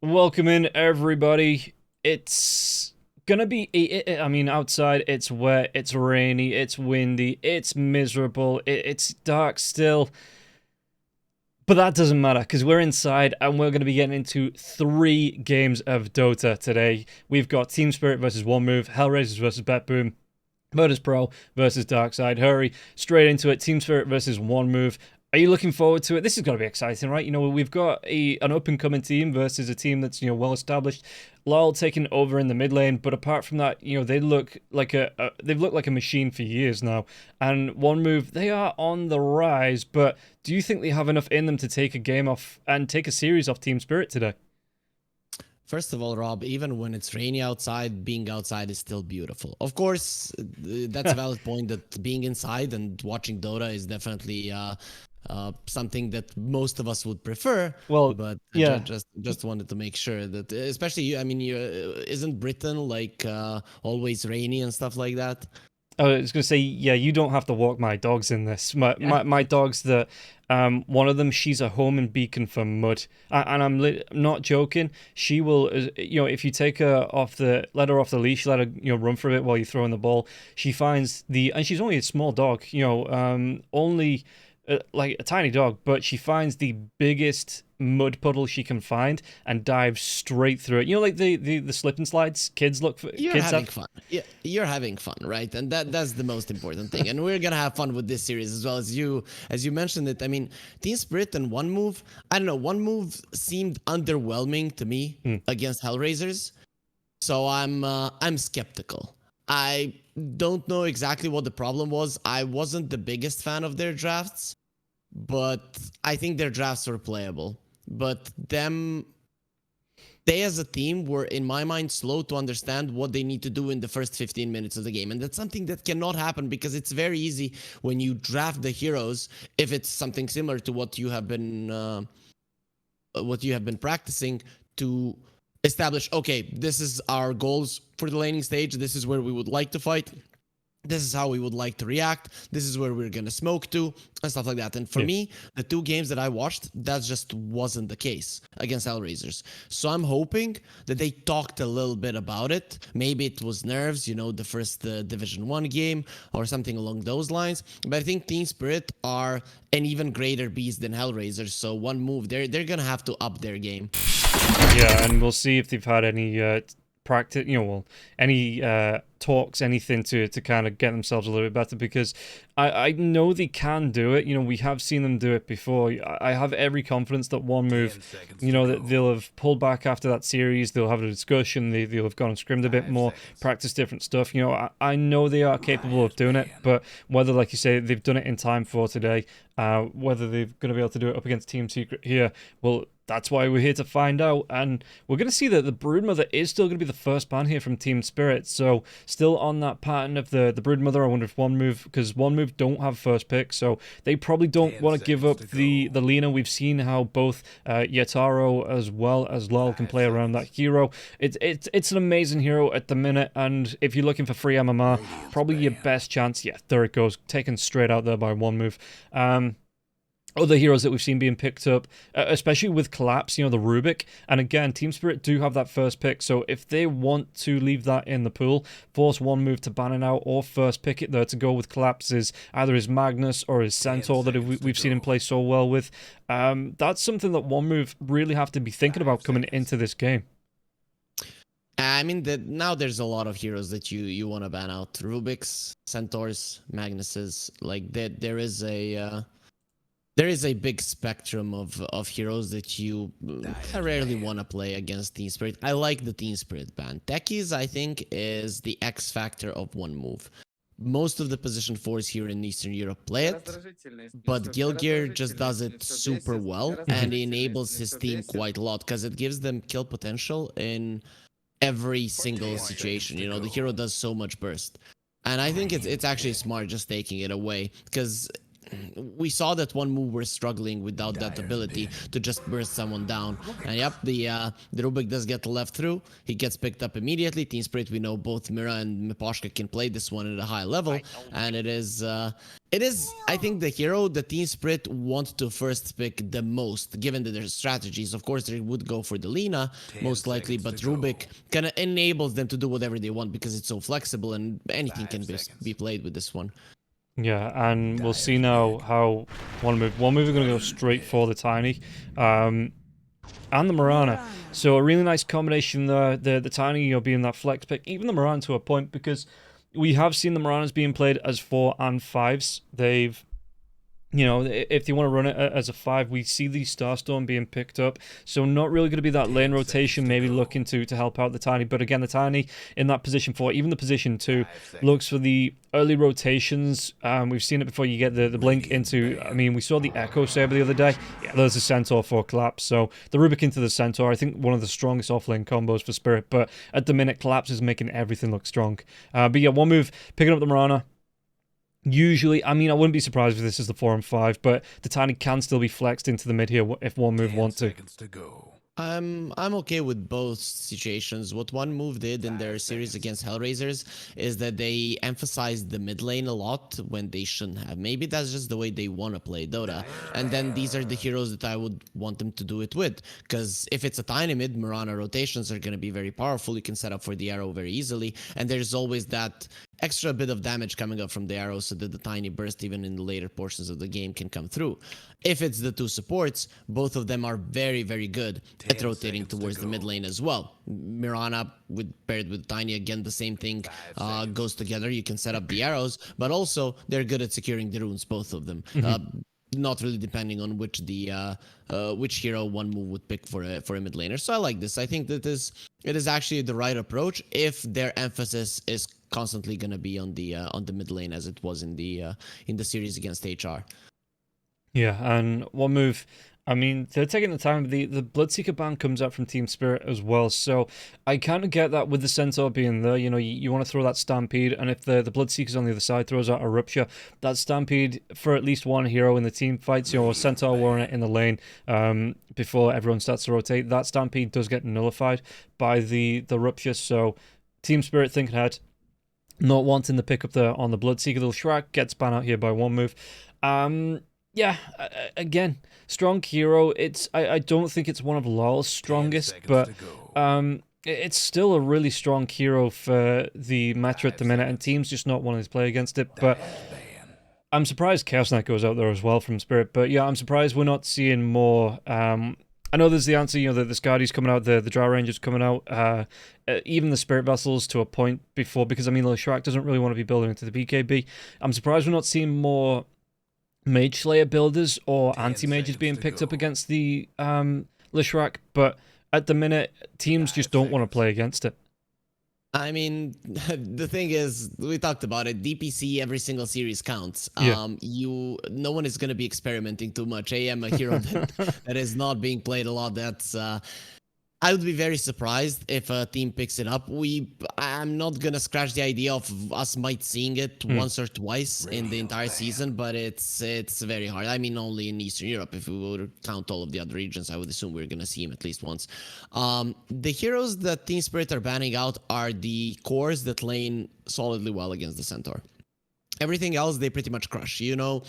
Welcome in, everybody. It's gonna be, I mean, outside it's wet, it's rainy, it's windy, it's miserable, it's dark still. But that doesn't matter because we're inside and we're going to be getting into 3 games of Dota today. We've got Team Spirit versus One Move, Hellraisers versus Bet Boom, Murders Pro versus Darkside. Hurry straight into it. Team Spirit versus One Move. Are you looking forward to it? This is going to be exciting, right? You know, we've got an up-and-coming team versus a team that's, well established. Lol taking over in the mid lane, but apart from that, they look like they've looked like a machine for years now. And One Move, they are on the rise, but do you think they have enough in them to take a game off and take a series off Team Spirit today? First of all, Rob, even when it's rainy outside, being outside is still beautiful. Of course, that's a valid point that being inside and watching Dota is definitely something that most of us would prefer. Well, But yeah. just wanted to make sure that, especially you, I mean, isn't Britain like always rainy and stuff like that? I was gonna say, yeah, you don't have to walk my dogs in this. My dogs that one of them, she's a home and beacon for mud, and I'm not joking. She will, if you take her off let her off the leash, let her run for a bit while you're throwing the ball. She finds and she's only a small dog, only like a tiny dog, but she finds the biggest mud puddle she can find and dives straight through it. Like the slip and slides kids look for. You're Kids having have. fun. Yeah, you're having fun, right? And that's the most important thing. And we're gonna have fun with this series as well. As you mentioned it. I mean, Team Spirit and One Move. I don't know. One Move seemed underwhelming to me against Hellraisers, so I'm skeptical. I don't know exactly what the problem was. I wasn't the biggest fan of their drafts, but I think their drafts were playable. But they as a team were, in my mind, slow to understand what they need to do in the first 15 minutes of the game. And that's something that cannot happen because it's very easy when you draft the heroes, if it's something similar to what you have been practicing, to establish, okay, this is our goals for the laning stage, this is where we would like to fight, this is how we would like to react, this is where we're gonna smoke to, and stuff like that. And for me, the 2 games that I watched, that just wasn't the case against Hellraisers. So I'm hoping that they talked a little bit about it. Maybe it was nerves, the first Division 1 game or something along those lines. But I think Team Spirit are an even greater beast than Hellraisers. So One Move, they're gonna have to up their game. Yeah, and we'll see if they've had any practice, any talks, anything to kind of get themselves a little bit better, because I know they can do it. We have seen them do it before. I have every confidence that One Move, that they'll have pulled back after that series. They'll have a discussion. They'll have gone and scrimmed a bit more, practice different stuff. I know they are capable of doing it, but whether, like you say, they've done it in time for today, whether they're going to be able to do it up against Team Secret here, well, that's why we're here to find out. And we're going to see that the Broodmother is still going to be the first ban here from Team Spirit. So still on that pattern of the Broodmother. I wonder if One Move, because One Move don't have first pick, so they probably don't want to give up the Lina. We've seen how both Yataro as well as Lol can play around that hero. It's an amazing hero at the minute, and if you're looking for free MMR, probably your best chance. Yeah, there it goes, taken straight out there by One Move. Other heroes that we've seen being picked up, especially with Collapse, the Rubik. And again, Team Spirit do have that first pick, so if they want to leave that in the pool, force One Move to ban it out or first pick it there to go with Collapses, either his Magnus or his Centaur that we've seen him play so well with. That's something that One Move really have to be thinking about coming into this game. I mean, now there's a lot of heroes that you want to ban out. Rubiks, Centaurs, Magnuses, like there is a... there is a big spectrum of heroes that you rarely want to play against Team Spirit. I like the Team Spirit ban. Techies, I think, is the X factor of One Move. Most of the position 4s here in Eastern Europe play it, but Gilgear just does it super well, and enables his team quite a lot, because it gives them kill potential in every single situation. The hero does so much burst. And I think it's actually smart just taking it away, because we saw that one move were struggling without that ability to just burst someone down. And yep, the Rubik does get left through. He gets picked up immediately. Team Spirit, we know both Mira and Miposhka can play this one at a high level, and it is, I think, the hero the Team Spirit want to first pick the most, given that their strategies. Of course, they would go for the Lina, most likely, but Rubik kind of enables them to do whatever they want because it's so flexible and anything can be played with this one. Yeah, and we'll see now how one move are going to go straight for the Tiny, and the Mirana. So a really nice combination there. The Tiny, you know, being that flex pick, even the Mirana to a point, because we have seen the Miranas being played as 4 and 5s. They've, you know, if they want to run it as a 5, we see the Starstorm being picked up. So not really going to be that lane rotation, maybe looking to help out the Tiny. But again, the Tiny in that position 4, even the position 2, looks for the early rotations. We've seen it before. You get the blink into, I mean, we saw the Echo Saber the other day. Yeah, there's a Centaur for Collapse. So the Rubik into the Centaur, I think one of the strongest offlane combos for Spirit. But at the minute, Collapse is making everything look strong. But yeah, one move, picking up the Mirana. Usually, I mean, I wouldn't be surprised if this is the 4 and 5, but the Tiny can still be flexed into the mid here if one move wants to. I'm okay with both situations. What one move did in their series against Hellraisers is that they emphasized the mid lane a lot when they shouldn't have. Maybe that's just the way they want to play Dota. And then these are the heroes that I would want them to do it with. Because if it's a tiny mid, Mirana rotations are going to be very powerful. You can set up for the arrow very easily. And there's always that extra bit of damage coming up from the arrow so that the tiny burst, even in the later portions of the game, can come through. If it's the two supports, both of them are very, very good at rotating towards the mid lane as well. Mirana paired with Tiny, again, the same thing goes together. You can set up the arrows, but also they're good at securing the runes, both of them. Not really depending on which hero one move would pick for a mid laner. So I like this. I think that it is actually the right approach if their emphasis is constantly going to be on the mid lane, as it was in the series against HR. Yeah, and one move, I mean, they're taking the time. The Bloodseeker ban comes out from Team Spirit as well, so I kind of get that with the Centaur being there. You know, you want to throw that Stampede, and if the Bloodseeker's on the other side throws out a Rupture, that Stampede for at least one hero in the team fights, you know, Centaur warring it in the lane before everyone starts to rotate, that Stampede does get nullified by the Rupture, so Team Spirit thinking ahead, not wanting to pick up on the Bloodseeker. The Shrek gets banned out here by one move. Yeah, again, strong hero. I don't think it's one of LoL's strongest, but it's still a really strong hero for the meta at the minute, and teams just not wanting to play against it. But I'm surprised Chaos Knight goes out there as well from Spirit. But yeah, I'm surprised we're not seeing more. I know there's the answer, you know, the Skadi's coming out, the Drow Rangers coming out, even the Spirit Vessels to a point before, because, I mean, Leshrac doesn't really want to be building into the BKB. I'm surprised we're not seeing more Mage Slayer builders or anti-mages being picked up against the Leshrac, but at the minute, teams just don't want to play against it. I mean, the thing is, we talked about it. DPC, every single series counts. Yeah. No one is going to be experimenting too much. AM, a hero that is not being played a lot. That's I would be very surprised if a team picks it up. I'm not gonna scratch the idea of us might seeing it once or twice in the entire season, but it's very hard. I mean, only in Eastern Europe. If we were to count all of the other regions, I would assume we're gonna see him at least once. The heroes that Team Spirit are banning out are the cores that lane solidly well against the Centaur. Everything else they pretty much crush. You know,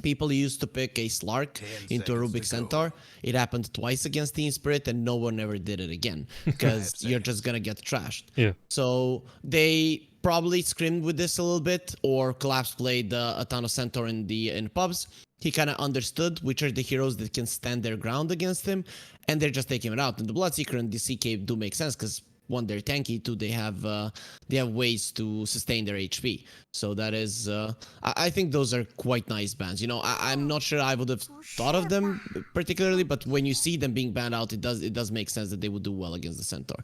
people used to pick a Slark into a Rubik Centaur. It happened twice against Team Spirit, and no one ever did it again because you're just gonna get trashed. Yeah. So they probably scrimmed with this a little bit, or Collapse played a ton of Centaur in pubs. He kind of understood which are the heroes that can stand their ground against him, and they're just taking it out. And the Bloodseeker and the CK do make sense because, one, they're tanky. Two, they have ways to sustain their HP. So that is, I think those are quite nice bans. You know, I'm not sure I would have thought of them particularly, but when you see them being banned out, it does make sense that they would do well against the Centaur.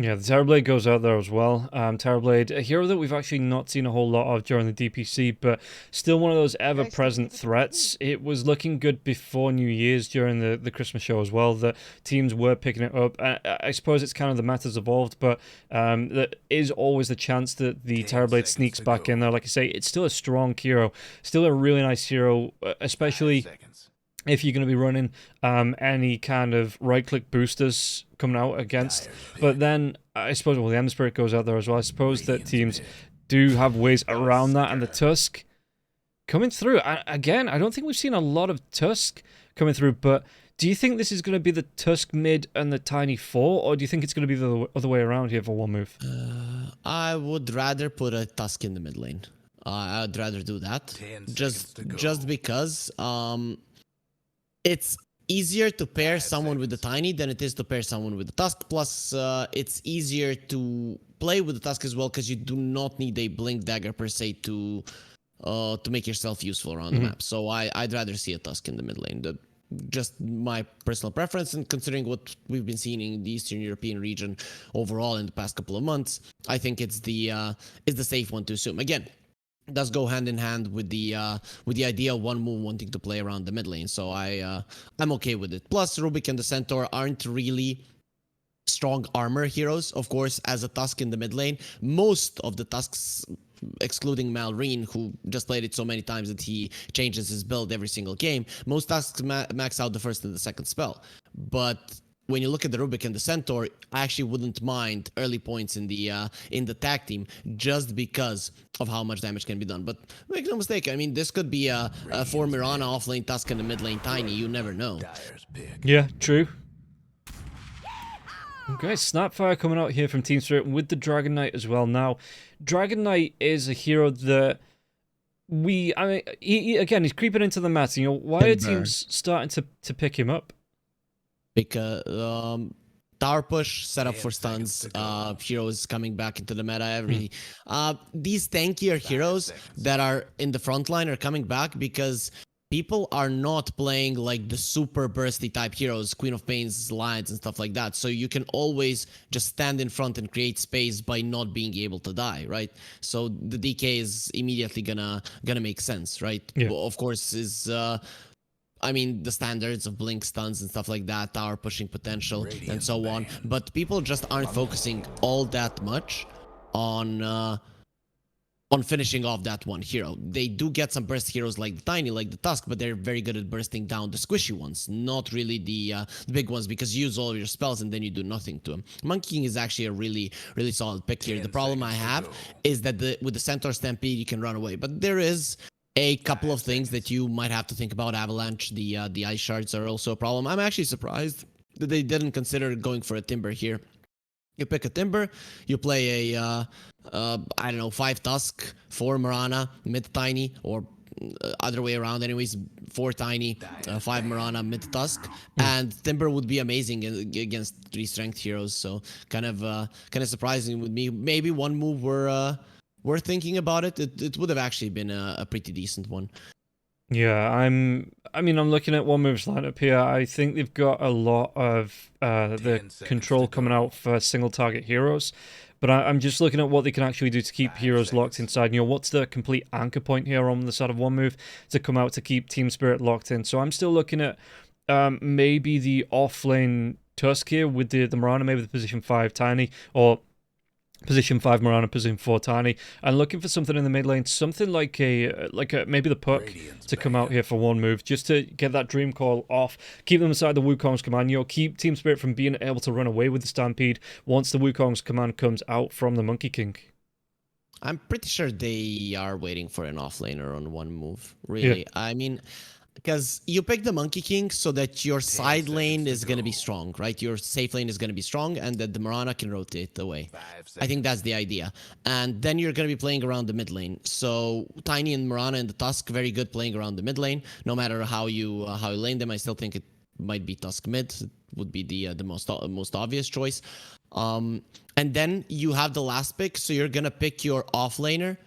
Yeah, the Terrorblade goes out there as well. Terrorblade, a hero that we've actually not seen a whole lot of during the DPC, but still one of those ever-present threats. It was looking good before New Year's during the Christmas show as well, that teams were picking it up. I suppose it's kind of the meta's evolved, but there is always the chance that the Terrorblade sneaks back in there. Like I say, it's still a strong hero, still a really nice hero, especially if you're going to be running any kind of right-click boosters coming out against. But then, I suppose, well, the End Spirit goes out there as well. I suppose that teams do have ways around that, and the Tusk coming through. Again, I don't think we've seen a lot of Tusk coming through, but do you think this is going to be the Tusk mid and the Tiny 4, or do you think it's going to be the other way around here for one move? I would rather put a Tusk in the mid lane. I'd rather do that. Just because it's easier to pair someone with the Tiny than it is to pair someone with the Tusk. Plus, it's easier to play with the Tusk as well because you do not need a Blink Dagger per se to make yourself useful around the map. So I'd rather see a Tusk in the mid lane. Just my personal preference, and considering what we've been seeing in the Eastern European region overall in the past couple of months, I think it's the safe one to assume. Again, it does go hand in hand with the idea of one move wanting to play around the mid lane, so I'm okay with it. Plus, Rubik and the Centaur aren't really strong armor heroes. Of course, as a Tusk in the mid lane, most of the Tusks, excluding Malrine, who just played it so many times that he changes his build every single game, most Tusks max out the first and the second spell. But when you look at the Rubik and the Centaur, I actually wouldn't mind early points in the tag team just because of how much damage can be done. But make no mistake, I mean, this could be a for Mirana offlane Tusk and a mid lane Tiny. You never know. Yeah, true. Okay, Snapfire coming out here from Team Spirit with the Dragon Knight as well. Now, Dragon Knight is a hero that he's creeping into the meta. You know, why are teams starting to pick him up? Because tower push, setup for stuns, heroes coming back into the meta. These tankier heroes that are in the front line are coming back because people are not playing like the super bursty type heroes, Queen of Pains, Lions, and stuff like that. So you can always just stand in front and create space by not being able to die, right? So the DK is immediately gonna make sense, right? Yeah. Of course, I mean, the standards of blink stuns and stuff like that, tower pushing potential, and so on. But people just aren't focusing all that much on finishing off that one hero. They do get some burst heroes like the Tiny, like the Tusk, but they're very good at bursting down the squishy ones, not really the big ones, because you use all of your spells and then you do nothing to them. Monkey King is actually a really, really solid pick here. The problem I have is that with the Centaur Stampede, you can run away. But there is a couple of things that you might have to think about. Avalanche, the ice shards are also a problem. I'm actually surprised that they didn't consider going for a Timber here. You pick a Timber, you play a, I don't know, 5 Tusk, 4 Mirana, mid Tiny, or other way around anyways, 4 Tiny, 5 Mirana, mid Tusk, and Timber would be amazing against 3 strength heroes, so kind of surprising with me. Maybe one move we're thinking about it. It would have actually been a pretty decent one. Yeah, I'm looking at one move's lineup here. I think they've got a lot of the control coming out for single target heroes, but I'm just looking at what they can actually do to keep heroes locked inside. You know, what's the complete anchor point here on the side of one move to come out to keep Team Spirit locked in? So I'm still looking at maybe the offlane Tusk here with the Mirana, maybe the position 5 Tiny, or position 5 Mirana, position 4 Tiny, and looking for something in the mid lane, something like a maybe the Puck to come out here for one move, just to get that Dream Call off, keep them inside the Wukong's command, you know, keep Team Spirit from being able to run away with the Stampede once the Wukong's command comes out from the Monkey King. I'm pretty sure they are waiting for an offlaner on one move, really. Yeah. I mean, because you pick the Monkey King so that your side lane is going to be strong, right? Your safe lane is going to be strong, and that the Mirana can rotate away. I think that's the idea. And then you're going to be playing around the mid lane. So Tiny and Mirana and the Tusk, very good playing around the mid lane. No matter how you lane them, I still think it might be Tusk mid. It would be the most obvious choice. And then you have the last pick, so you're going to pick your offlaner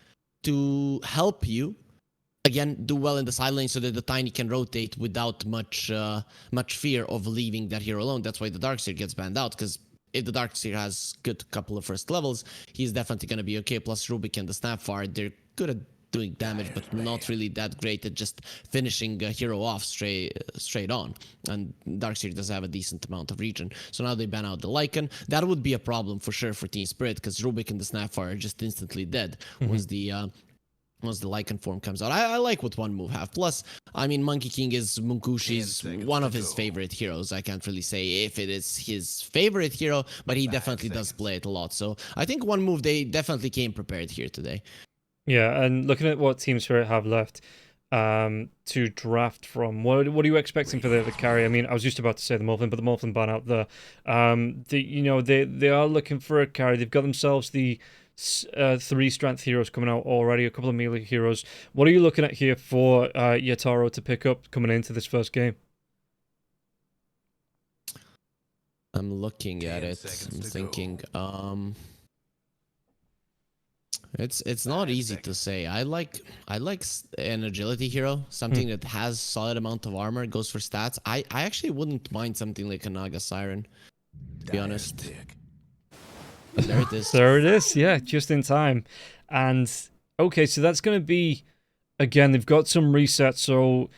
to help you again do well in the side lane so that the Tiny can rotate without much fear of leaving that hero alone. That's why the Darkseer gets banned out, because if the Darkseer has good couple of first levels, he's definitely going to be okay. Plus Rubik and the Snapfire, they're good at doing damage, but not really that great at just finishing a hero off straight on. And Darkseer does have a decent amount of regen. So now they ban out the Lycan. That would be a problem for sure for Team Spirit, because Rubik and the Snapfire are just instantly dead once the Lycan form comes out. I like what one move have. Plus, I mean, Monkey King is Munkushi's one of his favorite heroes. I can't really say if it is his favorite hero, but he definitely does play it a lot. So I think one move, they definitely came prepared here today. Yeah, and looking at what Team Spirit have left to draft from, what are you expecting for the carry? I mean, I was just about to say the Morphlin, but the Morphlin ban out there. They are looking for a carry. They've got themselves the 3 strength heroes coming out already, a couple of melee heroes. What are you looking at here for Yatoro to pick up coming into this first game? I'm looking at it. I'm thinking. It's not easy to say. I like an agility hero, something that has solid amount of armor, goes for stats. I actually wouldn't mind something like a Naga Siren, to be honest. But there it is. There it is, yeah, just in time. And okay, so that's going to be, again, they've got some resets. So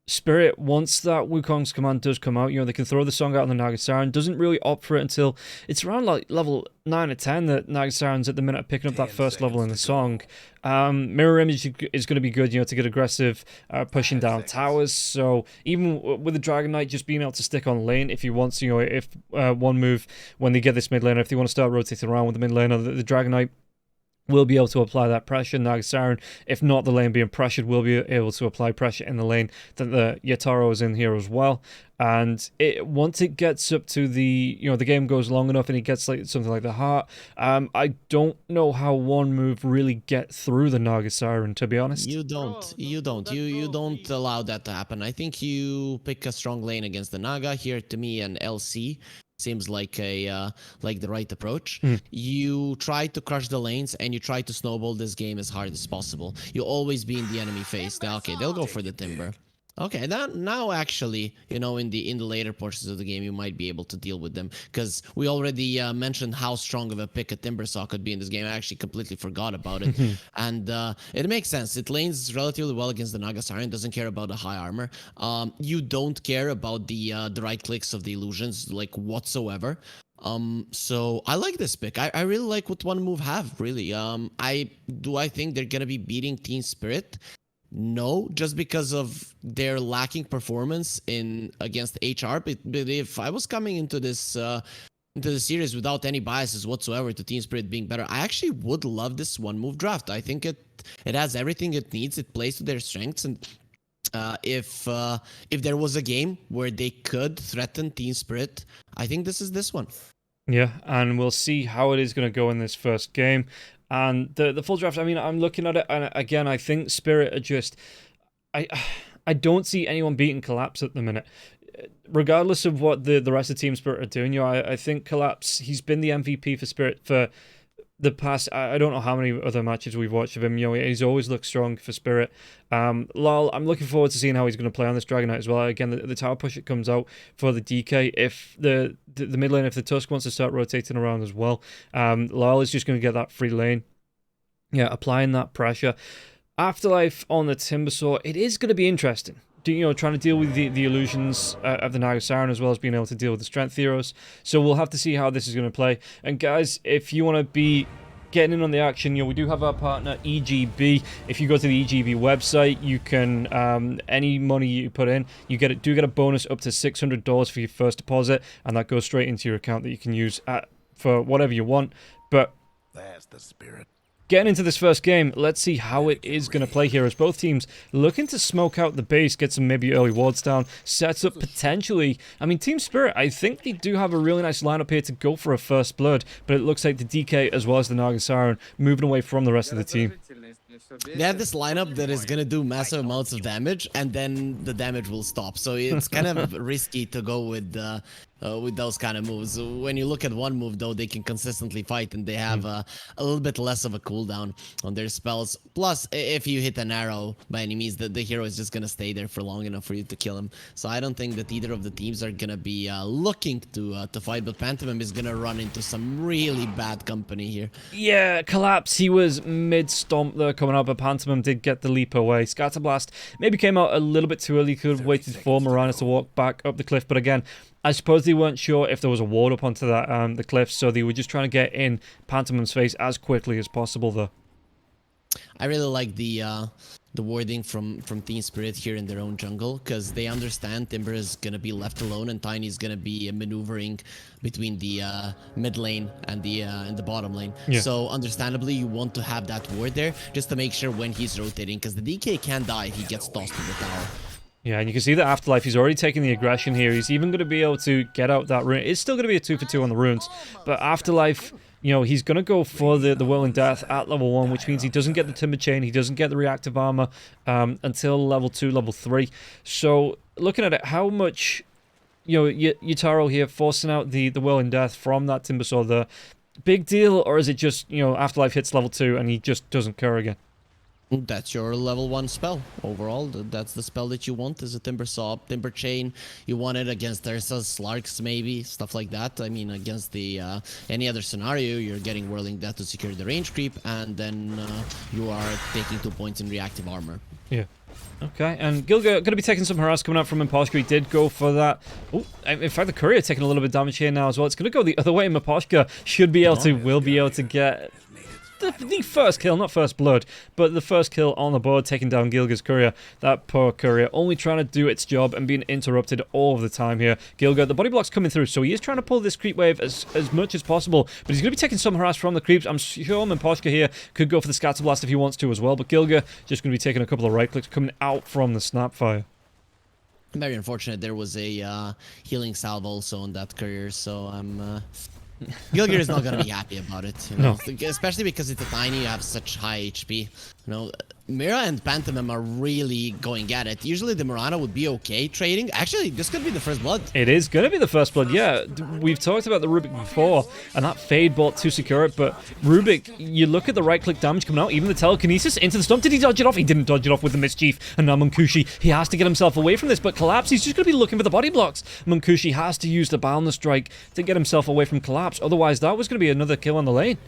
Spirit, once that Wukong's command does come out, they can throw the song out on the Naga Siren. Doesn't really opt for it until it's around like level 9 or 10 that Naga Siren's at the minute picking up that first level in the song. Mirror Image is going to be good, to get aggressive, pushing down towers. So even with the Dragon Knight just being able to stick on lane, if you want to, if one move when they get this mid lane, if they want to start rotating around with the mid lane, the Dragon Knight will be able to apply that pressure. Naga Siren, if not the lane being pressured, will be able to apply pressure in the lane that the Yatoro is in here as well. And once it gets up to the game goes long enough and it gets like something like the heart, I don't know how one move really get through the Naga Siren, to be honest. You don't allow that to happen. I think you pick a strong lane against the Naga. Here to me, an LC seems like the right approach. You try to crush the lanes and you try to snowball this game as hard as possible. You always be in the enemy phase. Okay, they'll go for the Timber. Okay, now actually, in the later portions of the game, you might be able to deal with them, because we already mentioned how strong of a pick a Timbersaw could be in this game. I actually completely forgot about it, and it makes sense. It lanes relatively well against the Naga Siren. Doesn't care about the high armor. You don't care about the right clicks of the illusions like whatsoever. So I like this pick. I really like what one move have. Really. I think they're gonna be beating Team Spirit. No, just because of their lacking performance against HR. But if I was coming into this into the series without any biases whatsoever to Team Spirit being better, I actually would love this one move draft. I think it has everything it needs. It plays to their strengths, and if there was a game where they could threaten Team Spirit, I think this one. Yeah, and we'll see how it is going to go in this first game. And the full draft, I mean, I'm looking at it, and again, I think Spirit are just... I don't see anyone beating Collapse at the minute. Regardless of what the rest of Team Spirit are doing, I think Collapse, he's been the MVP for Spirit for the past... I don't know how many other matches we've watched of him. He's always looked strong for Spirit. Lol, I'm looking forward to seeing how he's going to play on this Dragon Knight as well. Again, the tower push it comes out for the DK. If the mid lane, if the Tusk wants to start rotating around as well, Lol is just going to get that free lane. Yeah, applying that pressure. Afterlife on the Timbersaw, it is going to be interesting. Trying to deal with the illusions of the Naga Siren, as well as being able to deal with the strength heroes. So we'll have to see how this is going to play. And guys, if you want to be getting in on the action, we do have our partner EGB. If you go to the EGB website, you can any money you put in, you get a bonus up to $600 for your first deposit, and that goes straight into your account that you can use for whatever you want. But that's the spirit. Getting into this first game, let's see how it is going to play here, as both teams looking to smoke out the base, get some maybe early wards down, sets up potentially... I mean, Team Spirit, I think they do have a really nice lineup here to go for a first blood, but it looks like the DK as well as the Naga Siren moving away from the rest of the team. They have this lineup that is going to do massive amounts of damage, and then the damage will stop. So it's kind of risky to go with with those kind of moves. When you look at one move, though, they can consistently fight, and they have a little bit less of a cooldown on their spells. Plus, if you hit an arrow by any means, the hero is just gonna stay there for long enough for you to kill him. So I don't think that either of the teams are gonna be looking to fight, but Pantomime is gonna run into some really bad company here. Yeah, Collapse, he was mid-stomp there coming out, but Pantomime did get the leap away. Scatterblast maybe came out a little bit too early, could have waited for Mirana to walk back up the cliff, but again, I suppose they weren't sure if there was a ward up onto that the cliff, so they were just trying to get in Pantomime's face as quickly as possible though. I really like the wording from Team Spirit here in their own jungle, because they understand Timber is gonna be left alone and Tiny's gonna be maneuvering between the mid lane and the bottom lane. Yeah. So understandably, you want to have that ward there just to make sure when he's rotating, because the DK can die if he gets tossed to the tower. Yeah, and you can see that Afterlife, he's already taking the aggression here. He's even going to be able to get out that rune. It's still going to be a 2-for-2 on the runes, but Afterlife, you know, he's going to go for the Whirling Death at level 1, which means he doesn't get the Timber Chain, he doesn't get the reactive armor until level 2, level 3. So, looking at it, how much, you know, Yutaro here forcing out the Whirling Death from that Timber Sword there, big deal, or is it just, you know, Afterlife hits level 2 and he just doesn't cure again? That's your level 1 spell overall. That's the spell that you want, is a Timber Saw, Timber Chain. You want it against Ursa's, Slarks maybe, stuff like that. I mean, against the any other scenario, you're getting Whirling Death to secure the range creep, and then you are taking 2 points in reactive armor. Yeah. Okay, and Gilga going to be taking some harass coming up from Imposhka. He did go for that. Oh, in fact, the courier taking a little bit of damage here now as well. It's going to go the other way. Imposhka should be able to, will be able to get the first kill, not first blood, but the first kill on the board, taking down Gilga's courier. That poor courier only trying to do its job and being interrupted all of the time here. Gilga, the body block's coming through, so he is trying to pull this creep wave as much as possible, but he's going to be taking some harass from the creeps. I'm sure Imposhka here could go for the Scatterblast if he wants to as well, but Gilga just going to be taking a couple of right clicks coming out from the Snapfire. Very unfortunate. There was a healing salve also on that courier, so I'm Gilgir is not gonna be happy about it, you know? No. Especially because it's a tiny, you have such high HP. You know, Mira and Pantomime are really going at it. Usually the Mirana would be okay trading. Actually, this could be the first blood. It is going to be the first blood, yeah. We've talked about the Rubik before, and that Fade bot to secure it, but Rubik, you look at the right-click damage coming out, even the telekinesis into the stump. Did he dodge it off? He didn't dodge it off with the Mischief, and now Munkushi, he has to get himself away from this, but Collapse, he's just going to be looking for the body blocks. Munkushi has to use the Boundless Strike to get himself away from Collapse, otherwise that was going to be another kill on the lane.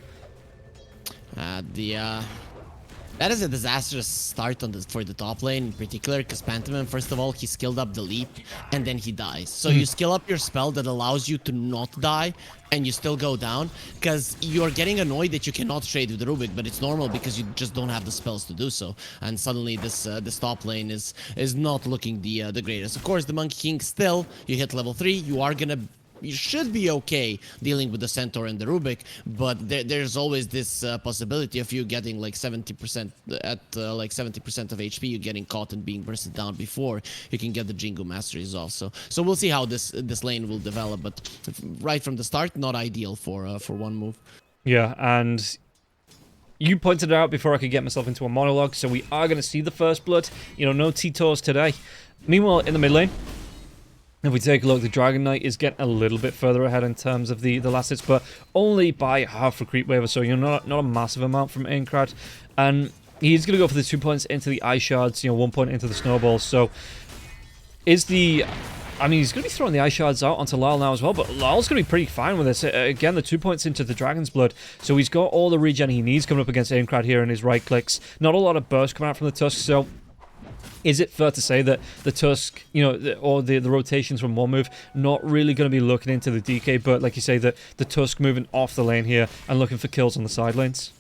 That is a disastrous start for the top lane in particular, because Pantomime, first of all, he skilled up the leap, and then he dies. So you skill up your spell that allows you to not die, and you still go down, because you're getting annoyed that you cannot trade with Rubik, but it's normal because you just don't have the spells to do so. And suddenly this top lane is not looking the greatest. Of course, the Monkey King still, you hit level 3, you should be okay dealing with the Centaur and the Rubik, but there's always this possibility of you getting like 70% at like 70% of HP, you getting caught and being bursted down before you can get the Jingu Masteries also. So we'll see how this lane will develop, but right from the start, not ideal for one move. Yeah, and you pointed it out before I could get myself into a monologue, so we are going to see the first blood. You know, no T-Tors today. Meanwhile, in the mid lane, if we take a look, the Dragon Knight is getting a little bit further ahead in terms of the last hits, but only by half a creep wave or so. You know, not a massive amount from Aincrad. And he's going to go for the 2 points into the Ice Shards, you know, 1 point into the Snowballs. So, he's going to be throwing the Ice Shards out onto Lyle now as well, but Lyle's going to be pretty fine with this. Again, the 2 points into the Dragon's Blood, so he's got all the regen he needs coming up against Aincrad here in his right clicks. Not a lot of burst coming out from the Tusk, so is it fair to say that the Tusk, you know, or the rotations from one move, not really going to be looking into the DK, but like you say, the Tusk moving off the lane here and looking for kills on the side lanes?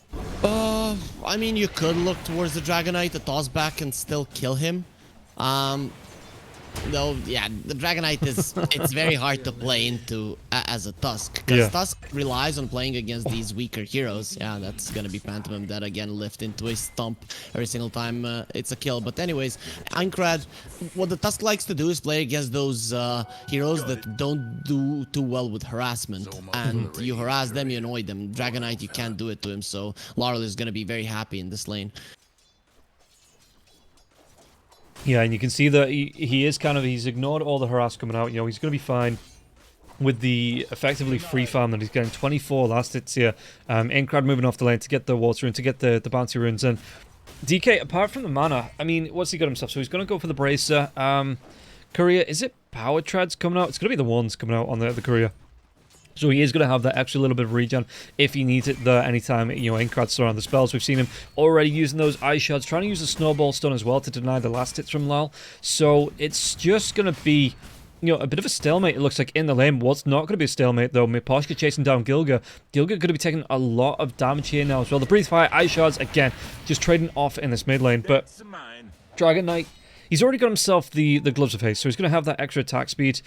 I mean, you could look towards the Dragon Knight, the toss back, and still kill him. Though, yeah, the Dragon Knight is, it's very hard to play into as a Tusk, because Tusk relies on playing against these weaker heroes. Yeah, that's gonna be Pantomime that again lift into a stomp every single time it's a kill. But anyways, Aincrad, what the Tusk likes to do is play against those heroes that don't do too well with harassment, and you harass them, you annoy them. Dragon Knight, you can't do it to him, so Laurel is gonna be very happy in this lane. Yeah, and you can see that he is kind of, he's ignored all the harass coming out. You know, he's going to be fine with the effectively free farm that he's getting. 24 last hits here. Inkrad moving off the lane to get the water rune, to get the bounty runes in. DK, apart from the mana, I mean, what's he got himself? So he's going to go for the Bracer. Courier, is it Power Treads coming out? It's going to be the ones coming out on the Courier. So he is going to have that extra little bit of regen if he needs it there anytime, you know, Inkrad's throwing the spells. We've seen him already using those ice shards, trying to use the snowball stun as well to deny the last hits from Lal. So it's just going to be, you know, a bit of a stalemate, it looks like, in the lane. What's not going to be a stalemate, though, Miposhka chasing down Gilga. Gilga going to be taking a lot of damage here now as well. The Breathe Fire, ice shards, again, just trading off in this mid lane. But Dragon Knight, he's already got himself the Gloves of Haste, so he's going to have that extra attack speed.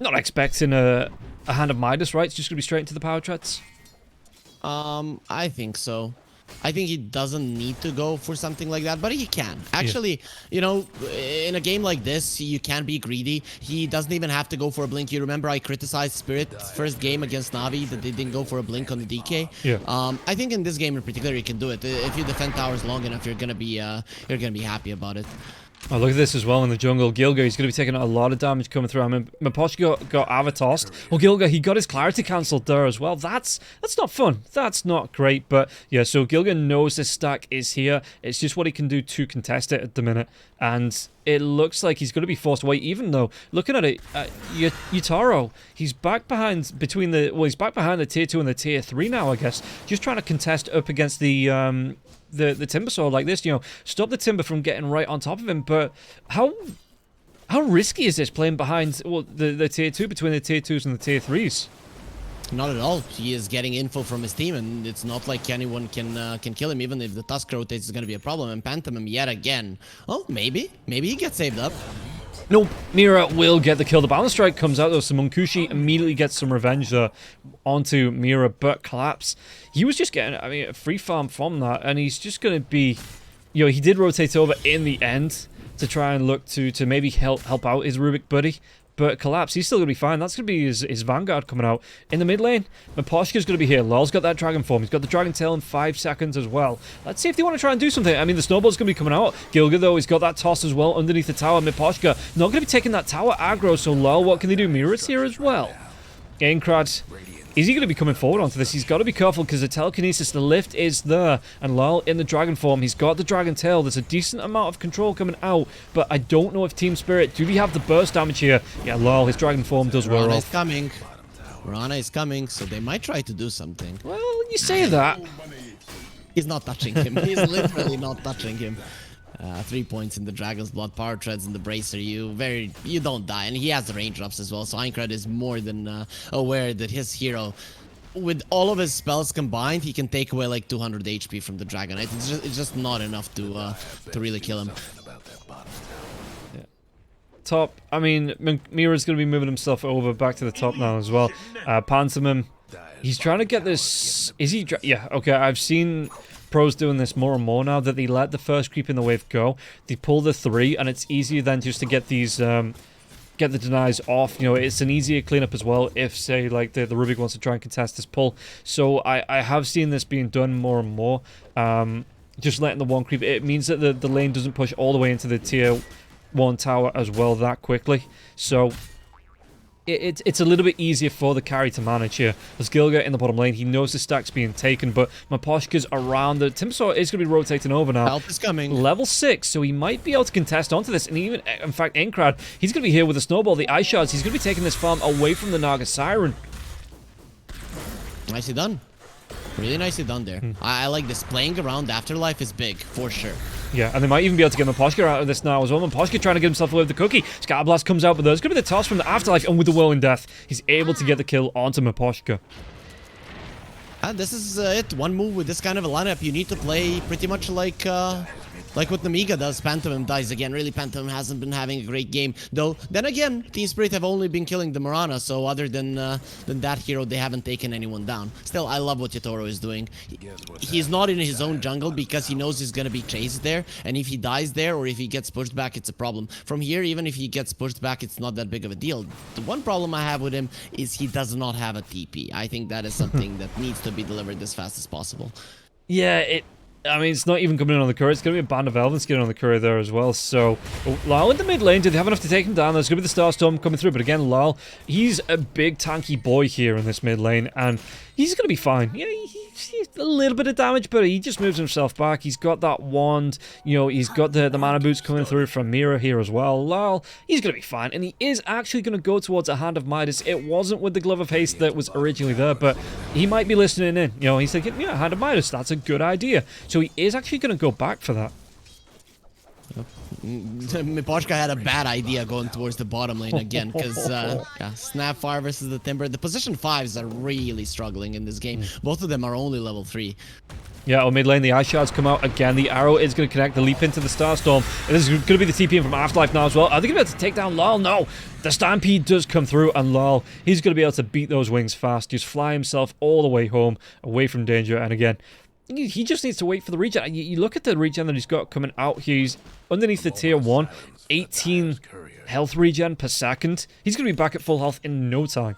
Not expecting a Hand of Midas, right? It's just going to be straight into the power treads. I think so. I think he doesn't need to go for something like that, but he can. Actually, you know, in a game like this, you can be greedy. He doesn't even have to go for a blink. You remember I criticized Spirit's first game against Navi that they didn't go for a blink on the DK. Yeah. I think in this game in particular, you can do it. If you defend towers long enough, you're gonna be happy about it. Oh, look at this as well in the jungle. Gilga, he's going to be taking a lot of damage coming through. I mean, Miposhka got Avatossed. Oh, Gilga, he got his clarity cancelled there as well. That's not fun. That's not great. But yeah, so Gilga knows this stack is here. It's just what he can do to contest it at the minute. And it looks like he's going to be forced away, even though, looking at it, Yutaro, he's back behind he's back behind the tier 2 and the tier 3 now, I guess. Just trying to contest up against the Timber Sword like this, you know, stop the Timber from getting right on top of him. But how risky is this playing behind the tier 2, between the tier 2s and the tier 3s? Not at all. He is getting info from his team, and it's not like anyone can kill him. Even if the Tusk rotates, is going to be a problem. And Pantomim yet again. Oh, maybe he gets saved up. Nope, Mira will get the kill. The balance strike comes out though, so Munkushi immediately gets some revenge onto Mira, but Collapse, he was just getting, I mean, a free farm from that, and he's just going to be, you know, he did rotate over in the end to try and look to maybe help out his Rubik buddy, but Collapse, he's still going to be fine. That's going to be his Vanguard coming out. In the mid lane, Miposhka's going to be here. Lal's got that Dragon form. He's got the Dragon Tail in 5 seconds as well. Let's see if they want to try and do something. I mean, the Snowball's going to be coming out. Gilga, though, he's got that toss as well underneath the tower. Miposhka not going to be taking that tower aggro, so Lal, what can they do? Mira's here as well. Inkrad, is he going to be coming forward onto this? He's got to be careful because the telekinesis, the lift is there. And Lal in the dragon form, he's got the dragon tail. There's a decent amount of control coming out, but I don't know if Team Spirit, do they have the burst damage here? Yeah, Lal, his dragon form does wear Rana off. is coming. Rana is coming, so they might try to do something. Well, you say that. He's not touching him. He's literally not touching him. 3 points in the Dragon's Blood, Power Treads in the Bracer. You don't die, and he has the raindrops as well. So Aincrad is more than aware that his hero, with all of his spells combined, he can take away like 200 HP from the Dragon. It's just not enough to really kill him. Yeah. Top, I mean, Mira's going to be moving himself over back to the top now as well. Pantomim, he's trying to get this. Is he? Yeah. Okay, I've seen pros doing this more and more now, that they let the first creep in the wave go, they pull the 3, and it's easier then just to get these get the denies off. You know, it's an easier cleanup as well if, say, like the Rubik wants to try and contest this pull. So I have seen this being done more and more. Just letting the 1 creep, it means that the lane doesn't push all the way into the tier 1 tower as well that quickly. So it's a little bit easier for the carry to manage here. There's Gilga in the bottom lane. He knows the stack's being taken, but Miposhka's around. The Timsaw is going to be rotating over now. Help is coming. Level 6, so he might be able to contest onto this. And even, in fact, Inkrad, he's going to be here with a Snowball, the Ice Shards. He's going to be taking this farm away from the Naga Siren. Nicely done. Really nicely done there. I like this. Playing around Afterlife is big, for sure. Yeah, and they might even be able to get Miposhka out of this now as well. Miposhka trying to get himself away with the cookie. Scatterblast comes out, but there's going to be the toss from the Afterlife, and with the Whirling Death, he's able to get the kill onto Miposhka. And this is it. One move with this kind of a lineup, you need to play pretty much like what Namiga does. Pantomim dies again. Really, Pantomim hasn't been having a great game. Though, then again, Team Spirit have only been killing the Morana, so other than that hero, they haven't taken anyone down. Still, I love what Yotaro is doing. He's not in his own jungle because he knows he's going to be chased there, and if he dies there or if he gets pushed back, it's a problem. From here, even if he gets pushed back, it's not that big of a deal. The one problem I have with him is he does not have a TP. I think that is something that needs to be delivered as fast as possible. Yeah, I mean, it's not even coming in on the courier. It's going to be a band of Elven skin on the courier there as well. So, Lyle in the mid lane. Do they have enough to take him down? There's going to be the Starstorm coming through. But again, Lyle, he's a big tanky boy here in this mid lane. And he's going to be fine. Yeah, he's a little bit of damage, but he just moves himself back. He's got that wand. You know, he's got the mana boots coming through from Mira here as well. Lyle, he's going to be fine. And he is actually going to go towards a Hand of Midas. It wasn't with the Glove of Haste that was originally there, but he might be listening in. You know, he's thinking, yeah, Hand of Midas, that's a good idea. So he is actually going to go back for that. Miposhka had a bad idea going towards the bottom lane again, because yeah, Snapfire versus the Timber. The position 5s are really struggling in this game. Both of them are only level 3. Yeah, on mid lane, the Ice Shards come out again. The arrow is going to connect the leap into the Starstorm. And this is going to be the TP in from Afterlife now as well. Are they going to be able to take down Lyle? No. The Stampede does come through, and Lyle, he's going to be able to beat those wings fast. Just fly himself all the way home, away from danger. And again, he just needs to wait for the regen. You look at the regen that he's got coming out here. He's underneath the tier 1, 18 health regen per second. He's going to be back at full health in no time.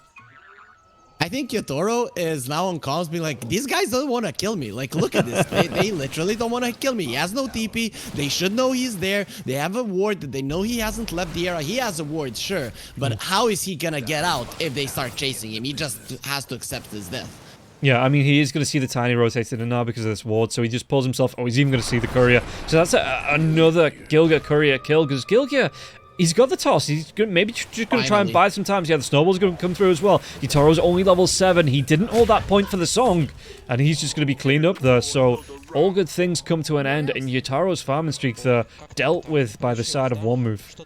I think Yotaro is now on comms being like, these guys don't want to kill me. Like, look at this. They literally don't want to kill me. He has no TP. They should know he's there. They have a ward that they know he hasn't left the area. He has a ward, sure. But how is he going to get out if they start chasing him? He just has to accept his death. Yeah, I mean, he is going to see the tiny rotated in now because of this ward, so he just pulls himself. Oh, he's even going to see the courier. So that's another Gilga courier kill, because Gilga, he's got the toss. He's maybe just going to try and buy some time. Yeah, the snowball's going to come through as well. Yutaro's only level 7. He didn't hold that point for the song, and he's just going to be cleaned up there. So all good things come to an end, and Yutaro's farming streak there dealt with by the side of one move.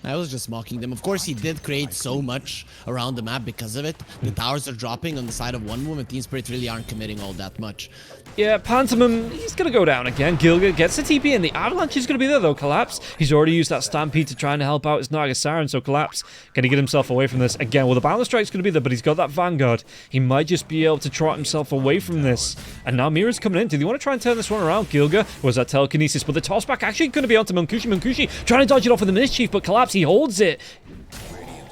I was just mocking them. Of course, he did create so much around the map because of it. The towers are dropping on the side of one move, and Team Spirit really aren't committing all that much. Yeah, Pantomim, he's going to go down again. Gilga gets the TP, and the Avalanche is going to be there, though. Collapse, he's already used that Stampede to try and help out his Naga Siren, so Collapse going to get himself away from this. Again, well, the Balance Strike's going to be there, but he's got that Vanguard. He might just be able to trot himself away from this. And now Mira's coming in. Do they want to try and turn this one around? Gilga was that telekinesis, but the tossback actually going to be onto Munkushi. Munkushi trying to dodge it off with the Mischief, but Collapse, he holds it.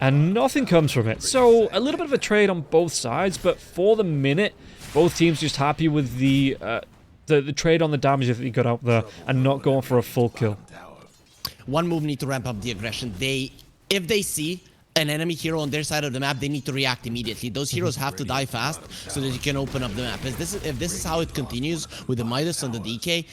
And nothing comes from it. So, a little bit of a trade on both sides, but for the minute, both teams just happy with the trade on the damage that he got out there and not going for a full kill. One move need to ramp up the aggression. If they see an enemy hero on their side of the map, they need to react immediately. Those heroes have to die fast so that you can open up the map. If this is how it continues with the Midas and the DK,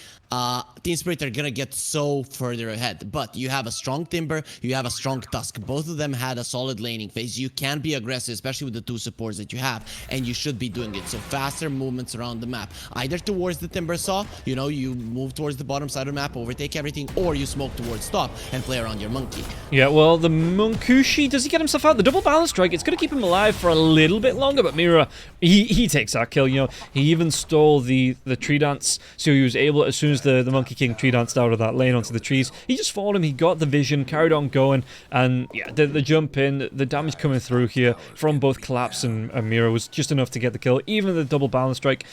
Team Spirit are gonna get so further ahead. But you have a strong Timber, you have a strong Tusk. Both of them had a solid laning phase. You can be aggressive, especially with the 2 supports that you have, and you should be doing it. So faster movements around the map, either towards the Timber Saw, you know, you move towards the bottom side of the map, overtake everything, or you smoke towards top and play around your monkey. Yeah, well, the Munkushi, does he get himself out? The double balance strike, it's going to keep him alive for a little bit longer, but Mira, he takes that kill, you know. He even stole the tree dance, so he was able, as soon as the Monkey King tree danced out of that lane onto the trees, he just followed him, he got the vision, carried on going, and yeah, the jump in, the damage coming through here from both Collapse and Mira was just enough to get the kill. Even the double balance strike,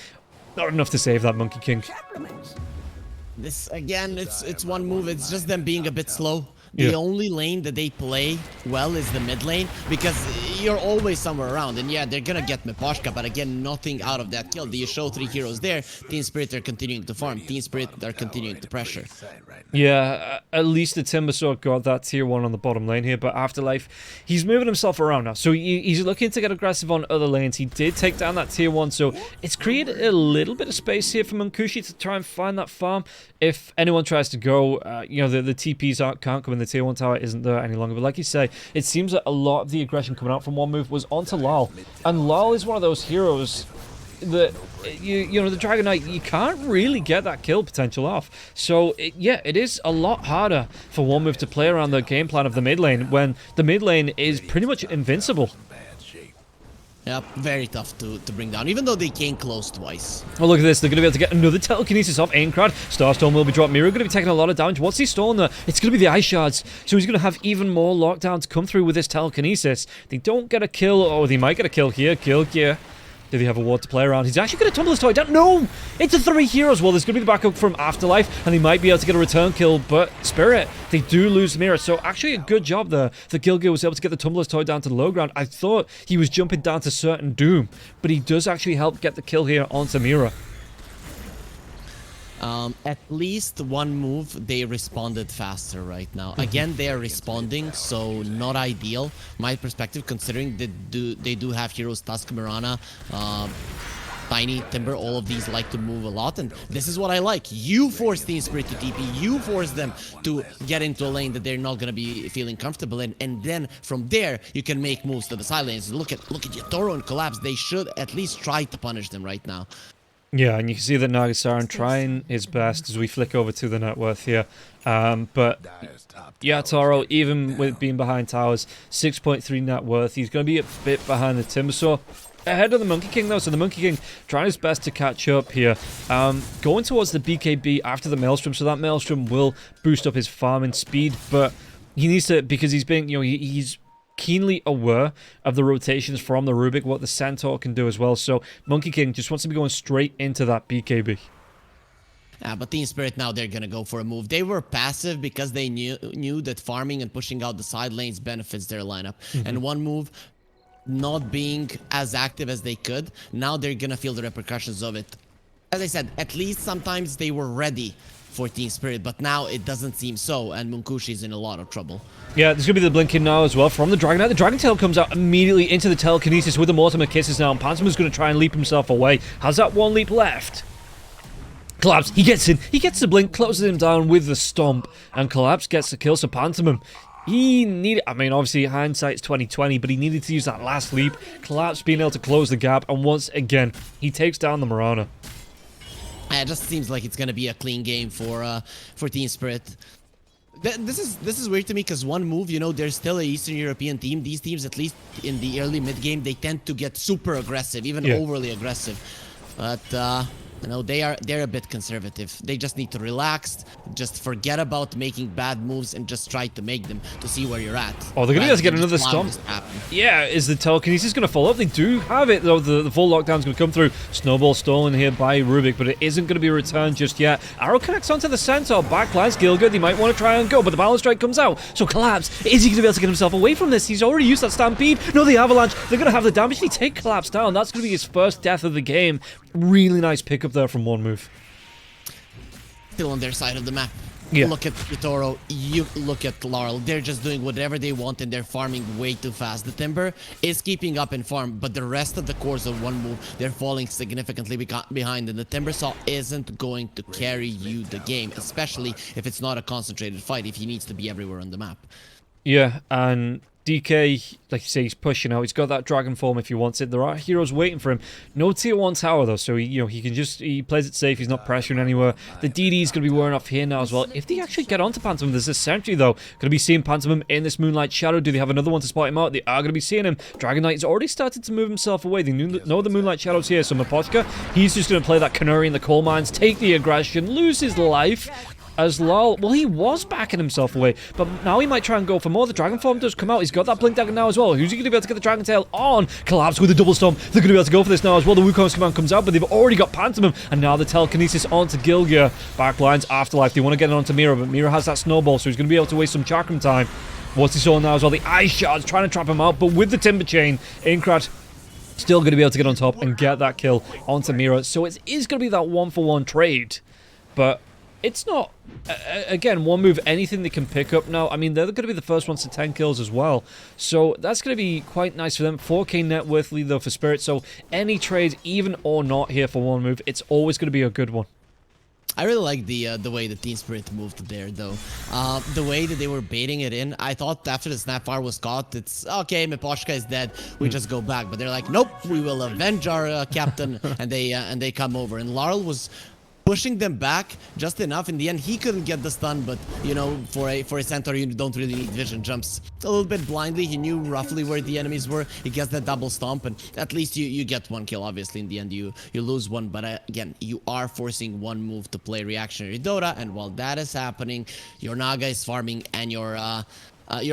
not enough to save that Monkey King. This, again, it's one move, it's just them being a bit slow. The only lane that they play well is the mid lane, because you're always somewhere around. And yeah, they're gonna get Miposhka, but again, nothing out of that kill. You show 3 heroes there. Team Spirit are continuing to farm. Team Spirit are continuing to pressure. Yeah, at least the Timbersaw got that tier 1 on the bottom lane here, but Afterlife, he's moving himself around now. So he's looking to get aggressive on other lanes. He did take down that tier 1, so it's created a little bit of space here for Munkushi to try and find that farm. If anyone tries to go, you know, the TPs can't come in. The tier 1 tower isn't there any longer. But like you say, it seems that a lot of the aggression coming out from one move was onto Lal. And Lal is one of those heroes that, you know, the Dragon Knight, you can't really get that kill potential off. So, yeah, it is a lot harder for one move to play around the game plan of the mid lane when the mid lane is pretty much invincible. Yep, very tough to bring down, even though they came close twice. Well, look at this. They're going to be able to get another telekinesis off Aincrad. Starstorm will be dropped. Mira going to be taking a lot of damage. What's he stolen there? It's going to be the Ice Shards. So he's going to have even more lockdown to come through with this telekinesis. They don't get a kill, or they might get a kill here. Kill here. Do they have a ward to play around? He's actually going to tumble his toy down. No! It's a 3 heroes. Well, there's going to be the backup from Afterlife, and they might be able to get a return kill, but Spirit, they do lose Mira. So actually a good job there that Gilga was able to get the Tumbler's toy down to the low ground. I thought he was jumping down to certain doom, but he does actually help get the kill here onto Mira. At least one move, they responded faster right now. Again, they are responding, so not ideal. My perspective, considering they do have heroes, Tusk, Mirana, Tiny, Timber, all of these like to move a lot, and this is what I like. You force Team Spirit to TP, you force them to get into a lane that they're not gonna be feeling comfortable in, and then from there you can make moves to the side lanes. Look at Yatoro and Collapse. They should at least try to punish them right now. Yeah, and you can see that Nagasaran trying his best as we flick over to the net worth here. But yeah, Toro, even with being behind towers, 6.3 net worth, he's going to be a bit behind the Timbersaw. Ahead of the Monkey King though, so the Monkey King trying his best to catch up here. Going towards the BKB after the Maelstrom, so that Maelstrom will boost up his farming speed, but he needs to, because he's being, he's keenly aware of the rotations from the Rubik, what the Centaur can do as well, so Monkey King just wants to be going straight into that BKB. Yeah, but Team Spirit now, they're gonna go for a move. They were passive because they knew that farming and pushing out the side lanes benefits their lineup. And one move not being as active as they could, now they're gonna feel the repercussions of it. As I said, at least sometimes they were ready for Team Spirit, but now it doesn't seem so, and Munkushi's in a lot of trouble. Yeah, there's going to be the blinking now as well from the Dragon Knight. The Dragon Tail comes out immediately into the telekinesis with the Mortimer Kisses now, and Pantomime's going to try and leap himself away. Has that one leap left? Collapse, he gets in, he gets the blink, closes him down with the stomp, and Collapse gets the kill, so Pantomime, he needed, I mean, obviously hindsight's 2020, but he needed to use that last leap. Collapse being able to close the gap, and once again, he takes down the Mirana. It just seems like it's gonna be a clean game for Team Spirit. This is weird to me because one move, there's still a Eastern European team. These teams, at least in the early mid game, they tend to get super aggressive, even overly aggressive. But they're a bit conservative. They just need to relax, just forget about making bad moves and just try to make them to see where you're at. Oh, they're going to be able to get another stomp. Yeah, is the telekinesis going to follow up? They do have it, though. The full lockdown's going to come through. Snowball stolen here by Rubik, but it isn't going to be returned just yet. Arrow connects onto the Centaur. Backlines, Gilgud, they might want to try and go, but the balance strike comes out. So Collapse, is he going to be able to get himself away from this? He's already used that Stampede. No, the Avalanche, they're going to have the damage. He take Collapse down. That's going to be his first death of the game. Really nice pickup there from one move. Still on their side of the map. Yeah. Look at Yatoro, you look at Laurel. They're just doing whatever they want and they're farming way too fast. The Timber is keeping up in farm, but the rest of the cores of one move, they're falling significantly behind, and the Timbersaw isn't going to carry you the game, especially if it's not a concentrated fight, if he needs to be everywhere on the map. Yeah, and DK, like you say, he's pushing out. He's got that dragon form if he wants it. There are heroes waiting for him. No tier 1 tower though, so he can just, he plays it safe. He's not pressuring anywhere. The DD is going to be wearing off here now as well. If they actually get onto Pantomime, there's a sentry though. Going to be seeing Pantomime in this Moonlight Shadow. Do they have another one to spot him out? They are going to be seeing him. Dragon Knight has already started to move himself away. They know the Moonlight Shadow's here, so Mapochka, he's just going to play that Canary in the coal mines, take the aggression, lose his life. As Lal, well, he was backing himself away, but now he might try and go for more. The Dragon Form does come out. He's got that Blink Dagger now as well. Who's he going to be able to get the Dragon Tail on? Collapse with a double stomp. They're going to be able to go for this now as well. The Wukong's command comes out, but they've already got Pantomime, and now the telekinesis onto Gilgia. Backlines, Afterlife. They want to get it onto Mira, but Mira has that snowball, so he's going to be able to waste some Chakram time. What's he saw now as well? The Ice Shards trying to trap him out, but with the Timber Chain, Inkrat still going to be able to get on top and get that kill onto Mira. So it is going to be that 1-for-1 trade, but it's not, again, one move, anything they can pick up now. I mean, they're going to be the first ones to 10 kills as well. So that's going to be quite nice for them. 4k net worth lead, though, for Spirit. So any trade, even or not here for one move, it's always going to be a good one. I really like the way the Team Spirit moved there, though. The way that they were baiting it in, I thought after the Snapfire was caught, it's, okay, Miposhka is dead, we just go back. But they're like, nope, we will avenge our captain, and they come over. And Laurel was pushing them back just enough. In the end, he couldn't get the stun, but for a Centaur, you don't really need vision jumps. A little bit blindly, he knew roughly where the enemies were. He gets that double stomp, and at least you get one kill. Obviously, in the end, you lose one, but again, you are forcing one move to play reactionary Dota, and while that is happening, your Naga is farming, and your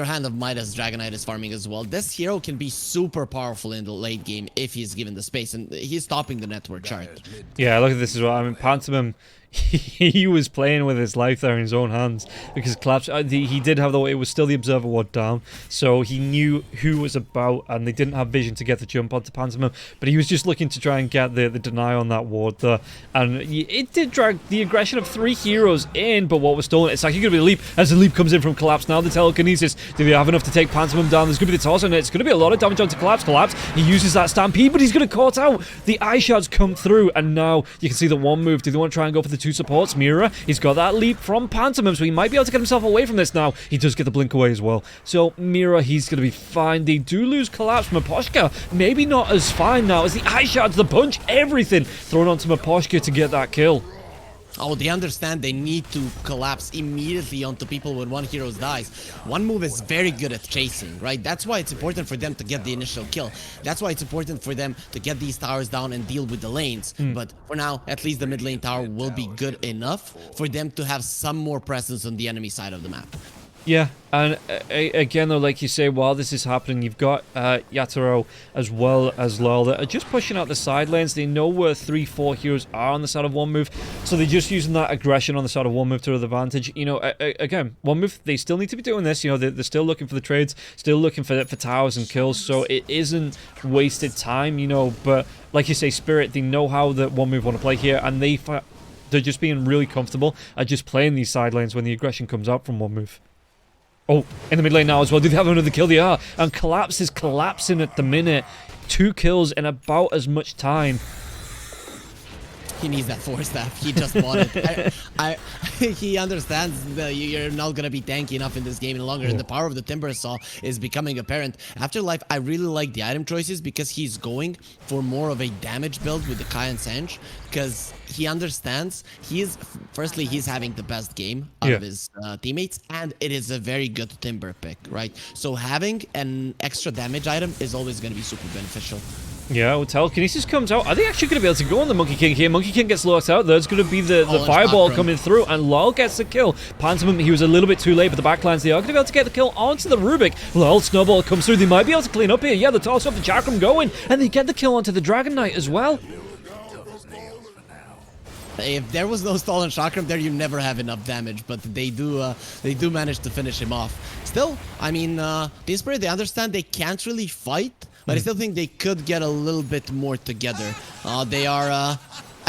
Hand of Midas Dragon Knight is farming as well. This hero can be super powerful in the late game if he's given the space, and he's topping the network chart. Yeah, look at this as well. I mean, Pantomime he was playing with his life there in his own hands, because Collapse, he did have it was still the Observer Ward down, so he knew who was about, and they didn't have vision to get the jump onto Pantomime, but he was just looking to try and get the deny on that ward there, and it did drag the aggression of 3 heroes in, but what was stolen, it's actually going to be a leap, as the leap comes in from Collapse. Now the telekinesis, do they have enough to take Pantomime down? There's going to be the toss on it, it's going to be a lot of damage onto Collapse. He uses that stampede, but he's going to caught out. The eye shards come through, and now you can see the one move. Do they want to try and go for the 2 supports? Mira, he's got that leap from Pantomime, so he might be able to get himself away from this now. He does get the blink away as well. So Mira, he's going to be fine. They do lose Collapse. Maposhka, maybe not as fine now, as the eye shards, the punch, everything thrown onto Maposhka to get that kill. Oh, they understand they need to collapse immediately onto people when one hero dies. One move is very good at chasing, right? That's why it's important for them to get the initial kill. That's why it's important for them to get these towers down and deal with the lanes. But for now, at least the mid lane tower will be good enough for them to have some more presence on the enemy side of the map. Yeah, and again though, like you say, while this is happening, you've got Yatoro as well as Lol that are just pushing out the side lanes. They know where 3-4 heroes are on the side of one move, so they're just using that aggression on the side of one move to their advantage. You know, again, one move, they still need to be doing this. You know, they're still looking for the trades, still looking for towers and kills, so it isn't wasted time, you know. But like you say, Spirit, they know how the one move want to play here, and they're just being really comfortable at just playing these side lanes when the aggression comes out from one move. Oh, in the mid lane now as well. Do they have another kill? They are. And Collapse is collapsing at the minute. 2 kills in about as much time. He needs that 4-staff. He just bought it. He understands that you're not going to be tanky enough in this game any longer, and the power of the Timber Saw is becoming apparent. Afterlife, I really like the item choices because he's going for more of a damage build with the Kai and Sanj, because he understands firstly, he's having the best game out of his teammates, and it is a very good Timber pick, right? So having an extra damage item is always going to be super beneficial. Yeah, well, telekinesis comes out. Are they actually going to be able to go on the Monkey King here? Monkey King gets locked out. There's going to be the fireball coming through, and Lol gets the kill. Pantomime, he was a little bit too late, but the backlines, they are going to be able to get the kill onto the Rubik. Lol, Snowball comes through. They might be able to clean up here. Yeah, the toss up the Chakram going, and they get the kill onto the Dragon Knight as well. If there was no stolen chakram there, you never have enough damage, but they do manage to finish him off. Still, I mean, Team Spirit, they understand they can't really fight, but I still think they could get a little bit more together.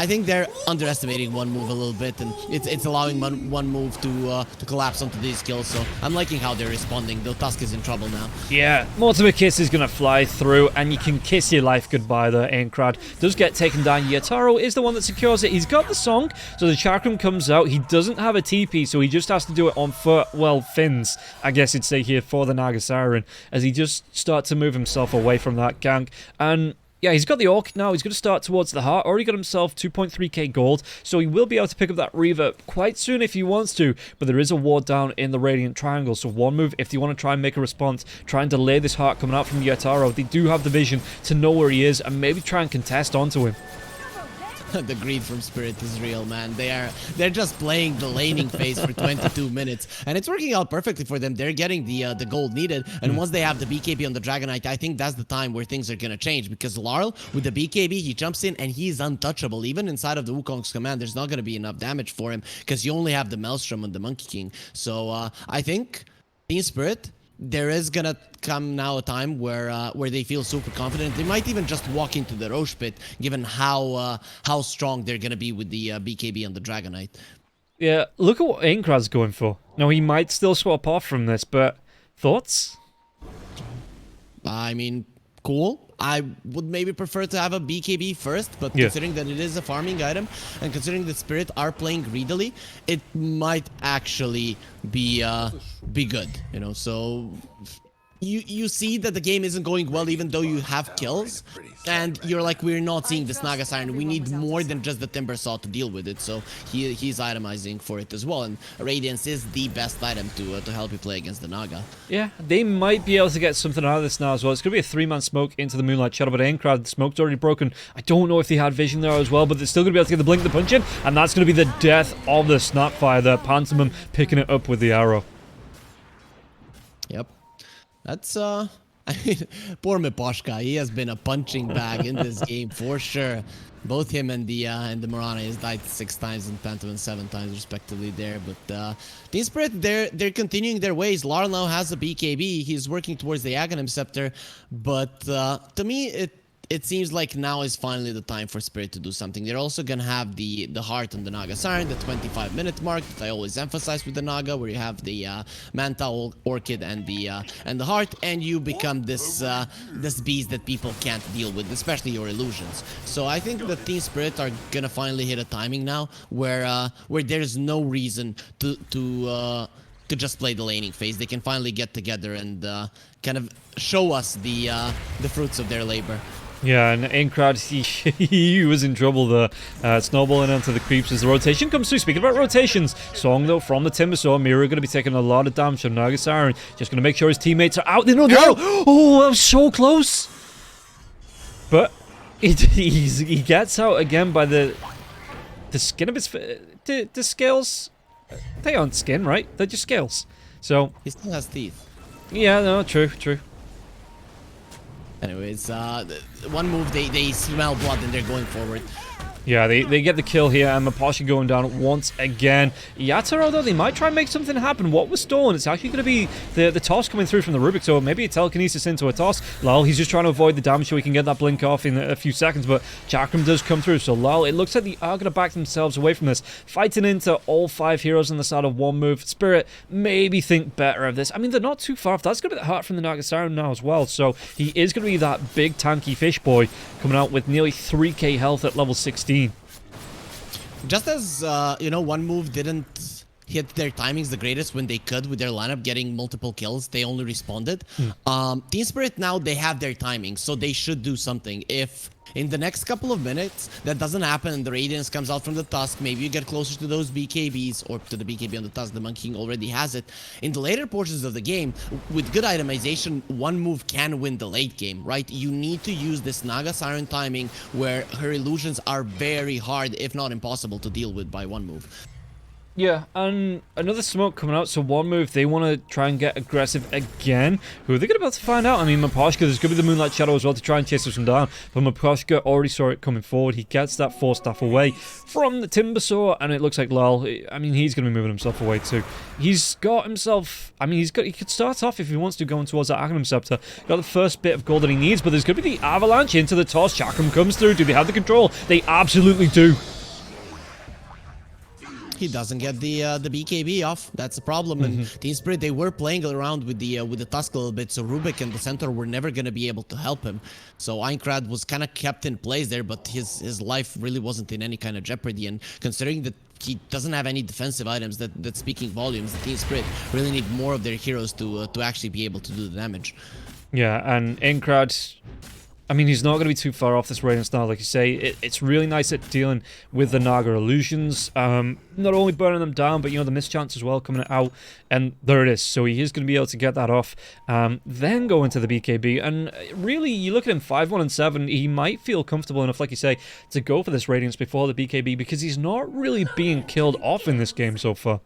I think they're underestimating one move a little bit, and it's allowing one move to collapse onto these kills. So I'm liking how they're responding. Though Tusk is in trouble now. Yeah, Mortimer Kiss is gonna fly through, and you can kiss your life goodbye there. Aincrad does get taken down. Yataro is the one that secures it. He's got the song, so the Chakram comes out. He doesn't have a TP, so he just has to do it on foot. Well, fins, I guess you'd say here, for the Naga Siren, as he just starts to move himself away from that gank. And yeah, he's got the Orc now. He's going to start towards the heart. Already got himself 2.3k gold, so he will be able to pick up that Reaver quite soon if he wants to. But there is a ward down in the Radiant Triangle, so one move, if they want to try and make a response, try and delay this heart coming out from Yataro, they do have the vision to know where he is and maybe try and contest onto him. The greed from Spirit is real, man. They're just playing the laning phase for 22 minutes, and it's working out perfectly for them. They're getting the gold needed, and once they have the BKB on the Dragonite, I think that's the time where things are gonna change, because Larl with the BKB, he jumps in and he's untouchable. Even inside of the Wukong's command, there's not gonna be enough damage for him because you only have the Maelstrom and the Monkey King. So I think Team Spirit, there is gonna come now a time where they feel super confident. They might even just walk into the Roche pit, given how strong they're gonna be with the BKB on the Dragonite. Yeah, look at what Aincrad's going for. Now, he might still swap off from this, but thoughts? I mean, cool. I would maybe prefer to have a BKB first, but considering that it is a farming item, and considering that Spirit are playing greedily, it might actually be good, you know. So you see that the game isn't going well, even though you have kills, and you're like, we're not seeing this Naga Siren. We need more than just the Timber Saw to deal with it. So he's itemizing for it as well, and Radiance is the best item to help you play against the Naga. Yeah, they might be able to get something out of this now as well. It's going to be a 3-man smoke into the Moonlight Shadow, but Aincrad, the smoke's already broken. I don't know if they had vision there as well, but they're still going to be able to get the blink, the punch in, and that's going to be the death of the Snapfire there. Pantomime picking it up with the arrow. Yep. That's I mean, poor Miposhka. He has been a punching bag in this game for sure. Both him and the Morana has died 6 times and Phantom 7 times respectively there. But Team Spirit, they're continuing their ways. Larl now has a BKB. He's working towards the Aghanim Scepter. But to me, it seems like now is finally the time for Spirit to do something. They're also gonna have the heart on the Naga Siren, the 25-minute mark that I always emphasize with the Naga, where you have the Manta Orchid and the heart, and you become this beast that people can't deal with, especially your illusions. So I think the Team Spirit are gonna finally hit a timing now where there's no reason to just play the laning phase. They can finally get together and kind of show us the fruits of their labor. Yeah, and Inkrad, he was in trouble there, snowballing onto the creeps as the rotation comes through. Speaking about rotations, Song, though, from the Timbersaw, Mira going to be taking a lot of damage from Naga Siren. Just going to make sure his teammates are out. No, no! Oh, that was so close! But he gets out again by the skin of his... The scales... They aren't skin, right? They're just scales. So... He still has teeth. Yeah, no, true. Anyways, one move, they smell blood and they're going forward. Yeah, they get the kill here, and Miposhka going down once again. Yatoro, though, they might try and make something happen. What was stolen? It's actually going to be the toss coming through from the Rubik, so maybe a telekinesis into a toss. Lal, he's just trying to avoid the damage so he can get that blink off in a few seconds, but Chakram does come through. So Lal, it looks like they are going to back themselves away from this. Fighting into all 5 heroes on the side of one move. Spirit, maybe think better of this. I mean, they're not too far off. That's going to be the heart from the Naga Siren now as well, so he is going to be that big tanky fish boy coming out with nearly 3k health at level 16. Just as, one move didn't hit their timings the greatest when they could with their lineup getting multiple kills, they only responded. Team Spirit now, they have their timing, so they should do something. If in the next couple of minutes that doesn't happen and the Radiance comes out from the Tusk, maybe you get closer to those BKBs, or to the BKB on the Tusk, the Monkey King already has it. In the later portions of the game, with good itemization, one move can win the late game, right? You need to use this Naga Siren timing where her illusions are very hard, if not impossible, to deal with by one move. Yeah, and another smoke coming out, so one move, they want to try and get aggressive again. Who are they going to be able to find out? I mean, Miposhka, there's going to be the Moonlight Shadow as well to try and chase them down, but Miposhka already saw it coming forward. He gets that Force Staff away from the Timbersaw, and it looks like Lal, I mean, he's going to be moving himself away too. He's got himself, I mean, he could start off if he wants to going towards that Aghanim Scepter. Got the first bit of gold that he needs, but there's going to be the avalanche into the toss. Chakram comes through. Do they have the control? They absolutely do. He doesn't get the BKB off. That's the problem. And Team Spirit, they were playing around with the Tusk a little bit, so Rubik and the Centaur were never going to be able to help him. So Einkrad was kind of kept in place there, but his life really wasn't in any kind of jeopardy. And considering that he doesn't have any defensive items that's speaking volumes, the Team Spirit really need more of their heroes to actually be able to do the damage. Yeah, and Einkrad, I mean, he's not going to be too far off this Radiance now, like you say. It's really nice at dealing with the Naga illusions. Not only burning them down, but, the mischance as well coming out. And there it is. So he is going to be able to get that off. Then go into the BKB. And really, you look at him 5-1 and 7. He might feel comfortable enough, like you say, to go for this Radiance before the BKB, because he's not really being killed off in this game so far.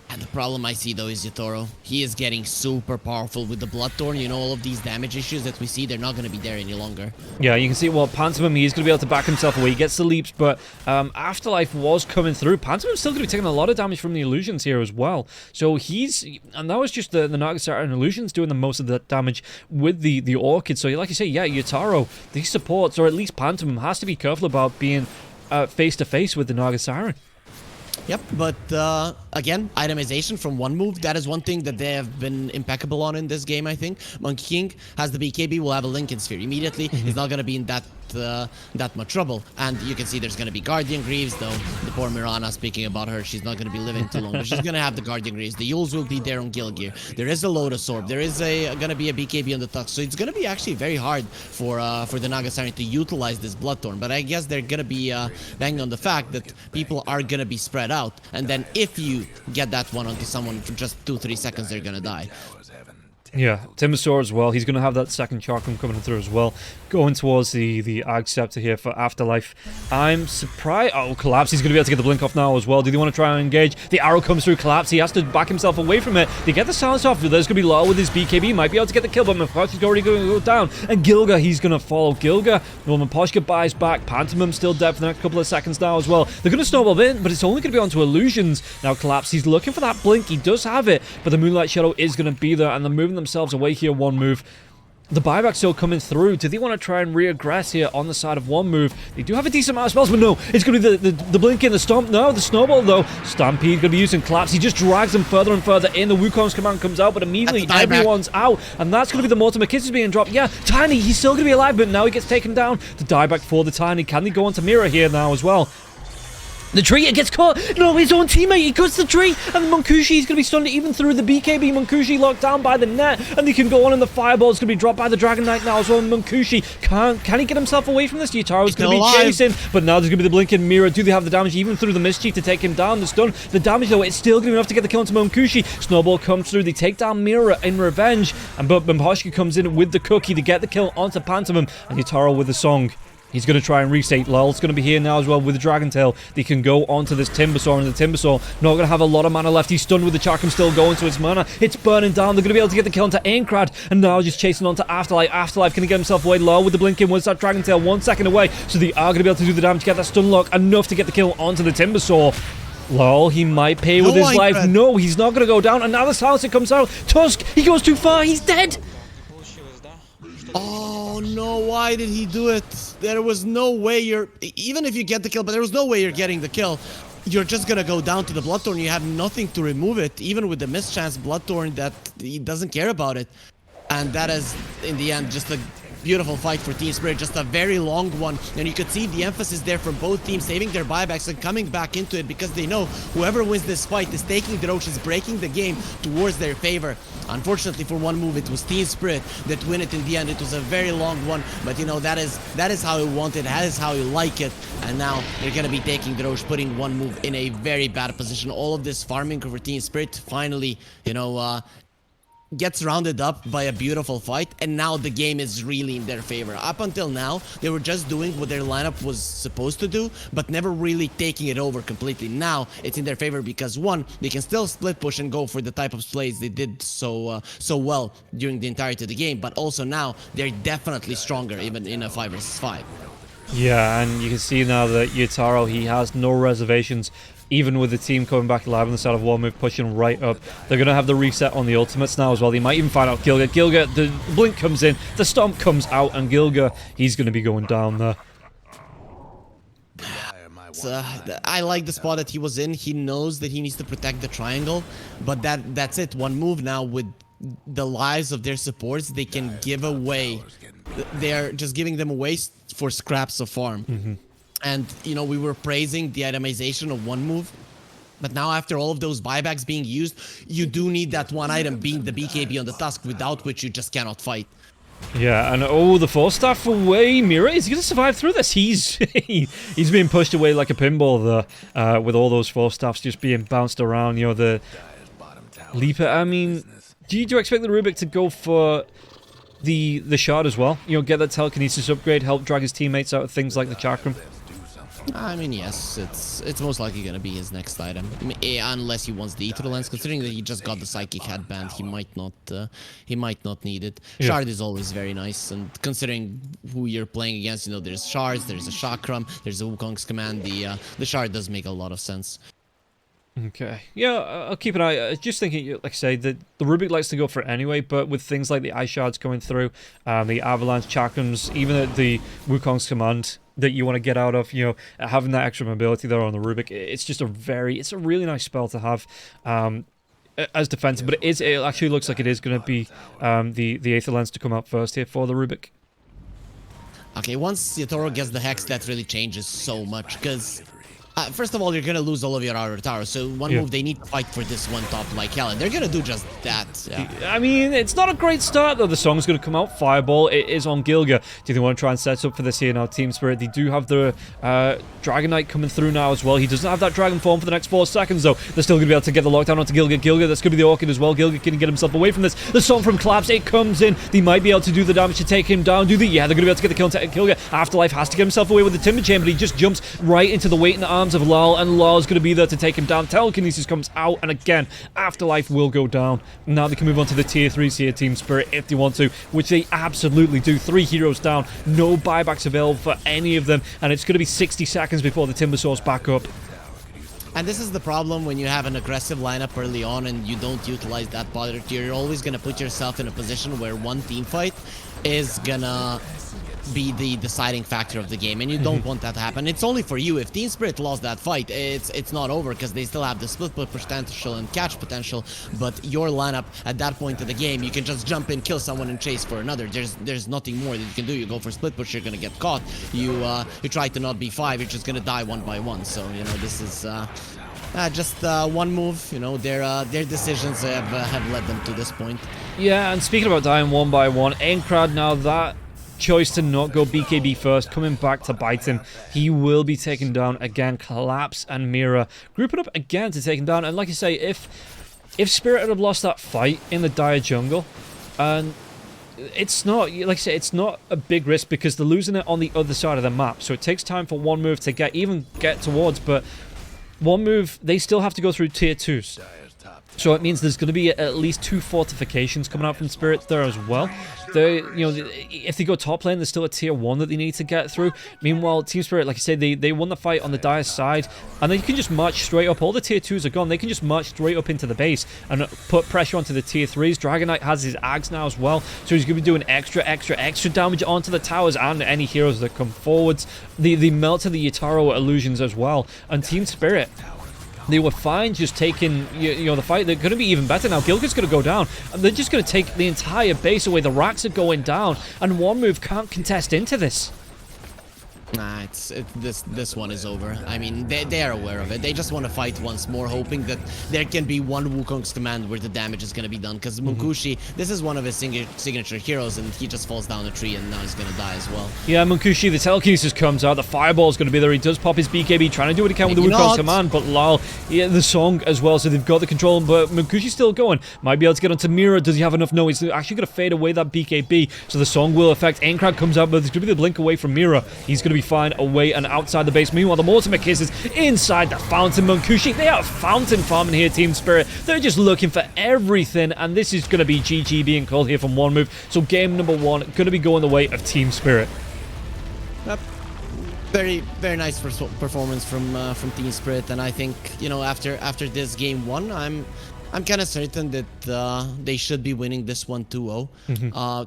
And the problem I see, though, is Yatoro. He is getting super powerful with the Bloodthorn. All of these damage issues that we see, they're not going to be there any longer. Yeah, you can see, well, Pantomime, he's going to be able to back himself away. He gets the leaps, but Afterlife was coming through. Pantomime's still going to be taking a lot of damage from the illusions here as well. So and that was just the Naga Siren illusions doing the most of the damage with the Orchid. So, like you say, yeah, Yatoro, these supports, or at least Pantomime, has to be careful about being face-to-face with the Naga Siren. Yep, but again, itemization from one move, that is one thing that they have been impeccable on in this game, I think. Monkey King has the BKB, will have a Lincoln Sphere. Immediately, he's not going to be in that much trouble. And you can see there's going to be Guardian Greaves, though. The poor Mirana, speaking about her, she's not going to be living too long. But she's going to have the Guardian Greaves. The Yules will be there on Gilgear. There is a Lotus Orb. There is going to be a BKB on the Tusk. So it's going to be actually very hard for the Naga Siren to utilize this Bloodthorn. But I guess they're going to be banging on the fact that people are going to be spread out. And then if you get that one onto someone for just 2-3 seconds, they're going to die. Yeah, Timbersaw as well. He's going to have that second chakram coming through as well. Going towards the Ag Scepter here for Afterlife. I'm surprised. Oh, Collapse. He's going to be able to get the blink off now as well. Do they want to try and engage? The arrow comes through Collapse. He has to back himself away from it. They get the silence off. There's going to be Law with his BKB. Might be able to get the kill, but Maposhka's already going to go down. And Gilga, he's going to follow Gilga. Well, Maposhka buys back. Pantomim's still dead for the next couple of seconds now as well. They're going to snowball in, but it's only going to be onto Illusions. Now Collapse, he's looking for that blink. He does have it, but the Moonlight Shadow is going to be there, and they're moving themselves away here. One move. The buyback still coming through. Do they want to try and reaggress here on the side of one move? They do have a decent amount of spells, but no. It's going to be the blink in the stomp. No, the snowball though. Stampede going to be using Collapse. He just drags them further and further in. The Wukong's command comes out, but immediately everyone's out. And that's going to be the Mortimer Kiss is being dropped. Yeah, Tiny, he's still going to be alive, but now he gets taken down. The dieback for the Tiny. Can they go on to Mira here now as well? The tree, it gets caught. No, his own teammate, he cuts the tree. And Munkushi is going to be stunned even through the BKB. Munkushi locked down by the net. And they can go on, and the fireball is going to be dropped by the Dragon Knight now as well. Munkushi, can he get himself away from this? Yutaro's going to be chasing. But now there's going to be the blinking mirror. Do they have the damage even through the Mischief to take him down? The stun, the damage though, it's still going to be enough to get the kill into Munkushi. Snowball comes through. They take down Mira in revenge. And but Maposhka comes in with the cookie to get the kill onto Pantomim. And Yutaro with the song. He's going to try and reset. Lul's going to be here now as well with the Dragon Tail. They can go onto this Timbersaw, and the Timbersaw not going to have a lot of mana left. He's stunned with the Chakram still going, so it's mana. It's burning down. They're going to be able to get the kill onto Aincrad, and now just chasing onto Afterlife. Afterlife can get himself away. Lul with the blinking once that Dragon Tail 1 second away, so they are going to be able to do the damage, get that stun lock, enough to get the kill onto the Timbersaw. Lol, he might pay with his life. No, he's not going to go down. And now the silencer comes out. Tusk, he goes too far. He's dead. Oh no, why did he do it? There was no way even if you get the kill, but there was no way you're getting the kill. You're just gonna go down to the Bloodthorn. You have nothing to remove it, even with the mischance Bloodthorn that he doesn't care about it. And that is, in the end, just a beautiful fight for Team Spirit, just a very long one, and you could see the emphasis there from both teams, saving their buybacks and coming back into it, because they know whoever wins this fight is taking the Roche, is breaking the game towards their favor. Unfortunately for one move, it was Team Spirit that win it in the end. It was a very long one, but you know, that is how you want it, that is how you like it. And now they're gonna be taking the Roche, putting one move in a very bad position. All of this farming for Team Spirit finally, you know, gets rounded up by a beautiful fight, and now the game is really in their favor. Up until now, they were just doing what their lineup was supposed to do, but never really taking it over completely. Now it's in their favor because, one, they can still split push and go for the type of plays they did so well during the entirety of the game, but also now they're definitely stronger even in a 5 versus 5. Yeah, and you can see now that Yutaro, he has no reservations. Even with the team coming back alive on the side of one move, pushing right up. They're going to have the reset on the ultimates now as well. They might even find out Gilga. Gilga, the blink comes in, the stomp comes out, and Gilga, he's going to be going down there. I like the spot that he was in. He knows that he needs to protect the triangle, but that's it. One move now with the lives of their supports, they can give away. They're just giving them away for scraps of farm. And, you know, we were praising the itemization of one move, but now after all of those buybacks being used, you do need that one item being the BKB on the Tusk, without which you just cannot fight. Yeah, and oh, the Force Staff away. Mira, is he going to survive through this? He's being pushed away like a pinball there, with all those Force Staffs just being bounced around. You know, the Leaper, I mean, do you expect the Rubik to go for the shard as well? You know, get that telekinesis upgrade, help drag his teammates out of things like the Chakram? I mean, yes, it's most likely gonna be his next item, unless he wants the Ether Lens. Considering that he just got the Psychic Headband, he might not need it. Yeah. Shard is always very nice, and considering who you're playing against, you know, there's shards, there's a Chakram, there's a Wukong's command. The shard does make a lot of sense. Okay. Yeah, I'll keep an eye. Just thinking, like I say, the Rubik likes to go for it anyway, but with things like the Ice Shards coming through, the Avalanche Chakrams, even the Wukong's command that you want to get out of, you know, having that extra mobility there on the Rubik, it's just it's a really nice spell to have as defensive, but it actually looks like it is going to be the Aether Lens to come out first here for the Rubik. Okay, once Yutaro gets the Hex, that really changes so much, because First of all, you're gonna lose all of your outer towers. So one move, they need to fight for this one top like hell, and they're gonna do just that. Yeah. I mean, it's not a great start though. The song's gonna come out. Fireball. It is on Gilga. Do they want to try and set up for this here now? Team Spirit. They do have the Dragon Knight coming through now as well. He doesn't have that Dragon form for the next 4 seconds though. They're still gonna be able to get the lockdown onto Gilga. Gilga. That's gonna be the Orchid as well. Gilga can get himself away from this. The song from Collapse. It comes in. They might be able to do the damage to take him down. Do they? Yeah, they're gonna be able to get the kill on Gilga. Afterlife has to get himself away with the Timber Chain, but he just jumps right into the weight in the arms of Lal, and Lal's going to be there to take him down. Telekinesis comes out, and again, Afterlife will go down. Now they can move on to the tier 3s here, Team Spirit, if they want to, which they absolutely do. 3 heroes down, no buybacks available for any of them, and it's going to be 60 seconds before the Timber Saw's back up. And this is the problem when you have an aggressive lineup early on and you don't utilize that bottom tier. You're always going to put yourself in a position where one team fight is gonna be the deciding factor of the game, and you don't want that to happen. It's only for you. If Team Spirit lost that fight, it's not over, because they still have the split push potential and catch potential, but your lineup at that point of the game, you can just jump in, kill someone, and chase for another. There's nothing more that you can do. You go for split push, you're gonna get caught. You try to not be 5, you're just gonna die one by one. So, you know, this is just one move. You know, their decisions have led them to this point. Yeah, and speaking about dying one by one, Enkrad, now that choice to not go BKB first, coming back to bite him. He will be taken down again. Collapse and Mira grouping up again to take him down. And like I say, if Spirit had lost that fight in the dire jungle, and it's not, like I say, it's not a big risk because they're losing it on the other side of the map. So it takes time for one move to get towards, but one move, they still have to go through tier 2s. So it means there's going to be at least 2 fortifications coming out from Spirit there as well. They, you know, if they go top lane, there's still a tier 1 that they need to get through. Meanwhile, Team Spirit, like I said, they won the fight on the Dire side, and they can just march straight up. All the tier 2s are gone. They can just march straight up into the base and put pressure onto the tier 3s. Dragon Knight has his Ags now as well, so he's going to be doing extra damage onto the towers and any heroes that come forwards. They melt to the Yataro illusions as well, and Team Spirit, they were fine just taking, you know, the fight. They're going to be even better now. Gilga's going to go down, and they're just going to take the entire base away. The racks are going down, and one move can't contest into this. Nah, this one is over. I mean, they are aware of it. They just want to fight once more, hoping that there can be one Wukong's command where the damage is going to be done. Because Munkushi, this is one of his signature heroes, and he just falls down a tree, and now he's going to die as well. Yeah, Munkushi, the telekinesis comes out. The fireball's going to be there. He does pop his BKB, trying to do what he can with the Wukong's command, but Lal, yeah, the song as well, so they've got the control, but Munkushi's still going. Might be able to get onto Mira. Does he have enough? No, he's actually going to fade away that BKB, so the song will affect. Enkrad comes out, but there's going to be the blink away from Mira. He's going to be fine away and outside the base. Meanwhile, the Mortimer Kisses inside the fountain. Munkushi, they are fountain farming here, Team Spirit. They're just looking for everything, and this is going to be GG being called here from one move. So game number 1 going to be going the way of Team Spirit. Yep. Very, very nice performance from Team Spirit, and I think, you know, after this game 1, I'm kind of certain that they should be winning this one 2-0.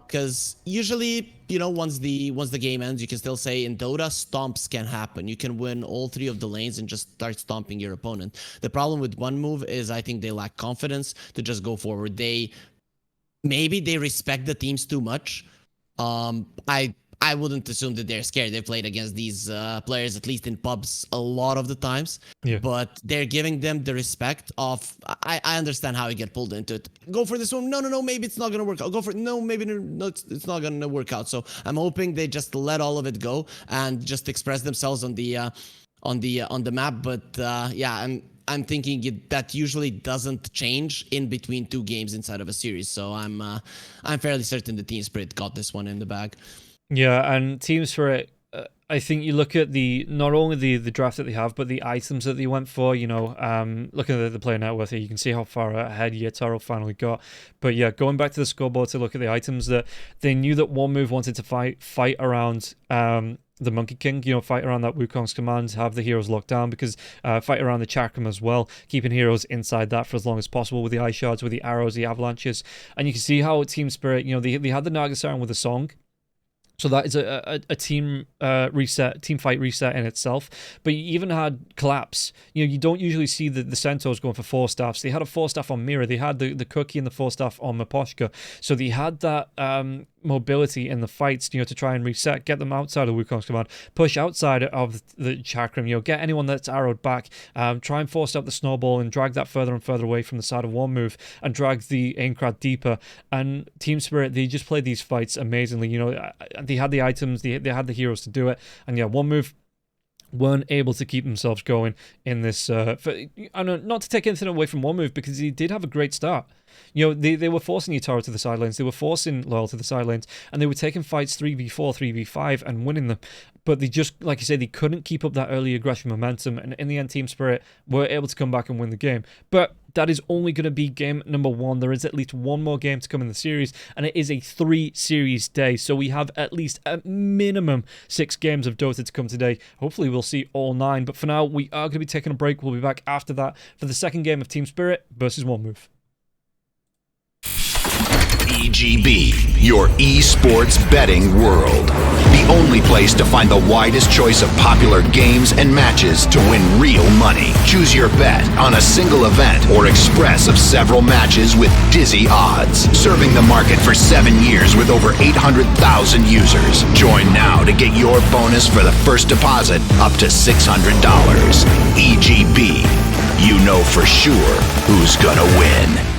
Because usually, you know, once the game ends, you can still say in Dota, stomps can happen. You can win all 3 of the lanes and just start stomping your opponent. The problem with one move is I think they lack confidence to just go forward. Maybe they respect the teams too much. I wouldn't assume that they're scared. They've played against these players, at least in pubs, a lot of the times. Yeah. But they're giving them the respect of, I understand how you get pulled into it. Go for this one. No, maybe it's not going to work. I'll go for it. No, maybe no, it's not going to work out. So I'm hoping they just let all of it go and just express themselves on the map. But yeah, I'm thinking that usually doesn't change in between 2 games inside of a series. So I'm fairly certain the Team Spirit got this one in the bag. Yeah, and Team Spirit, I think you look at not only the draft that they have, but the items that they went for. You know, looking at the player net worth here, you can see how far ahead Yataro finally got. But yeah, going back to the scoreboard to look at the items that they knew that one move wanted to fight around the Monkey King, you know, fight around that Wukong's command, have the heroes locked down, because fight around the Chakram as well, keeping heroes inside that for as long as possible with the Ice Shards, with the arrows, the avalanches. And you can see how Team Spirit, you know, they had the Naga Siren with a song. So that is a team team fight reset in itself. But you even had Collapse. You know, you don't usually see the Centaurs going for 4 staffs. They had a 4 staff on Mira. They had the Cookie and the 4 staff on Maposhka. So they had that mobility in the fights, to try and reset, get them outside of Wukong's command, push outside of the chakram, get anyone that's arrowed back, try and force out the snowball and drag that further and further away from the side of one move and drag the Aincrad deeper. And Team Spirit, they just played these fights amazingly. They had the items, they had the heroes to do it, and one move weren't able to keep themselves going in this. Not to take anything away from one move, because he did have a great start. They were forcing Yutaro to the side lanes, they were forcing Loyal to the side lanes, and they were taking fights 3v4, 3v5 and winning them. But they just, like I say, they couldn't keep up that early aggression momentum, and in the end, Team Spirit were able to come back and win the game. But that is only going to be game number 1. There is at least one more game to come in the series, and it is a 3-series day. So we have at least a minimum 6 games of Dota to come today. Hopefully we'll see all 9. But for now, we are going to be taking a break. We'll be back after that for the second game of Team Spirit versus One Move. EGB, your esports betting world. The only place to find the widest choice of popular games and matches to win real money. Choose your bet on a single event or express of several matches with dizzy odds. Serving the market for 7 years with over 800,000 users. Join now to get your bonus for the first deposit up to $600. EGB, you know for sure who's gonna win.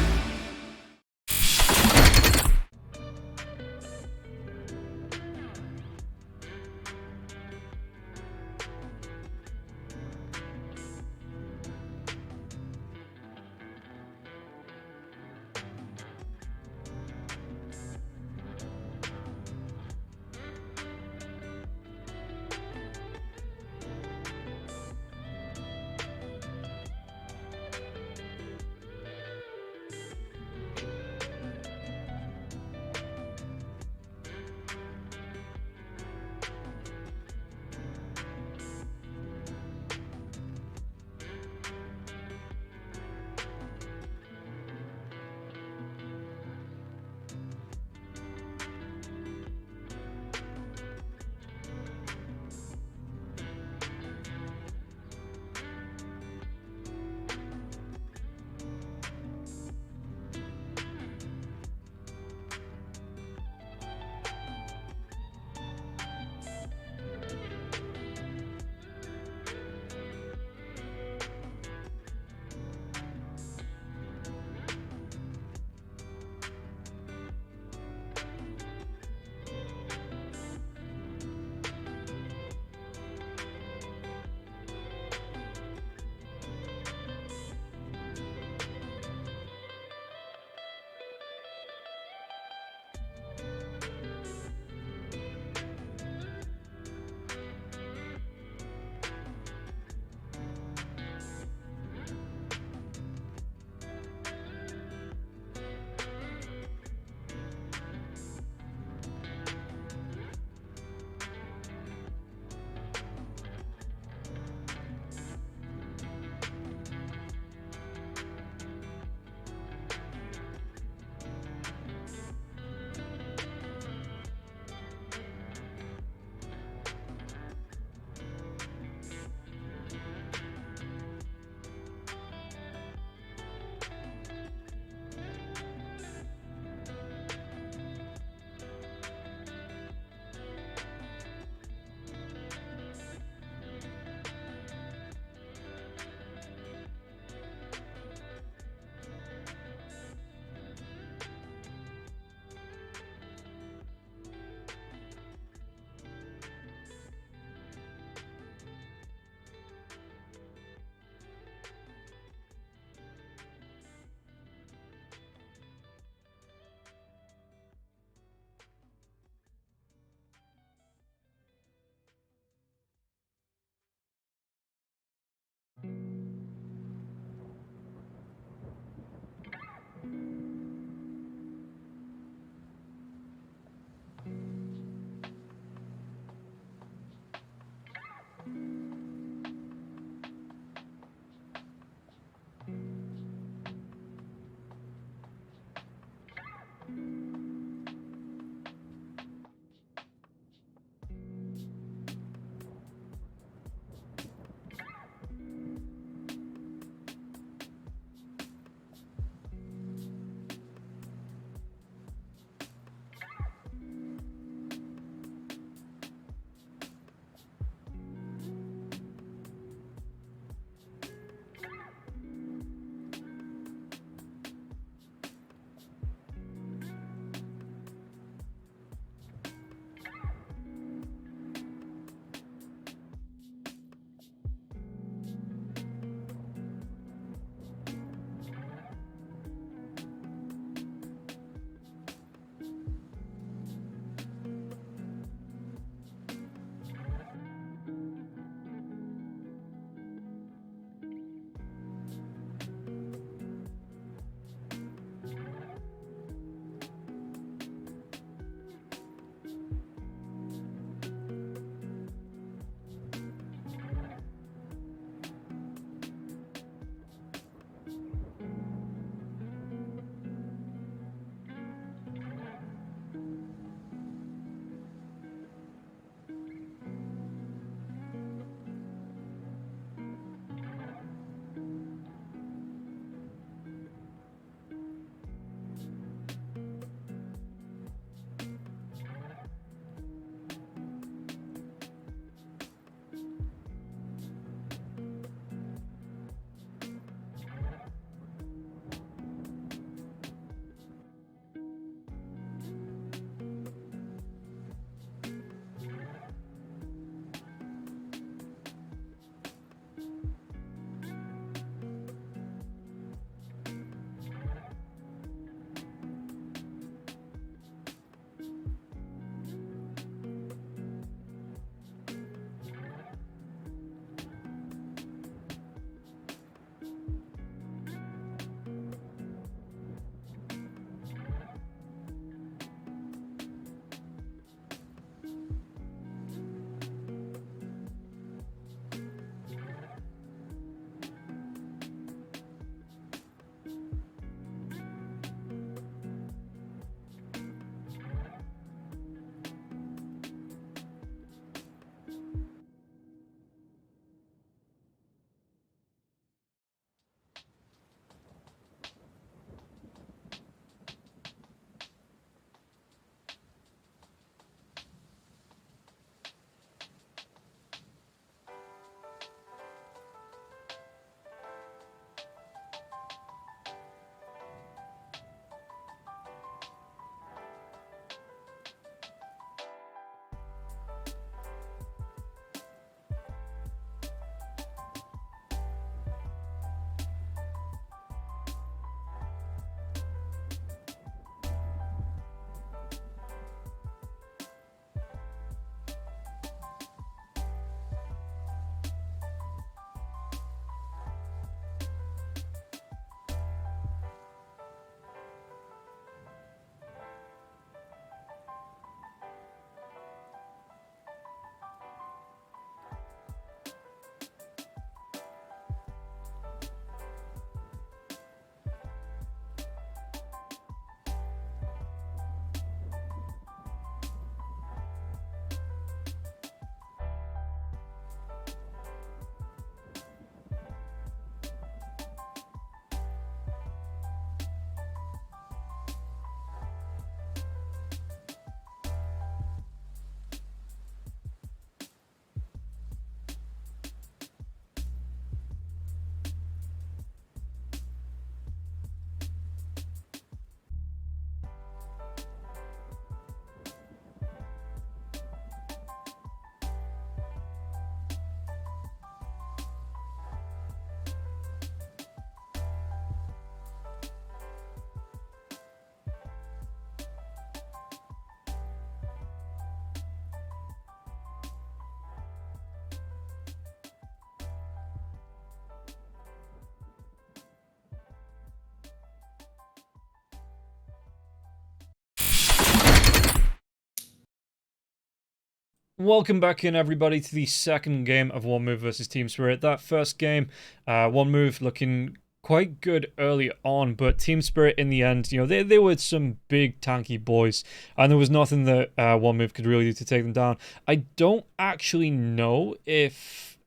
Welcome back in, everybody, to the second game of One Move versus Team Spirit. That first game, One Move looking quite good early on, but Team Spirit in the end, they were some big tanky boys, and there was nothing that One Move could really do to take them down. I don't actually know if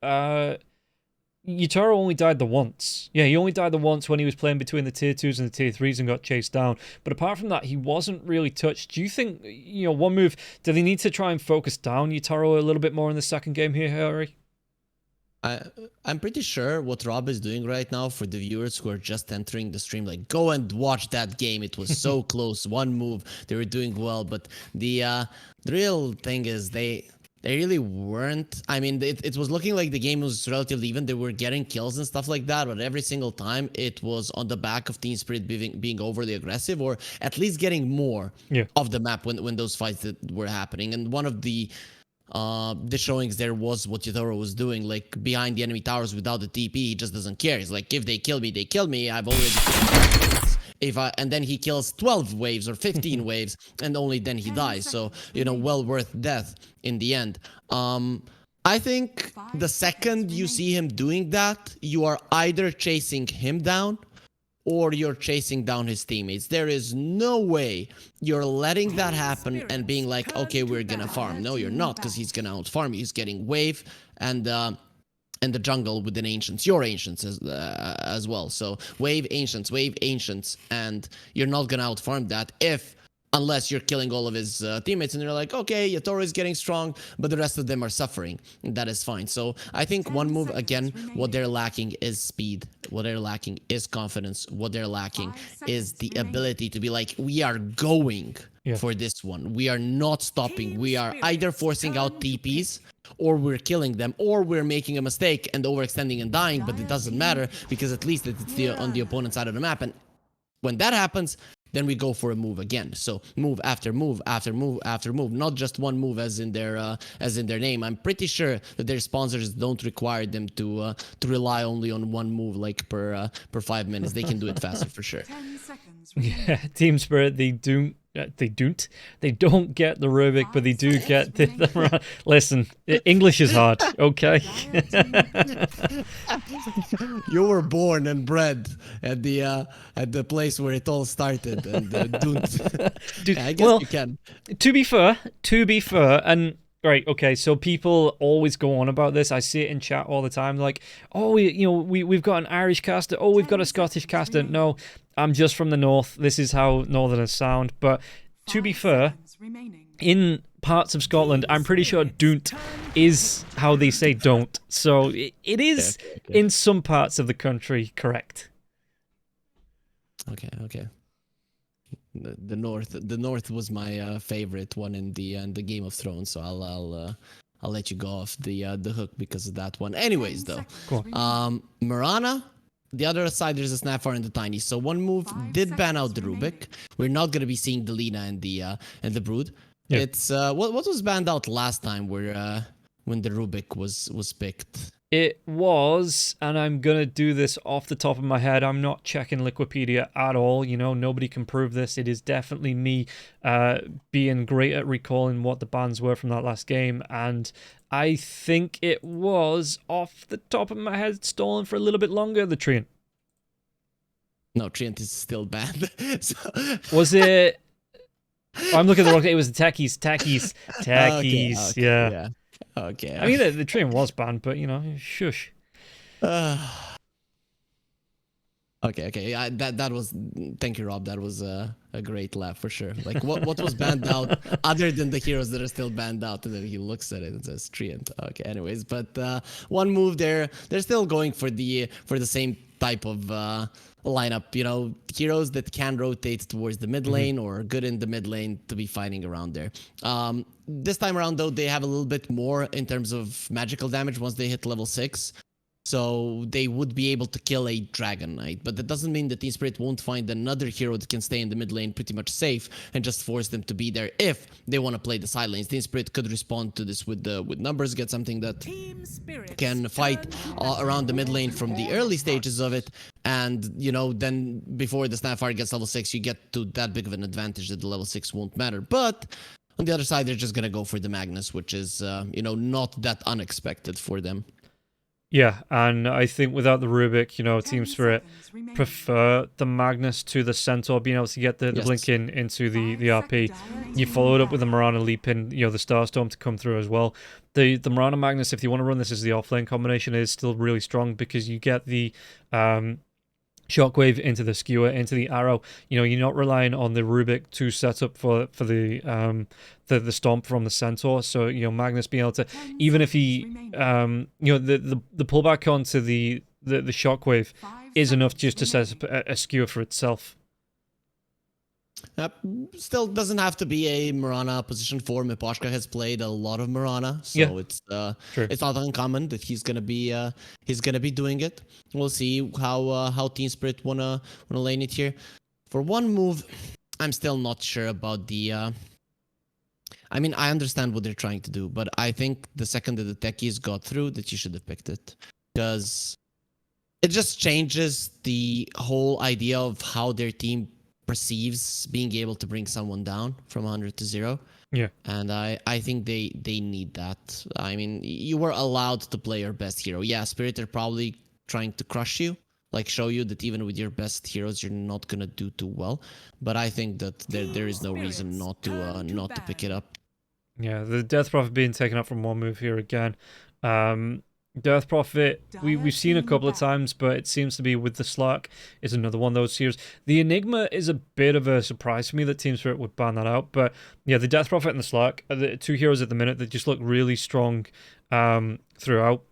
Yutaro only died the once. Yeah, he only died the once when he was playing between the tier 2s and the tier 3s and got chased down. But apart from that, he wasn't really touched. Do you think, One Move, do they need to try and focus down Yutaro a little bit more in the second game here, Harry? I'm pretty sure what Rob is doing right now, for the viewers who are just entering the stream, like, go and watch that game. It was so close. One move, they were doing well. But the real thing is they really weren't. I mean, it was looking like the game was relatively even. They were getting kills and stuff like that, but every single time it was on the back of Team Spirit being overly aggressive, or at least getting more of the map when those fights that were happening. And one of the showings there was what Yutaro was doing, like behind the enemy towers without the TP. He just doesn't care. He's like, if they kill me, they kill me. I've already killed. And then he kills 12 waves or 15 waves, and only then he dies. So, well worth death in the end. I think the second you see him doing that, you are either chasing him down or you're chasing down his teammates. There is no way you're letting that happen and being like, okay, we're gonna farm. No, you're not, because he's gonna out-farm you. He's getting wave and the jungle with an ancients, your ancients as well. So wave ancients, and you're not gonna out-farm that unless you're killing all of his teammates and you're like, okay, Yutaro is getting strong, but the rest of them are suffering. That is fine. So I think One Move, again, what they're lacking is speed. What they're lacking is confidence. What they're lacking is the ability to be like, we are going for this one. We are not stopping. We are either forcing out TPs, or we're killing them, or we're making a mistake and overextending and dying, but it doesn't matter because at least it's on the opponent's side of the map. And when that happens, then we go for a move again. So move after move after move after move, not just one move as in their name. I'm pretty sure that their sponsors don't require them to rely only on one move like per 5 minutes. They can do it faster for sure. 10 seconds. Yeah, Team Spirit, they don't get the Rubik, but they do get the listen, English is hard, okay? You were born and bred at the place where it all started, and don't. Dude, I guess you can. To be fair, and right, okay, so people always go on about this. I see it in chat all the time, like, oh, we've got an Irish caster, oh, we've got a Scottish caster. No, I'm just from the north. This is how Northerners sound. But to be fair, in parts of Scotland, I'm pretty sure don't is how they say don't. So it is in some parts of the country correct. Okay. The north was my favorite one in the Game of Thrones, so I'll let you go off the hook because of that one. Anyways, though, cool. Marana, the other side there's a Snapfire and the Tiny. So One Move did ban out the Rubik. We're not gonna be seeing the Lina and the Brood. Yeah. It's what was banned out last time where when the Rubik was picked. It was, and I'm going to do this off the top of my head. I'm not checking Liquipedia at all. Nobody can prove this. It is definitely me being great at recalling what the bans were from that last game. And I think it was, off the top of my head, stolen for a little bit longer, the Treant. No, Treant is still banned. Was it? I'm looking at the wrong. It was the Techies. Okay, yeah. Okay. I mean, the Treant was banned, but shush. Okay. Yeah, that was. Thank you, Rob. That was a great laugh for sure. Like what was banned out other than the heroes that are still banned out, and then he looks at it and says Treant. Okay. Anyways, but One Move they're still going for the same type of lineup. Heroes that can rotate towards the mid lane or good in the mid lane to be fighting around there. This time around, though, they have a little bit more in terms of magical damage once they hit level 6. So they would be able to kill a Dragon Knight, but that doesn't mean that Team Spirit won't find another hero that can stay in the mid lane pretty much safe and just force them to be there if they want to play the side lanes. Team Spirit could respond to this with numbers, get something that can fight around the mid lane from the early stages of it, and then before the Snapfire gets level 6, you get to that big of an advantage that the level 6 won't matter. But On the other side, they're just gonna go for the Magnus, which is not that unexpected for them. Yeah, and I think without the Rubik, Team Spirit prefer the Magnus to the Centaur, being able to get the Yes. blink into the RP. You followed up with the Marana Leap in, the Starstorm to come through as well. The Marana Magnus, if you want to run this as the offlane combination, is still really strong because you get the Shockwave into the Skewer, into the Arrow. You're not relying on the Rubik to set up for the Stomp from the Centaur. So, Magnus being able to, even if he, the pullback onto the Shockwave is enough just to set up a Skewer for itself. Still doesn't have to be a Marana position 4. Miposhka has played a lot of Marana, so Yeah, it's not uncommon that he's gonna be doing it. We'll see how Team Spirit wanna lane it here. For one move, I'm still not sure about the. I mean, I understand what they're trying to do, but I think the second that the techies got through, that you should have picked it, because it just changes the whole idea of how their team perceives being able to bring someone down from 100 to 0. Yeah. And I think they need that. I mean, you were allowed to play your best hero. Yeah, Spirit are probably trying to crush you, like show you that even with your best heroes, you're not gonna do too well. But I think that there is no reason not to pick it up. Yeah, the Death Prophet being taken up from one move here again. Death Prophet, we've seen a couple of times, but it seems to be with the Slark is another one of those heroes. The Enigma is a bit of a surprise for me that Team Spirit would ban that out, but yeah, the Death Prophet and the Slark are the two heroes at the minute that just look really strong throughout.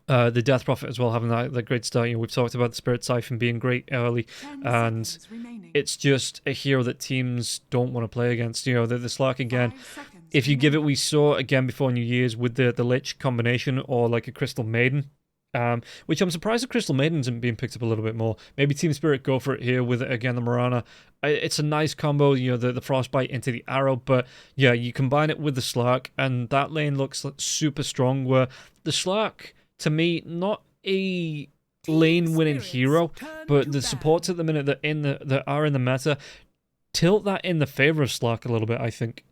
The Death Prophet as well, having that great start. We've talked about the Spirit Siphon being great early, and it's just a hero that teams don't want to play against. The Slark again. If you give it, we saw again before New Year's with the Lich combination or like a Crystal Maiden, which I'm surprised the Crystal Maiden isn't being picked up a little bit more. Maybe Team Spirit go for it here with, again, the Marana. It's a nice combo, the Frostbite into the Arrow, but yeah, you combine it with the Slark, and that lane looks super strong, where the Slark, to me, not a lane-winning hero, but the supports at the minute that are in the meta tilt that in the favor of Slark a little bit, I think.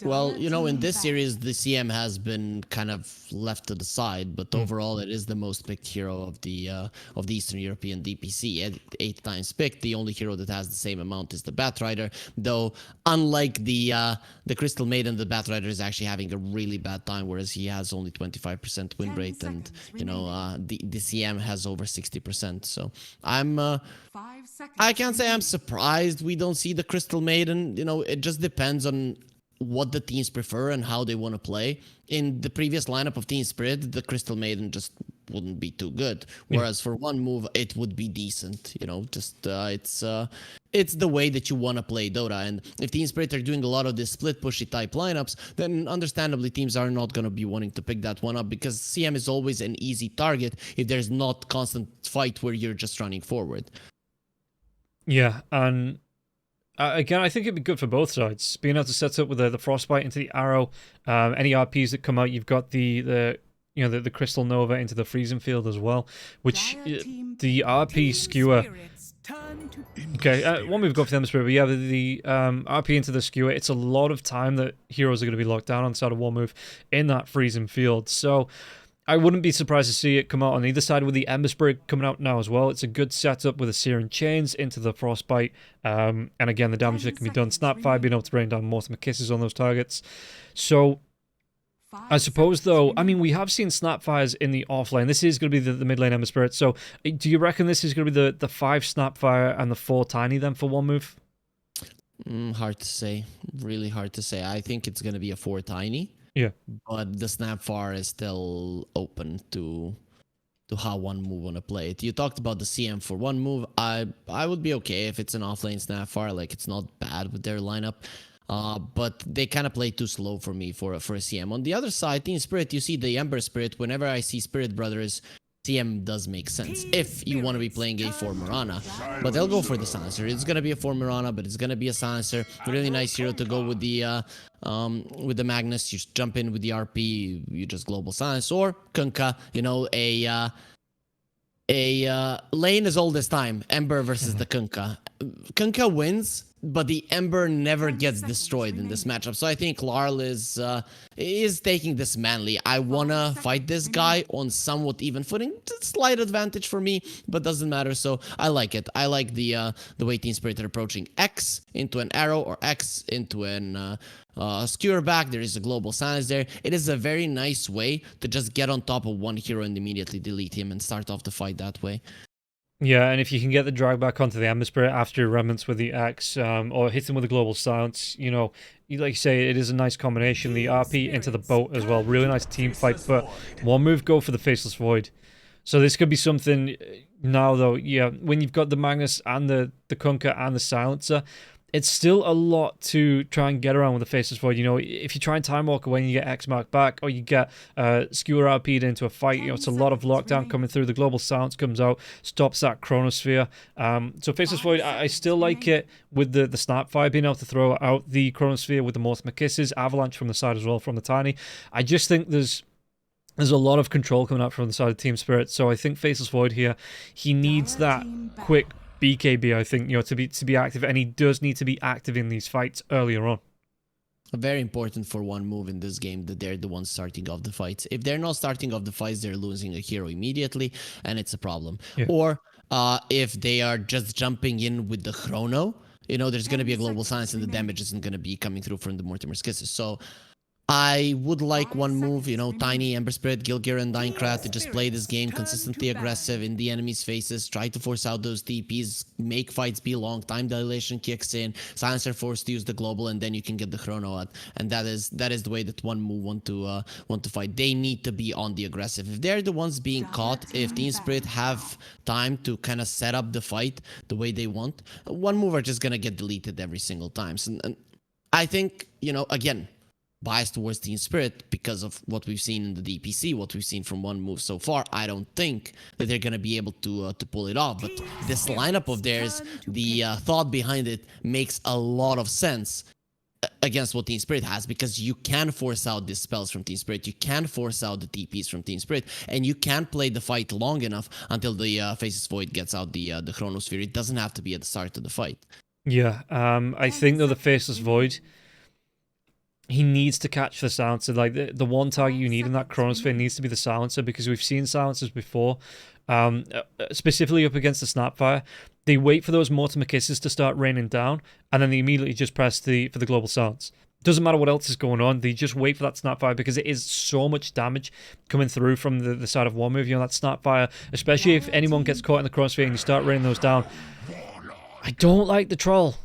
Well, in this series, the CM has been kind of left to the side, but overall, it is the most picked hero of the Eastern European DPC. 8 times picked. The only hero that has the same amount is the Batrider, though. Unlike the Crystal Maiden, the Batrider is actually having a really bad time, whereas he has only 25% win rate, and the CM has over 60%. So I can't say I'm surprised we don't see the Crystal Maiden. It just depends on what the teams prefer and how they want to play. In the previous lineup of Team Spirit, the Crystal Maiden just wouldn't be too good. Whereas for one move, it would be decent. It's the way that you want to play Dota. And if Team Spirit are doing a lot of this split pushy type lineups, then understandably teams are not going to be wanting to pick that one up, because CM is always an easy target if there's not constant fight where you're just running forward. Yeah, and again, I think it'd be good for both sides. Being able to set up with the Frostbite into the Arrow, any RPs that come out, you've got the Crystal Nova into the Freezing Field as well, which the RP Skewer. Okay, one move go for them, but yeah, the RP into the Skewer, it's a lot of time that heroes are going to be locked down on side of one move in that Freezing Field. So I wouldn't be surprised to see it come out on either side with the Ember Spirit coming out now as well. It's a good setup with the Searing Chains into the Frostbite. And again, the damage that can be done. Snapfire being able to rain down Mortimer Kisses on those targets. So I suppose, though, I mean, we have seen Snapfires in the offlane. This is going to be the mid lane Ember Spirit. So do you reckon this is going to be the 5 Snapfire and the 4 Tiny then for one move? Hard to say. Really hard to say. I think it's going to be a 4 Tiny. Yeah, but the Snapfire is still open to how one move want to play it. You talked about the CM for one move. I would be okay if it's an offlane Snapfire. Like, it's not bad with their lineup. But they kind of play too slow for me for a CM. On the other side, Team Spirit, you see the Ember Spirit. Whenever I see Spirit Brothers, CM does make sense if you want to be playing a 4 Mirana, but they'll go for the Silencer. It's gonna be a 4 Mirana, but it's gonna be a Silencer. Really nice hero to go with the Magnus. You just jump in with the RP, you just global silence, or Kunkka. A lane as old as time. Ember versus the Kunkka. Kunkka wins but the Ember never gets destroyed in this matchup. So I think Larl is taking this manly. I wanna fight this guy on somewhat even footing. Slight advantage for me, but doesn't matter. So I like it. I like the way Team Spirit are approaching X into an arrow or X into an skewer back. There is a global silence there. It is a very nice way to just get on top of one hero and immediately delete him and start off the fight that way. Yeah, and if you can get the drag back onto the Ember Spirit after Remnants with the X, or hit him with a global silence, you know, like you say, it is a nice combination. The RP into the boat as well, really nice team fight, but one move go for the Faceless Void. So this could be something now, though, yeah, when you've got the Magnus and the Kunkka and the Silencer, it's still a lot to try and get around with the Faceless Void. You know, if you try and Time Walk away and you get X marked back, or you get Skewer RP'd into a fight, you know, it's a lot of lockdown coming through. The Global Silence comes out, stops that Chronosphere. So Faceless Void, I still like it with the Snapfire being able to throw out the Chronosphere with the Mortimer Kisses, Avalanche from the side as well, from the Tiny. I just think there's a lot of control coming out from the side of Team Spirit. So I think Faceless Void here, he needs that quick BKB, I think, you know, to be active, and he does need to be active in these fights earlier on. Very important for one move in this game that they're the ones starting off the fights. If they're not starting off the fights, they're losing a hero immediately, and it's a problem. Yeah. Or if they are just jumping in with the chrono, you know, there's going to be a global silence and the damage isn't going to be coming through from the Mortimer's Kisses. So I would like one move, you know, Tiny, Ember Spirit, Gilgir, and Dinecraft to just play this game consistently aggressive in the enemy's faces, try to force out those TPs, make fights be long, time dilation kicks in, Silencer forced to use the global, and then you can get the chrono out. And that is the way that one move want to fight. They need to be on the aggressive. If they're the ones being caught, if Team Spirit have time to kind of set up the fight the way they want, one move are just gonna get deleted every single time. And I think, you know, again, biased towards Team Spirit because of what we've seen in the DPC, what we've seen from one move so far. I don't think that they're going to be able to pull it off, but this lineup of theirs, the thought behind it makes a lot of sense against what Team Spirit has, because you can force out these spells from Team Spirit, you can force out the TPs from Team Spirit, and you can play the fight long enough until the Faceless Void gets out the Chronosphere. It doesn't have to be at the start of the fight. Yeah, I think though the Faceless Void, he needs to catch the Silencer. Like, the one target you need in that Chronosphere needs to be the Silencer, because we've seen Silencers before, specifically up against the Snapfire. They wait for those Mortimer Kisses to start raining down, and then they immediately just press for the Global Silence. Doesn't matter what else is going on, they just wait for that Snapfire, because it is so much damage coming through from the side of one move. You know, that Snapfire, especially if anyone gets caught in the Chronosphere and you start raining those down. I don't like the Troll.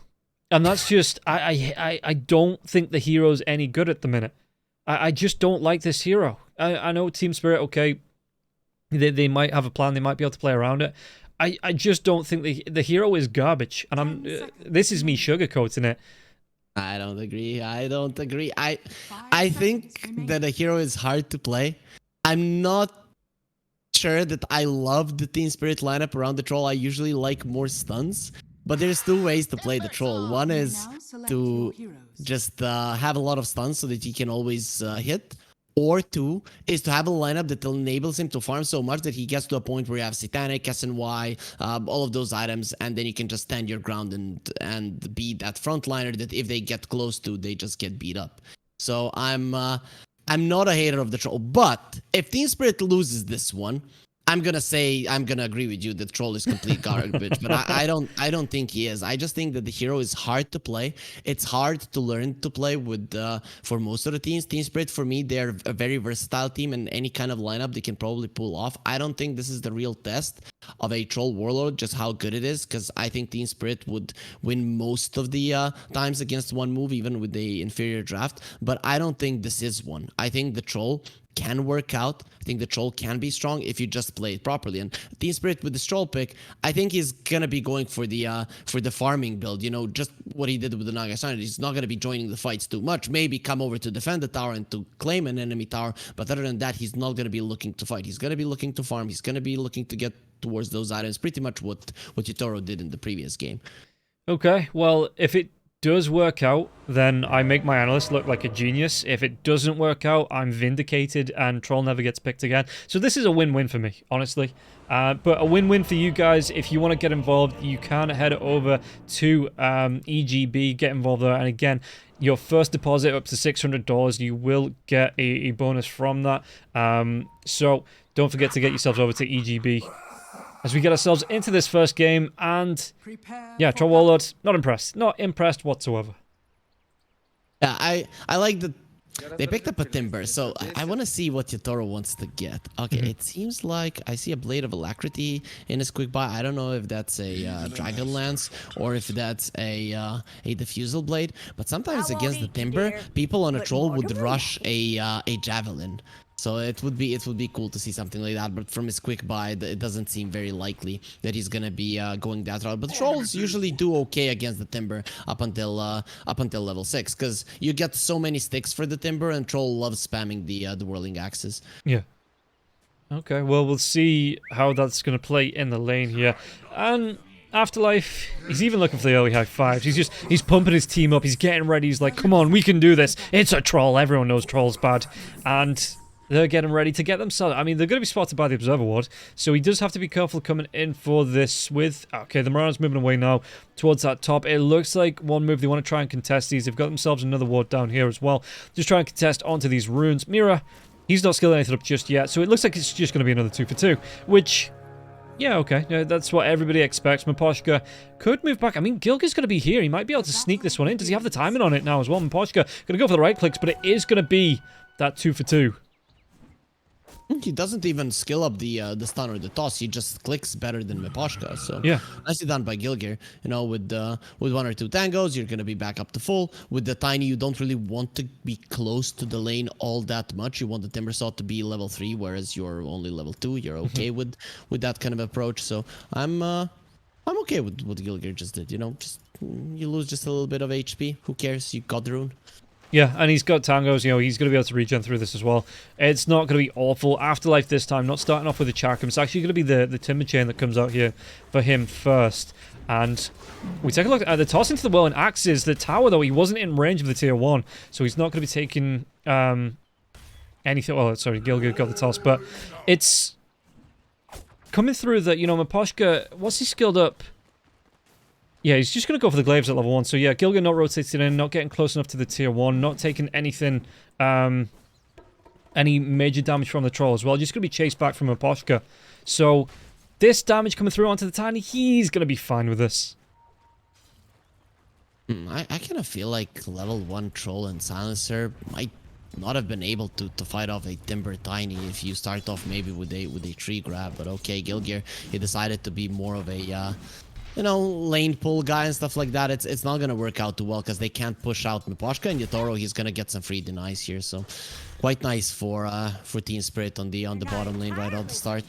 And that's just, I don't think the hero's any good at the minute. I just don't like this hero. I know Team Spirit, okay, they might have a plan, they might be able to play around it. I just don't think the hero is garbage. And this is me sugarcoating it. I don't agree. I think that a hero is hard to play. I'm not sure that I love the Team Spirit lineup around the Troll. I usually like more stuns. But there's two ways to play the Troll. One is to just have a lot of stuns so that he can always hit. Or two is to have a lineup that enables him to farm so much that he gets to a point where you have Satanic, SNY, all of those items, and then you can just stand your ground and be that frontliner that if they get close to, they just get beat up. So I'm not a hater of the Troll. But if Team Spirit loses this one, I'm gonna agree with you that Troll is complete garbage, but I don't think he is. I just think that the hero is hard to play. It's hard to learn to play with for most of the teams. Team Spirit, for me, they're a very versatile team, and any kind of lineup they can probably pull off. I don't think this is the real test of a Troll Warlord, just how good it is, because I think Team Spirit would win most of the times against one move, even with the inferior draft. But I don't think this is one. I think the Troll can work out. I think the Troll can be strong if you just play it properly. And Team Spirit with the Troll pick, I think he's gonna be going for the farming build. You know, just what he did with the Naga Sign. He's not gonna be joining the fights too much. Maybe come over to defend the tower and to claim an enemy tower. But other than that, he's not gonna be looking to fight. He's gonna be looking to farm. He's gonna be looking to get towards those items. Pretty much what Yutaro did in the previous game. Okay, well, if it does work out, then I make my analyst look like a genius. If it doesn't work out, I'm vindicated and Troll never gets picked again. So this is a win-win for me, honestly. But a win-win for you guys. If you want to get involved, you can head over to EGB, get involved there. And again, your first deposit up to $600, you will get a bonus from that. So don't forget to get yourselves over to EGB as we get ourselves into this first game. And yeah, Troll Warlord, not impressed. Not impressed whatsoever. Yeah, I like that they picked up a Timber, so I want to see what Yotaro wants to get. Okay, it seems like I see a Blade of Alacrity in his quick buy. I don't know if that's a Dragon Lance or if that's a Diffusal Blade, but sometimes against the Timber, people on a Troll would rush a Javelin. So it would be cool to see something like that, but from his quick buy, it doesn't seem very likely that he's gonna be going that route. But Trolls usually do okay against the Timber up until level 6, because you get so many sticks for the Timber, and Troll loves spamming the Whirling Axes. Yeah. Okay, well, we'll see how that's gonna play in the lane here. And Afterlife, he's even looking for the early high fives. He's pumping his team up. He's getting ready. He's like, come on, we can do this. It's a Troll. Everyone knows Troll's bad. And they're getting ready to get themselves. I mean, they're going to be spotted by the Observer Ward, so he does have to be careful coming in for this with... Okay, the Mirana's moving away now towards that top. It looks like one move they want to try and contest these. They've got themselves another ward down here as well. Just try and contest onto these runes. Mira, he's not skilled anything up just yet, so it looks like it's just going to be another 2 for 2, which... Yeah, okay. Yeah, that's what everybody expects. Miposhka could move back. I mean, Gilga's going to be here. He might be able to sneak this one in. Does he have the timing on it now as well? Miposhka going to go for the right clicks, but it is going to be that 2 for 2. He doesn't even skill up the stun or the toss. He just clicks better than Miposhka. So yeah, nicely done by Gilgir. You know, with 1 or 2 tangos, you're gonna be back up to full. With the tiny, you don't really want to be close to the lane all that much. You want the Timbersaw to be level 3, whereas you're only level 2. You're okay with that kind of approach. So I'm okay with what Gilgir just did. You know, just you lose just a little bit of HP. Who cares? You got the rune. Yeah, and he's got tangos, you know, he's going to be able to regen through this as well. It's not going to be awful. Afterlife this time, not starting off with the Chakrams. It's actually going to be the Timber Chain that comes out here for him first. And we take a look at the toss into the Whirling Axes. The tower, though, he wasn't in range of the tier 1, so he's not going to be taking anything. Oh, sorry, Gilgir got the toss, but it's coming through that, you know, Miposhka, what's he skilled up? Yeah, he's just going to go for the glaives at level 1. So yeah, Gilgir not rotating in, not getting close enough to the tier 1, not taking anything, any major damage from the Troll as well. Just going to be chased back from Miposhka. So this damage coming through onto the Tiny, he's going to be fine with this. I kind of feel like level 1 Troll and Silencer might not have been able to fight off a Timber Tiny if you start off maybe with a tree grab. But okay, Gilgir, he decided to be more of a... you know, lane pull guy and stuff like that. It's not gonna work out too well because they can't push out Miposhka, and Yotaro, he's gonna get some free denies here. So quite nice for Team Spirit on the bottom lane right at the start.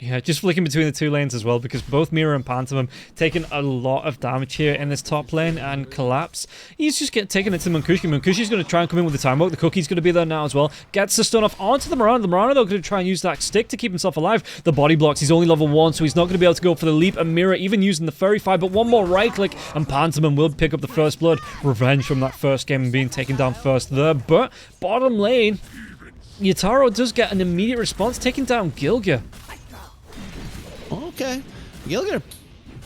Yeah, just flicking between the 2 lanes as well, because both Mira and Pantomim taking a lot of damage here in this top lane, and Collapse, he's just taking it to Munkushi. Munkushi's going to try and come in with the time walk. The Cookie's going to be there now as well. Gets the stun off onto the Mirana. The Mirana, though, going to try and use that stick to keep himself alive. The body blocks. He's only level 1, so he's not going to be able to go for the leap. And Mira even using the Fairy Fire, but one more right click, and Pantomim will pick up the first blood. Revenge from that first game and being taken down first there. But bottom lane, Yotaro does get an immediate response, taking down Gilgir. Okay. Gilgir,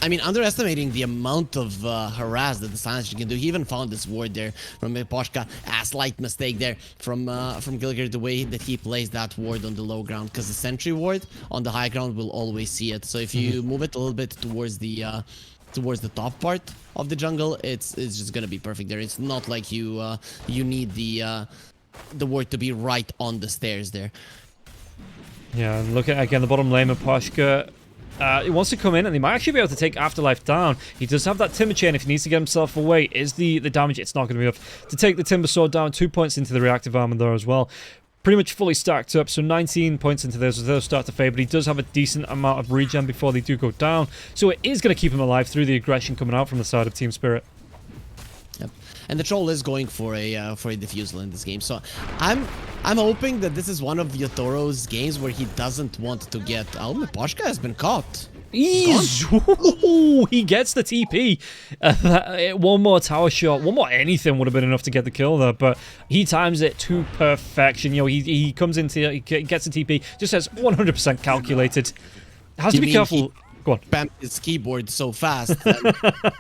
I mean, underestimating the amount of harass that the Silencer can do. He even found this ward there from Miposhka. A slight mistake there from Gilgir, the way that he plays that ward on the low ground, because the sentry ward on the high ground will always see it. So if you move it a little bit towards the top part of the jungle, it's just gonna be perfect there. It's not like you need the ward to be right on the stairs there. Yeah, and look at again the bottom lane. Miposhka, he wants to come in, and he might actually be able to take Afterlife down. He does have that Timber Chain if he needs to get himself away. Is the damage? It's not going to be enough to take the Timber Sword down. 2 points into the reactive armor there as well. Pretty much fully stacked up, so 19 points into those as they'll start to fade, but he does have a decent amount of regen before they do go down. So it is going to keep him alive through the aggression coming out from the side of Team Spirit. Yep. And the Troll is going for a Diffusal in this game, so I'm hoping that this is one of Yotoro's games where he doesn't want to get... Oh, Miposhka has been caught. Ooh, he gets the TP. One more tower shot, one more anything would have been enough to get the kill there, but he times it to perfection. You know, he comes into, he gets the TP, just says 100% calculated. Has to be careful. Go on. Spam his keyboard so fast that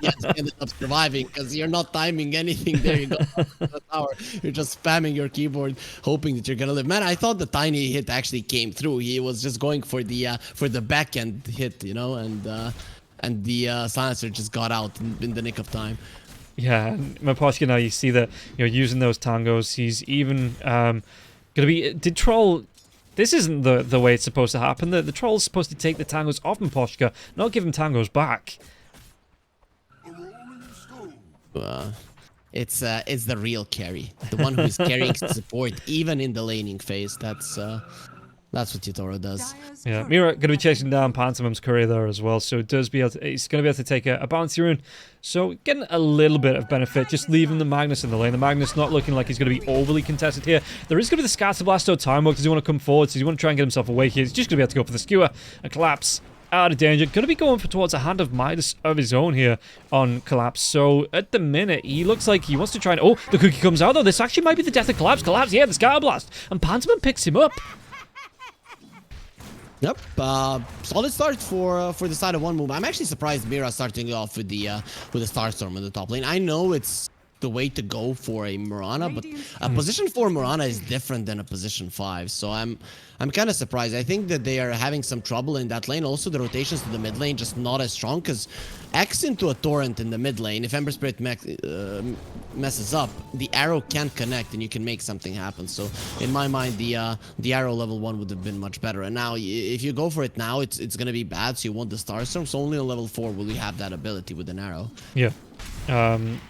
he ended up surviving because you're not timing anything. There you go. The tower. You're just spamming your keyboard, hoping that you're gonna live. Man, I thought the tiny hit actually came through. He was just going for the back end hit, you know, and the silencer just got out in the nick of time. Yeah, Maposhka now you see that, you know, using those tangos, he's even gonna be. Did Troll? This isn't the way it's supposed to happen. The Troll's supposed to take the tangos off Maposhka, not give him tangos back. It's the real carry, the one who is carrying support even in the laning phase. That's what Yutoro does. Yeah, Mira going to be chasing down Pantomim's courier there as well, so he's going to be able to take a bounty rune. So getting a little bit of benefit, just leaving the Magnus in the lane. The Magnus not looking like he's going to be overly contested here. There is going to be the Scatter Blast or Time Walk. Does he want to come forward? Does he want to try and get himself away here? He's just going to be able to go for the Skewer and Collapse. Out of danger. Going to be going towards a Hand of Midas of his own here on Collapse. So at the minute, he looks like he wants to try and... Oh, the cookie comes out though. This actually might be the death of Collapse. Collapse, yeah, the Scatter Blast. And Pantomim picks him up. Yep, solid start for the side of one move. I'm actually surprised Mira starting off with the Starstorm in the top lane. I know it's the way to go for a Mirana, but a position 4 Mirana is different than a position 5. So I'm kind of surprised. I think that they are having some trouble in that lane. Also, the rotations to the mid lane just not as strong because X into a Torrent in the mid lane. If Ember Spirit messes up, the arrow can't connect and you can make something happen. So in my mind, the arrow level 1 would have been much better. And now if you go for it now, it's gonna be bad. So you want the Starstorm. So only on level 4 will you have that ability with an arrow. Yeah.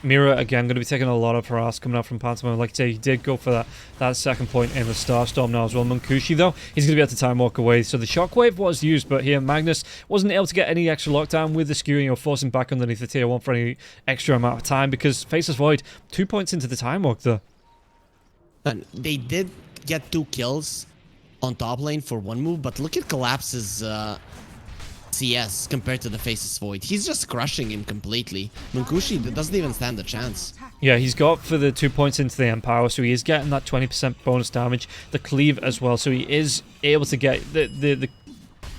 Mira again going to be taking a lot of harass coming out from Pantomime. Like I say, he did go for that second point in the Starstorm now as well. Munkushi though, he's going to be able to time walk away. So the Shockwave was used, but here Magnus wasn't able to get any extra lockdown with the skewing or forcing back underneath the tier 1 for any extra amount of time because Faceless Void 2 points into the time walk there. And they did get 2 kills on top lane for one move, but look at Collapse's CS compared to the Faceless Void. He's just crushing him completely. Munkushi doesn't even stand a chance. Yeah, he's got for the 2 points into the Empower, so he is getting that 20% bonus damage. The Cleave as well, so he is able to get the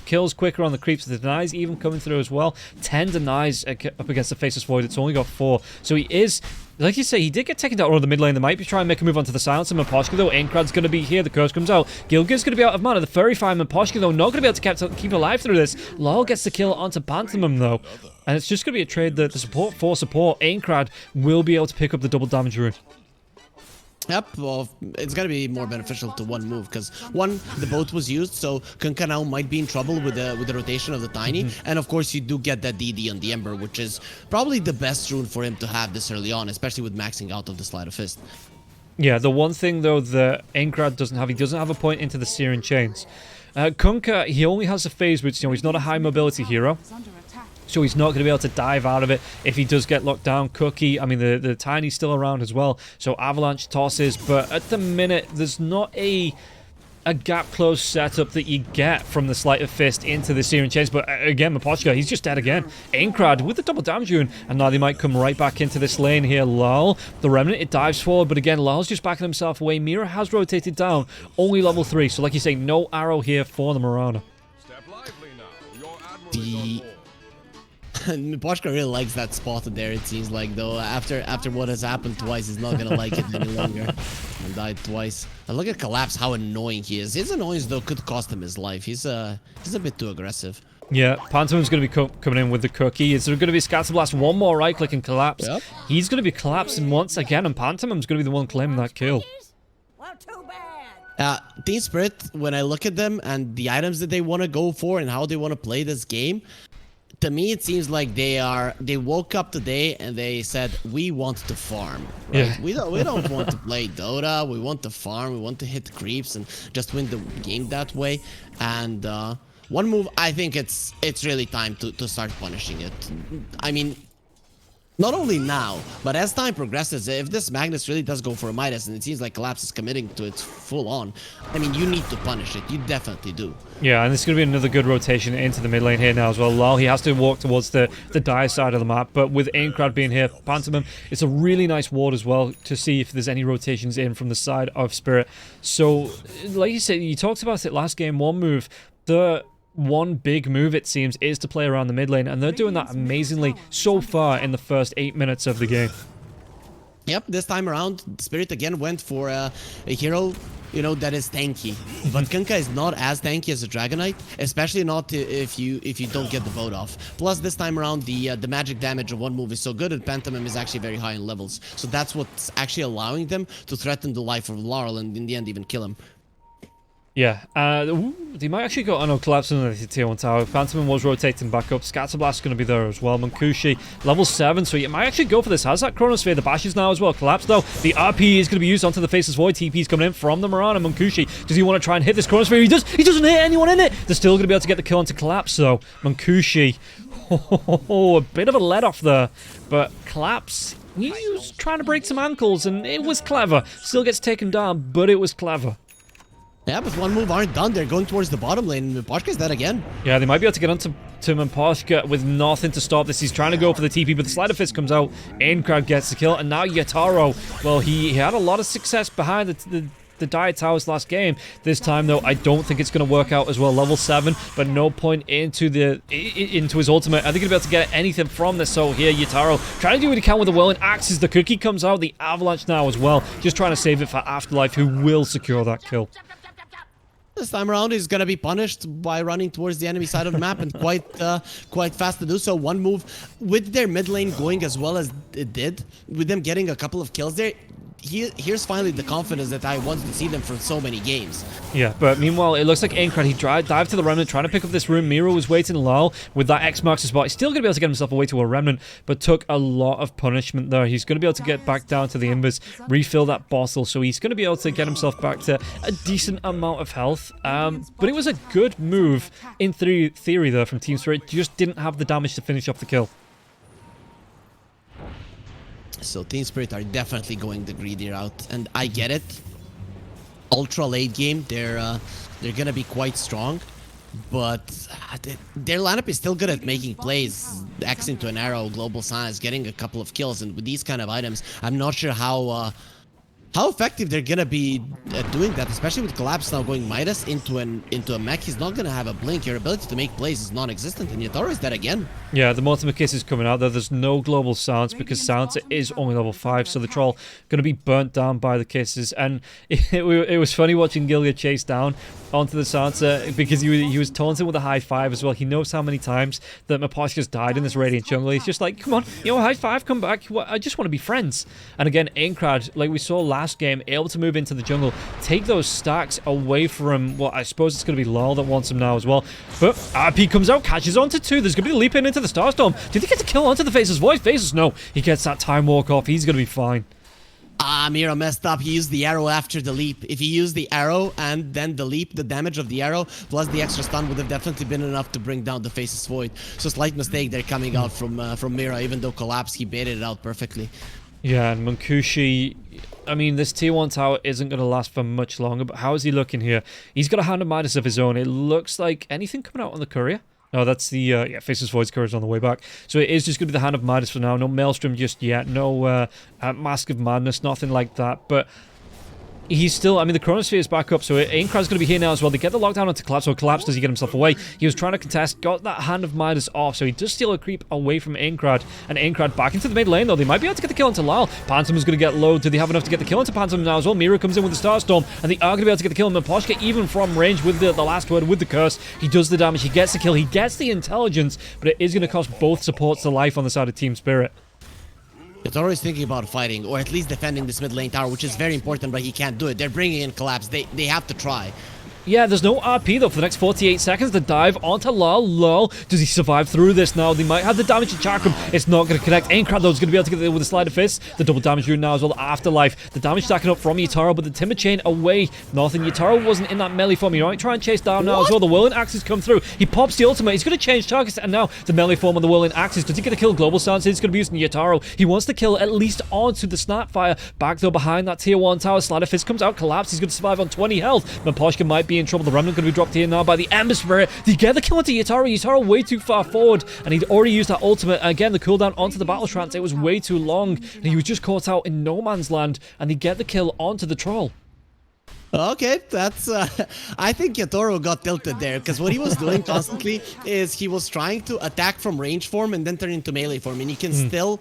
kills quicker on the creeps. The denies even coming through as well. 10 denies up against the Faceless Void. It's only got 4. So he is, like you say, he did get taken down on the mid lane. They might be trying to make a move onto the Silencer. Maposhka though, Aincrad's going to be here. The curse comes out. Gilgir's going to be out of mana. The Furry Fire Maposhka though, not going to be able to keep alive through this. Lol gets the kill onto Pantomim though. And it's just going to be a trade that the support for support, Aincrad will be able to pick up the double damage rune. Yep, well, it's gonna be more beneficial to one move because one, the boat was used, so Kunkka now might be in trouble with the rotation of the Tiny, and of course you do get that DD on the Ember, which is probably the best rune for him to have this early on, especially with maxing out of the Sleight of Fist. Yeah, the one thing though that Aincrad doesn't have, he doesn't have a point into the Searing Chains. Kunkka, he only has a phase which, you know, he's not a high mobility hero. So he's not going to be able to dive out of it if he does get locked down. Cookie, I mean, the Tiny's still around as well. So Avalanche tosses, but at the minute, there's not a gap close setup that you get from the Sleight of Fist into the Searing Chains. But again, Mapochka, he's just dead again. Aincrad with the double damage rune, and now they might come right back into this lane here. Lal, the Remnant, it dives forward, but again, Lal's just backing himself away. Mira has rotated down, only level 3. So like you say, no arrow here for the Mirana. Mapochka really likes that spot there, it seems like, though. After what has happened twice, he's not gonna like it any longer. And died twice. And look at Collapse, how annoying he is. His annoyance, though, could cost him his life. He's a bit too aggressive. Yeah, Pantomim's going to be coming in with the cookie. Is there going to be Scatter Blast? One more right click and collapse. Yep. He's going to be collapsing once again, and Pantomim's going to be the one claiming that kill. Well, too bad. Team Spirit, when I look at them and the items that they want to go for and how they want to play this game, to me, it seems like they woke up today and they said, we want to farm, right? Yeah. We don't want to play Dota. We want to farm. We want to hit creeps and just win the game that way. And one move, I think it's really time to start punishing it. I mean, Not only now, but as time progresses, if this Magnus really does go for a Midas, and it seems like Collapse is committing to it full on, I mean, you need to punish it. You definitely do. Yeah, and this is going to be another good rotation into the mid lane here now as well. Lal, he has to walk towards the dire side of the map, but with Aincrad being here, Pantomim, it's a really nice ward as well to see if there's any rotations in from the side of Spirit. So, like you said, you talked about it last game, one move, the one big move, it seems, is to play around the mid lane, and they're doing that amazingly so far in the first 8 minutes of the game. Yep, this time around, Spirit again went for a hero, you know, that is tanky. But Kunkka is not as tanky as a Dragonite, especially not if you don't get the vote off. Plus, this time around, the magic damage of one move is so good, and Pantomim is actually very high in levels. So that's what's actually allowing them to threaten the life of Laurel and in the end even kill him. Yeah, they might actually go... Oh no, collapsing on the tier 1 tower. Phantom was rotating back up. Scatterblast is going to be there as well. Munkushi, level 7, so you might actually go for this. Has that Chronosphere, the bashes now as well. Collapse though. The RP is going to be used onto the Faceless Void. TP is coming in from the Mirana. Munkushi, does he want to try and hit this Chronosphere? He does! He doesn't hit anyone in it! They're still going to be able to get the kill onto Collapse though. Munkushi, a bit of a let-off there. But Collapse, he was trying to break some ankles, and it was clever. Still gets taken down, but it was clever. Yeah, but one move aren't done. They're going towards the bottom lane. Poshka's dead again. Yeah, they might be able to get onto Poshka with nothing to stop this. He's trying to go for the TP, but the Sleight of Fist comes out. Aincrad gets the kill, and now Yataro. Well, he had a lot of success behind the Dire Towers last game. This time, though, I don't think it's going to work out as well. Level 7, but no point into his ultimate. I think he'll be able to get anything from this. So here, Yataro trying to do what he can with the Whirling Axes. The cookie comes out. The Avalanche now as well. Just trying to save it for Afterlife, who will secure that kill. This time around, he's gonna be punished by running towards the enemy side of the map, and quite fast to do so. One move with their mid lane going as well as it did, with them getting a couple of kills there. Here's finally the confidence that I wanted to see them for so many games. Yeah, but meanwhile, it looks like Aincrad, he dived to the Remnant, trying to pick up this room. Miro was waiting Lal with that X marks the spot. He's still going to be able to get himself away to a Remnant, but took a lot of punishment there. He's going to be able to get back down to the Embers, refill that bottle, so he's going to be able to get himself back to a decent amount of health. But it was a good move in theory there from Team Spirit. Just didn't have the damage to finish off the kill. So Team Spirit are definitely going the greedy route, and I get it. Ultra late game, they're gonna be quite strong, but their lineup is still good at making plays. X into an arrow, global science, getting a couple of kills, and with these kind of items, I'm not sure how effective they're gonna be at doing that, especially with Collapse now going Midas into a mech. He's not gonna have a blink. Your ability to make plays is non-existent, and Yatoro is dead again. Yeah, the Mortimer Kiss is coming out there. There's no global silence because Silencer is only level 5, so the troll gonna be burnt down by the kisses. And it was funny watching Gillia chase down onto the Silencer because he was taunting with a high 5 as well. He knows how many times that Maposhka's died in this Radiant jungle. He's just like, come on, high 5, come back. I just want to be friends. And again, Aincrad, like we saw last game, able to move into the jungle, take those stacks away from, well, I suppose it's going to be Lal that wants him now as well. But RP comes out, catches onto 2. There's going to be a leap into the Starstorm. Did he get the kill onto the Faceless Void? Faceless, no. He gets that time walk off. He's going to be fine. Mira messed up. He used the arrow after the leap. If he used the arrow and then the leap, the damage of the arrow plus the extra stun would have definitely been enough to bring down the Faceless Void. So slight mistake there coming out from Mira. Even though Collapse, he baited it out perfectly. Yeah, and Munkushi, I mean, this tier 1 tower isn't going to last for much longer, but how is he looking here? He's got a Hand of Midas of his own. It looks like anything coming out on the courier. No, that's the, yeah, Faceless Void's courier's on the way back. So it is just going to be the Hand of Midas for now. No Maelstrom just yet. No Mask of Madness, nothing like that. But he's still, I mean, the Chronosphere is back up, so Aincrad's going to be here now as well. They get the lockdown onto Collapse, so Collapse, does he get himself away? He was trying to contest, got that Hand of Midas off, so he does steal a creep away from Aincrad, and Aincrad back into the mid lane, though. They might be able to get the kill onto Lal. Pantom is going to get low. Do they have enough to get the kill onto Pantom now as well? Mira comes in with the Starstorm, and they are going to be able to get the kill on Maposhka, even from range with the last word, with the curse. He does the damage, he gets the kill, he gets the intelligence, but it is going to cost both supports the life on the side of Team Spirit. Yatoro is thinking about fighting, or at least defending this mid lane tower, which is very important, but he can't do it. They're bringing in Collapse. They have to try. Yeah, there's no RP though for the next 48 seconds. The dive onto Lol. Lol, does he survive through this now? They might have the damage to Chakram. It's not going to connect. Aincrad though is going to be able to get there with a sleight of fist. The double damage doing now as well. Afterlife. The damage stacking up from Yatoro, but the Timber Chain away. Nothing. Yatoro wasn't in that melee form. You might try and chase down now as well. The Whirling Axes come through. He pops the ultimate. He's going to change targets, and now the melee form on the Whirling Axes. Does he get a kill? Global Stance. He's going to be using Yatoro. He wants to kill at least onto the Snapfire. Back though behind that tier 1 tower. Sleight of fist comes out. Collapse. He's going to survive on 20 health. Maposhka might be in trouble. The Remnant going to be dropped here now by the Ember Spirit. Did he get the kill onto Yatoro? Yatoro way too far forward, and he'd already used that ultimate. Again, the cooldown onto the Battle Trance, it was way too long, and he was just caught out in no man's land, and he get the kill onto the Troll. Okay, that's I think Yatoro got tilted there, because what he was doing constantly is he was trying to attack from range form and then turn into melee form, and he can still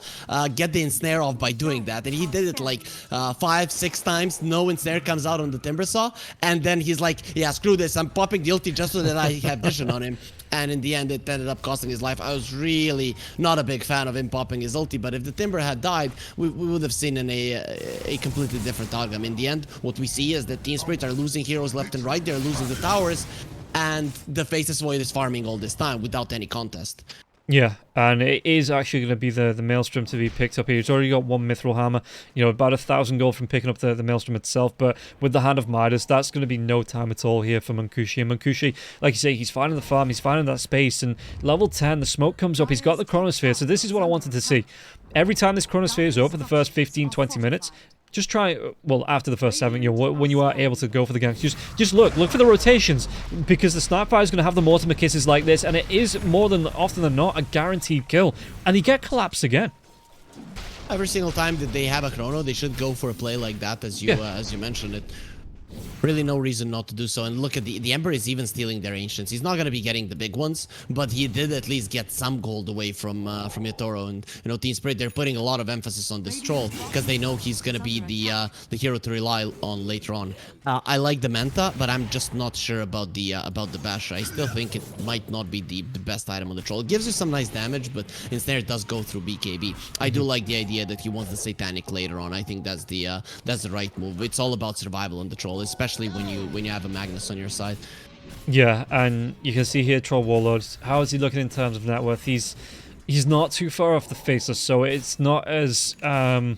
get the ensnare off by doing that, and he did it like 5-6 times. No ensnare comes out on the Timbersaw, and then he's like, yeah, screw this, I'm popping the ulti just so that I have vision on him. And in the end, it ended up costing his life. I was really not a big fan of him popping his ulti, but if the Timber had died, we would have seen a completely different outcome. In the end, what we see is that Team Spirit are losing heroes left and right. They're losing the towers, and the Faceless Void is farming all this time without any contest. Yeah, and it is actually going to be the Maelstrom to be picked up here. He's already got one Mithril Hammer, you know, about 1,000 gold from picking up the Maelstrom itself, but with the Hand of Midas, that's going to be no time at all here for Munkushi. And Munkushi, like you say, he's finding the farm, he's finding that space, and level 10, the smoke comes up, he's got the Chronosphere, so this is what I wanted to see. Every time this Chronosphere is up for the first 15-20 minutes, just try, well, after the first 7, you know, when you are able to go for the ganks, just look for the rotations, because the Snapfire is going to have the Mortimer Kisses like this, and it is more than often than not a guaranteed kill, and you get collapsed again. Every single time that they have a chrono, they should go for a play like that, as you mentioned it. Really no reason not to do so. And look at the Ember is even stealing their Ancients. He's not going to be getting the big ones, but he did at least get some gold away from Yatoro. And, you know, Team Spirit, they're putting a lot of emphasis on this Troll because they know he's going to be the hero to rely on later on. I like the Manta, but I'm just not sure about the Basha. I still think it might not be the best item on the Troll. It gives you some nice damage, but instead it does go through BKB. I do like the idea that he wants the Satanic later on. I think that's the right move. It's all about survival on the Troll, especially when you have a Magnus on your side. Yeah, and you can see here Troll Warlord. How is he looking in terms of net worth? He's not too far off the Faceless, so it's not as pun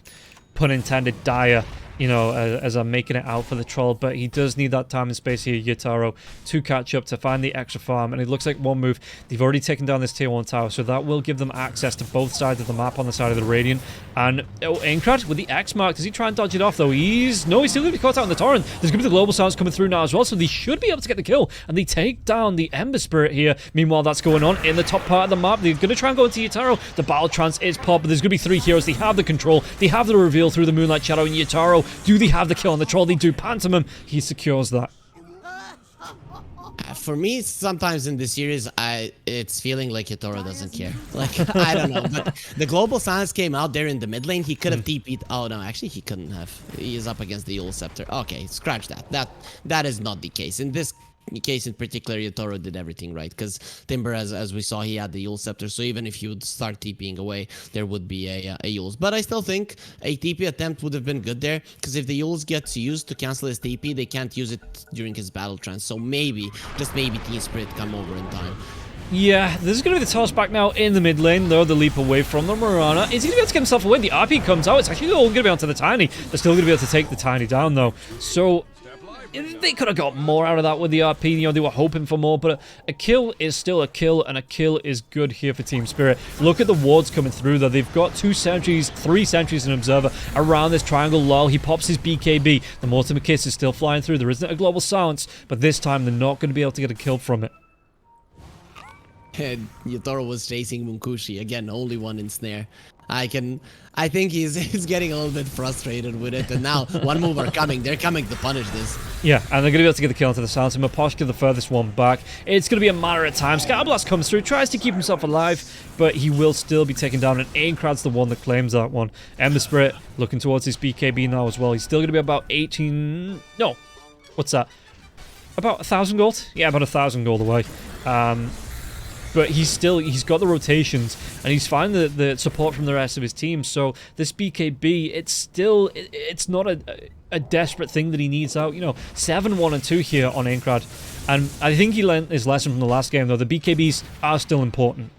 intended dire, you know, as I'm making it out for the Troll, but he does need that time and space here, Yatoro, to catch up, to find the extra farm, and it looks like one move, they've already taken down this tier 1 tower, so that will give them access to both sides of the map on the side of the Radiant, and Aincrad with the X mark, does he try and dodge it off though? He's still going to be caught out in the Torrent. There's going to be the Global Sounds coming through now as well, so they should be able to get the kill, and they take down the Ember Spirit here. Meanwhile, that's going on in the top part of the map. They're going to try and go into Yatoro. The Battle Trance is popped, but there's going to be 3 heroes. They have the control, they have the reveal through the Moonlight Shadow, and Yatoro, do they have the kill on the Troll? They do. Pantomime, he secures that. For me, sometimes in this series, it's feeling like Yatoro doesn't care. Like, I don't know, but the Global Silence came out there in the mid lane. He could have TP'd. Oh no, actually he couldn't have. He is up against the Yule Scepter. Okay, scratch that. That is not the case. In this case in particular, Yatoro did everything right, because Timber, as we saw, he had the Yule Scepter, so even if he would start TPing away, there would be a Yules. But I still think a TP attempt would have been good there, because if the Yules gets used to cancel his TP, they can't use it during his Battle Trance, so maybe, just maybe, Team Spirit come over in time. Yeah, this is going to be the toss back now in the mid lane, though, the leap away from the Mirana. Is he going to be able to get himself away? The RP comes out. It's actually all going to be onto the Tiny. They're still going to be able to take the Tiny down, though. So they could have got more out of that with the RP. You know, they were hoping for more, but a kill is still a kill, and a kill is good here for Team Spirit. Look at the wards coming through, though. They've got 2 sentries, 3 sentries, and an Observer around this triangle. Lol, he pops his BKB. The Mortimer Kiss is still flying through. There isn't a Global Silence, but this time they're not going to be able to get a kill from it. And Yatoro was chasing Munkushi. Again, only one in snare. I think he's getting a little bit frustrated with it, and now one move are coming. They're coming to punish this. Yeah, and they're going to be able to get the kill into the silence. Maposhka, the furthest one back. It's going to be a matter of time. Scatterblast comes through, tries to keep himself alive, but he will still be taken down, and Aincrad's the one that claims that one. Ember Spirit looking towards his BKB now as well. He's still going to be about 18... No, what's that? About 1,000 gold? Yeah, about 1,000 gold away. but he's got the rotations, and he's finding the support from the rest of his team. So this BKB, it's not a desperate thing that he needs out. 7-1 and 2 here on Aincrad, and I think he learned his lesson from the last game, though. The BKBs are still important.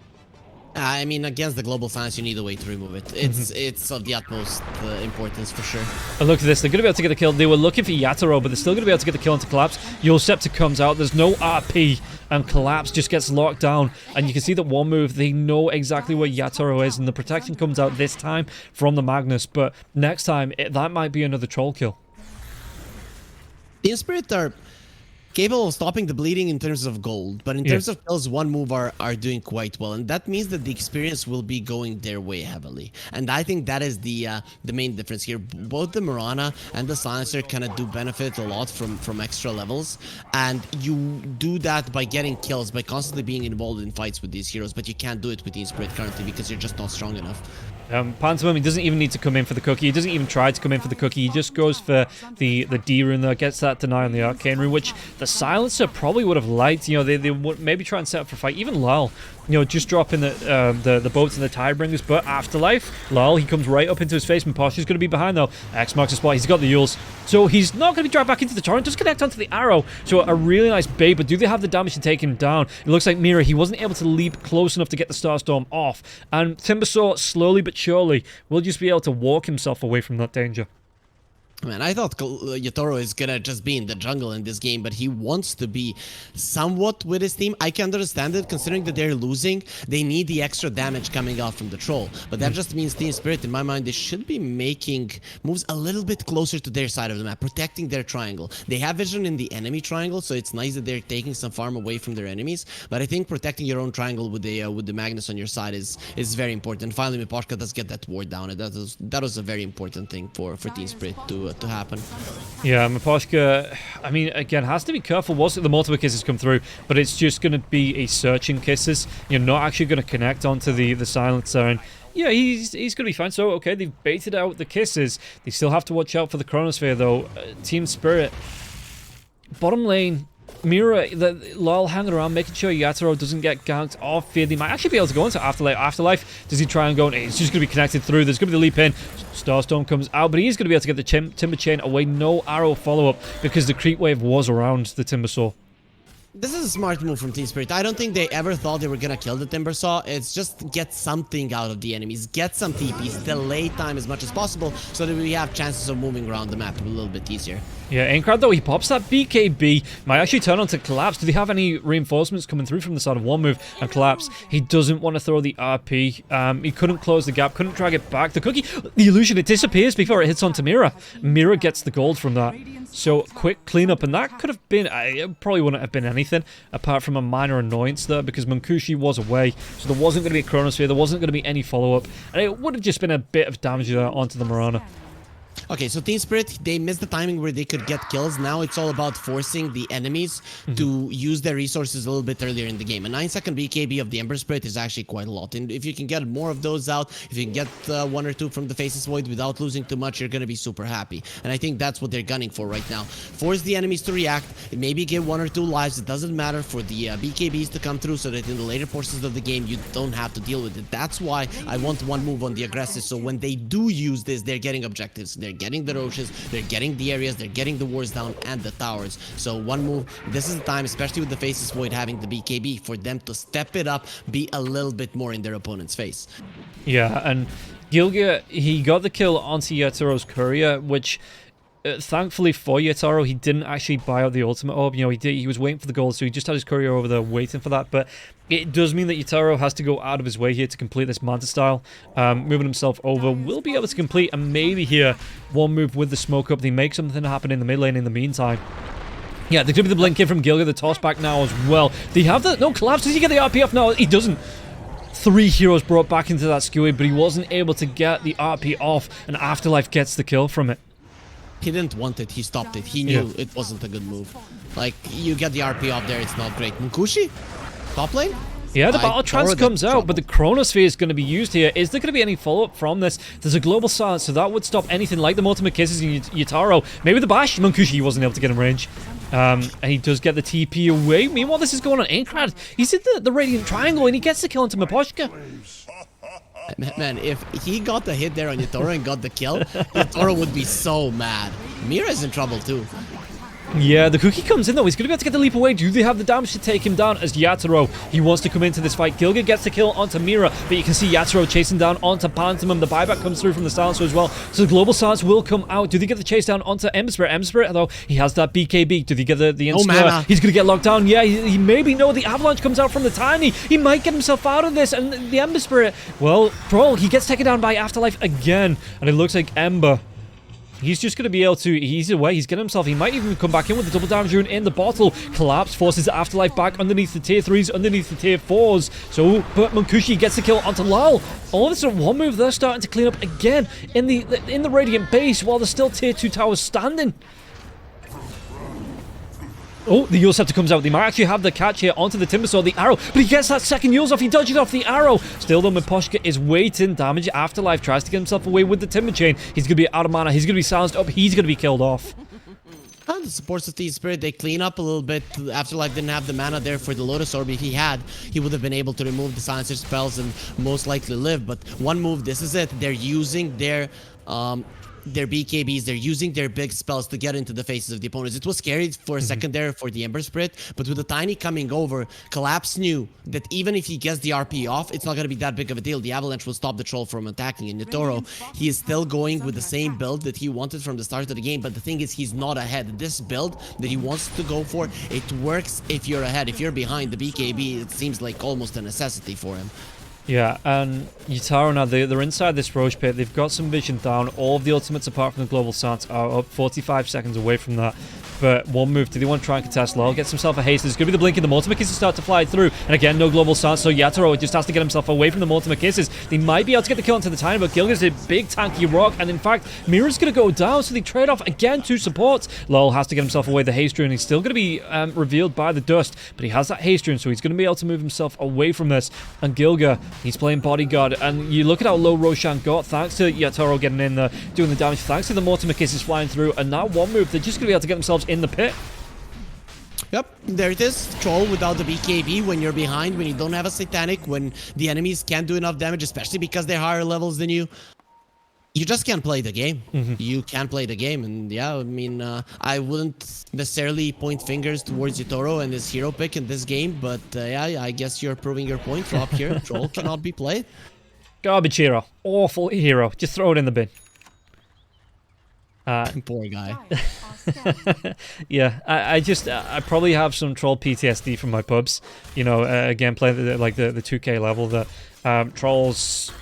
I mean, against the global silence, you need a way to remove it. It's of the utmost importance for sure. And look at this. They're going to be able to get the kill. They were looking for Yatoro, but they're still going to be able to get the kill into Collapse. Yulceptor comes out. There's no RP, and Collapse just gets locked down. And you can see that one move, they know exactly where Yatoro is, and the protection comes out this time from the Magnus. But next time, that might be another troll kill. Team Spirit are capable of stopping the bleeding in terms of gold, but in terms of kills, one move are doing quite well, and that means that the experience will be going their way heavily. And I think that is the main difference here. Both the Mirana and the Silencer kind of do benefit a lot from extra levels, and you do that by getting kills, by constantly being involved in fights with these heroes, but you can't do it with Team Spirit currently because you're just not strong enough. Pantomime, he doesn't even need to come in for the cookie. He doesn't even try to come in for the cookie. He just goes for the D rune there, gets that deny on the Arcane rune, which the Silencer probably would have liked. They would maybe try and set up for a fight. Even Lyle, just dropping the boats and the Tidebringers. But Afterlife, Lyle, he comes right up into his face. Mposh is going to be behind though. X marks the spot. He's got the Yules, so he's not going to be dragged back into the torrent. Just connect onto the arrow. So a really nice bait, but do they have the damage to take him down? It looks like Mira, he wasn't able to leap close enough to get the Starstorm off, and Timbersaw slowly but surely will just be able to walk himself away from that danger. Man, I thought Yatoro is gonna just be in the jungle in this game, but he wants to be somewhat with his team. I can understand it, considering that they're losing. They need the extra damage coming out from the troll. But that just means Team Spirit, in my mind, they should be making moves a little bit closer to their side of the map, protecting their triangle. They have vision in the enemy triangle, so it's nice that they're taking some farm away from their enemies. But I think protecting your own triangle with the Magnus on your side is very important. Finally, Miposhka does get that ward down, and that was a very important thing for Team Spirit to happen. Yeah, Miposhka, I mean, again, has to be careful. Was it the multiple kisses come through, but it's just going to be a searching kisses. You're not actually going to connect onto the silencer, and yeah, he's going to be fine. So, okay, they've baited out the kisses. They still have to watch out for the Chronosphere, though. Team Spirit, bottom lane, Mira, Lyle hanging around, making sure Yatoro doesn't get ganked or feared. He might actually be able to go into Afterlife. Does he try and go? It's just going to be connected through. There's going to be the leap in. Starstorm comes out, but he's going to be able to get the Timber Chain away. No arrow follow-up because the creep wave was around the Timbersaw. This is a smart move from Team Spirit. I don't think they ever thought they were gonna kill the Timbersaw. It's just get something out of the enemies, get some TPs, delay time as much as possible so that we have chances of moving around the map a little bit easier. Yeah, Aincrad though, he pops that BKB, might actually turn on to Collapse. Do they have any reinforcements coming through from the side of one move? And Collapse, he doesn't want to throw the RP. He couldn't close the gap, couldn't drag it back. The cookie, the illusion, it disappears before it hits onto Mira. Mira gets the gold from that. So, quick cleanup, and that could have been, it probably wouldn't have been anything apart from a minor annoyance there because Munkushi was away, so there wasn't going to be a Chronosphere, there wasn't going to be any follow-up, and it would have just been a bit of damage there onto the Mirana. Okay, so Team Spirit, they missed the timing where they could get kills. Now it's all about forcing the enemies to use their resources a little bit earlier in the game. A 9-second BKB of the Ember Spirit is actually quite a lot. And if you can get more of those out, if you can get one or two from the Faceless Void without losing too much, you're going to be super happy. And I think that's what they're gunning for right now. Force the enemies to react, maybe get 1 or 2 lives. It doesn't matter for the BKBs to come through so that in the later portions of the game, you don't have to deal with it. That's why I want one move on the aggressive. So when they do use this, they're getting objectives. They're getting the Roches, they're getting the areas, they're getting the wards down and the towers. So one move, this is the time, especially with the Faceless Void having the BKB, for them to step it up, be a little bit more in their opponent's face. Yeah, and Gilgia, he got the kill onto Yatoro's courier, which thankfully for Yatoro, he didn't actually buy out the ultimate orb. You know, he was waiting for the gold, so he just had his courier over there waiting for that. But it does mean that Yatoro has to go out of his way here to complete this Manta style. Moving himself over, will be able to complete, and maybe here, one move with the smoke up, they make something happen in the mid lane in the meantime. Yeah, there could be the blink in from Gilgia, the toss back now as well. They have the, no, Collapse, does he get the RP off? No, he doesn't. 3 heroes brought back into that skewy, but he wasn't able to get the RP off, and Afterlife gets the kill from it. He didn't want it, he stopped it. He knew it wasn't a good move. Like, you get the RP off there, it's not great. Munkushi? Top lane? Yeah, the Battle Trance comes out, but the Chronosphere is going to be used here. Is there going to be any follow-up from this? There's a global silence, so that would stop anything like the Multimate Kisses and Yutaro. Maybe the Bash. Munkushi wasn't able to get in range. And he does get the TP away. Meanwhile, this is going on Inkrad. He's in the Radiant Triangle, and he gets the kill onto Miposhka. Man, if he got the hit there on Yutaro and got the kill, Yutaro would be so mad. Mira's in trouble too. Yeah, the Cookie comes in though. He's going to be able to get the leap away. Do they have the damage to take him down as Yatoro? He wants to come into this fight. Gilga gets the kill onto Mira, but you can see Yatoro chasing down onto Pantomim. The buyback comes through from the Silencer as well. So the Global Silence will come out. Do they get the chase down onto Ember Spirit? Ember Spirit, though, he has that BKB. Do they get the instant? He's going to get locked down. Yeah, he maybe no. The Avalanche comes out from the Tiny. He might get himself out of this. And the Ember Spirit, well, Troll, he gets taken down by Afterlife again. And it looks like Ember, he's just going to be able to, he's away, he's getting himself, he might even come back in with the double damage rune in the bottle. Collapse forces the Afterlife back underneath the tier 3s, underneath the tier 4s. So, but Munkushi gets the kill onto Lal. All of a sudden, one move, they're starting to clean up again in the Radiant base while there's still tier 2 towers standing. Oh, the Yule Scepter comes out. They might actually have the catch here onto the Timbersaw, the arrow, but he gets that second Yule's off. He dodges off the arrow. Still though, Miposhka is waiting. Damage Afterlife tries to get himself away with the Timber Chain. He's going to be out of mana. He's going to be silenced up. He's going to be killed off. And the supports of the Spirit, they clean up a little bit. Afterlife didn't have the mana there for the Lotus Orb. If he had, he would have been able to remove the Silencer spells and most likely live. But one move, this is it. They're using their BKBs, they're using their big spells to get into the faces of the opponents. It was scary for a second there for the Ember Spirit, but with the Tiny coming over, Collapse knew that even if he gets the RP off, it's not going to be that big of a deal. The Avalanche will stop the Troll from attacking. And Yutaro, he is still going with the same build that he wanted from the start of the game, but the thing is, he's not ahead. This build that he wants to go for, it works if you're ahead. If you're behind the BKB, it seems like almost a necessity for him. Yeah, and Yutaro now, they're inside this Roche pit. They've got some vision down. All of the ultimates apart from the Global Silence are up 45 seconds away from that. But one move, do they want to try and contest Lal? Gets himself a haste. There's going to be the blink in the Multimate Kisses start to fly through. And again, no Global Silence, so Yatoro just has to get himself away from the Multimate Kisses. They might be able to get the kill onto the Tiny, but Gilga's a big tanky rock. And in fact, Mira's going to go down, so they trade off again to support. Lal has to get himself away the haste rune. He's still going to be revealed by the dust, but he has that haste rune, so he's going to be able to move himself away from this. And Gilga, he's playing bodyguard. And you look at how low Roshan got, thanks to Yatoro getting in there, doing the damage, thanks to the Multimate Kisses flying through. And now one move, they're just going to be able to get themselves in the pit. Yep, there it is. Troll without the BKB when you're behind, when you don't have a Satanic, when the enemies can't do enough damage, especially because they're higher levels than you. You just can't play the game. You can't play the game. And yeah, I mean, I wouldn't necessarily point fingers towards Yutaro and his hero pick in this game, but yeah, I guess you're proving your point. Drop here. Troll cannot be played. Garbage hero. Awful hero. Just throw it in the bin. Poor guy. Yeah, I probably have some Troll PTSD from my pubs. You know, again, playing the 2K level. The Trolls,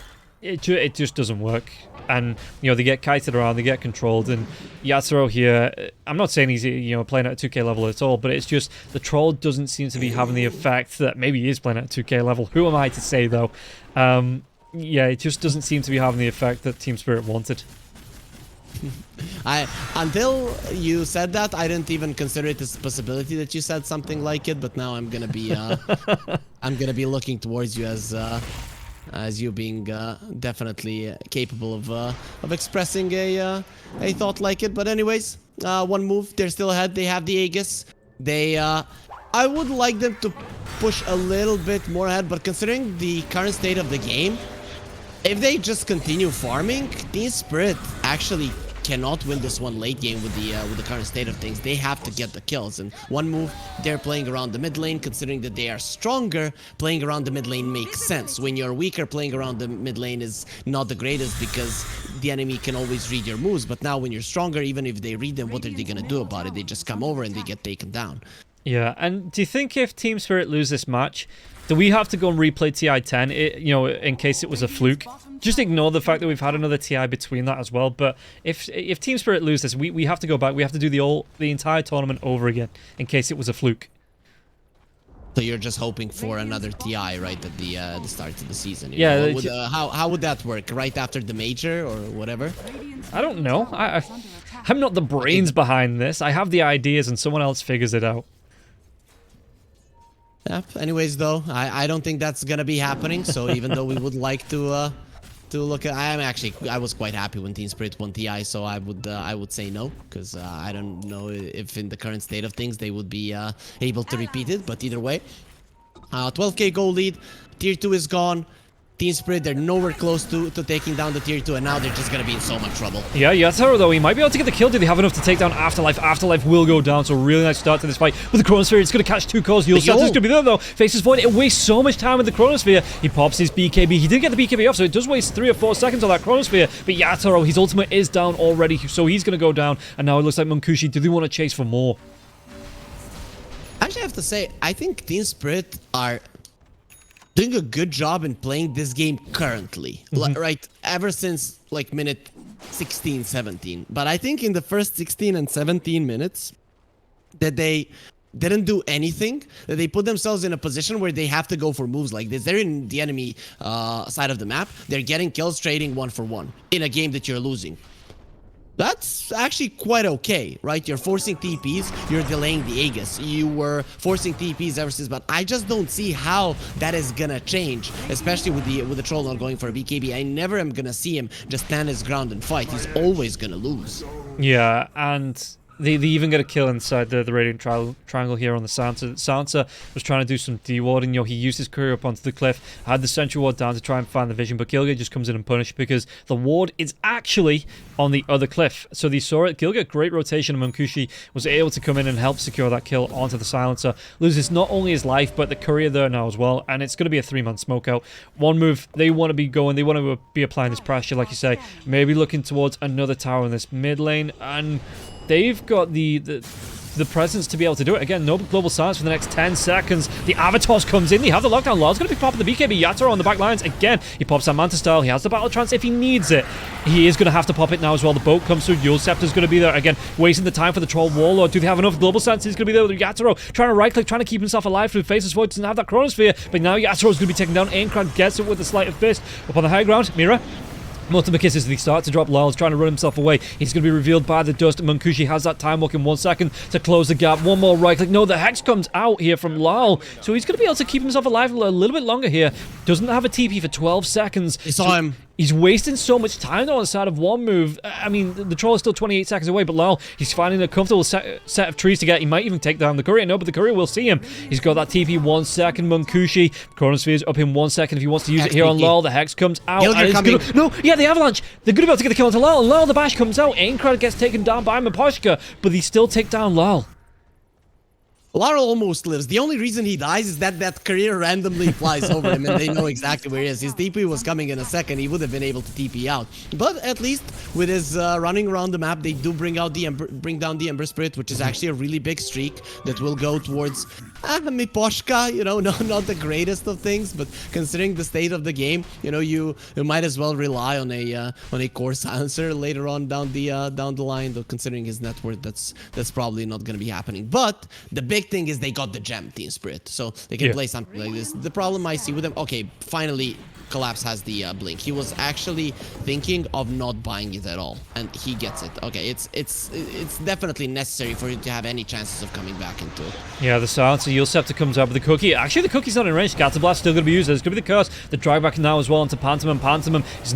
it just doesn't work. And, you know, they get kited around, they get controlled. And Yatoro here, I'm not saying he's, you know, playing at a 2K level at all, but it's just the Troll doesn't seem to be having the effect that maybe he is playing at a 2K level. Who am I to say, though? Yeah, it just doesn't seem to be having the effect that Team Spirit wanted. Until you said that, I didn't even consider it as a possibility that you said something like it, but now I'm gonna be I'm gonna be looking towards you as you being definitely capable of expressing a thought like it. But anyways, one move, they're still ahead. They have the Aegis. They I would like them to push a little bit more ahead, but considering the current state of the game, if they just continue farming, Team Spirit actually cannot win this one late game with the current state of things. They have to get the kills, and one move, they're playing around the mid lane. Considering that they are stronger, playing around the mid lane makes sense. When you're weaker, playing around the mid lane is not the greatest because the enemy can always read your moves. But now when you're stronger, even if they read them, what are they gonna do about it? They just come over and they get taken down. Yeah, and do you think if Team Spirit lose this match, do we have to go and replay TI10, you know, in case it was a fluke? Just ignore the fact that we've had another TI between that as well. But if Team Spirit lose this, we have to go back. We have to do the entire tournament over again in case it was a fluke. So you're just hoping for another TI right at the start of the season? Yeah. How would that work? Right after the major or whatever? I don't know. I'm not the brains behind this. I have the ideas and someone else figures it out. Yep. Anyways, though, I don't think that's gonna be happening. So even though we would like to look at, I was quite happy when Team Spirit won TI. So I would say no, because I don't know if in the current state of things they would be able to repeat it. But either way, 12k gold lead, tier 2 is gone. Team Spirit, they're nowhere close to taking down the tier 2, and now they're just gonna be in so much trouble. Yeah, Yatoro, though, he might be able to get the kill. Do they have enough to take down Afterlife? Afterlife will go down, so really nice start to this fight. With the Chronosphere, it's gonna catch 2 calls. Yule Scepter's gonna be there, though. Faces Void, it wastes so much time with the Chronosphere. He pops his BKB. He did get the BKB off, so it does waste 3 or 4 seconds on that Chronosphere. But Yatoro, his ultimate is down already, so he's gonna go down. And now it looks like Munkushi, do they want to chase for more? Actually, I have to say, I think Team Spirit are doing a good job in playing this game currently, right? Ever since like minute 16, 17. But I think in the first 16 and 17 minutes that they didn't do anything, that they put themselves in a position where they have to go for moves like this. They're in the enemy side of the map. They're getting kills, trading 1-for-1 in a game that you're losing. That's actually quite okay, right? You're forcing TPs, you're delaying the Aegis. You were forcing TPs ever since, but I just don't see how that is gonna change, especially with the troll not going for a BKB. I never am gonna see him just stand his ground and fight. He's always gonna lose. Yeah, and they even get a kill inside the Radiant Triangle here on the Sansa. Sansa was trying to do some dewarding. He used his courier up onto the cliff, had the sentry ward down to try and find the vision, but Gilgit just comes in and punishes because the ward is actually on the other cliff. So they saw it. Gilgit, great rotation, and Munkushi was able to come in and help secure that kill onto the Silencer. Loses not only his life, but the courier there now as well, and it's going to be a 3-man smokeout. One move, they want to be going, they want to be applying this pressure, like you say, maybe looking towards another tower in this mid lane, and they've got the presence to be able to do it. Again, no global silence for the next 10 seconds. The Avatos comes in. They have the lockdown. Law's going to be popping the BKB. Yatoro on the back lines. Again, he pops that Manta style. He has the battle trance if he needs it. He is going to have to pop it now as well. The boat comes through. Yule Scepter's going to be there. Again, wasting the time for the Troll Warlord. Do they have enough global silence? He's going to be there with Yatoro. Trying to right-click, trying to keep himself alive through Faceless Void. Doesn't have that Chronosphere. But now Yatoro's going to be taken down. Aincrad gets it with the Sleight of Fist. Up on the high ground, Mira. Multiple kisses, they start to drop. Lyle's trying to run himself away. He's going to be revealed by the dust. Munkushi has that time walk in 1 second to close the gap. One more right click. No, the Hex comes out here from Lyle. So he's going to be able to keep himself alive a little bit longer here. Doesn't have a TP for 12 seconds. They saw him. He's wasting so much time though on the side of one move. I mean, the troll is still 28 seconds away, but Lyle, he's finding a comfortable set of trees to get. He might even take down the courier. No, but the courier will see him. He's got that TP 1 second. Munkushi, Chronosphere's up in 1 second if he wants to use Hex it here on TP. Lyle. The Hex comes out. No, Yeah, the Avalanche. They're going to be able to get the kill onto Lyle. Lyle, the bash comes out. Aincrad gets taken down by Maposhka, but they still take down Lyle. Laurel almost lives. The only reason he dies is that career randomly flies over him and they know exactly where he is. His TP was coming in a second. He would have been able to TP out. But at least with his running around the map, they do bring down the Ember Spirit, which is actually a really big streak that will go towards Miposhka. You know, not the greatest of things, but considering the state of the game, you know, you might as well rely on a core silencer later on down the line. Though considering his net worth, that's probably not going to be happening. But the big thing is they got the gem, Team Spirit, so they can play something like this. The problem I see with them, okay, finally Collapse has the blink. He was actually thinking of not buying it at all, and he gets it. Okay, it's definitely necessary for him to have any chances of coming back into it. Yeah, the Silencer, Yule Scepter comes out with the Cookie. Actually, the Cookie's not in range. Scatterblast still going to be used. There's going to be the Curse. The drag back now as well onto Pantomime. Pantomime is...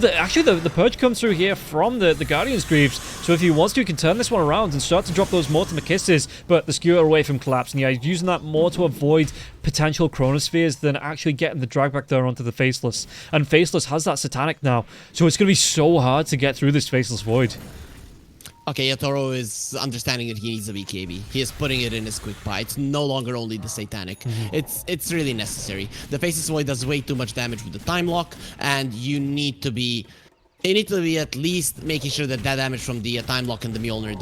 Actually, the Purge comes through here from the Guardian's Greaves. So if he wants to, he can turn this one around and start to drop those Mortimer Kisses, but the skewer away from Collapse. And yeah, he's using that more to avoid potential Chronospheres than actually getting the drag back there onto the Faceless. And Faceless has that Satanic now, so it's going to be so hard to get through this Faceless Void. Okay, Yatoro is understanding that he needs a BKB. He is putting it in his quick buy. It's no longer only the Satanic. It's really necessary. The Faceless Void does way too much damage with the time lock, and you need to be at least making sure that damage from the time lock and the Mjolnir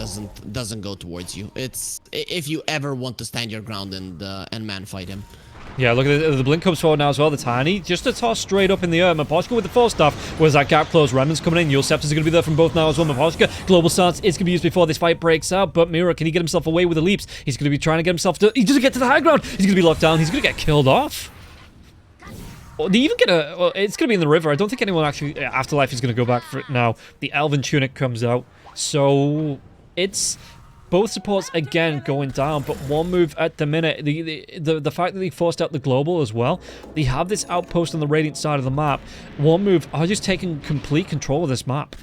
doesn't go towards you. It's if you ever want to stand your ground and man fight him. Yeah, look at the blink comes forward now as well. The Tiny just a toss straight up in the air. Maposhka with the Force Staff. Where's that gap closed? Remnants coming in. Yule Scepters are going to be there from both now as well. Maposhka, Global Silence is going to be used before this fight breaks out. But Mira, can he get himself away with the leaps? He's going to be trying to get himself to... He doesn't get to the high ground. He's going to be locked down. He's going to get killed off. They even get a... Well, it's going to be in the river. I don't think anyone actually... Afterlife is going to go back for it now. The Elven Tunic comes out. So it's... both supports again going down, but one move at the minute. The fact that they forced out the global as well. They have this outpost on the Radiant side of the map. One move are just taking complete control of this map.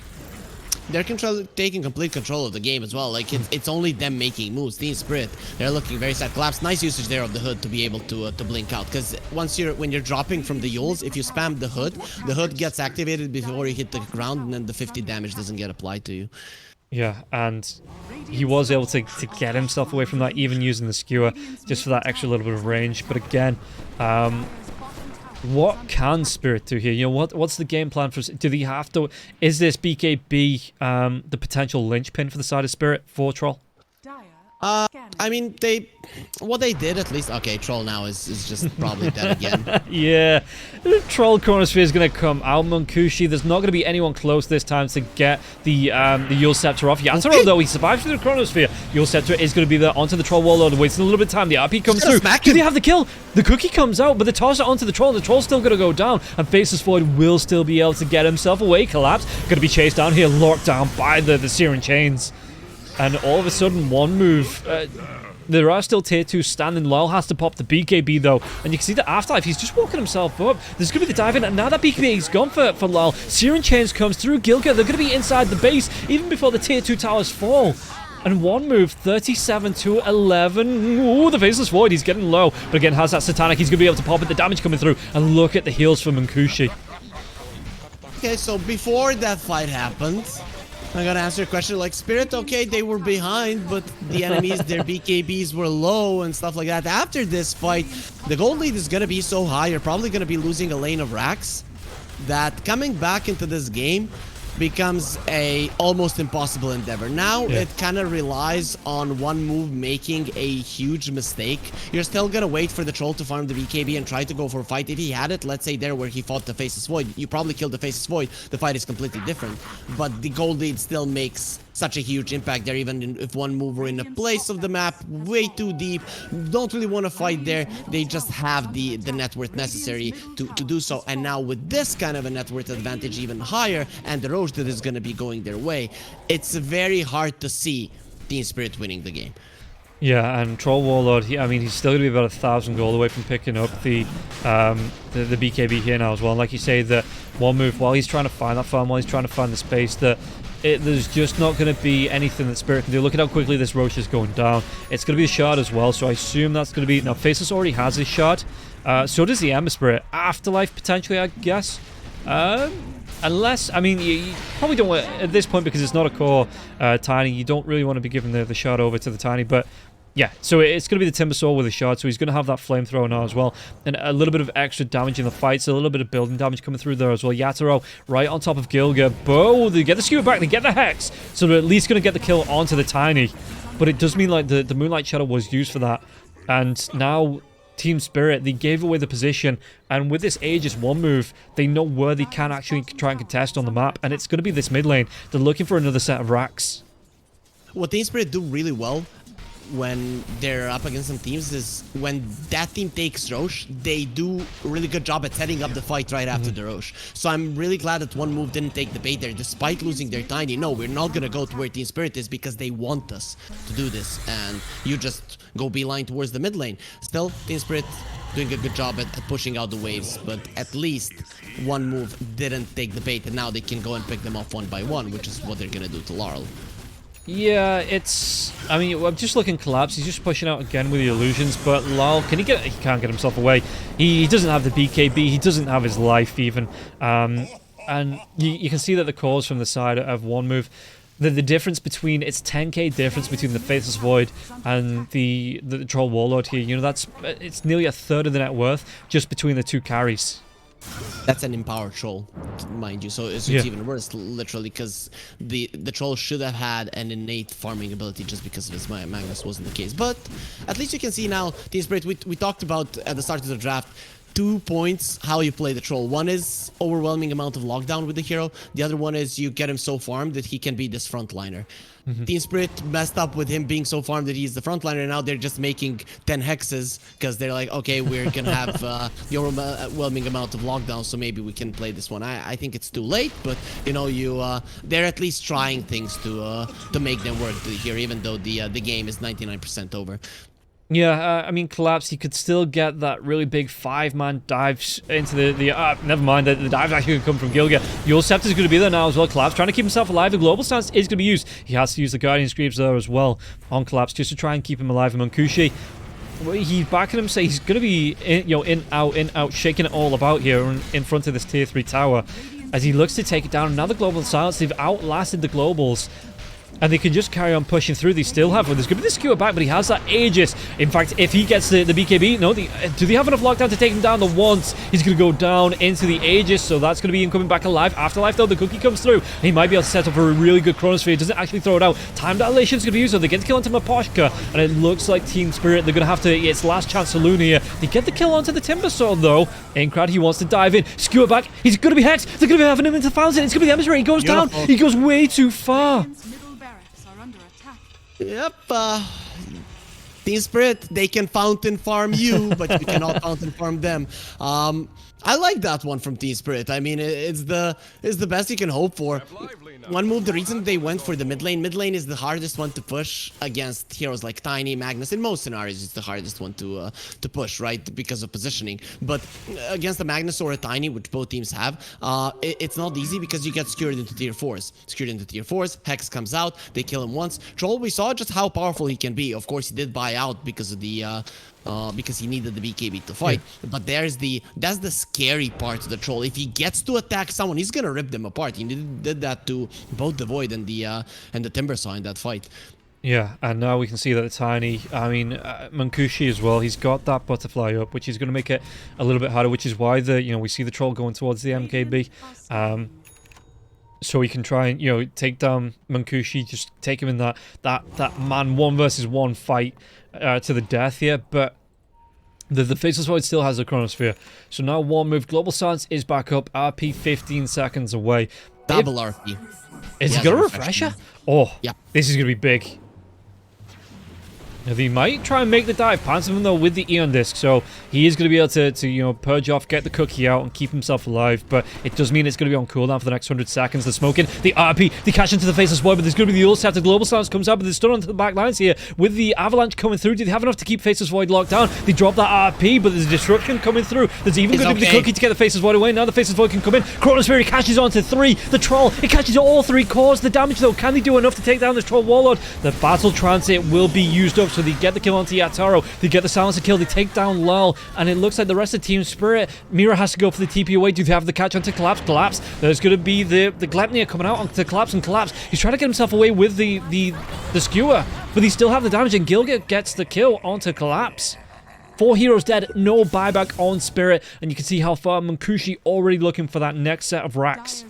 They're taking complete control of the game as well. Like, it's only them making moves. Team Spirit, they're looking very sad. Collapse, nice usage there of the hood to be able to blink out. Because when you're dropping from the Yules, if you spam the hood gets activated before you hit the ground, and then the 50 damage doesn't get applied to you. Yeah, and he was able to get himself away from that, even using the skewer, just for that extra little bit of range. But again, what can Spirit do here? You know, what's the game plan for? Do they have to? Is this BKB the potential linchpin for the side of Spirit for Troll? I mean, what they did at least. Okay, Troll now is just probably dead again. Yeah, Troll Chronosphere is going to come out. Munkushi, there's not going to be anyone close this time to get the Yule Scepter off. Yatoro, though, he survives through the Chronosphere. Yule Scepter is going to be there onto the Troll Warlord. Wasting a little bit of time. The RP comes through. Do they have the kill? The cookie comes out, but they toss it onto the Troll. The Troll's still going to go down, and Faceless Void will still be able to get himself away. Collapse, going to be chased down here, locked down by the Searing Chains. And all of a sudden, one move. There are still tier 2 standing. Lyle has to pop the BKB, though. And you can see the Afterlife. He's just walking himself up. There's going to be the dive in. And now that BKB is gone for Lyle. Searing Chains comes through. Gilga, they're going to be inside the base even before the tier 2 towers fall. And one move, 37 to 11. Ooh, the Faceless Void. He's getting low. But again, has that Satanic. He's going to be able to pop it. The damage coming through. And look at the heals from Munkushi. Okay, so before that fight happened, I gotta answer your question. Like, Spirit, okay, they were behind, but the enemies, their BKBs were low and stuff like that. After this fight, the gold lead is gonna be so high, you're probably gonna be losing a lane of racks, that coming back into this game becomes a almost impossible endeavor. Now it kind of relies on one move making a huge mistake. You're still gonna wait for the Troll to farm the BKB and try to go for a fight. If he had it, let's say there where he fought the Faceless Void, you probably killed the Faceless Void. The fight is completely different, but the gold lead still makes such a huge impact there. Even if one move were in a place of the map way too deep, don't really want to fight there, they just have the net worth necessary to do so. And now with this kind of a net worth advantage even higher, and the Roche that is going to be going their way, it's very hard to see Team Spirit winning the game. Yeah, and Troll Warlord, he's still going to be about 1,000 gold away from picking up the BKB here now as well. And like you say, the one move, while he's trying to find that farm, while he's trying to find the space, there's just not going to be anything that Spirit can do. Look at how quickly this Roche is going down. It's going to be a shard as well, so I assume that's going to be... Now, Faceless already has his shard. So does the Ember Spirit. Afterlife, potentially, I guess. Unless, you probably don't want... At this point, because it's not a core Tiny, you don't really want to be giving the shard over to the Tiny, but... Yeah, so it's going to be the Timbersaw with a shard, so he's going to have that flamethrower now as well. And a little bit of extra damage in the fight, so a little bit of building damage coming through there as well. Yatoro right on top of Gilga. Bo, they get the skewer back, they get the Hex, so they're at least going to get the kill onto the Tiny. But it does mean like the Moonlight Shadow was used for that. And now Team Spirit, they gave away the position, and with this Aegis one move, they know where they can actually try and contest on the map, and it's going to be this mid lane. They're looking for another set of racks. What Team Spirit do really well when they're up against some teams is when that team takes Roche, they do a really good job at setting up the fight right after the Roche. So I'm really glad that one move didn't take the bait there, despite losing their Tiny. No, we're not gonna go to where Team Spirit is because they want us to do this, and you just go beeline towards the mid lane. Still, Team Spirit doing a good job at pushing out the waves, but at least one move didn't take the bait, and now they can go and pick them off one by one, which is what they're gonna do to Laurel. Yeah, I'm just looking Collapse. He's just pushing out again with the illusions, but Lal, he can't get himself away. He doesn't have the BKB, he doesn't have his life even. And you can see that the cores from the side of one move, the difference between, it's 10k difference between the Faceless Void and the Troll Warlord here. It's nearly a third of the net worth just between the two carries. That's an empowered troll, mind you, so it's even worse, literally, because the troll should have had an innate farming ability just because of his Magnus wasn't the case. But at least you can see now, Team Spirit, we talked about at the start of the draft, 2 points how you play the troll. One is overwhelming amount of lockdown with the hero. The other one is you get him so farmed that he can be this frontliner. Team Spirit messed up with him being so farmed that he's the frontliner, and now they're just making 10 hexes because they're like, okay, we're gonna have the overwhelming amount of lockdown, so maybe we can play this one. I think it's too late, but you know, they're at least trying things to make them work here, even though the game is 99% over. Yeah, I mean, Collapse, he could still get that really big 5-man dive into never mind, the dive's actually going to come from Gilga. Your Scepter's going to be there now as well. Collapse trying to keep himself alive. The global stance is going to be used. He has to use the Guardian Screams there as well on Collapse just to try and keep him alive. And Munkushi, he's backing him, so he's going to be in, out, shaking it all about here in front of this tier 3 tower as he looks to take it down. Now the global silence, they've outlasted the globals. And they can just carry on pushing through. They still have one. There's going to be the skewer back, but he has that Aegis. In fact, if he gets the BKB, no, do they have enough lockdown to take him down? The once he's going to go down into the Aegis, so that's going to be him coming back alive. Afterlife, though, the cookie comes through. He might be able to set up for a really good Chronosphere. He doesn't actually throw it out. Time dilation is going to be used, so they get the kill onto Maposhka, and it looks like Team Spirit, they're going to have to, it's last chance to Luna here. They get the kill onto the Timber Sword, though. Aincrad, he wants to dive in. Skewer back. He's going to be hexed. They're going to be having him into Fountain. It's going to be the Emissary. He goes down. He goes way too far. Yep, Team Spirit, they can fountain farm you, but you cannot fountain farm them. I like that one from Team Spirit. I mean, it's the best you can hope for. One move, the reason they went for the mid lane is the hardest one to push against heroes like Tiny, Magnus. In most scenarios, it's the hardest one to push, right? Because of positioning. But against a Magnus or a Tiny, which both teams have, it's not easy because you get skewered into tier 4s. Skewered into tier 4s, Hex comes out, they kill him once. Troll, we saw just how powerful he can be. Of course, he did buy out because of the because he needed the BKB to fight. Yeah. But that's the scary part of the Troll. If he gets to attack someone, he's gonna rip them apart. He did that to both the Void and the Timbersaw in that fight. Yeah, and now we can see that the Tiny, I mean, Munkushi as well, he's got that butterfly up, which is going to make it a little bit harder, which is why we see the Troll going towards the MKB. So he can try and, take down Munkushi, just take him in that man 1 versus 1 fight to the death here, but the Faceless Void still has the Chronosphere. So now one move, Global Silence is back up, RP 15 seconds away. Double RP. Is he got a refresher? Oh, yeah. This is going to be big. Now, they might try and make the dive. Pants him though with the Eon Disc, so he is going to be able to purge off, get the cookie out, and keep himself alive. But it does mean it's going to be on cooldown for the next 100 seconds. The smoking, the RP, the catch into the Faceless Void, but there's going to be the Ulster after Global Silence comes out, but they're still onto the back lines here with the Avalanche coming through. Do they have enough to keep Faceless Void locked down? They drop that RP, but there's destruction coming through. There's even going to be the cookie to get the Faceless Void away. Now the Faceless Void can come in. Chronosphere catches onto 3. The Troll, it catches all 3 cores. The damage though, can they do enough to take down this Troll Warlord? The Battle Transit will be used up, so they get the kill onto Yataro, they get the silencer kill, they take down Lal, and it looks like the rest of Team Spirit, Mira has to go for the TP away. Do they have the catch onto Collapse? Collapse, there's going to be the Glepnir coming out onto Collapse, and Collapse, he's trying to get himself away with the skewer, but they still have the damage, and Gilgit gets the kill onto Collapse. 4 heroes dead, no buyback on Spirit, and you can see how far Munkushi already looking for that next set of racks.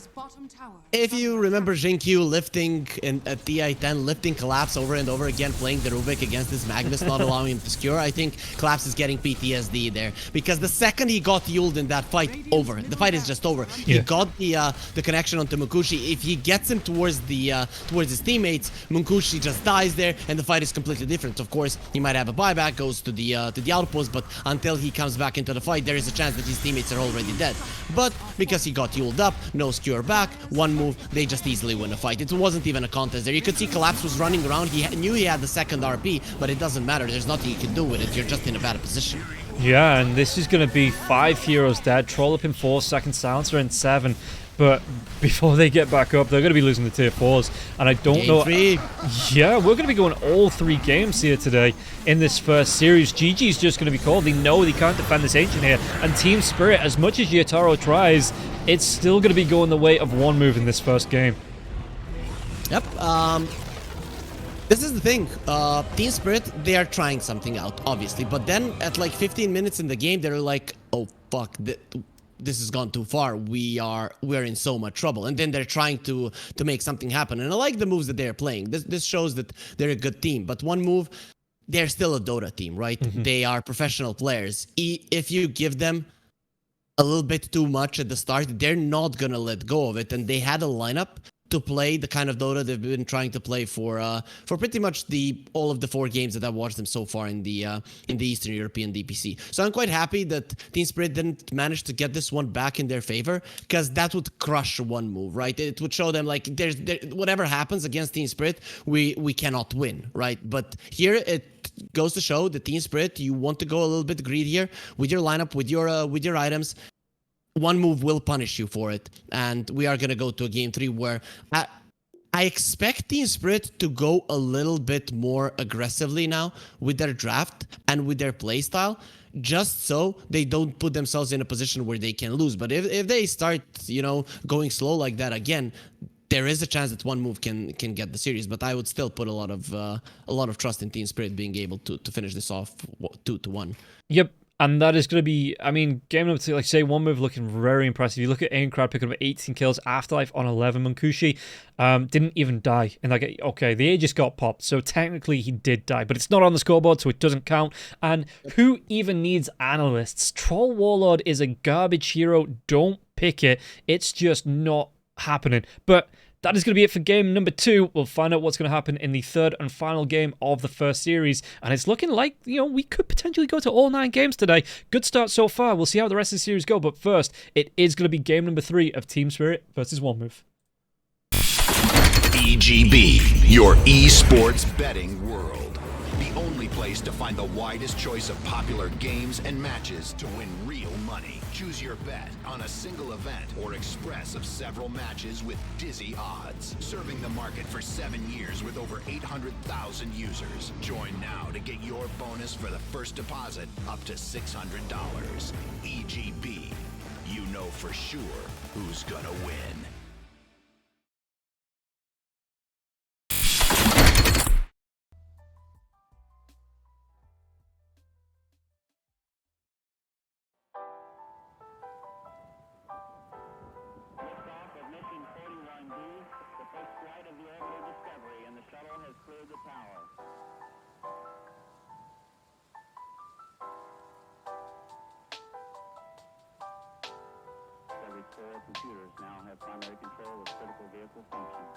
If you remember Jinkyu lifting at TI-10, lifting Collapse over and over again, playing the Rubik against this Magnus, not allowing him to skewer, I think Collapse is getting PTSD there. Because the second he got Yuled in that fight, over. The fight is just over. Yeah. He got the connection onto Munkushi. If he gets him towards his teammates, Munkushi just dies there, and the fight is completely different. Of course, he might have a buyback, goes to the outpost, but until he comes back into the fight, there is a chance that his teammates are already dead. But because he got Yuled up, no skewer back, one move, they just easily win a fight. It wasn't even a contest there. You could see Collapse was running around. He knew he had the second RP, but it doesn't matter. There's nothing you can do with it. You're just in a bad position. Yeah, and this is going to be 5 heroes dead. Troll up in 4, second silencer in 7. But before they get back up, they're going to be losing the tier 4s. And I don't know... Yeah, we're going to be going all 3 games here today in this first series. GG's just going to be called. They know they can't defend this Ancient here. And Team Spirit, as much as Yataro tries, it's still going to be going the way of one move in this first game. Yep. This is the thing. Team Spirit, they are trying something out, obviously. But then at like 15 minutes in the game, they're like, oh, fuck, this has gone too far. We're in so much trouble. And then they're trying to make something happen. And I like the moves that they're playing. This shows that they're a good team. But one move, they're still a Dota team, right? Mm-hmm. They are professional players. If you give them a little bit too much at the start. They're not gonna let go of it, and they had a lineup to play the kind of Dota they've been trying to play for pretty much all of the 4 games that I've watched them so far in the Eastern European DPC. So I'm quite happy that Team Spirit didn't manage to get this one back in their favor, because that would crush one move, right? It would show them like whatever happens against Team Spirit, we cannot win, right? But here it goes to show the Team Spirit, you want to go a little bit greedier with your lineup, with your items. One move will punish you for it, and we are going to go to a game 3 where I expect Team Spirit to go a little bit more aggressively now with their draft and with their playstyle, just so they don't put themselves in a position where they can lose. But if they start, going slow like that again, there is a chance that one move can get the series. But I would still put a lot of trust in Team Spirit being able to finish this off 2-1. Yep. And that is going to be, I mean, game number 2, like say, one move looking very impressive. You look at Aincrad picking up 18 kills, Afterlife on 11. Munkushi didn't even die. And like, okay, the Aegis got popped, so technically he did die, but it's not on the scoreboard, so it doesn't count. And who even needs analysts? Troll Warlord is a garbage hero. Don't pick it. It's just not happening. But that is going to be it for game number 2. We'll find out what's going to happen in the 3rd and final game of the first series. And it's looking like, we could potentially go to all 9 games today. Good start so far. We'll see how the rest of the series go. But first, it is going to be game number 3 of Team Spirit versus One Move. EGB, your esports betting world. The only place to find the widest choice of popular games and matches to win real money. Choose your bet on a single event or express of several matches with dizzy odds. Serving the market for 7 years with over 800,000 users. Join now to get your bonus for the first deposit up to $600. EGB, you know for sure who's gonna win. Four computers now have primary control of critical vehicle functions.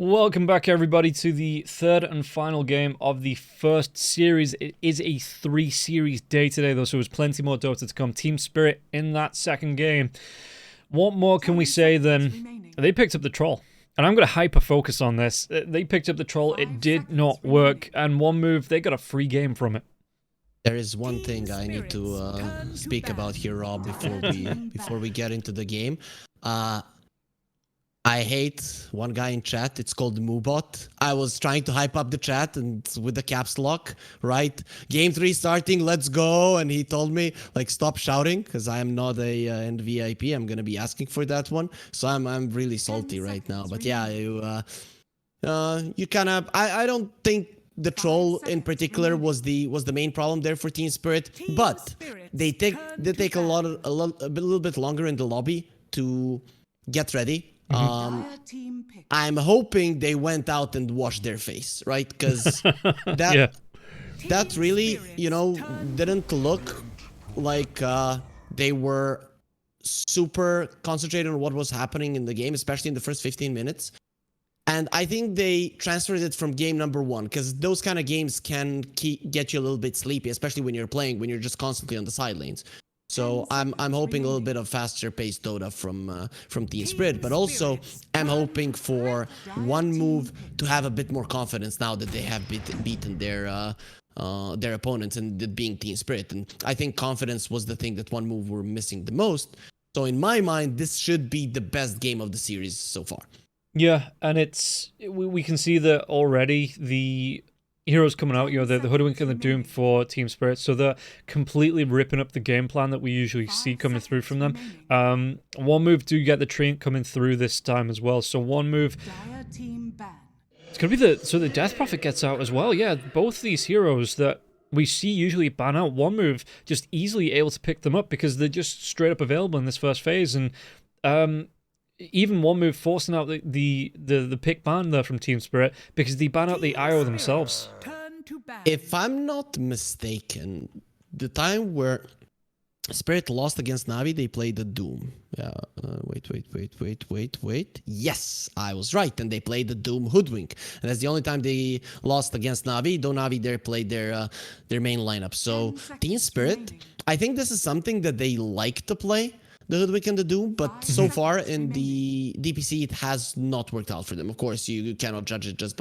Welcome back, everybody, to the third and final game of the first series. It is a 3-series day today, though, so there's plenty more Dota to come. Team Spirit in that second game. What more can we say than they picked up the troll? And I'm going to hyper-focus on this. They picked up the troll. It did not work. And one move, they got a free game from it. There is one thing I need to speak about here, Rob, before we get into the game. I hate one guy in chat. It's called Moobot. I was trying to hype up the chat and with the caps lock, right? Game 3 starting, let's go. And he told me, like, stop shouting because I am not a NVIP. I'm gonna be asking for that one. So I'm really salty right now. But yeah, you kind of. I don't think the troll in particular was the main problem there for Team Spirit, but they take a little bit longer in the lobby to get ready. I'm hoping they went out and washed their face, right? Because that really, didn't look like they were super concentrated on what was happening in the game, especially in the first 15 minutes. And I think they transferred it from game number 1, because those kind of games can get you a little bit sleepy, especially when you're just constantly on the side lanes. So I'm hoping a little bit of faster paced Dota from Team Spirit, but also I'm hoping for one move to have a bit more confidence now that they have beaten their opponents, and it being Team Spirit. And I think confidence was the thing that one move were missing the most. So in my mind, this should be the best game of the series so far. Yeah, and we can see that already. The heroes coming out, the Hoodwink and the Doom for Team Spirit, so they're completely ripping up the game plan that we usually see coming through from them. One move do get the Treant coming through this time as well, so one move. It's gonna be the Death Prophet gets out as well. Yeah, both these heroes that we see usually ban out, one move just easily able to pick them up because they're just straight up available in this first phase, and even one move forcing out the pick ban there from Team Spirit because they ban out the IO themselves. If I'm not mistaken, the time where Spirit lost against Navi, they played the Doom. Wait. Yes, I was right. And they played the Doom Hoodwink. And that's the only time they lost against Navi. Though Navi there played their main lineup. So Team Spirit, I think this is something that they like to play, the Hoodwink and the Doom, but so far in the DPC it has not worked out for them. Of course, you cannot judge it just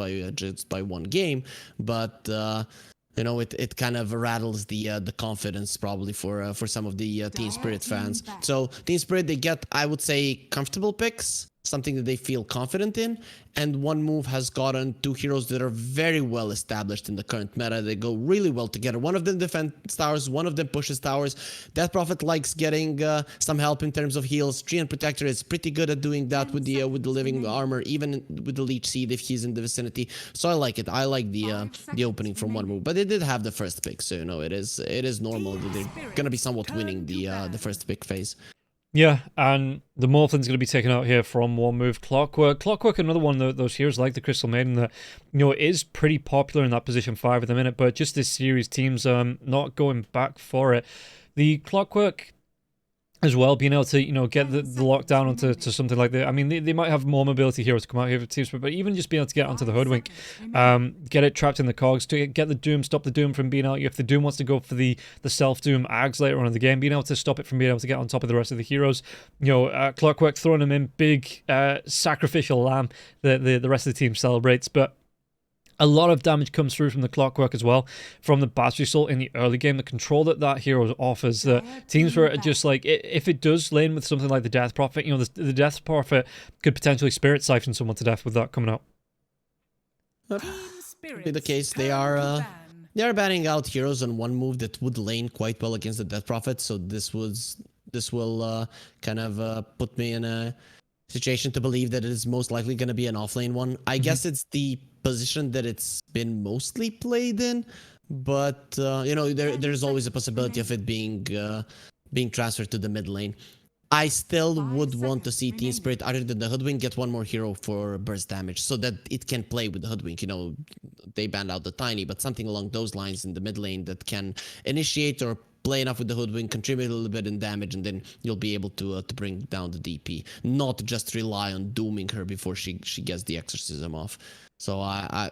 by one game, but it kind of rattles the confidence probably for some of the Team Spirit fans. So Team Spirit, they get, I would say, comfortable picks, something that they feel confident in, and one move has gotten two heroes that are very well established in the current meta. They go really well together. One of them defends towers, one of them pushes towers. Death Prophet likes getting some help in terms of heals. Treant Protector is pretty good at doing that with the living armor, even with the Leech Seed if he's in the vicinity. So I like it. I like the opening from one move, but they did have the first pick, so it is normal that they're gonna be somewhat winning the first pick phase. Yeah, and the Morphlin's going to be taken out here from one move. Clockwork, another one of those heroes like the Crystal Maiden that, is pretty popular in that position 5 at the minute, but just this series, teams not going back for it. The Clockwork as well, being able to, get the lockdown onto something like that. I mean, they might have more mobility heroes to come out here for teams, but even just being able to get onto the Hoodwink, get it trapped in the cogs, to get the Doom, stop the Doom from being out. If the Doom wants to go for the self-Doom Ags later on in the game, being able to stop it from being able to get on top of the rest of the heroes. Clockwork throwing them in big sacrificial lamb that the rest of the team celebrates, but a lot of damage comes through from the Clockwork as well, from the Battery Assault in the early game. The control that hero offers, the teams were just like, if it does lane with something like the Death Prophet, the Death Prophet could potentially Spirit Siphon someone to death with that coming out. Be the case. They are banning out heroes on one move that would lane quite well against the Death Prophet, so this will kind of put me in a situation to believe that it is most likely going to be an offlane one. I guess it's the position that it's been mostly played in, but there's always a possibility of it being transferred to the mid lane. I still would want to see Team Spirit, other than the Hoodwink, get one more hero for burst damage so that it can play with the Hoodwink. You know, they banned out the Tiny, but something along those lines in the mid lane that can initiate or play enough with the Hoodwink, contribute a little bit in damage, and then you'll be able to bring down the DP. Not just rely on dooming her before she gets the exorcism off. So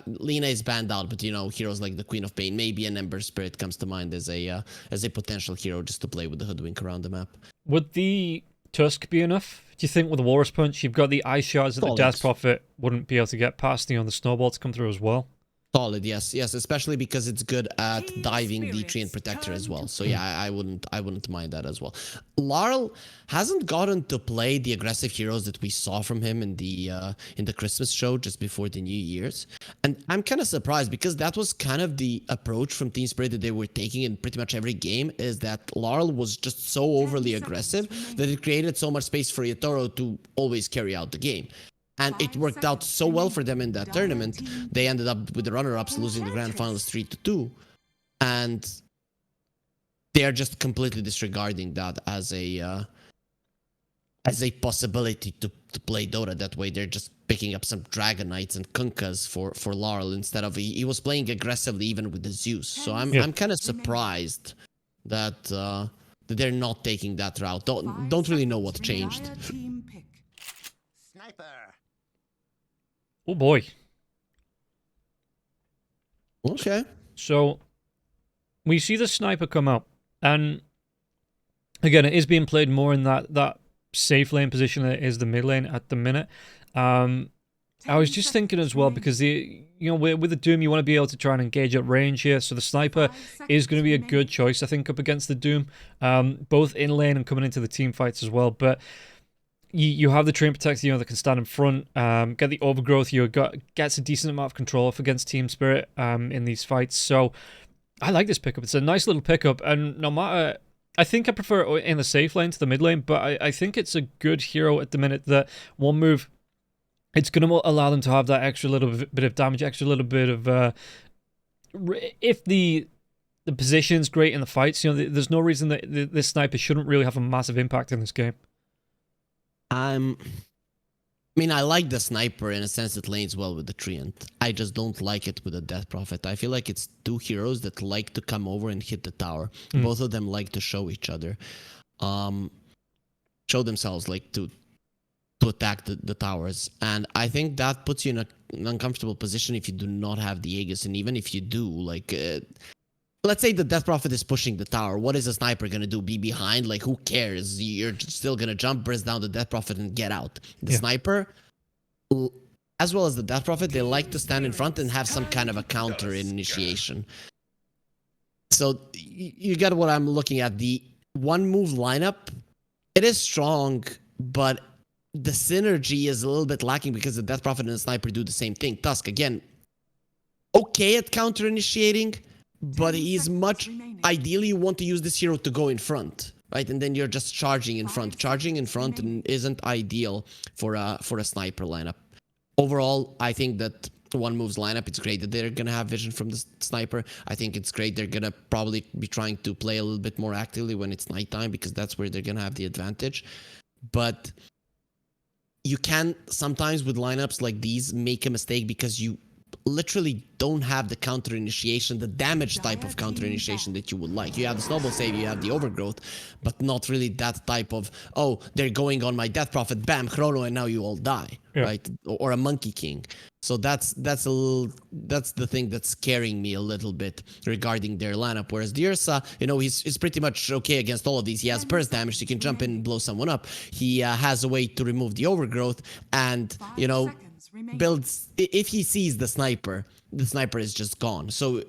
Lina is banned out, but you know, heroes like the Queen of Pain, maybe an Ember Spirit comes to mind as a potential hero just to play with the Hoodwink around the map. Would the Tusk be enough? Do you think with the Walrus Punch, you've got the ice shards that the Death Prophet wouldn't be able to get past, you know, the snowball to come through as well? Solid, yes, especially because it's good at diving the Tree and Protector as well. So yeah, I wouldn't mind that as well. Larl hasn't gotten to play the aggressive heroes that we saw from him in the Christmas show just before the New Year's, and I'm kind of surprised because that was kind of the approach from Team Spirit that they were taking in pretty much every game. Is that Larl was just so overly aggressive that it created so much space for Yatoro to always carry out the game. And it worked out so well for them in that tournament. They ended up with the runner-ups losing the grand finals 3-2. And they're just completely disregarding that as a possibility to play Dota that way. They're just picking up some Dragon Knights and Kunkas for Larl instead of he was playing aggressively even with the Zeus. So I'm kind of surprised that they're not taking that route. Don't really know what changed. Sniper. Oh boy. Okay. So we see the Sniper come out, and again, it is being played more in that safe lane position that is the mid lane at the minute. I was just thinking as well, because with the Doom, you want to be able to try and engage at range here. So the Sniper is going to be a good choice, I think, up against the Doom, both in lane and coming into the team fights as well. But you have the Train Protector, that can stand in front, get the Overgrowth. Gets a decent amount of control off against Team Spirit in these fights. So I like this pickup. It's a nice little pickup, and no matter, I think I prefer it in the safe lane to the mid lane, but I think it's a good hero at the minute. That one move, it's going to allow them to have that extra little bit of damage, extra little bit of if the position's great in the fights, there's no reason that this Sniper shouldn't really have a massive impact in this game. I like the Sniper in a sense it lanes well with the Treant. I just don't like it with the Death Prophet. I feel like it's two heroes that like to come over and hit the tower. Both of them like to show each other. Show themselves, like to attack the towers. And I think that puts you in an uncomfortable position if you do not have the Aegis. And even if you do, like... let's say the Death Prophet is pushing the tower. What is a Sniper going to do? Be behind? Like, who cares? You're still going to jump, burst down the Death Prophet, and get out. The Sniper, as well as the Death Prophet, they like to stand in front and have some kind of a counter in initiation. So, you get what I'm looking at. The one-move lineup, it is strong, but the synergy is a little bit lacking because the Death Prophet and the Sniper do the same thing. Tusk, again, okay at counter-initiating, but he's ideally you want to use this hero to go in front, right? And then you're just charging in front. Charging in front isn't ideal for a Sniper lineup. Overall, I think that one move's lineup, it's great that they're gonna have vision from the Sniper. I think it's great they're gonna probably be trying to play a little bit more actively when it's nighttime, because that's where they're gonna have the advantage. But you can sometimes with lineups like these make a mistake because you literally don't have the counter initiation, the damage type of counter initiation that you would like. You have the snowball save, you have the overgrowth, but not really that type of, oh, they're going on my Death Prophet, bam, chrono, and now you all die, right? Or a Monkey King. So that's the thing that's scaring me a little bit regarding their lineup. Whereas the Ursa, he's pretty much okay against all of these. He has burst damage, so he can jump in and blow someone up. He has a way to remove the overgrowth, and builds. If he sees the Sniper is just gone. So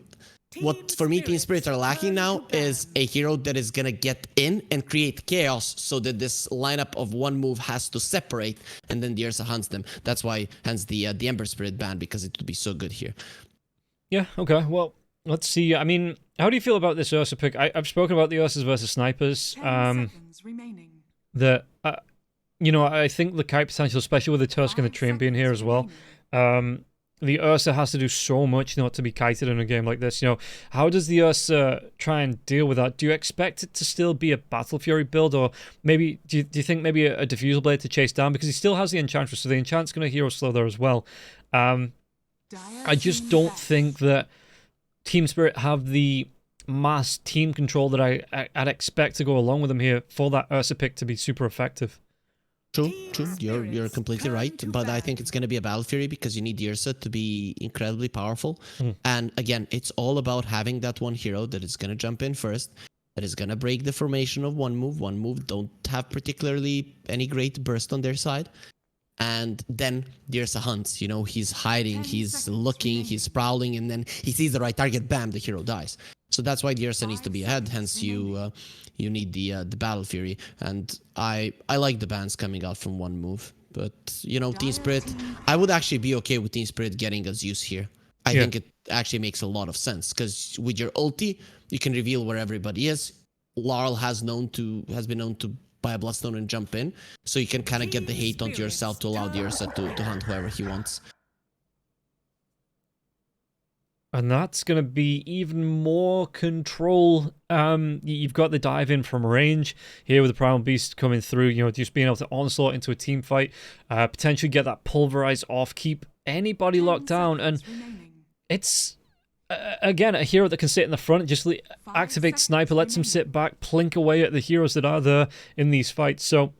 what for me Team Spirits are lacking now is a hero that is gonna get in and create chaos, so that this lineup of one move has to separate, and then the Ursa hunts them. That's why hence the Ember Spirit ban, because it would be so good here. Yeah, okay, well, let's see. I mean, how do you feel about this Ursa pick? I've spoken about the Ursas versus Snipers. I think the kite potential, especially with the Tusk and the Train being here as well. the Ursa has to do so much not to be kited in a game like this. You know, how does the Ursa try and deal with that? Do you expect it to still be a Battle Fury build, or maybe do you think maybe a Diffusal Blade to chase down, because he still has the Enchantress, so the Enchant's going to hero slow there as well. I just don't think that Team Spirit have the mass team control that I'd expect to go along with them here for that Ursa pick to be super effective. True. You're completely right. But I think it's going to be a Battle Fury because you need the Ursa to be incredibly powerful. And again, it's all about having that one hero that is going to jump in first, that is going to break the formation of one move. One move don't have particularly any great burst on their side. And then the Ursa hunts. You know, he's hiding, he's looking, he's prowling, and then he sees the right target, bam, the hero dies. So that's why the Ursa needs to be ahead. Hence, you need the Battle Fury, and I like the bans coming out from one move. But you know, Team Spirit, I would actually be okay with Team Spirit getting a Zeus here. I think it actually makes a lot of sense because with your ulti, you can reveal where everybody is. Larl has been known to buy a Bloodstone and jump in, so you can kind of get the hate onto yourself to allow the Ursa to hunt whoever he wants. And that's going to be even more control. You've got the dive in from range here with the Primal Beast coming through, you know, just being able to onslaught into a team fight, potentially get that pulverize off, keep anybody locked down. And it's, again, a hero that can sit in the front, just activate Sniper, lets him sit back, plink away at the heroes that are there in these fights. So,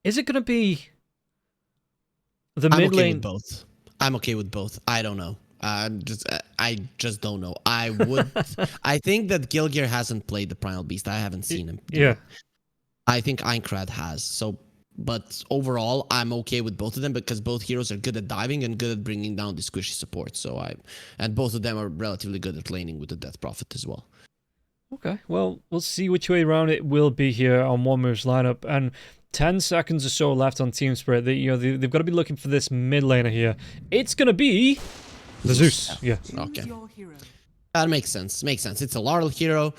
is it going to be the mid lane? I'm okay with both. I don't know. I just don't know. I think that Gilgear hasn't played the Primal Beast. I haven't seen him. I think Aincrad has. So, but overall, I'm okay with both of them because both heroes are good at diving and good at bringing down the squishy support. So and both of them are relatively good at laning with the Death Prophet as well. Okay, well, we'll see which way around it will be here on One Move's lineup. And 10 seconds or so left on Team Spirit. They've got to be looking for this mid laner here. It's going to be the Zeus. Yeah. Okay. That makes sense. It's a Laurel hero.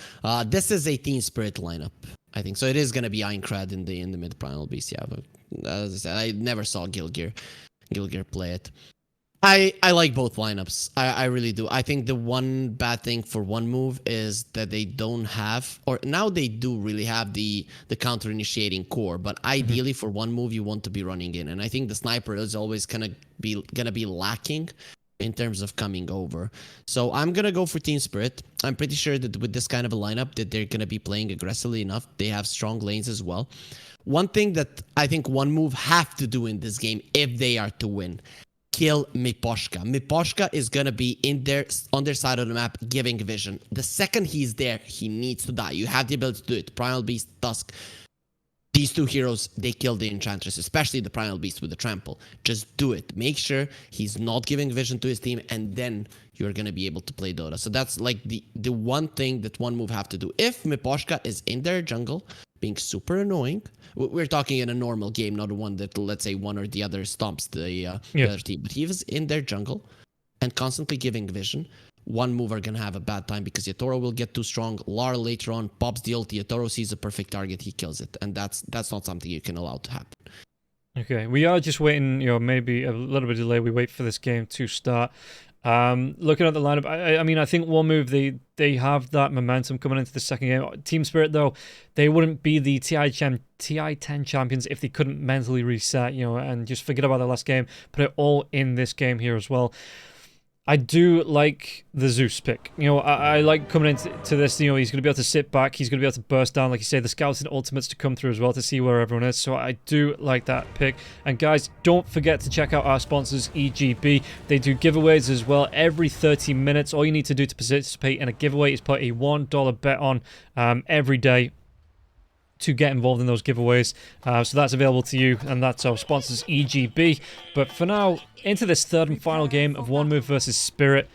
This is a Team Spirit lineup, I think. So it is going to be Aincrad in the mid Primal Beast. Yeah, but as I said, I never saw Gilgear play it. I like both lineups. I really do. I think the one bad thing for one move is that they don't have, or now they do really have the counter initiating core, but ideally for one move you want to be running in, and I think the sniper is always gonna be lacking in terms of coming over. So I'm gonna go for Team Spirit. I'm pretty sure that with this kind of a lineup that they're gonna be playing aggressively enough. They have strong lanes as well. One thing that I think one move have to do in this game if they are to win, kill Miposhka. Miposhka is gonna be in there on their side of the map giving vision. The second he's there, he needs to die. You have the ability to do it. Primal Beast, Tusk. These two heroes, they kill the Enchantress, especially the Primal Beast with the Trample. Just do it. Make sure he's not giving vision to his team, and then you're going to be able to play Dota. So that's like the one thing that one move have to do. If Miposhka is in their jungle, being super annoying, we're talking in a normal game, not one that, let's say, one or the other stomps the other team. But he was in their jungle and constantly giving vision. One move are going to have a bad time because Yatoro will get too strong. Lar later on pops the ulti. Yatoro sees a perfect target. He kills it. And that's not something you can allow to happen. Okay, we are just waiting, maybe a little bit of delay. We wait for this game to start. Looking at the lineup, I mean, I think one move, they have that momentum coming into the second game. Team Spirit, though, they wouldn't be the TI-10 champions if they couldn't mentally reset, and just forget about the last game. Put it all in this game here as well. I do like the Zeus pick. I like coming into this, he's going to be able to sit back. He's going to be able to burst down, like you say, the scouts and ultimates to come through as well to see where everyone is. So I do like that pick. And guys, don't forget to check out our sponsors, EGB. They do giveaways as well every 30 minutes. All you need to do to participate in a giveaway is put a $1 bet on every day to get involved in those giveaways. So that's available to you, and that's our sponsors, EGB. But for now, into this third and final game of One Move versus Spirit,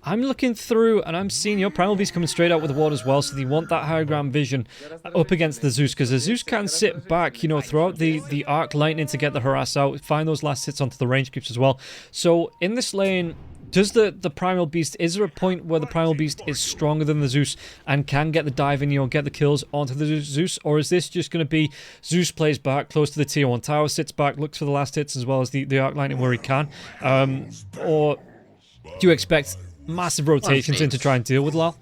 I'm looking through and I'm seeing Primal Beast coming straight out with the ward as well, so they want that higher ground vision up against the Zeus, because the Zeus can sit back, throughout the arc lightning to get the harass out, find those last hits onto the range creeps as well. So in this lane, Does the Primal Beast, is there a point where the Primal Beast is stronger than the Zeus and can get the dive in, get the kills onto the Zeus? Or is this just going to be Zeus plays back close to the tier 1 tower, sits back, looks for the last hits as well as the Arc Lightning where he can? Or do you expect massive rotations in to try and deal with Lal?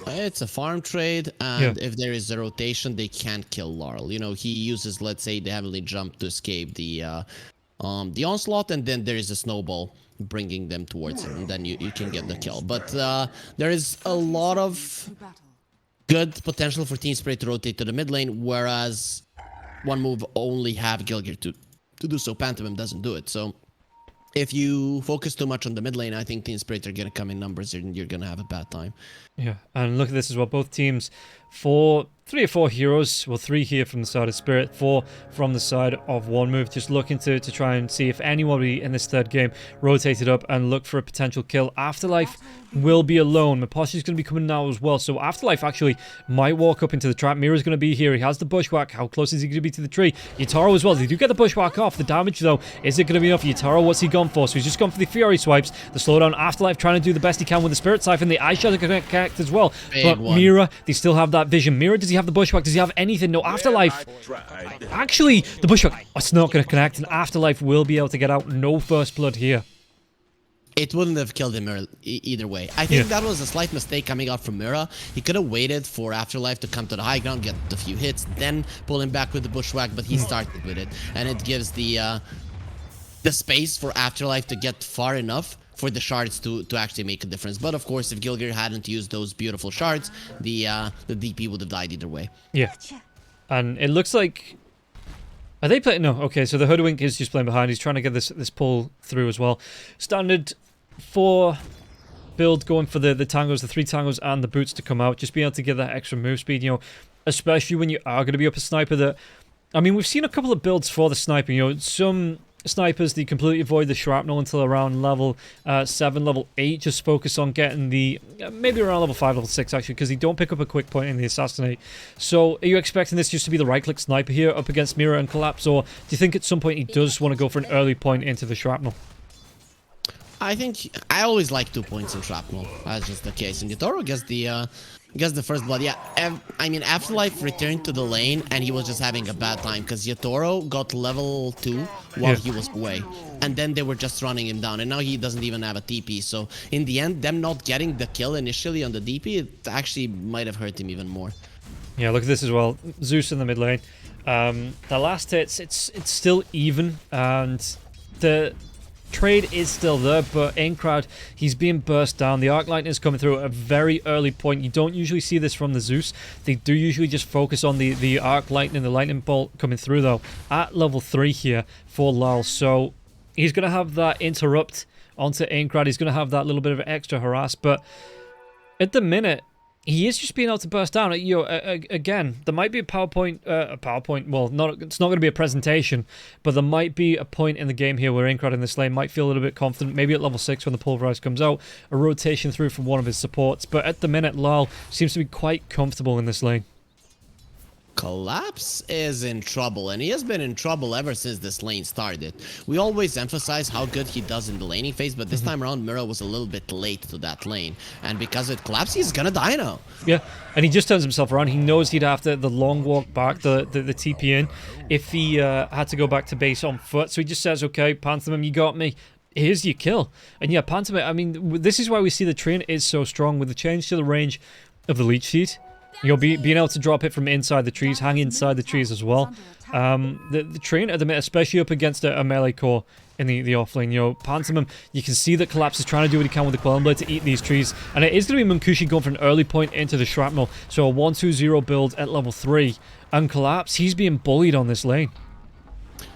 It's a farm trade, and if there is a rotation, they can't kill Larl. He uses, let's say, the Heavenly Jump to escape the onslaught, and then there is a snowball bringing them towards him, and then you can get the kill. But there is a lot of good potential for Team Spirit to rotate to the mid lane, whereas one move only have Gilgir to do so. Pantomime doesn't do it, so if you focus too much on the mid lane, I think Team Spirit are going to come in numbers and you're going to have a bad time. Yeah, and look at this as well. Both teams, 3 or 4 heroes. Well, 3 here from the side of Spirit, 4 from the side of One Move. Just looking to try and see if anybody in this third game rotated up and look for a potential kill. Afterlife will be alone. Maposhi's going to be coming now as well. So Afterlife actually might walk up into the trap. Mira's going to be here. He has the bushwhack. How close is he going to be to the tree? Yatoro as well. They do get the bushwhack off. The damage, though, is it going to be enough? Yatoro, what's he gone for? So he's just gone for the Fury swipes. The slowdown. Afterlife trying to do the best he can with the Spirit Siphon. The Ice Shadow can connect as well. But Mira, they still have that vision. Mira, does he have the bushwhack? Does he have anything? No. Afterlife. Actually, the bushwhack. It's not going to connect, and Afterlife will be able to get out. No first blood here. It wouldn't have killed him either way. I think that was a slight mistake coming out from Mira. He could have waited for Afterlife to come to the high ground, get a few hits, then pull him back with the bushwhack, but he started with it. And it gives the space for Afterlife to get far enough for the shards to actually make a difference. But of course, if Gilgir hadn't used those beautiful shards, the DP would have died either way. Yeah. And it looks like... Are they playing? No. Okay, so the Hoodwink is just playing behind. He's trying to get this pull through as well. Standard 4 build going for the tangos, the 3 tangos and the boots to come out. Just being able to get that extra move speed, especially when you are going to be up a sniper that... I mean, we've seen a couple of builds for the sniper, some... snipers, they completely avoid the shrapnel until around level 7, level 8. Just focus on getting the... maybe around level 5, level 6, actually, because they don't pick up a quick point in the assassinate. So, are you expecting this just to be the right-click sniper here up against Mira and Collapse, or do you think at some point he does want to go for an early point into the shrapnel? I think... I always like 2 points in shrapnel. That's just the case. And Yatoro gets the first blood. Yeah, I mean, Afterlife returned to the lane and he was just having a bad time because Yatoro got level 2 while he was away. And then they were just running him down. And now he doesn't even have a TP. So in the end, them not getting the kill initially on the DP, it actually might have hurt him even more. Yeah, look at this as well. Zeus in the mid lane. The last hits, it's still even. And the... trade is still there, but Aincrad, he's being burst down. The Arc Lightning is coming through at a very early point. You don't usually see this from the Zeus. They do usually just focus on the Arc Lightning, the Lightning Bolt coming through, though, at level 3 here for Lal. So he's going to have that interrupt onto Aincrad. He's going to have that little bit of extra harass, but at the minute, he is just being able to burst down. Again, there might be a PowerPoint, well, it's not going to be a presentation, but there might be a point in the game here where Aincrad in this lane might feel a little bit confident, maybe at level 6 when the Pulverize comes out, a rotation through from one of his supports, but at the minute, Lal seems to be quite comfortable in this lane. Collapse is in trouble, and he has been in trouble ever since this lane started. We always emphasize how good he does in the laning phase, but this time around, Mira was a little bit late to that lane. And because of Collapse, he's gonna die now. Yeah, and he just turns himself around. He knows he'd have to the long walk back, the TP in, if he had to go back to base on foot. So he just says, okay, Pantomime, you got me. Here's your kill. And yeah, Pantomime, I mean, this is why we see the train is so strong with the change to the range of the Leech Seed. Being able to drop it from inside the trees, hang inside the trees as well. The train at the minute, especially up against a melee core in the offlane, Pantomime, you can see that Collapse is trying to do what he can with the Quelling Blade to eat these trees. And it is going to be Munkushi going for an early point into the Shrapnel. So a 1-2-0 build at level 3. And Collapse, he's being bullied on this lane.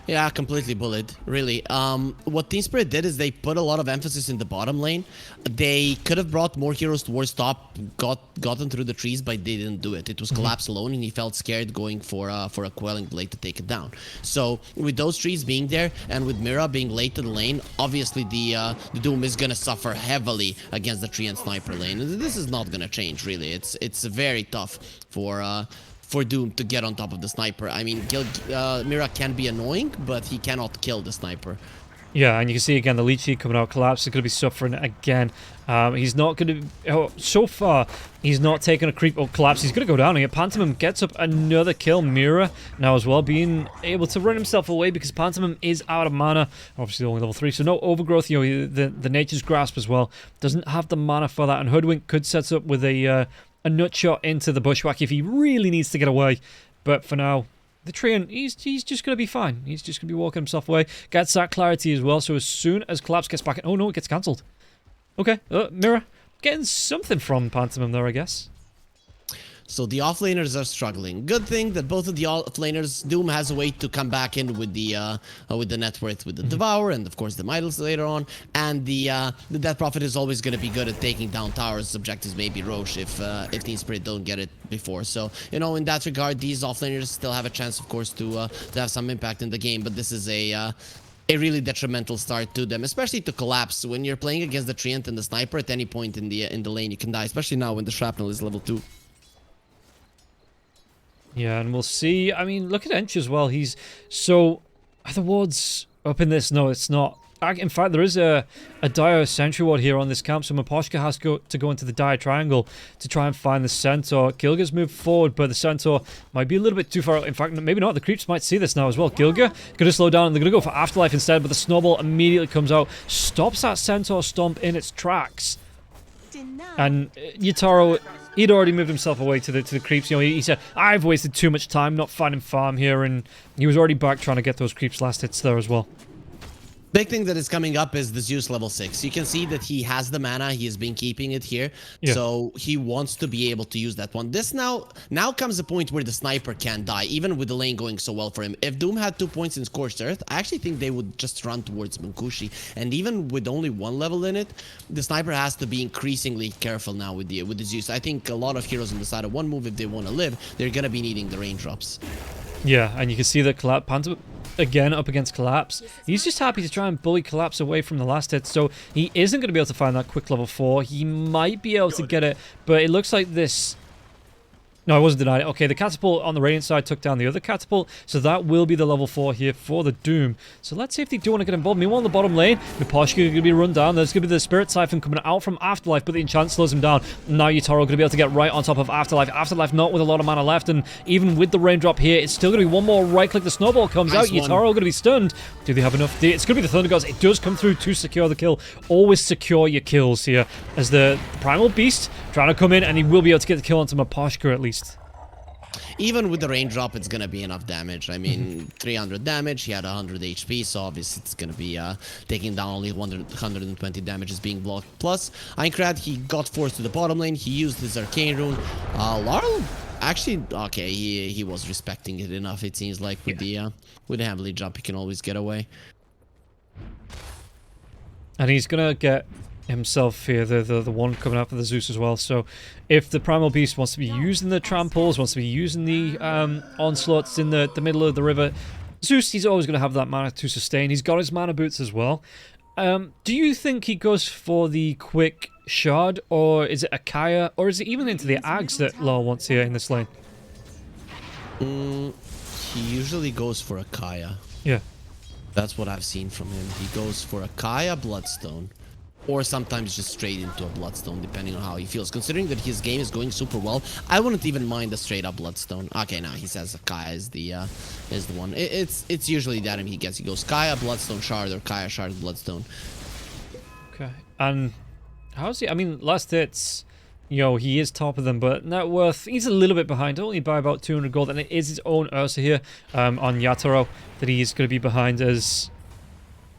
Yeah, completely bullied, really. What Team Spirit did is they put a lot of emphasis in the bottom lane. They could have brought more heroes towards top, gotten through the trees, but they didn't do it. It was Collapse alone, and he felt scared going for a Quelling Blade to take it down. So with those trees being there, and with Mira being late to the lane, obviously the Doom is gonna suffer heavily against the tree and sniper lane. This is not gonna change, really. It's very tough for Doom to get on top of the sniper. I mean, Mira can be annoying, but he cannot kill the sniper. Yeah, and you can see again the lead sheet coming out. Collapse is going to be suffering again. He's not going to... Oh, so far, he's not taking a creep. Oh, Collapse, he's going to go down here. Pantomime gets up another kill. Mira now as well, being able to run himself away because Pantomime is out of mana. Obviously only level 3, so no overgrowth. You know, the Nature's Grasp as well doesn't have the mana for that. And Hoodwink could set up with a nut shot into the Bushwhack if he really needs to get away. But for now... The Treant, he's just going to be fine. He's just going to be walking himself away. Gets that clarity as well, so as soon as Collapse gets back... Oh no, it gets cancelled. Okay, Mira, getting something from Pantomime there, I guess. So the offlaners are struggling. Good thing that both of the offlaners, Doom has a way to come back in with the net worth, with the Devour, and of course the Midas later on. And the Death Prophet is always going to be good at taking down towers. Objectives maybe Roche if Team Spirit don't get it before. So you know, in that regard, these offlaners still have a chance, of course, to have some impact in the game. But this is a really detrimental start to them, especially to Collapse. When you're playing against the Treant and the Sniper, at any point in the lane, you can die, especially now when the Shrapnel is level 2. Yeah, and we'll see. I mean, look at Ench as well. He's so... Are the wards up in this? No, it's not. In fact, there is a dire sentry ward here on this camp, so Miposhka has to go into the dire triangle to try and find the Centaur. Gilga's moved forward, but the Centaur might be a little bit too far out. In fact, maybe not. The creeps might see this now as well. Gilga going to slow down, and they're going to go for Afterlife instead, but the snowball immediately comes out, stops that Centaur stomp in its tracks. And Yatoro, he'd already moved himself away to the creeps. You know, he said, I've wasted too much time not finding farm here, and he was already back trying to get those creeps last hits there as well. Big thing that is coming up is the Zeus level 6. You can see that he has the mana. He has been keeping it here. Yeah. So he wants to be able to use that one. This now comes a point where the Sniper can die, even with the lane going so well for him. If Doom had 2 points in Scorched Earth, I actually think they would just run towards Munkushi. And even with only 1 level in it, the Sniper has to be increasingly careful now with the Zeus. I think a lot of heroes on the side of one move, if they want to live, they're going to be needing the raindrops. Yeah, and you can see that Panther again up against Collapse. He's just happy to try and bully Collapse away from the last hit, so he isn't going to be able to find that quick level 4. He might be able to get it, but it looks like this... No, I wasn't denied it. Okay, the catapult on the Radiant side took down the other catapult, so that will be the level 4 here for the Doom. So let's see if they do want to get involved. Meanwhile, in the bottom lane, Miposhka going to be run down. There's going to be the Spirit Siphon coming out from Afterlife, but the enchant slows him down. Now Yatoro going to be able to get right on top of Afterlife. Afterlife not with a lot of mana left, and even with the raindrop here, it's still going to be one more right-click. The snowball comes out. Yatoro going to be stunned. Do they have enough? It's going to be the Thunder Gods. It does come through to secure the kill. Always secure your kills here, as the Primal Beast trying to come in, and he will be able to get the kill onto Miposhka at least. Even with the raindrop, it's going to be enough damage. I mean, 300 damage, he had 100 HP, so obviously it's going to be taking down only 120 damage is being blocked. Plus, Aincrad, he got forced to the bottom lane, he used his Arcane Rune. Laurel, actually, okay, he was respecting it enough, it seems like, with the heavily jump, he can always get away. And he's going to get himself here, the one coming out for the Zeus as well. So if the Primal Beast wants to be using the tramples, wants to be using the onslaughts in the middle of the river, Zeus, he's always going to have that mana to sustain. He's got his mana boots as well. Do you think he goes for the quick shard, or is it a Kaya, or is it even into the Ags that Law wants here in this lane? He usually goes for a Kaya. Yeah. That's what I've seen from him. He goes for a Kaya Bloodstone, or sometimes just straight into a Bloodstone, depending on how he feels. Considering that his game is going super well, I wouldn't even mind a straight up Bloodstone. Okay, now he says Kaya is the one. It's usually that he gets. He goes Kaya Bloodstone Shard or Kaya Shard Bloodstone. Okay, and how's he? I mean, last hits, you know, he is top of them, but net worth, he's a little bit behind, only by about 200 gold, and it is his own Ursa here on Yatoro that he's going to be behind as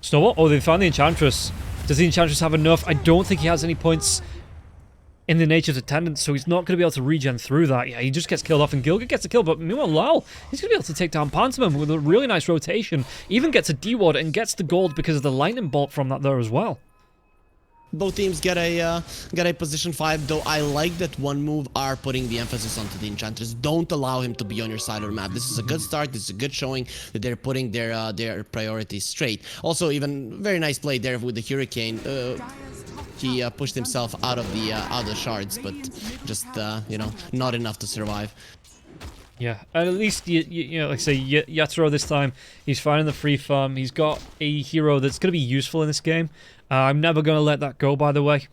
Snowball. Oh, they found the Enchantress. Does the Enchantress have enough? I don't think he has any points in the Nature's Attendant, so he's not going to be able to regen through that. Yeah, he just gets killed off, and Gilga gets a kill, but meanwhile, Lal, he's going to be able to take down Pantomime with a really nice rotation. Even gets a D-Ward and gets the gold because of the Lightning Bolt from that there as well. Both teams get a position 5, though I like that one move are putting the emphasis onto the Enchantress. Don't allow him to be on your side of the map. This is a good start. This is a good showing that they're putting their priorities straight. Also, even very nice play there with the Hurricane. He pushed himself out of the shards, but just you know, not enough to survive. Yeah, and at least, you know, like I say, Yatoro this time, he's finding the free farm. He's got a hero that's going to be useful in this game. I'm never going to let that go, by the way.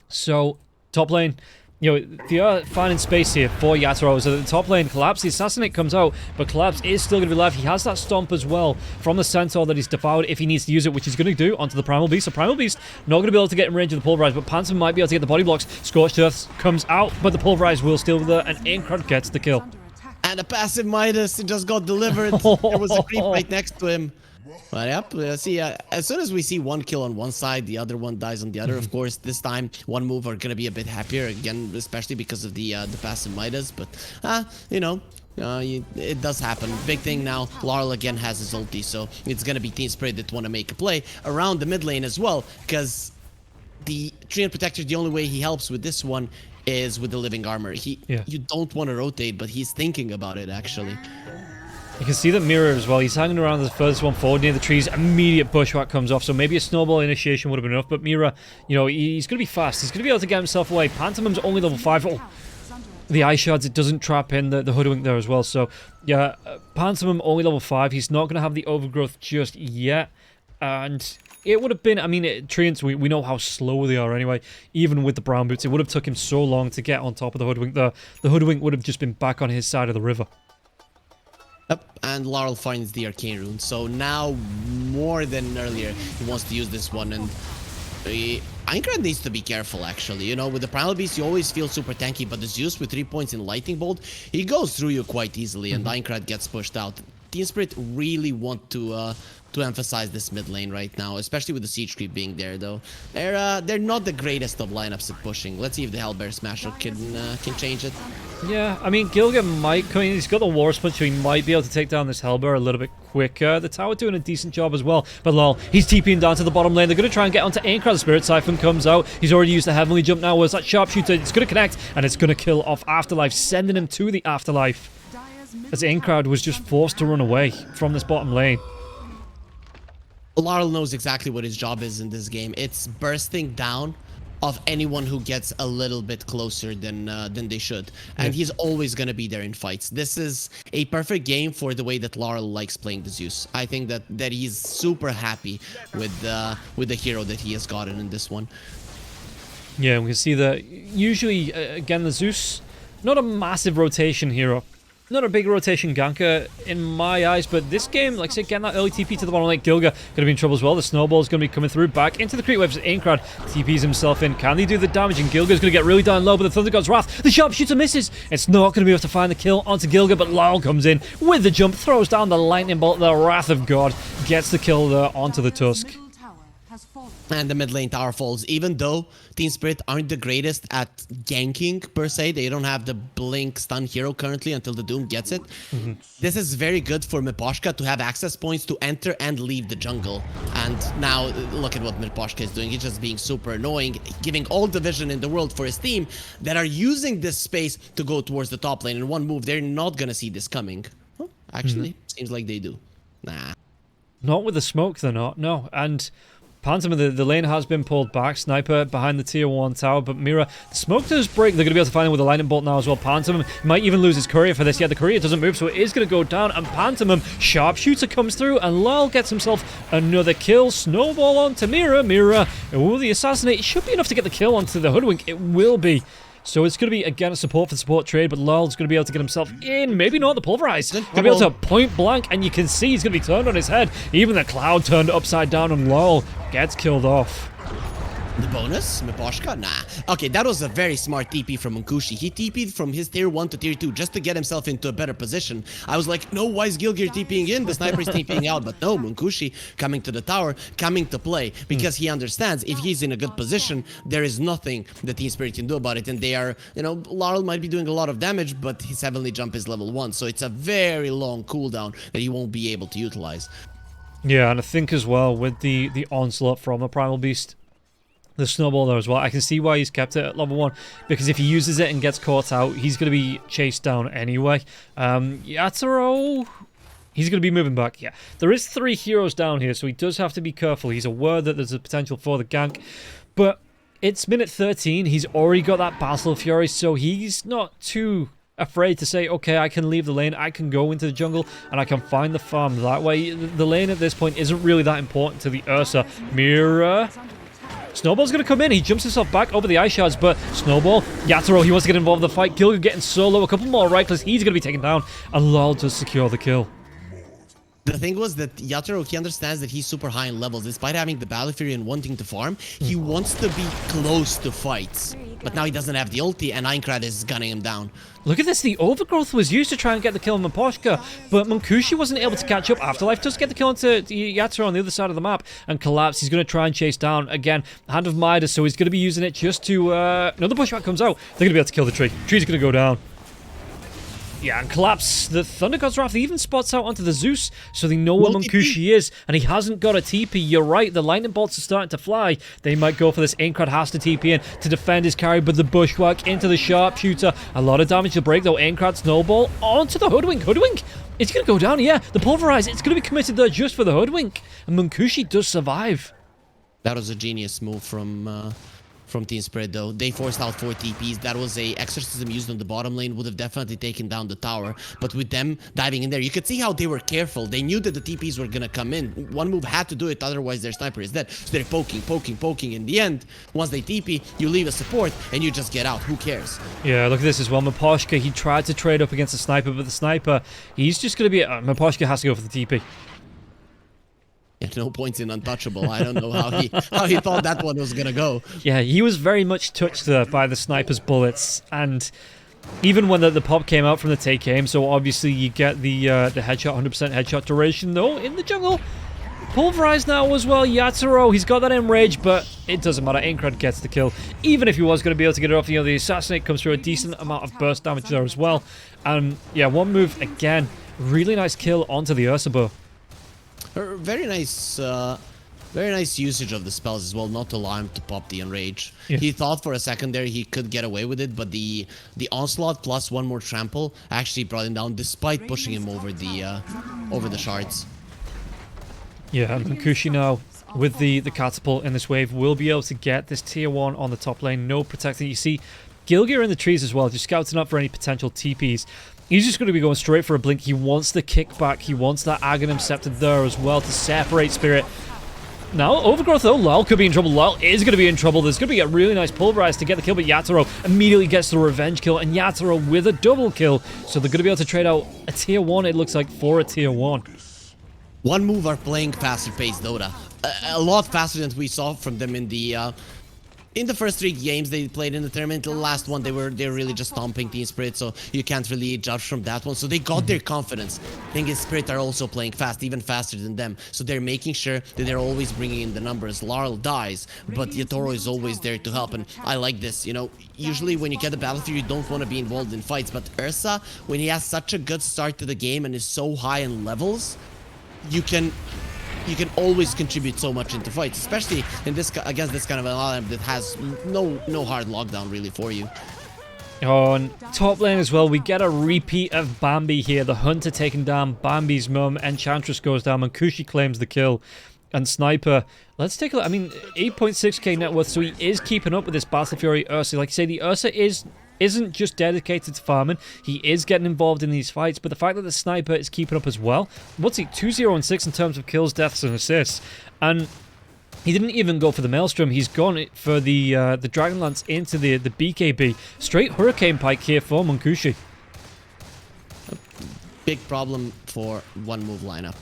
So, top lane, you know, they are finding space here for Yatoro. So the top lane, Collapse, the Assassinate comes out, but Collapse is still going to be alive. He has that Stomp as well from the Centaur that he's devoured if he needs to use it, which he's going to do onto the Primal Beast. So Primal Beast not going to be able to get in range of the Pulverize, but Panzer might be able to get the body blocks. Scorched Earth comes out, but the Pulverize will still be there, and Aincrad gets the kill. And a passive Midas, it just got delivered. There was a creep right next to him. But yep, see, as soon as we see one kill on one side, the other one dies on the other. Of course, this time, one move are gonna be a bit happier, again, especially because of the passive Midas. But, you know, it does happen. Big thing now, Laurel again has his ulti, so it's gonna be Team Spirit that wanna make a play around the mid lane as well, because the Treant Protector, the only way he helps with this one is with the living armor. You don't want to rotate, but he's thinking about it, actually. You can see that Mirror as well. He's hanging around the furthest one forward near the trees. Immediate bushwhack comes off, so maybe a snowball initiation would have been enough. But Mirror, you know, he's going to be fast. He's going to be able to get himself away. Pantomim's only level 5. Oh, the Ice Shards, it doesn't trap in the Hoodwink there as well. So, yeah, Pantomim only level 5. He's not going to have the overgrowth just yet. And it would have been, I mean, Treants, we know how slow they are anyway. Even with the brown boots, it would have took him so long to get on top of the Hoodwink there. The Hoodwink would have just been back on his side of the river. Yep, and Laurel finds the Arcane Rune, so now more than earlier he wants to use this one, and Aincrad needs to be careful, actually. You know, with the Primal Beast you always feel super tanky, but the Zeus with 3 points in Lightning Bolt, he goes through you quite easily, and Aincrad gets pushed out. Team Spirit really want to emphasize this mid lane right now, especially with the siege creep being there, though. They're not the greatest of lineups at pushing. Let's see if the Hellbear Smasher can change it. Yeah, I mean, Gilga might come in. He's got the War Punch, so he might be able to take down this Hellbear a little bit quicker. The tower doing a decent job as well. But lol, he's TPing down to the bottom lane. They're going to try and get onto Aincrad. The Spirit Siphon comes out. He's already used the Heavenly Jump now. Where's that Sharpshooter? It's going to connect, and it's going to kill off Afterlife, sending him to the Afterlife. As Aincrad was just forced to run away from this bottom lane. Laurel knows exactly what his job is in this game. It's bursting down of anyone who gets a little bit closer than they should, and he's always going to be there in fights. This is a perfect game for the way that Laurel likes playing the Zeus. I think that he's super happy with the hero that he has gotten in this one. Yeah, we can see that usually again the Zeus, not a massive rotation hero. Not a big rotation ganker in my eyes, but this game, like I said, getting that early TP to the bottom lane, Gilga going to be in trouble as well. The snowball's going to be coming through back into the creep waves. Aincrad TPs himself in. Can they do the damage? And Gilga's going to get really down low, but the Thunder God's Wrath, the Sharpshooter misses. It's not going to be able to find the kill onto Gilga, but Laurel comes in with the jump, throws down the Lightning Bolt. The Wrath of God gets the kill there onto the Tusk. And the mid lane tower falls, even though Team Spirit aren't the greatest at ganking per se. They don't have the blink stun hero currently until the Doom gets it. This is very good for Miposhka to have access points to enter and leave the jungle. And now look at what Miposhka is doing. He's just being super annoying, giving all the vision in the world for his team that are using this space to go towards the top lane. In one move, they're not gonna see this coming. Huh? Actually, seems like they do. Nah. Not with the smoke, they're not. No, and Pantomim, the lane has been pulled back. Sniper behind the tier 1 tower, but Mira, the smoke does break. They're going to be able to find him with a lightning bolt now as well. Pantomim might even lose his courier for this. Yeah, the courier doesn't move, so it is going to go down. And Pantomim, Sharpshooter comes through, and Lyle gets himself another kill. Snowball onto Mira. Mira, oh, the assassinate. It should be enough to get the kill onto the Hoodwink. It will be. So it's going to be, again, a support for support trade, but Lyle's going to be able to get himself in. Maybe not the Pulverize. Going to be able to point blank, and you can see he's going to be turned on his head. Even the cloud turned upside down, and Lyle gets killed off. The bonus? Miposhka? Nah. Okay, that was a very smart TP from Munkushi. He TP'd from his tier 1 to tier 2 just to get himself into a better position. I was like, no, why is Gilgir TPing in? The sniper is TPing out. But no, Munkushi coming to the tower, coming to play. Because he understands if he's in a good position, there is nothing the Team Spirit can do about it. And they are, you know, Laurel might be doing a lot of damage, but his Heavenly Jump is level 1. So it's a very long cooldown that he won't be able to utilize. Yeah, and I think as well with the onslaught from a Primal Beast, the snowball there as well, I can see why he's kept it at level 1, because if he uses it and gets caught out, he's going to be chased down anyway. Yatoro, he's going to be moving back. Yeah, there is 3 heroes down here, so he does have to be careful. He's aware that there's a potential for the gank, but it's minute 13. He's already got that Battle Fury, so he's not too afraid to say, okay, I can leave the lane, I can go into the jungle, and I can find the farm that way. The lane at this point isn't really that important to the Ursa. Mirror. Snowball's going to come in. He jumps himself back over the ice shards, but Snowball, Yatoro, he wants to get involved in the fight. Gilga getting solo. A couple more right clicks. He's going to be taken down. And Lol does secure the kill. The thing was that Yatoro, he understands that he's super high in levels. Despite having the Battle Fury and wanting to farm, he wants to be close to fights. But now he doesn't have the ulti, and Aincrad is gunning him down. Look at this. The Overgrowth was used to try and get the kill on Maposhka, but Munkushi wasn't able to catch up. Afterlife does get the kill onto Yatoro on the other side of the map and Collapse. He's going to try and chase down, again, Hand of Midas, so he's going to be using it just to... another pushback comes out. They're going to be able to kill the tree. Tree's going to go down. Yeah, and Collapse, the Thunder God's Wrath even spots out onto the Zeus, so they know where Munkushi is, and he hasn't got a TP. You're right, the lightning bolts are starting to fly. They might go for this. Aincrad has to TP in to defend his carry, but the Bushwhack into the Sharpshooter. A lot of damage to break, though. Aincrad Snowball onto the Hoodwink. Hoodwink! It's going to go down, yeah. The Pulverize, it's going to be committed there just for the Hoodwink. And Munkushi does survive. That was a genius move from Team Spirit, though. They forced out 4 TPs. That was a exorcism used on the bottom lane. Would have definitely taken down the tower. But with them diving in there, you could see how they were careful. They knew that the TPs were gonna come in. One move had to do it, otherwise their sniper is dead. So they're poking. In the end, once they TP, you leave a support and you just get out. Who cares? Yeah, look at this as well. Maposhka, he tried to trade up against the sniper, but the sniper, he's just gonna be... Maposhka has to go for the TP. Yeah, no points in Untouchable. I don't know how he thought that one was gonna go. Yeah, he was very much touched by the sniper's bullets, and even when the pop came out from the take aim, so obviously you get the headshot, 100% headshot duration, though, in the jungle. Pulverized now as well. Yatoro, he's got that enrage, but it doesn't matter. Aincrad gets the kill. Even if he was going to be able to get it off, you know, the Assassinate comes through a decent amount of burst damage there as well. And yeah, one move again. Really nice kill onto the Ursa. Very nice usage of the spells as well, not to allow him to pop the enrage. Yeah. He thought for a second there he could get away with it, but the onslaught plus one more trample actually brought him down, despite pushing him over the shards. Yeah, and Munkushi now, with the catapult in this wave, will be able to get this tier 1 on the top lane. No protecting. You see Gilga in the trees as well, just scouting up for any potential TPs. He's just going to be going straight for a blink. He wants the kickback. He wants that Aghanim Scepter there as well to separate Spirit. Now, Overgrowth, though, Lal could be in trouble. Lal is going to be in trouble. There's going to be a really nice Pulverize to get the kill, but Yatoro immediately gets the revenge kill, and Yatoro with a double kill. So they're going to be able to trade out a tier 1, it looks like, for a tier 1. One move are playing faster paced Dota. A lot faster than we saw from them in the first 3 games they played in the tournament. The last one they're really just stomping Team Spirit, so you can't really judge from that one. So they got their confidence. Thing is, Spirit are also playing fast, even faster than them. So they're making sure that they're always bringing in the numbers. Larl dies, but Yatoro is always there to help, and I like this. You know, usually when you get the battlefield, you don't want to be involved in fights, but Ursa, when he has such a good start to the game and is so high in levels, you can always contribute so much into fights, especially in against this kind of an lineup that has no hard lockdown really for you. On top lane as well, we get a repeat of Bambi here. The Hunter taking down Bambi's mum. Enchantress goes down. Munkushi claims the kill. And Sniper, let's take a look. I mean, 8.6k net worth, so he is keeping up with this Battle Fury Ursa. Like I say, the Ursa isn't just dedicated to farming. He is getting involved in these fights, but the fact that the Sniper is keeping up as well. What's he? 2-0-6 in terms of kills, deaths, and assists. And he didn't even go for the Maelstrom. He's gone for the Dragonlance into the BKB. Straight Hurricane Pike here for Munkushi. Big problem for one move lineup.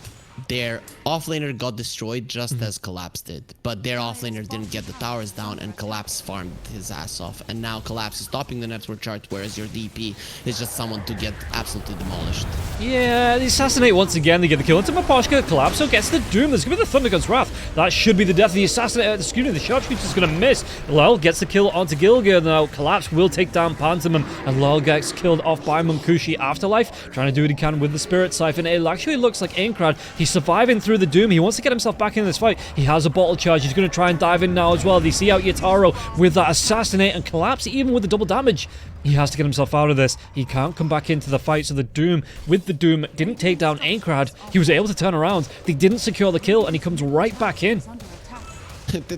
Their offlaner got destroyed just as Collapse did, but their offlaner didn't get the towers down, and Collapse farmed his ass off. And now Collapse is stopping the network chart, whereas your DP is just someone to get absolutely demolished. Yeah, the Assassinate once again, they get the kill into Maposhka. Collapse gets the Doom. There's going to be the Thunder God's Wrath. That should be the death of the Assassinate. The Sharpshooter's going to miss. Lal gets the kill onto Gilga. Now Collapse will take down Pantomim, and Lal gets killed off by Munkushi. Afterlife, trying to do what he can with the Spirit Siphon. It actually looks like Aincrad, he's surviving through the Doom. He wants to get himself back in this fight. He has a bottle charge. He's going to try and dive in now as well. They see out Yatoro with that Assassinate, and Collapse, even with the double damage. He has to get himself out of this. He can't come back into the fight. So the Doom, with the Doom, didn't take down Aincrad. He was able to turn around. They didn't secure the kill, and he comes right back in.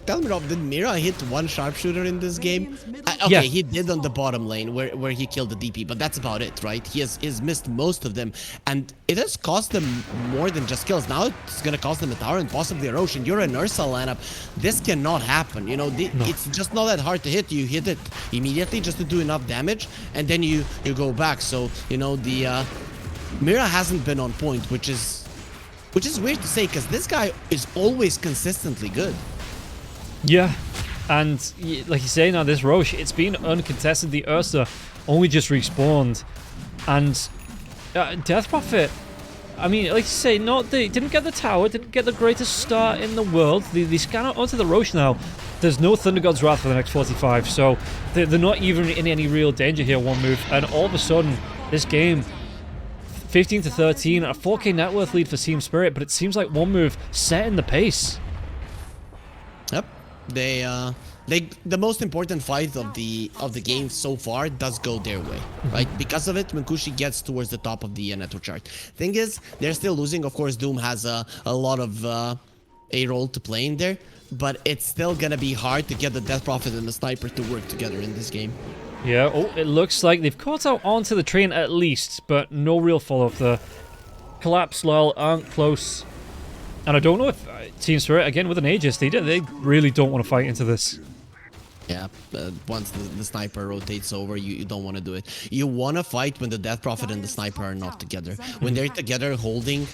Tell me, Rob, did Mira hit one sharpshooter in this game? Okay, Yeah. he did on the bottom lane where he killed the DP, but that's about it, right? He's missed most of them, and it has cost them more than just kills. Now it's gonna cost them a tower and possibly a Rosh, and you're an Ursa lineup. This cannot happen, you know. It's just not that hard to hit. You hit it immediately just to do enough damage, and then you go back. So, you know, the Mira hasn't been on point, which is weird to say, because this guy is always consistently good. Yeah, and like you say now, this Roche, it's been uncontested. The Ursa only just respawned, and Death Prophet, I mean, like you say, they didn't get the tower, didn't get the greatest start in the world. They scan out onto the Roche now. There's no Thunder God's Wrath for the next 45, so they're not even in any real danger here. One move, and all of a sudden, this game, 15 to 13, a 4K net worth lead for Team Spirit, but it seems like One Move setting the pace. Yep. The most important fight of the game so far does go their way, right? Because of it, Mankushi gets towards the top of the network chart. Thing is, they're still losing. Of course, Doom has a lot of a role to play in there, but it's still gonna be hard to get the Death Prophet and the Sniper to work together in this game. Yeah, oh, it looks like they've caught out onto the train at least, but no real follow-up there. Collapse, lol, aren't close. And I don't know if Team Spirit, again, with an Aegis, they really don't want to fight into this. Yeah, once the Sniper rotates over, you don't want to do it. You want to fight when the Death Prophet and the Sniper are not together. When they're together holding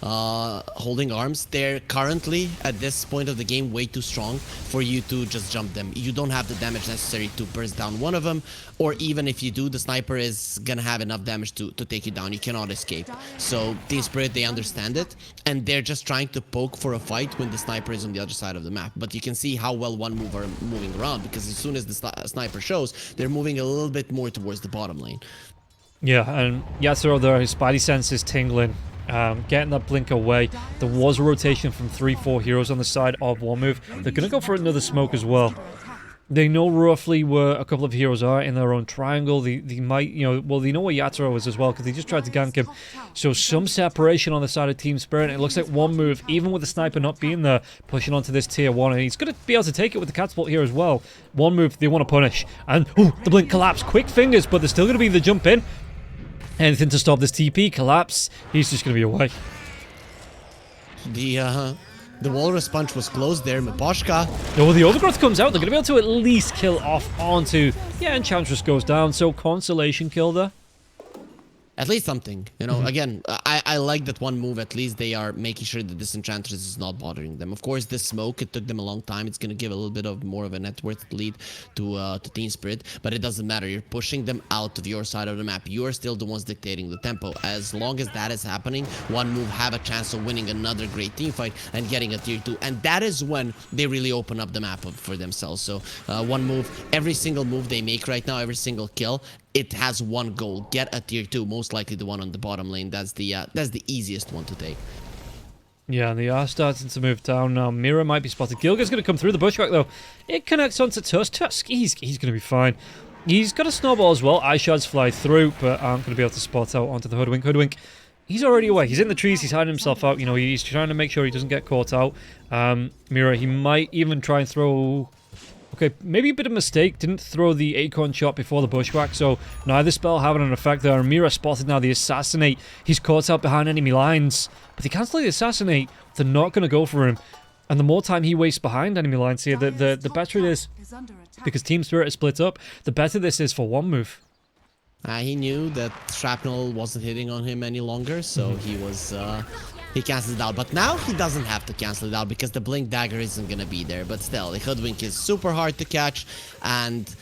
arms, they're currently, at this point of the game, way too strong for you to just jump them. You don't have the damage necessary to burst down one of them, or even if you do, the Sniper is gonna have enough damage to take you down. You cannot escape. So Team Spirit, they understand it, and they're just trying to poke for a fight when the Sniper is on the other side of the map. But you can see how well One Move are moving around, because as soon as the Sniper shows, they're moving a little bit more towards the bottom lane. Yeah, and Yatoro there, his spidey sense is tingling. Getting that blink away. There was a rotation from 3-4 heroes on the side of One Move. They're going to go for another smoke as well. They know roughly where a couple of heroes are in their own triangle. They might, you know, well, they know where Yatoro is as well, because they just tried to gank him. So some separation on the side of Team Spirit. It looks like One Move, even with the Sniper not being there, pushing onto this tier 1. And he's going to be able to take it with the catapult here as well. One Move, they want to punish. And, ooh, the blink collapse. Quick fingers, but there's still going to be the jump in. Anything to stop this TP, collapse, he's just going to be away. The Walrus Punch was closed there, Miposhka. Oh, the Overgrowth comes out, they're going to be able to at least kill off onto... Yeah, Enchantress goes down, so consolation kill there. At least something, you know. Again, I like that One Move. At least they are making sure that this Enchantress is not bothering them. Of course, this smoke, it took them a long time. It's going to give a little bit of more of a net worth lead to Team Spirit, but it doesn't matter. You're pushing them out of your side of the map. You are still the ones dictating the tempo. As long as that is happening, One Move have a chance of winning another great team fight and getting a tier 2, and that is when they really open up the map for themselves. So One Move, every single move they make right now, every single kill, it has one goal: get a tier 2, most likely the one on the bottom lane. That's the easiest one to take. Yeah, and they are starting to move down now. Mira might be spotted. Gilga's going to come through the bushwhack though. It connects onto Tusk. Tusk, he's going to be fine. He's got a snowball as well. Ice shards fly through, but aren't going to be able to spot out onto the Hoodwink. Hoodwink, he's already away. He's in the trees. He's hiding himself out. You know, he's trying to make sure he doesn't get caught out. Mira, he might even try and throw... Okay, maybe a bit of mistake. Didn't throw the Acorn shot before the bushwhack, so neither spell having an effect there. Mira spotted now the Assassinate. He's caught out behind enemy lines, but they cancel the Assassinate. They're not going to go for him. And the more time he wastes behind enemy lines here, the better it is. Because Team Spirit is split up, the better this is for One Move. He knew that Shrapnel wasn't hitting on him any longer, so he was... he cancels it out, but now he doesn't have to cancel it out because the Blink Dagger isn't gonna be there. But still, the Hoodwink is super hard to catch, and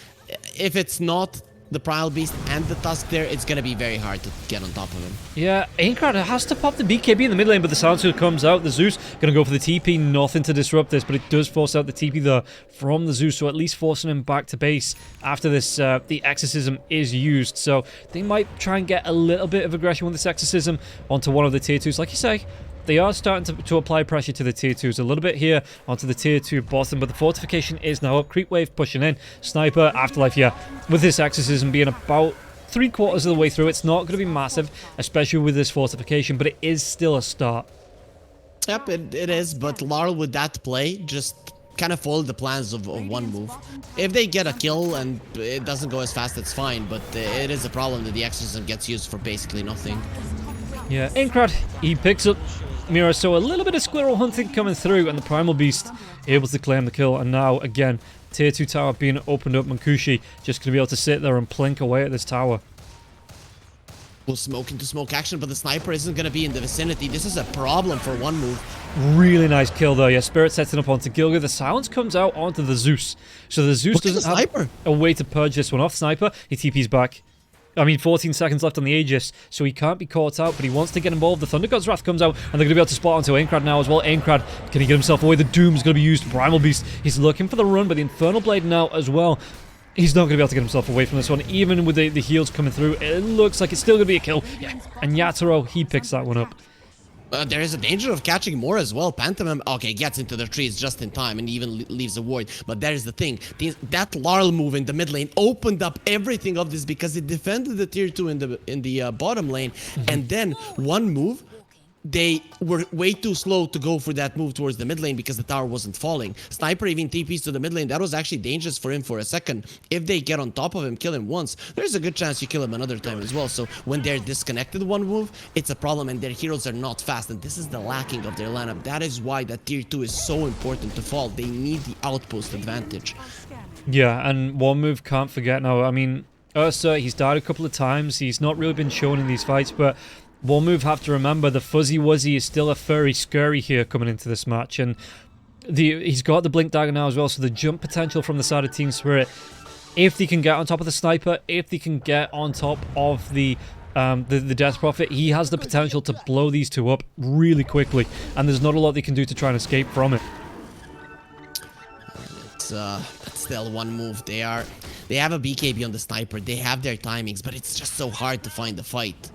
if it's not the Primal Beast and the Tusk there, it's gonna be very hard to get on top of him. Yeah, Aincrad has to pop the BKB in the mid lane, but the Silencer comes out. The Zeus gonna go for the TP, nothing to disrupt this, but it does force out the TP there from the Zeus, so at least forcing him back to base after this, the Exorcism is used. So they might try and get a little bit of aggression with this Exorcism onto one of the tier 2s. Like you say, they are starting to apply pressure to the tier 2s a little bit here onto the tier 2 bottom, but the fortification is now up. Creep Wave pushing in. Sniper, Afterlife, yeah. With this Exorcism being about 3/4 of the way through, it's not going to be massive, especially with this fortification, but it is still a start. Yep, it is, but Larl with that play just kind of foiled the plans of one move. If they get a kill and it doesn't go as fast, it's fine, but it is a problem that the exorcism gets used for basically nothing. Yeah, Aincrad, he picks up Mira, so a little bit of squirrel hunting coming through, and the Primal Beast able to claim the kill. And now, again, Tier 2 tower being opened up. Mancusi just going to be able to sit there and plink away at this tower. Will smoke into smoke action, but the sniper isn't going to be in the vicinity. This is a problem for one move. Really nice kill though. Yeah, Spirit setting up onto Gilga. The silence comes out onto the Zeus. So the Zeus doesn't have a way to purge this one off. Sniper, he TP's back. I mean, 14 seconds left on the Aegis, so he can't be caught out, but he wants to get involved. The Thunder God's Wrath comes out, and they're going to be able to spot onto Aincrad now as well. Aincrad, can he get himself away? The Doom's going to be used. Primal Beast, he's looking for the run, but the Infernal Blade now as well. He's not going to be able to get himself away from this one, even with the heals coming through. It looks like it's still going to be a kill. Yeah, and Yatoro, he picks that one up. There is a danger of catching more as well. Pantomime, okay, gets into the trees just in time and even leaves a ward. But that is the thing. That Larl move in the mid lane opened up everything of this because it defended the tier 2 in the bottom lane. And then one move, they were way too slow to go for that move towards the mid lane because the tower wasn't falling. Sniper even TPs to the mid lane. That was actually dangerous for him for a second. If they get on top of him, kill him once, there's a good chance you kill him another time as well. So when they're disconnected one move, it's a problem, and their heroes are not fast, and this is the lacking of their lineup. That is why that tier 2 is so important to fall. They need the outpost advantage. Yeah, and one move can't forget now. I mean, Ursa, he's died a couple of times. He's not really been shown in these fights, but one move have to remember, the Fuzzy Wuzzy is still a furry scurry here coming into this match, and he's got the Blink Dagger now as well, so the jump potential from the side of Team Spirit, if they can get on top of the Sniper, if they can get on top of the Death Prophet, he has the potential to blow these two up really quickly, and there's not a lot they can do to try and escape from it. It's still one move. They have a BKB on the Sniper, they have their timings, but it's just so hard to find the fight.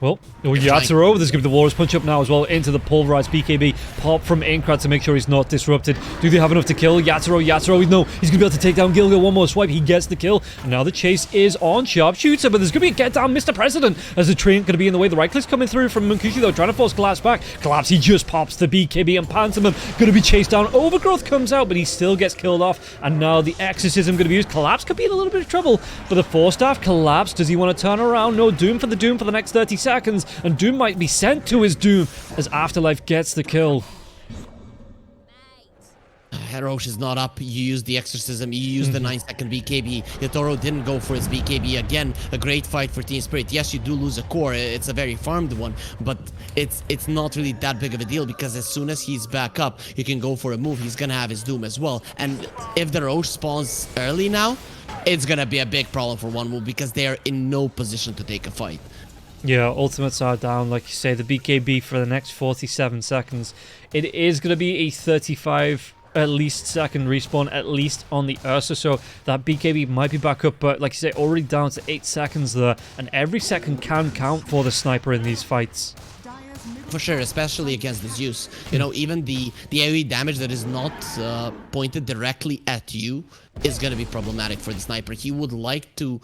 Well, Yatoro, there's going to be the Walrus punch up now as well into the pulverized BKB. Pop from Aincrad to make sure he's not disrupted. Do they have enough to kill Yatoro? No, he's going to be able to take down Gilga. One more swipe, he gets the kill. And now the chase is on Sharpshooter, but there's going to be a get down, Mr. President, as the train going to be in the way. The right click's coming through from Mancusi though, trying to force Collapse back. Collapse, he just pops the BKB, and Pantomime going to be chased down. Overgrowth comes out, but he still gets killed off. And now the Exorcism going to be used. Collapse could be in a little bit of trouble, but the Force Staff, Collapse, does he want to turn around? No, Doom for the next 30 seconds, and Doom might be sent to his doom as Afterlife gets the kill. Herosh is not up. You use the Exorcism, you use the 9-second BKB. Yatoro didn't go for his BKB. Again, a great fight for Team Spirit. Yes, you do lose a core. It's a very farmed one, but it's not really that big of a deal because as soon as he's back up, you can go for a move. He's gonna have his doom as well. And if the Roche spawns early now, it's gonna be a big problem for one move because they are in no position to take a fight. Yeah, ultimates are down, like you say, the BKB for the next 47 seconds. It is going to be a 35 at least second respawn, at least on the Ursa, so that BKB might be back up, but like you say, already down to 8 seconds there, and every second can count for the Sniper in these fights. For sure, especially against the Zeus. You know, even the AoE damage that is not pointed directly at you is going to be problematic for the Sniper. He would like to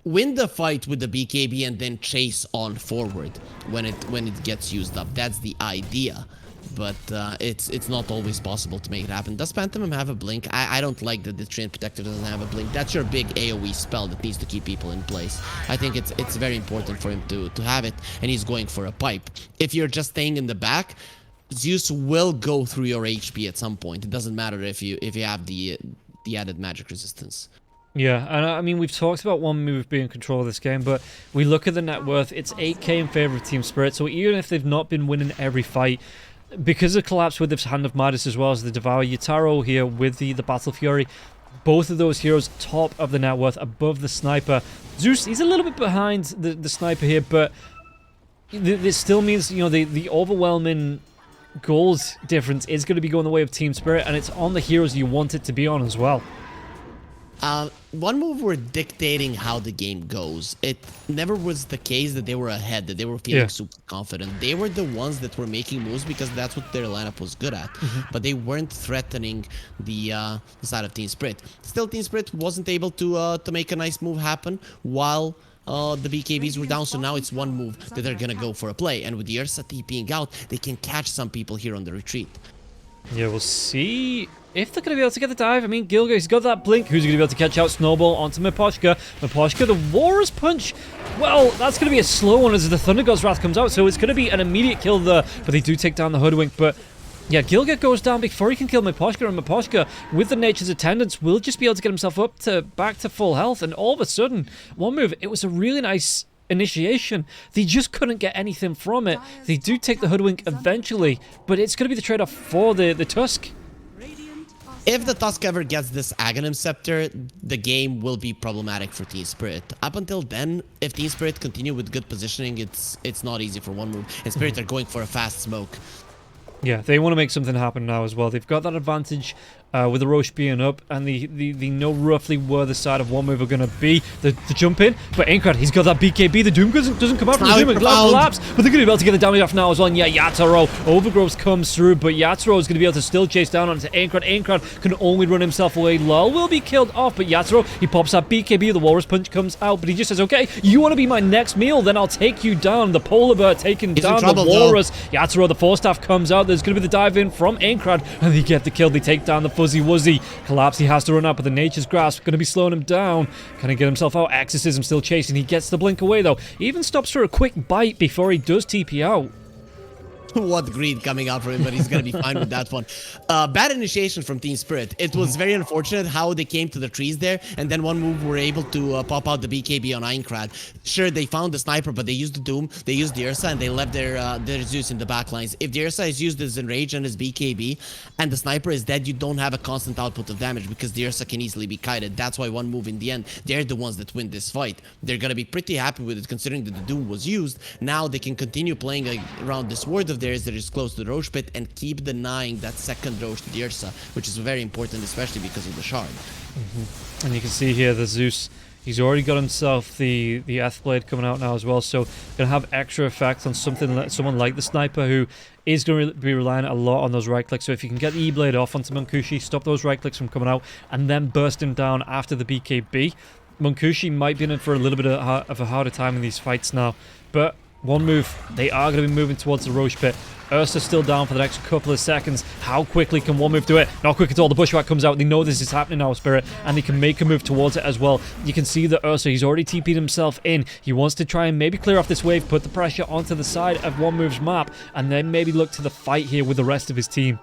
win the fight with the BKB and then chase on forward when it gets used up. That's the idea, but it's not always possible to make it happen. Does Pantomime have a blink? I don't like that the Treant Protector doesn't have a blink. That's your big AoE spell that needs to keep people in place. I think it's very important for him to have it, and he's going for a pipe. If you're just staying in the back, Zeus will go through your HP at some point. It doesn't matter if you have the added magic resistance. Yeah, and I mean, we've talked about one move being in control of this game, but we look at the net worth, it's 8k in favor of Team Spirit, so even if they've not been winning every fight, because of Collapse with this Hand of Midas as well as the Devour, Yatoro here with the Battle Fury, both of those heroes top of the net worth, above the Sniper. Zeus, he's a little bit behind the Sniper here, but this still means, you know, the overwhelming gold difference is going to be going the way of Team Spirit, and it's on the heroes you want it to be on as well. One move were dictating how the game goes. It never was the case that they were ahead, that they were feeling super confident. They were the ones that were making moves because that's what their lineup was good at. But they weren't threatening the side of Team Spirit. Still, Team Spirit wasn't able to make a nice move happen while the BKBs were down, so now it's one move that they're gonna go for a play. And with the Ursa TPing out, they can catch some people here on the retreat. Yeah, we'll see if they're going to be able to get the dive. I mean, Gilga, he's got that blink. Who's going to be able to catch out Snowball onto Miposhka? Miposhka, the Walrus Punch. Well, that's going to be a slow one as the Thunder God's Wrath comes out, so it's going to be an immediate kill there. But they do take down the Hoodwink, but yeah, Gilga goes down before he can kill Miposhka, and Miposhka, with the Nature's Attendants, will just be able to get himself up to back to full health, and all of a sudden, one move, it was a really nice initiation. They just couldn't get anything from it. They do take the Hoodwink eventually, but it's going to be the trade-off for the Tusk. If the Tusk ever gets this Aghanim Scepter, the game will be problematic for Team Spirit. Up until then, if Team Spirit continue with good positioning, it's not easy for one move. And Spirit are going for a fast smoke. Yeah, they want to make something happen now as well. They've got that advantage with the Roche being up, and they know roughly where the side of one move are going to be. The jump in, but Aincrad, he's got that BKB. The Doom doesn't come out from the Doom and collapse, but they're going to be able to get the damage off now as well. And yeah, Yatoro, Overgrowth comes through, but Yatoro is going to be able to still chase down onto Aincrad. Aincrad can only run himself away. Lol will be killed off, but Yatoro, he pops that BKB. The Walrus Punch comes out, but he just says, okay, you want to be my next meal? Then I'll take you down. The Polar Bear taking down the Walrus. Yatoro, the Force Staff comes out. There's going to be the dive in from Aincrad, and they get the kill. They take down the Fuzzy Wuzzy. Collapse, he has to run up, but the Nature's Grasp going to be slowing him down. Can he get himself out? Exorcism still chasing. He gets the blink away, though. He even stops for a quick bite before he does TP out. What greed coming out from him, but he's going to be fine with that one. Bad initiation from Team Spirit. It was very unfortunate how they came to the trees there, and then one move were able to pop out the BKB on Aincrad. Sure, they found the sniper, but they used the Doom, they used the Ursa, and they left their Zeus in the backlines. If the Ursa is used as Enrage and his BKB, and the sniper is dead, you don't have a constant output of damage because the Ursa can easily be kited. That's why one move in the end, they're the ones that win this fight. They're going to be pretty happy with it considering that the Doom was used. Now they can continue playing around this ward of theirs that is close to the Roche Pit and keep denying that second Roche to the Ursa, which is very important, especially because of the shard. And you can see here the Zeus, he's already got himself the Blade coming out now as well, so gonna have extra effects on someone like the Sniper, who is going to be relying a lot on those right clicks. So if you can get the E-Blade off onto Munkushi, stop those right clicks from coming out, and then burst him down after the BKB, Munkushi might be in for a little bit of a harder time in these fights now. But one move, they are going to be moving towards the Roche Pit. Ursa's still down for the next couple of seconds. How quickly can one move do it? Not quick at all. The Bushwhack comes out. They know this is happening now, Spirit, and they can make a move towards it as well. You can see that Ursa, he's already TP'd himself in. He wants to try and maybe clear off this wave, put the pressure onto the side of one move's map, and then maybe look to the fight here with the rest of his team.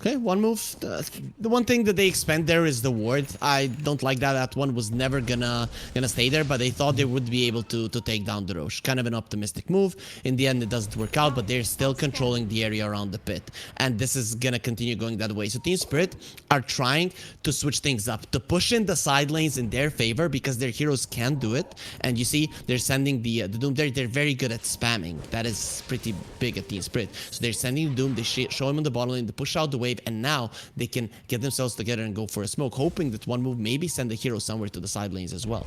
Okay, one move. The one thing that they expand there is the ward. I don't like that. That one was never gonna stay there, but they thought they would be able to take down the Roche. Kind of an optimistic move. In the end, it doesn't work out, but they're still controlling the area around the pit. And this is gonna continue going that way. So Team Spirit are trying to switch things up, to push in the side lanes in their favor because their heroes can do it. And you see, they're sending the Doom there. They're very good at spamming. That is pretty big at Team Spirit. So they're sending the Doom, they show him on the bottom lane, they push out the wave, and now they can get themselves together and go for a smoke, hoping that one move maybe send the hero somewhere to the side lanes as well.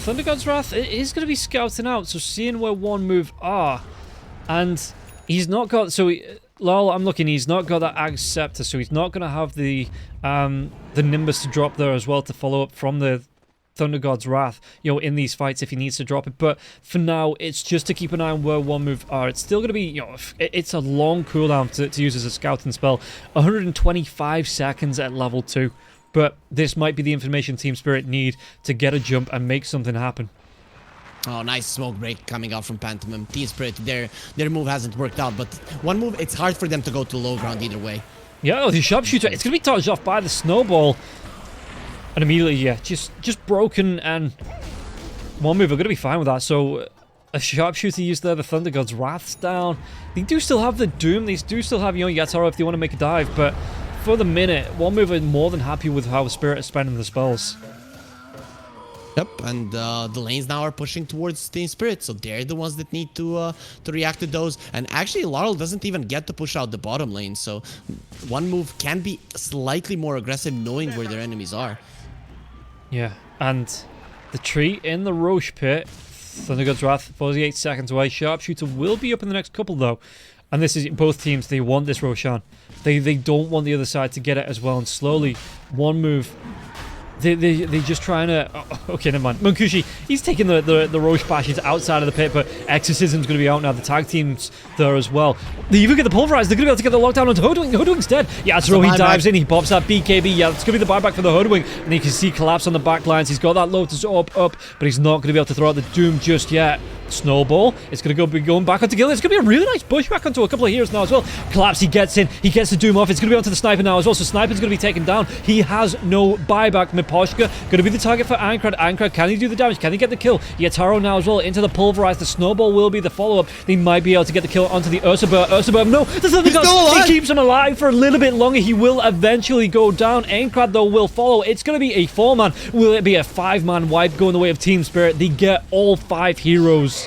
Thunder God's Wrath is going to be scouting out, so seeing where one move are, and he's not got, so lol, I'm looking, he's not got that Ag Scepter, so he's not going to have the Nimbus to drop there as well to follow up from the Thunder God's Wrath, you know, in these fights if he needs to drop it. But for now, it's just to keep an eye on where one move are. It's still going to be, you know, it's a long cooldown to use as a scouting spell. 125 seconds at level 2. But this might be the information Team Spirit need to get a jump and make something happen. Oh, nice smoke break coming out from Pantomime. Team Spirit, their move hasn't worked out, but one move, it's hard for them to go to low ground either way. Yeah, the Sharpshooter, it's going to be touched off by the Snowball. And immediately, yeah, just broken, and one move are going to be fine with that. So a Sharpshooter used there, the Thunder God's Wrath's down. They do still have the Doom, they do still have, you know, Yatoro if they want to make a dive, but for the minute, one move are more than happy with how Spirit is spending the spells. Yep, and the lanes now are pushing towards Team Spirit, so they're the ones that need to react to those. And actually, Laurel doesn't even get to push out the bottom lane, so one move can be slightly more aggressive knowing where their enemies are. Yeah, and the tree in the Roche Pit, Thunder God's Wrath, 48 seconds away. Sharpshooter will be up in the next couple, though. And this is both teams, they want this Roshan. They don't want the other side to get it as well. And slowly, one move They're just trying to... Oh, okay, never mind. Munkushi, he's taking the Roche bashes outside of the pit, but Exorcism's going to be out now. The tag team's there as well. They even get the pulverized. They're going to be able to get the lockdown onto Hoodwink. Hoodwink's dead. Yeah, so he dives in. He pops that BKB. Yeah, it's going to be the buyback for the Hoodwink. And you can see collapse on the back lines. He's got that Lotus up, but he's not going to be able to throw out the Doom just yet. Snowball. It's going to be going back onto Gillian. It's going to be a really nice pushback onto a couple of heroes now as well. Collapse, he gets in. He gets the Doom off. It's going to be onto the Sniper now as well. So Sniper's going to be taken down. He has no buyback. Miposhka going to be the target for Ankrad. Ankrad, can he do the damage? Can he get the kill? Yataro now as well into the Pulverize. The Snowball will be the follow-up. They might be able to get the kill onto the Ursabur. Ursabur, no! The Thunder Gods, he keeps him alive for a little bit longer. He will eventually go down. Ankrad, though, will follow. It's going to be a 4-man. Will it be a 5-man wipe going the way of Team Spirit? They get all 5 heroes.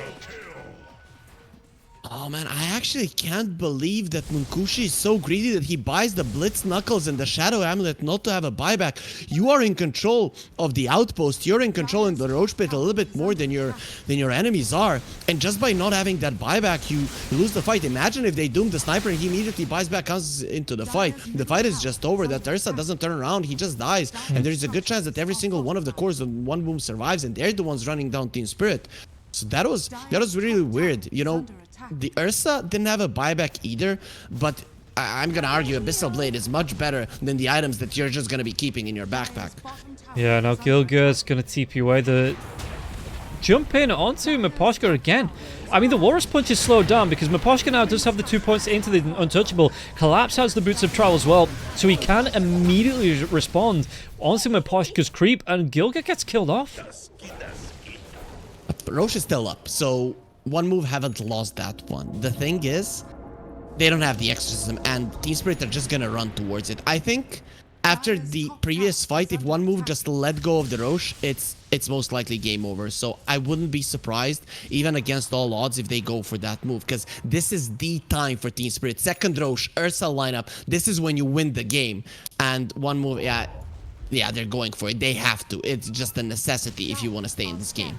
Oh man, I actually can't believe that Munkushi is so greedy that he buys the Blitz Knuckles and the Shadow Amulet not to have a buyback. You are in control of the outpost. You're in control in the Roach Pit a little bit more than your enemies are. And just by not having that buyback, you lose the fight. Imagine if they doom the Sniper and he immediately buys back, comes into the fight. The fight is just over. That Ursa doesn't turn around. He just dies. And there's a good chance that every single one of the cores of one boom survives, and they're the ones running down Team Spirit. So that was really weird. You know, the Ursa didn't have a buyback either, but I'm gonna argue Abyssal Blade is much better than the items that you're just gonna be keeping in your backpack. Yeah, now Gilga's gonna TP away. The jump in onto Miposhka again. I mean, the Walrus Punch is slowed down because Miposhka now does have the 2 points into the Untouchable. Collapse has the Boots of Trial as well, so he can immediately respond onto Miposhka's creep, and Gilga gets killed off. Roche is still up, so one move haven't lost that one. The thing is, they don't have the Exorcism, and Team Spirit are just gonna run towards it. I think after the previous fight, if one move just let go of the Roche, it's most likely game over. So I wouldn't be surprised, even against all odds, if they go for that move, because this is the time for Team Spirit. Second Roche, Ursa lineup, this is when you win the game. And one move, yeah, they're going for it. They have to. It's just a necessity if you want to stay in this game.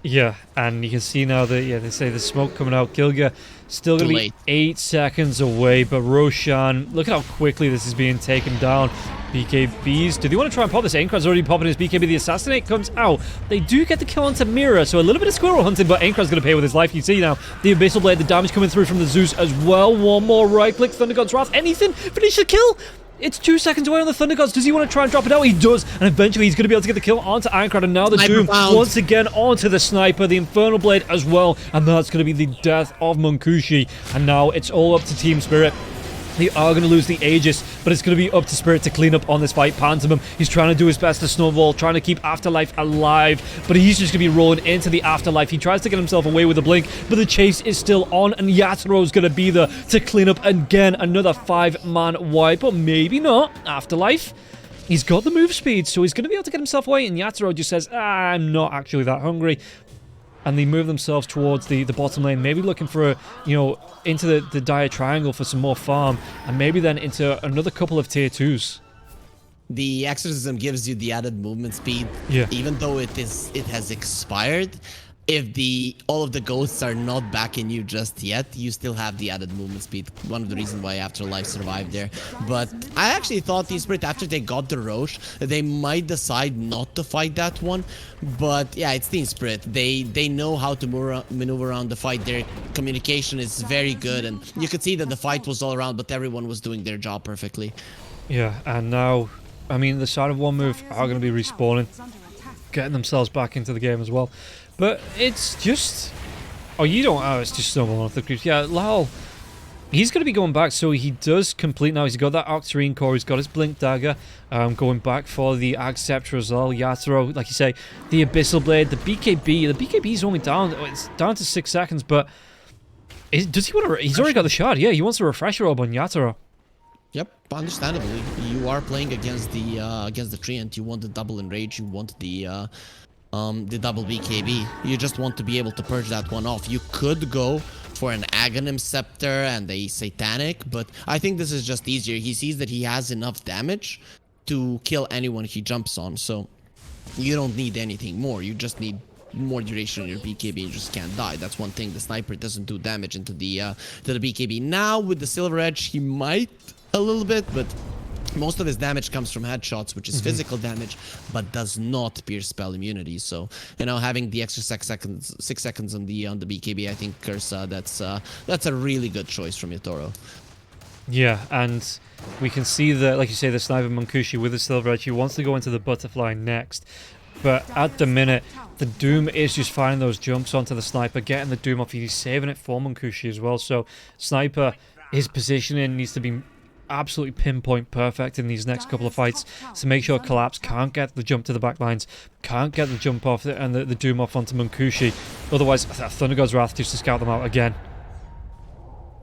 Yeah, and you can see now that, yeah, they say the smoke coming out. Gilga still going to be 8 seconds away, but Roshan, look at how quickly this is being taken down. BKBs, do they want to try and pop this? Ainkrad's already popping his BKB. The Assassinate comes out. They do get the kill onto Mira, so a little bit of squirrel hunting, but Ainkrad's going to pay with his life. You see now, the Abyssal Blade, the damage coming through from the Zeus as well. One more right-click, Thunder God's Wrath. Anything? Finish the kill! It's 2 seconds away on the Thunder Gods. Does he want to try and drop it out? He does. And eventually he's going to be able to get the kill onto Ankrad. And now the Doom once again onto the Sniper. The Infernal Blade as well. And that's going to be the death of Munkushi. And now it's all up to Team Spirit. They are going to lose the Aegis, but it's going to be up to Spirit to clean up on this fight. Pantomim, he's trying to do his best to snowball, trying to keep Afterlife alive, but he's just going to be rolling into the Afterlife. He tries to get himself away with a blink, but the chase is still on, and Yataro's going to be there to clean up again. Another 5-man wipe, but maybe not. Afterlife, he's got the move speed, so he's going to be able to get himself away, and Yataro just says, I'm not actually that hungry. And they move themselves towards the bottom lane, maybe looking for a, into the dire triangle for some more farm, and maybe then into another couple of tier 2s. The Exorcism gives you the added movement speed, yeah. Even though it has expired. If all of the ghosts are not back in you just yet, you still have the added movement speed. One of the reasons why Afterlife survived there. But I actually thought Team Spirit, after they got the Roche, they might decide not to fight that one. But yeah, it's Team Spirit. They know how to maneuver around the fight. Their communication is very good, and you could see that the fight was all around, but everyone was doing their job perfectly. Yeah, and now, I mean, the side of one move are going to be respawning, getting themselves back into the game as well. But it's just... it's just snowballing off the creeps. Yeah, Lal, he's going to be going back, so he does complete now. He's got that Octarine core, he's got his Blink Dagger, going back for the Ag Scepter as well. Yataro, like you say, the Abyssal Blade, the BKB. The BKB is only down, it's down to 6 seconds, but does he want to... He's already got the shard, yeah, he wants a refresher orb on Yataro. Yep, understandably. You are playing against the Treant. You want the double enrage, you want the double BKB. You just want to be able to purge that one off. You could go for an Aghanim Scepter and a Satanic, but I think this is just easier. He sees that he has enough damage to kill anyone he jumps on, so you don't need anything more. You just need more duration on your BKB. You just can't die. That's one thing. The Sniper doesn't do damage into the BKB. Now with the Silver Edge, he might a little bit, but Most of his damage comes from headshots, which is physical damage, but does not pierce spell immunity. So, you know, having the extra 6 seconds on the BKB, I think Cursa, that's a really good choice from Yatoro. Yeah, and we can see that, like you say, the sniper Munkushi with the Silver Edge, he wants to go into the butterfly next. But at the minute, the Doom is just finding those jumps onto the sniper, getting the Doom off. He's saving it for Munkushi as well. So, sniper, his positioning needs to be absolutely pinpoint perfect in these next couple of fights to make sure Collapse can't get the jump to the back lines, can't get the jump off and the Doom off onto Munkushi. Otherwise, Thunder God's Wrath just to scout them out again.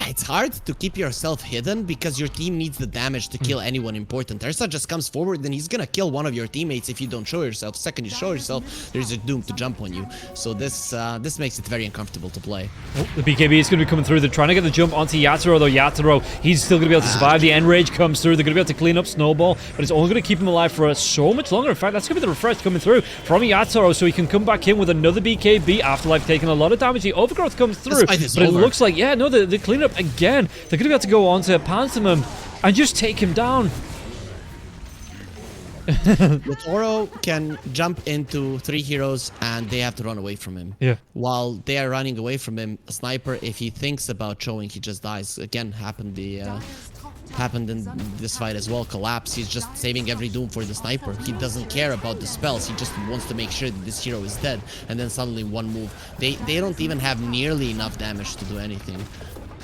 It's hard to keep yourself hidden because your team needs the damage to kill anyone important. Ursa just comes forward and he's gonna kill one of your teammates if you don't show yourself. Second you show yourself, there's a Doom to jump on you. So this makes it very uncomfortable to play. Oh, the BKB is going to be coming through. They're trying to get the jump onto Yatoro, though. Yatoro, he's still going to be able to survive. The Enrage comes through. They're going to be able to clean up Snowball, but it's only going to keep him alive for so much longer. In fact, that's going to be the refresh coming through from Yatoro, so he can come back in with another BKB. Afterlife taking a lot of damage. The Overgrowth comes through, but it looks like, yeah, no, the cleanup again. They're going to be able to go on to Pantomim and just take him down. Yatoro can jump into 3 heroes and they have to run away from him. Yeah. While they are running away from him, a sniper, if he thinks about showing, he just dies. Again, happened in this fight as well. Collapse, he's just saving every Doom for the sniper. He doesn't care about the spells. He just wants to make sure that this hero is dead. And then suddenly one move. They don't even have nearly enough damage to do anything.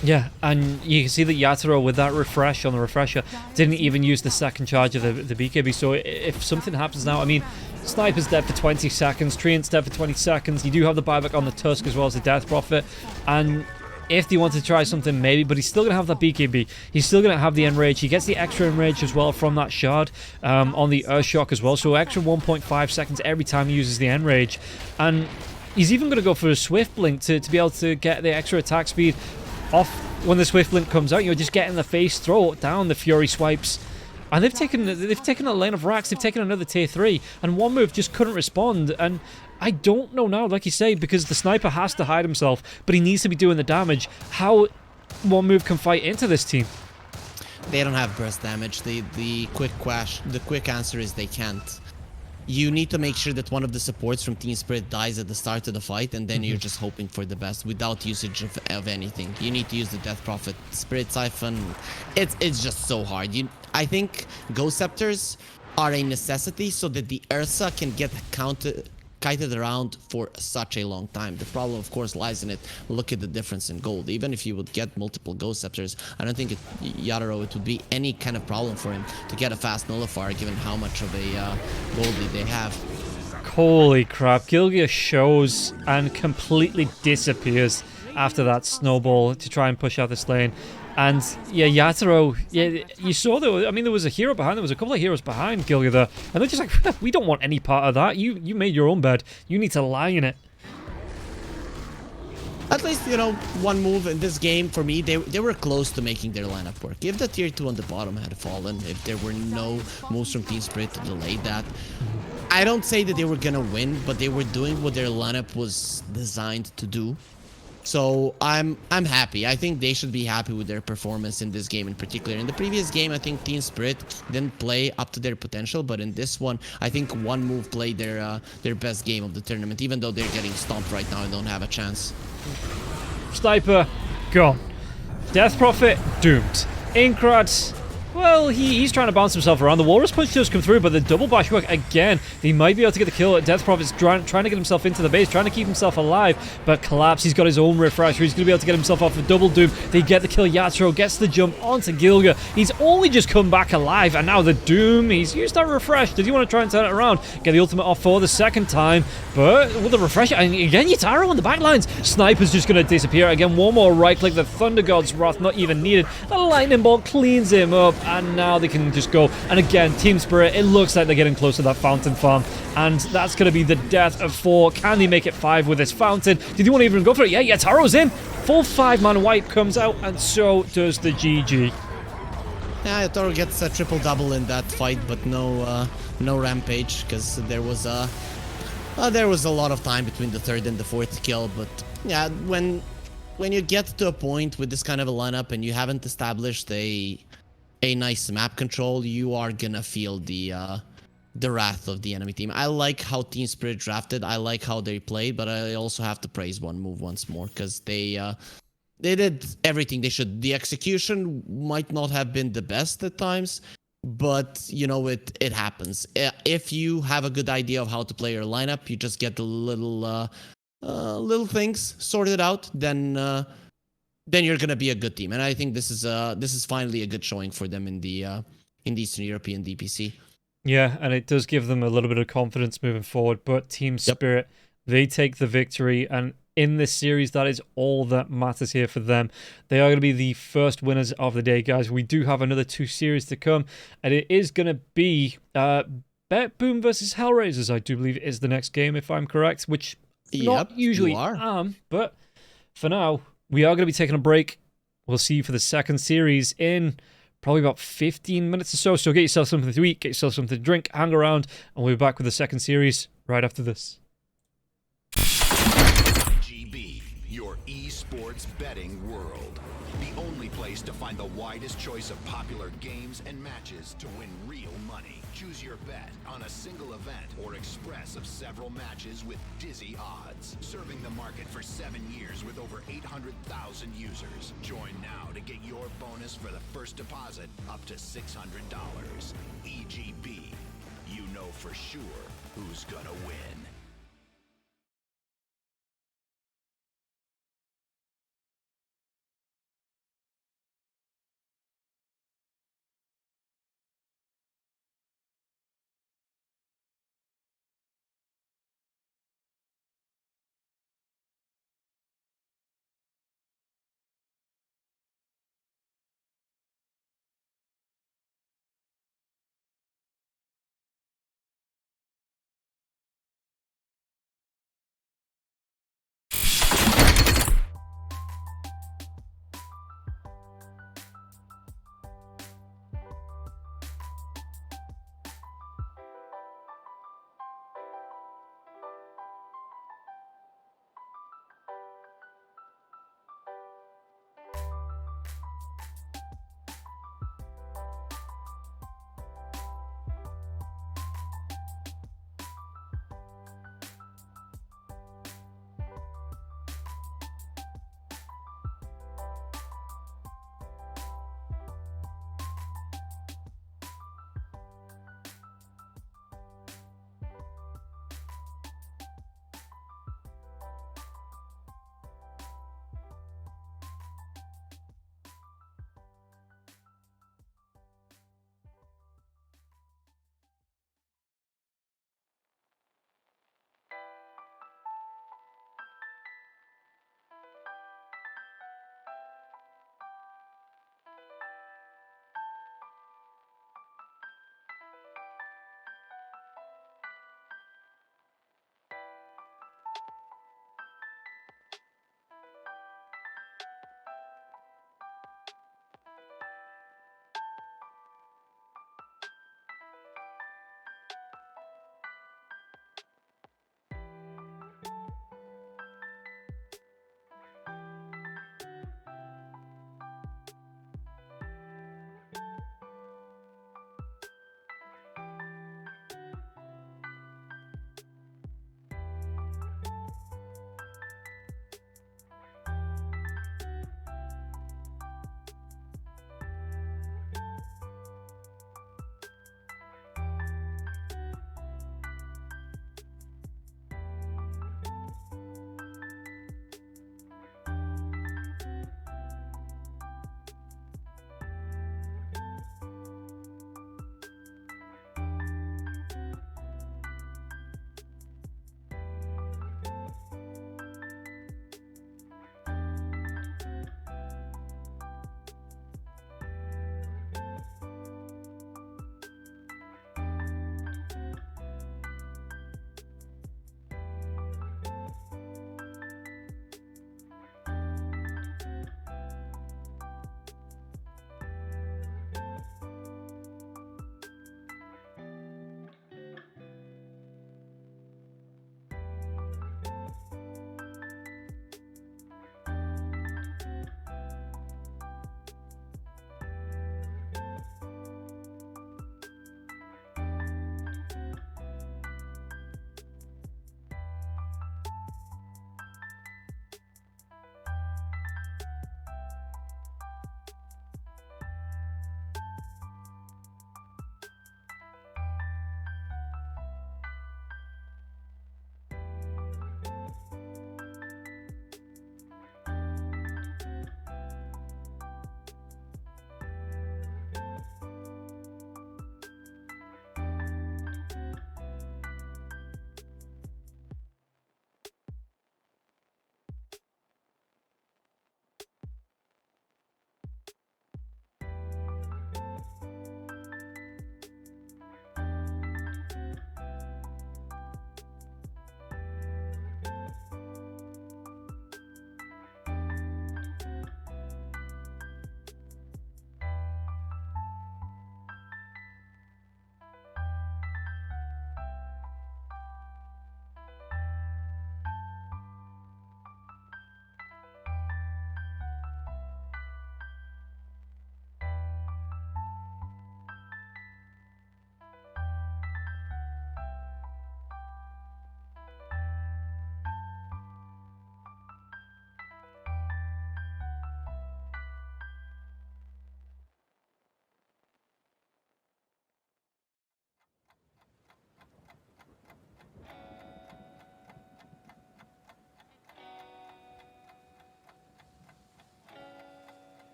Yeah, and you can see that Yatoro, with that refresh on the refresher, didn't even use the second charge of the BKB. So if something happens now, I mean, Sniper's dead for 20 seconds, Treant's dead for 20 seconds. You do have the buyback on the Tusk as well as the Death Prophet. And if they want to try something, maybe, but he's still going to have that BKB. He's still going to have the Enrage. He gets the extra Enrage as well from that shard on the Earthshock as well. So extra 1.5 seconds every time he uses the Enrage. And he's even going to go for a Swift Blink to be able to get the extra attack speed off when the Swift Blink comes out. You're just get in the face, throw it down, the Fury swipes. And they've taken a lane of racks, they've taken another tier 3, and one move just couldn't respond. And I don't know now, like you say, because the sniper has to hide himself, but he needs to be doing the damage, how one move can fight into this team. They don't have burst damage. The quick answer is they can't. You need to make sure that one of the supports from Team Spirit dies at the start of the fight, and then you're just hoping for the best without usage of anything. You need to use the Death Prophet, Spirit Siphon. It's just so hard. I think Ghost Scepters are a necessity so that the Ursa can get kited around for such a long time. The problem, of course, lies in it. Look at the difference in gold. Even if you would get multiple Ghost Scepters, I don't think Yatoro, it would be any kind of problem for him to get a fast nullifier given how much of a gold lead they have. Holy crap, Gilgia shows and completely disappears after that snowball to try and push out this lane. And yeah, Yatoro, yeah, you saw that. I mean, there was a hero behind. There was a couple of heroes behind Gilgia there, and they're just like, we don't want any part of that. You made your own bed. You need to lie in it. At least, you know, one move in this game for me, they were close to making their lineup work. If the tier 2 on the bottom had fallen, if there were no moves from Team Spirit to delay that, I don't say that they were gonna win, but they were doing what their lineup was designed to do. So I'm happy. I think they should be happy with their performance in this game in particular. In the previous game, I think Team Spirit didn't play up to their potential, but in this one, I think one move played their best game of the tournament, even though they're getting stomped right now and don't have a chance. Sniper, gone. Death Prophet, doomed. Inkrad, well, he's trying to bounce himself around. The Walrus Punch does come through, but the double bash work again. They might be able to get the kill. Death Prophet's trying to get himself into the base, trying to keep himself alive, but Collapse, he's got his own refresher. He's going to be able to get himself off the double doom. They get the kill. Yatoro gets the jump onto Gilgia. He's only just come back alive, and now the doom. He's used that refresh. Does he want to try and turn it around? Get the ultimate off for the second time, but with the refresher, and again, Yatoro on the back lines. Sniper's just going to disappear. Again, one more right click. The Thunder God's Wrath not even needed. The Lightning Bolt cleans him up, and now they can just go. And again, Team Spirit, it looks like they're getting close to that fountain farm, and that's going to be the death of 4. Can they make it 5 with this fountain? Did you want to even go for it? Yeah, Yataro's in. Full 5-man wipe comes out, and so does the GG. Yeah, Yatoro gets a triple-double in that fight, but no rampage, because there was a lot of time between the 3rd and the 4th kill. But yeah, when you get to a point with this kind of a lineup and you haven't established a a nice map control, you are gonna feel the wrath of the enemy team. I like how Team Spirit drafted. I like how they played, but I also have to praise One Move once more because they did everything they should. The execution might not have been the best at times, but you know it happens. If you have a good idea of how to play your lineup, you just get the little things sorted out, then you're gonna be a good team. And I think this is finally a good showing for them in the Eastern European DPC. Yeah, and it does give them a little bit of confidence moving forward. But Team Spirit, they take the victory, and in this series, that is all that matters here for them. They are going to be the first winners of the day, guys. We do have another 2 series to come, and it is going to be Bet Boom versus Hellraisers, I do believe is the next game, if I'm correct, which not usually am, but for now, we are going to be taking a break. We'll see you for the second series in probably about 15 minutes or so. So get yourself something to eat, get yourself something to drink, hang around, and we'll be back with the second series right after this. GB, your esports betting world. The only place to find the widest choice of popular games and matches to win real money. Choose your bet on a single event or express of several matches with dizzy odds. Serving the market for 7 years with over 800,000 users. Join now to get your bonus for the first deposit up to $600. EGB, you know for sure who's gonna win.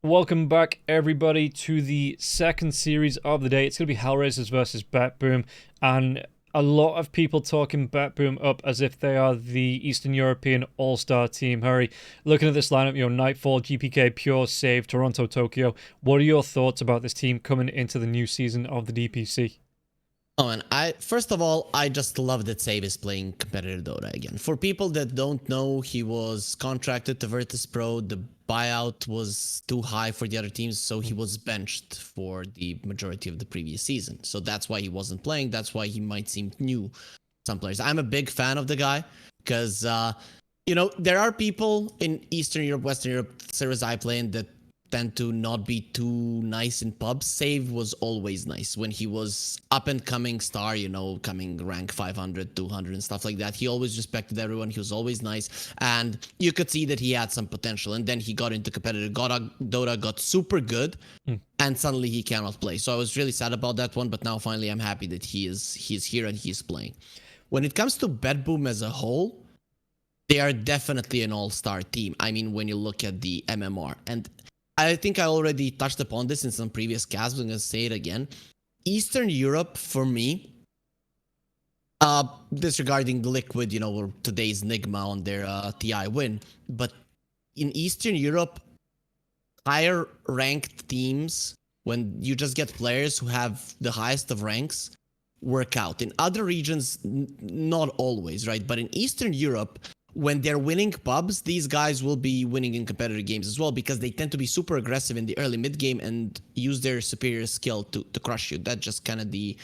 Welcome back, everybody, to the second series of the day. It's going to be Hellraisers versus BetBoom, and a lot of people talking BetBoom up as if they are the Eastern European all-star team. Harry, looking at this lineup, Nightfall, GPK, Pure, Save, Toronto, Tokyo. What are your thoughts about this team coming into the new season of the DPC? Oh, and first of all, I just love that Save is playing competitive Dota again. For people that don't know, he was contracted to Virtus Pro. The buyout was too high for the other teams, so he was benched for the majority of the previous season. So that's why he wasn't playing. That's why he might seem new to some players. I'm a big fan of the guy because, there are people in Eastern Europe, Western Europe, servers I play in that tend to not be too nice in pubs. Save was always nice when he was up and coming star, coming rank 500, 200 and stuff like that. He always respected everyone. He was always nice. And you could see that he had some potential. And then he got into competitive Dota, got super good. And suddenly he cannot play. So I was really sad about that one. But now finally I'm happy that he's here and he's playing. When it comes to BetBoom as a whole, they are definitely an all-star team. I mean, when you look at the MMR. And I think I already touched upon this in some previous casts, but I'm going to say it again. Eastern Europe, for me, disregarding Liquid, or today's Nigma on their TI win, but in Eastern Europe, higher ranked teams, when you just get players who have the highest of ranks, work out. In other regions, not always, right? But in Eastern Europe, when they're winning pubs, these guys will be winning in competitive games as well because they tend to be super aggressive in the early mid game and use their superior skill to crush you. That's just kind of the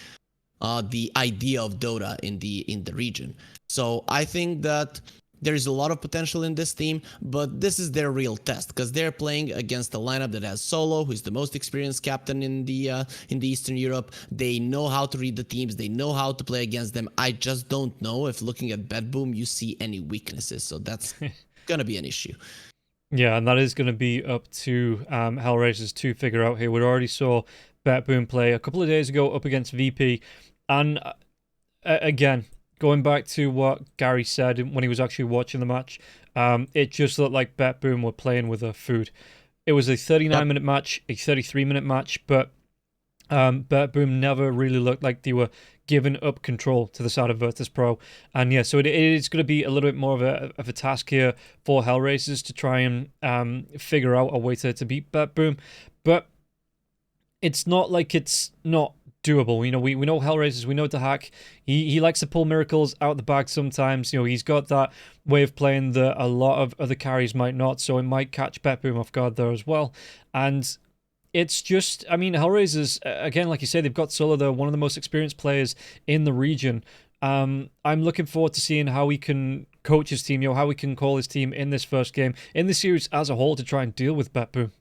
idea of Dota in the region. So I think that there's a lot of potential in this team, but this is their real test because they're playing against a lineup that has Solo, who's the most experienced captain in the Eastern Europe. They know how to read the teams. They know how to play against them. I just don't know if looking at BetBoom, you see any weaknesses. So that's going to be an issue. Yeah, and that is going to be up to Hellraisers to figure out here. We already saw BetBoom play a couple of days ago up against VP. And again, going back to what Gary said when he was actually watching the match, it just looked like BetBoom were playing with their food. It was a 39-minute match, a 33-minute match, but BetBoom never really looked like they were giving up control to the side of Virtus Pro. And yeah, so it is going to be a little bit more of a task here for Hellraisers to try and figure out a way to beat BetBoom. But it's not like it's not doable. We know Hellraisers, we know Dahak. He likes to pull miracles out the bag sometimes. He's got that way of playing that a lot of other carries might not, so it might catch BetBoom off guard there as well. And it's just, Hellraisers, again, like you say, they've got Solo. They're one of the most experienced players in the region. I'm looking forward to seeing how he can coach his team, how he can call his team in this first game, in the series as a whole, to try and deal with BetBoom.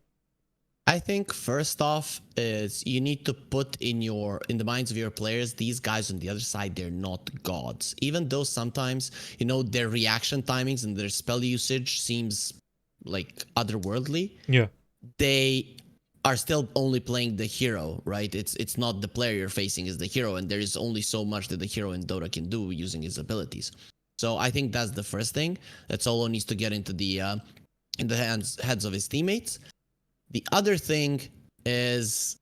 I think first off is you need to put in the minds of your players, these guys on the other side, they're not gods. Even though sometimes, their reaction timings and their spell usage seems like otherworldly. Yeah. They are still only playing the hero, right? It's not the player you're facing is the hero, and there is only so much that the hero in Dota can do using his abilities. So I think that's the first thing that Solo needs to get into the heads of his teammates. The other thing is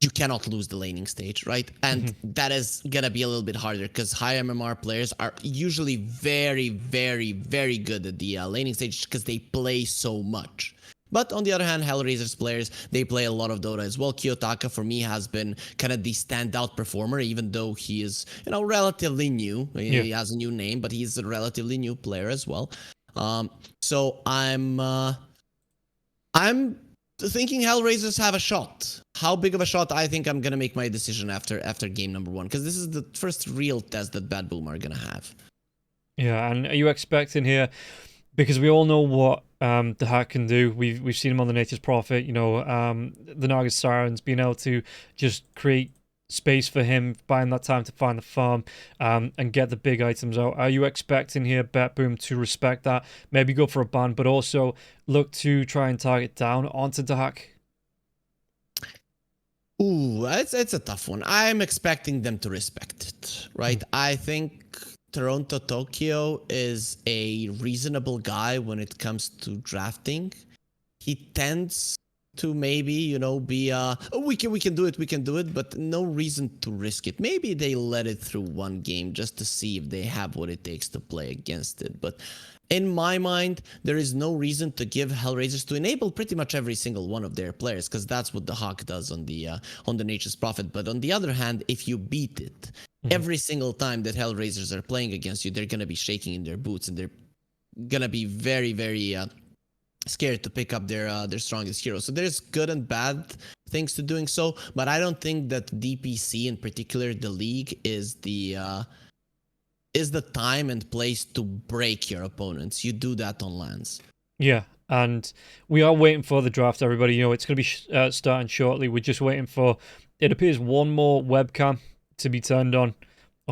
you cannot lose the laning stage, right? And that is going to be a little bit harder because high MMR players are usually very, very, very good at the laning stage because they play so much. But on the other hand, Hellraisers players, they play a lot of Dota as well. Kiyotaka, for me, has been kind of the standout performer, even though he is, relatively new. Yeah. He has a new name, but he's a relatively new player as well. So I'm thinking Hellraisers have a shot. How big of a shot? I think I'm going to make my decision after game number 1, because this is the first real test that BetBoom are going to have. Yeah, and are you expecting here, because we all know what the hack can do. We've seen him on the Nature's Prophet, the Naga Sirens, being able to just create space for him, buying that time to find the farm and get the big items out. Are you expecting here BetBoom to respect that, maybe go for a ban, but also look to try and target down onto Dahak? Ooh, it's a tough one. I'm expecting them to respect it, right? I think Toronto Tokyo is a reasonable guy when it comes to drafting. He tends to maybe, you know, be oh, we can do it, but no reason to risk it. Maybe they let it through one game just to see if they have what it takes to play against it. But in my mind, there is no reason to give Hellraisers to enable pretty much every single one of their players, because that's what the Hawk does on the Nature's Prophet. But on the other hand, if you beat it, every single time that Hellraisers are playing against you, they're gonna be shaking in their boots, and they're gonna be very, very scared to pick up their strongest hero. So there's good and bad things to doing so, but I don't think that DPC, in particular the league, is the time and place to break your opponents. You do that on lands. Yeah, and we are waiting for the draft, everybody. You know, it's going to be starting shortly. We're just waiting for, it appears, one more webcam to be turned on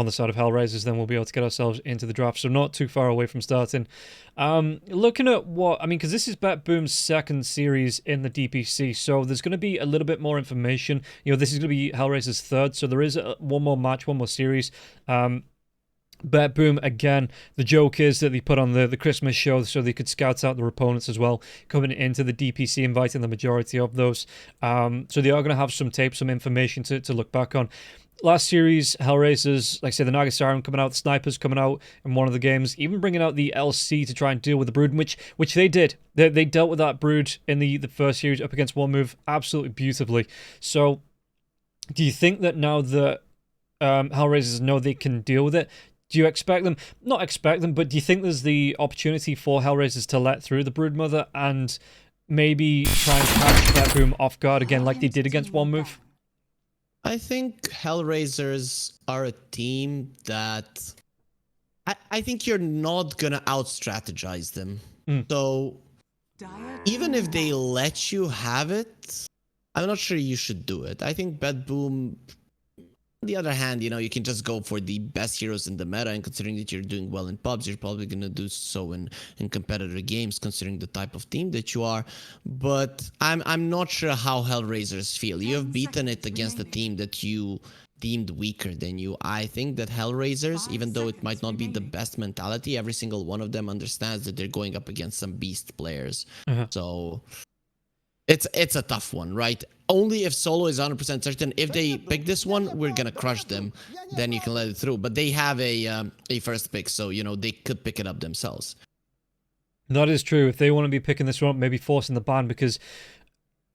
the side of Hellraisers, then we'll be able to get ourselves into the draft. So not too far away from starting. Looking at what, I mean, because this is Bet Boom's second series in the DPC, so there's going to be a little bit more information. You know, this is going to be Hellraiser's third, so there is one more match, one more series. Bet Boom, again, the joke is that they put on the Christmas show so they could scout out their opponents as well, coming into the DPC, inviting the majority of those. So they are going to have some tape, some information to look back on. Last series, Hellraisers, like I say, the Naga Siren coming out, the Snipers coming out in one of the games, even bringing out the LC to try and deal with the Brood, which they did. They dealt with that Brood in the first series up against one move absolutely beautifully. So, do you think that now that Hellraisers know they can deal with it, do you expect them, not expect them, but do you think there's the opportunity for Hellraisers to let through the Broodmother and maybe try and catch that Boom off guard again like they did against one move? I think Hellraisers are a team that I think you're not gonna out-strategize them. So even if they let you have it, I'm not sure you should do it. I think Bet Boom, on the other hand, you know, you can just go for the best heroes in the meta, and considering that you're doing well in pubs, you're probably going to do so in competitor games, considering the type of team that you are. But I'm not sure how Hellraisers feel. You have beaten it against a team that you deemed weaker than you. I think that Hellraisers, even though it might not be the best mentality, every single one of them understands that they're going up against some beast players. So it's a tough one, right? Only if solo is 100% certain. If they pick this one, we're gonna crush them. Then you can let it through. But they have a first pick, so you know they could pick it up themselves. That is true. If they want to be picking this one up, maybe forcing the ban, because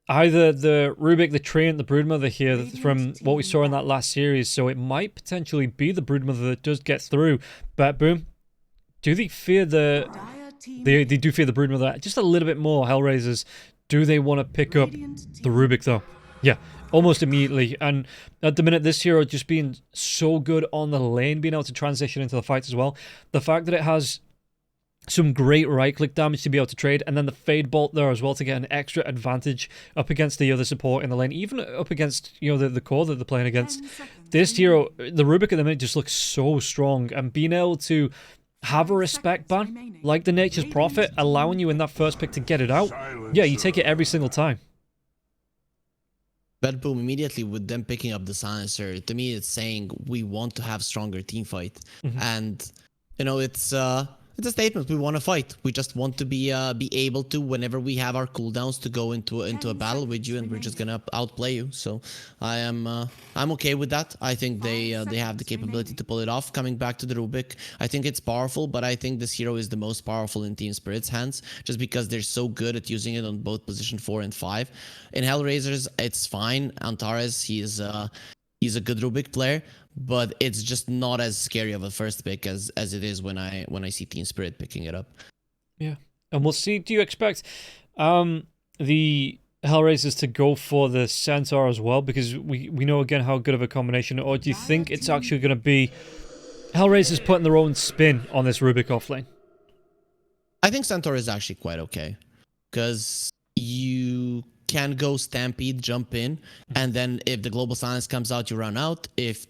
either the Rubik, the Treant, the Broodmother here, from what we saw in that last series, so it might potentially be the Broodmother that does get through. Bet Boom, do they fear the... They do fear the Broodmother just a little bit more, Hellraisers. Do they want to pick up the Rubik, though? Yeah, almost immediately. And at the minute, this hero just being so good on the lane, being able to transition into the fights as well. The fact that it has some great right-click damage to be able to trade, and then the Fade Bolt there as well to get an extra advantage up against the other support in the lane, even up against, you know, the core that they're playing against. This hero, the Rubik at the minute, just looks so strong, and being able to have a respect ban, like the Nature's Prophet, allowing you in that first pick to get it out. Yeah, you take it every single time. Bet Boom immediately with them picking up the Silencer, to me it's saying we want to have stronger team fight. And, you know, it's a statement. We want to fight. We just want to be able to, whenever we have our cooldowns, to go into a battle with you, and we're just gonna outplay you. So I'm okay with that. I think they have the capability to pull it off. Coming back to the Rubik, I think it's powerful, but I think this hero is the most powerful in Team Spirit's hands, just because they're so good at using it on both position 4 and 5. In Hellraisers, it's fine. Antares, he's a good Rubik player, but it's just not as scary of a first pick as it is when I see Team Spirit picking it up. Yeah, and we'll see. Do you expect the Hellraisers to go for the Centaur as well? Because we know again how good of a combination. Or do you think it's actually going to be Hellraisers putting their own spin on this Rubik offlane? I think Centaur is actually quite okay, because you can go Stampede, jump in, and then if the Global Silence comes out, you run out. If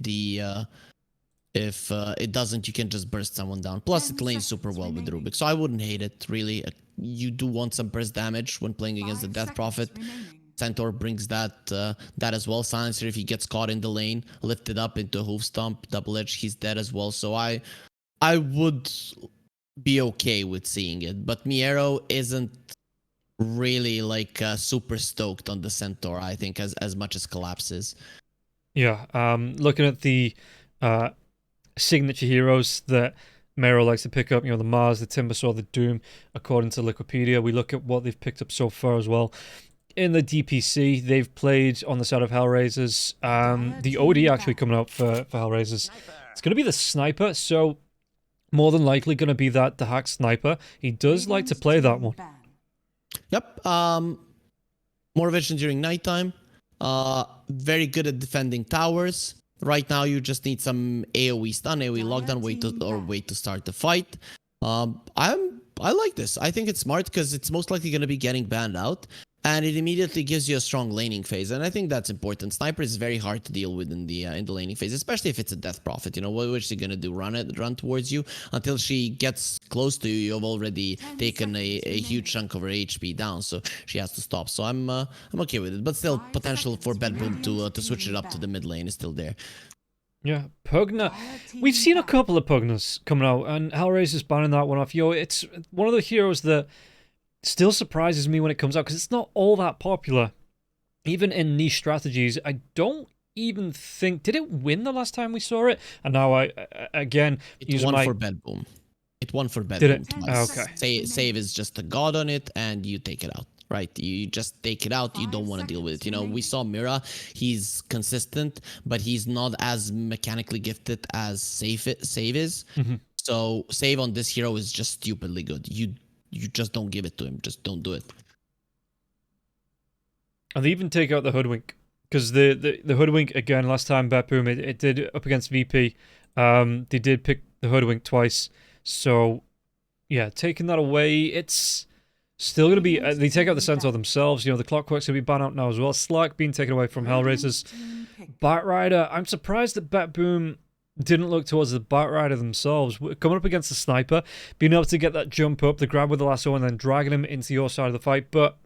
it doesn't, you can just burst someone down. Plus, it lanes super well with Rubik, so I wouldn't hate it, really. You do want some burst damage when playing against the Death Prophet. Centaur brings that as well. Silencer, if he gets caught in the lane, lifted up into Hoof Stomp, Double Edge, he's dead as well. So I would be okay with seeing it, but Miero isn't really like super stoked on the Centaur, I think, as much as collapses. Yeah, looking at the signature heroes that Mero likes to pick up, you know, the Mars, the Timbersaw, the Doom, according to Liquipedia. We look at what they've picked up so far as well. In the DPC, they've played on the side of Hellraisers. The OD actually coming out for Hellraisers. It's going to be the Sniper, so more than likely going to be that the hack Sniper. He does like to play that one. Yep. More vision during nighttime. Very good at defending towers. Right now, you just need some AoE stun, AoE lockdown, wait to start the fight. I like this. I think it's smart because it's most likely going to be getting banned out, and it immediately gives you a strong laning phase, and I think that's important. Sniper is very hard to deal with in the laning phase, especially if it's a Death Prophet. You know, what is she gonna do? Run towards you until she gets close to you. You've already taken a huge chunk of her HP down, so she has to stop. So I'm okay with it, but still potential for Bedboom to switch it up to the mid lane is still there. Yeah, Pugna. We've seen a couple of Pugnas coming out, and Hellraiser's banning that one off. Yo, it's one of the heroes that still surprises me when it comes out, because it's not all that popular. Even in niche strategies, I don't even think... Did it win the last time we saw it? And now again... It won for Bedboom. It won for Bedboom. Did it? Twice. Okay. Save is just a god on it, and you take it out. Right, you just take it out. You don't want to deal with it. You know, we saw Mira. He's consistent, but he's not as mechanically gifted as Save is. Mm-hmm. So Save on this hero is just stupidly good. You just don't give it to him. Just don't do it. And they even take out the Hoodwink, because the Hoodwink, again, last time Bedboom, it did up against VP. They did pick the Hoodwink twice. So, yeah, taking that away, it's still going to be... they take out the Centaur themselves. You know, the Clockwork's going to be banned out now as well. Slark being taken away from Hellraisers. Batrider, I'm surprised that Bedboom didn't look towards the Batrider themselves. Coming up against the Sniper, being able to get that jump up, the grab with the lasso, and then dragging him into your side of the fight. But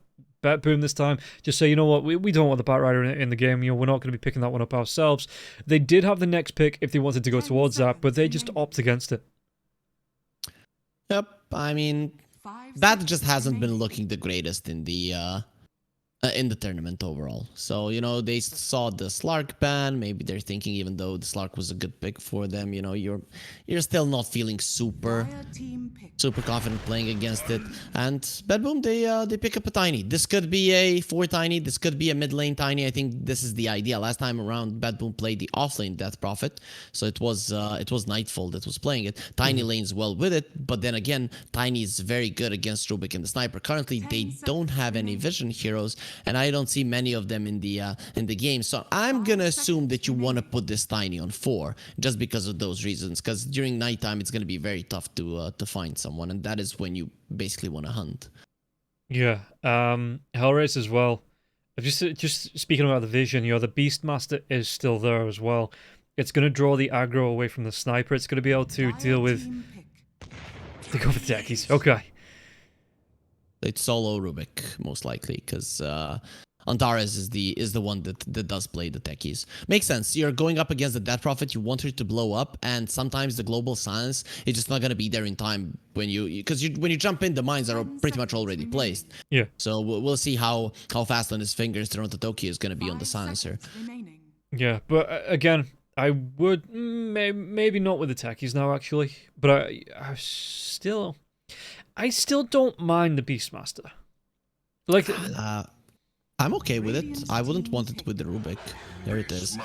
Bedboom this time just say, you know what, we don't want the Batrider in the game. You know, we're not going to be picking that one up ourselves. They did have the next pick if they wanted to go towards that, but they just opt against it. Yep, I mean, that just hasn't been looking the greatest in the tournament overall. So, you know, they saw the Slark ban. Maybe they're thinking, even though the Slark was a good pick for them, you know, you're still not feeling super confident playing against it. And Bedboom, they pick up a Tiny. This could be a 4 Tiny. This could be a mid lane Tiny. I think this is the idea. Last time around, Bedboom played the offlane Death Prophet, so it was Nightfall that was playing it. Tiny lanes well with it, but then again, Tiny is very good against Rubik and the Sniper. Currently, they don't have any vision heroes, and I don't see many of them in the game. So I'm gonna assume that you want to put this Tiny on 4 just because of those reasons. Because during nighttime, it's gonna be very tough to find someone, and that is when you basically want to hunt. Yeah, Hellraiser as well. Just speaking about the vision, you know, the Beastmaster is still there as well. It's going to draw the aggro away from the Sniper. It's going to be able to deal with... They go for the techies. Okay. It's solo Rubik, most likely, because Antares is the one that does play the techies. Makes sense. You're going up against the Death Prophet. You want her to blow up, and sometimes the global silence is just not going to be there in time when when you jump in, the mines are pretty much already placed. Yeah. So we'll see how fast on his fingers Toronto Tokyo is going to be on the silencer. Yeah, but again, I would maybe not with the techies now, actually, but I still don't mind the Beastmaster. Like, I'm okay with it. I wouldn't want it with the Rubik. There it is.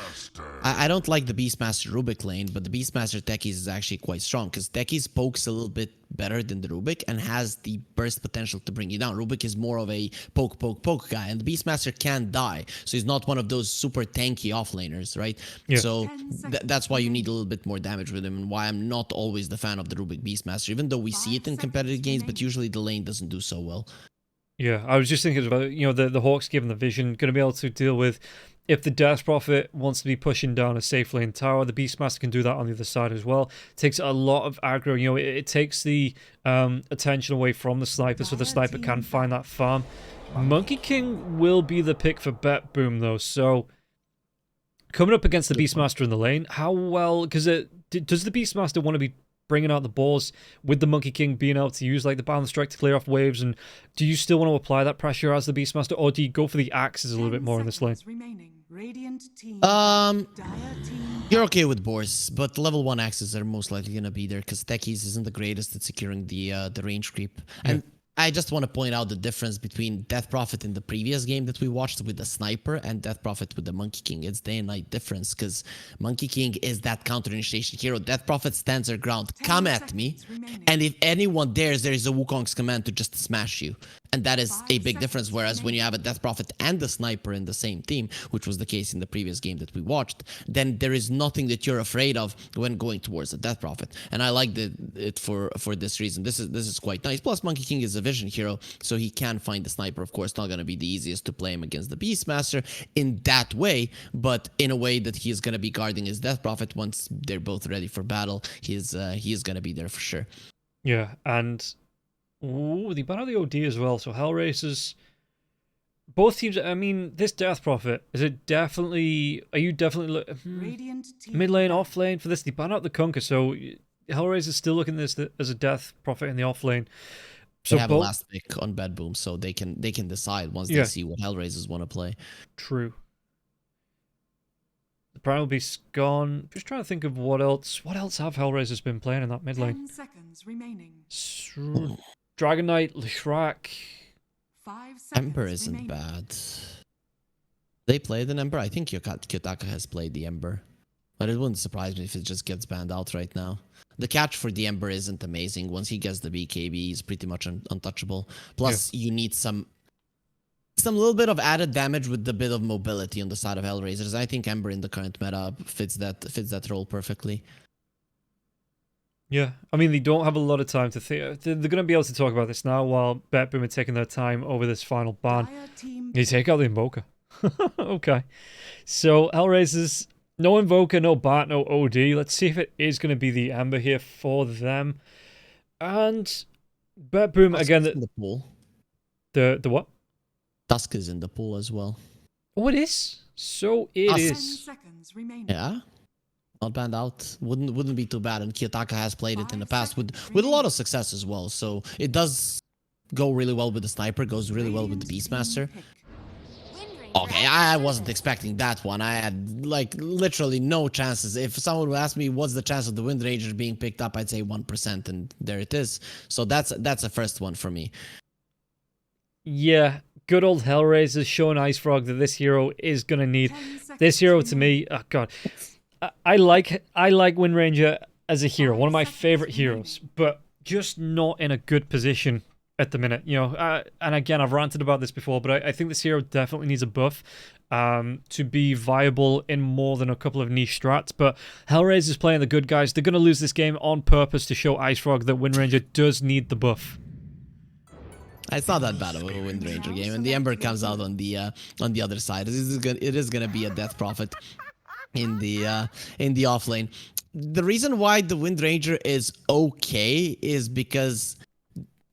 I don't like the Beastmaster Rubik lane, but the Beastmaster Techies is actually quite strong because Techies pokes a little bit better than the Rubik and has the burst potential to bring you down. Rubik is more of a poke guy, and the Beastmaster can die, so he's not one of those super tanky offlaners, right? Yeah. So that's why you need a little bit more damage with him, and why I'm not always the fan of the Rubik Beastmaster, even though we see it in competitive games, but usually the lane doesn't do so well. Yeah, I was just thinking about, you know, the Hawks given the vision, going to be able to deal with if the Death Prophet wants to be pushing down a safe lane tower, the Beastmaster can do that on the other side as well. Takes a lot of aggro, you know, it takes the attention away from the Sniper, so the Sniper can find that farm. Monkey King will be the pick for Bedboom, though, so coming up against the Beastmaster in the lane, how well, because does the Beastmaster want to be bringing out the balls with the Monkey King being able to use like the balance strike to clear off waves? And do you still want to apply that pressure as the Beastmaster, or do you go for the axes a little bit more in this lane? You're okay with Boars, but level 1 axes are most likely gonna be there because Techies isn't the greatest at securing the range creep. And I just want to point out the difference between Death Prophet in the previous game that we watched with the Sniper and Death Prophet with the Monkey King. It's day and night difference because Monkey King is that counter-initiation hero. Death Prophet stands their ground. Come at me, and if anyone dares, there is a Wukong's command to just smash you. And that is a big difference, whereas when you have a Death Prophet and the Sniper in the same team, which was the case in the previous game that we watched, then there is nothing that you're afraid of when going towards the Death Prophet. And I like it for this reason. This is quite nice. Plus, Monkey King is a vision hero, so he can find the Sniper. Of course, not going to be the easiest to play him against the Beastmaster in that way, but in a way that he is going to be guarding his Death Prophet once they're both ready for battle. He is going to be there for sure. Yeah, and ooh, they ban out the OD as well, so Hellraisers, both teams, I mean, this Death Prophet, are you definitely mid lane, off lane for this? They ban out the Conquer, so Hellraiser's still looking at this as a Death Prophet in the off lane. So they have a last pick on Bad Boom, so they can decide once they see what Hellraisers want to play. True. The Primal Beast's gone. Just trying to think of what else have Hellraisers been playing in that mid lane. 10 seconds remaining. Dragon Knight, Lishrak. 5 seconds Ember isn't remaining. bad. They played an Ember. I think Kyotaka has played the Ember. But it wouldn't surprise me if it just gets banned out right now. The catch for the Ember isn't amazing. Once he gets the BKB, he's pretty much untouchable. Plus, you need some little bit of added damage with the bit of mobility on the side of Hellraisers. I think Ember in the current meta fits that role perfectly. Yeah, I mean, they don't have a lot of time to think. They're going to be able to talk about this now while BetBoom are taking their time over this final ban. You take out the Invoker. Okay. So, Hellraisers, no Invoker, no Bat, no OD. Let's see if it is going to be the Ember here for them. And BetBoom, again, in the pool. The what? Dusk is in the pool as well. Oh, it is? So it is. 10 seconds remaining. Yeah. Not banned out. Wouldn't be too bad. And Kyotaka has played it in the past with a lot of success as well. So it does go really well with the Sniper, goes really well with the Beastmaster. Okay, I wasn't expecting that one. I had like literally no chances. If someone would ask me what's the chance of the Wind Ranger being picked up, I'd say 1%, and there it is. So that's a first one for me. Yeah, good old Hellraisers showing Ice Frog that this hero is gonna need. This hero to me, oh god, I like Wind Ranger as a hero, one of my favorite heroes, but just not in a good position at the minute. You know, and again, I've ranted about this before, but I think this hero definitely needs a buff to be viable in more than a couple of niche strats. But Hellraiser's playing the good guys. They're gonna lose this game on purpose to show Ice Frog that Wind Ranger does need the buff. It's not that bad of a Wind Ranger game, and the Ember comes out on the other side. It is gonna be a Death Prophet in the off lane. The reason why the Wind Ranger is okay is because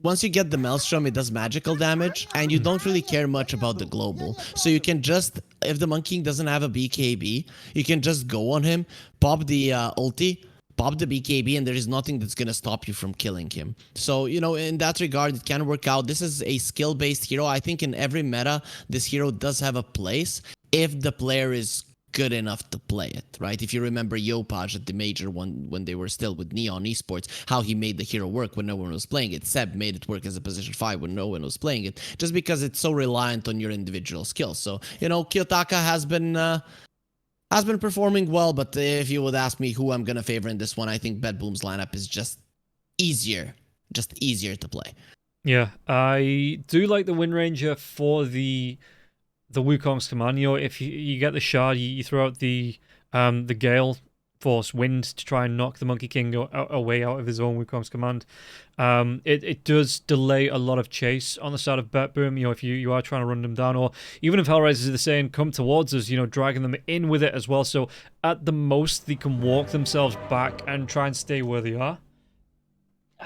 once you get the Maelstrom, it does magical damage, and you don't really care much about the global. So you can just, if the Monkey King doesn't have a BKB, you can just go on him, pop the ulti, pop the BKB, and there is nothing that's going to stop you from killing him. So, you know, in that regard, it can work out. This is a skill-based hero. I think in every meta, this hero does have a place if the player is good enough to play it, right? If you remember Yopaj at the major one when they were still with Neon Esports, how he made the hero work when no one was playing it. Seb made it work as a position 5 when no one was playing it, just because it's so reliant on your individual skills. So, you know, Kyotaka has been performing well, but if you would ask me who I'm gonna favor in this one, I think BetBoom's lineup is just easier to play. Yeah, I do like the Wind Ranger for the Wukong's command. You know, if you get the shard, you throw out the Gale Force Wind to try and knock the Monkey King away out of his own Wukong's command. It does delay a lot of chase on the side of BetBoom, you know, if you are trying to run them down, or even if Hellraisers are saying come towards us, you know, dragging them in with it as well. So at the most, they can walk themselves back and try and stay where they are.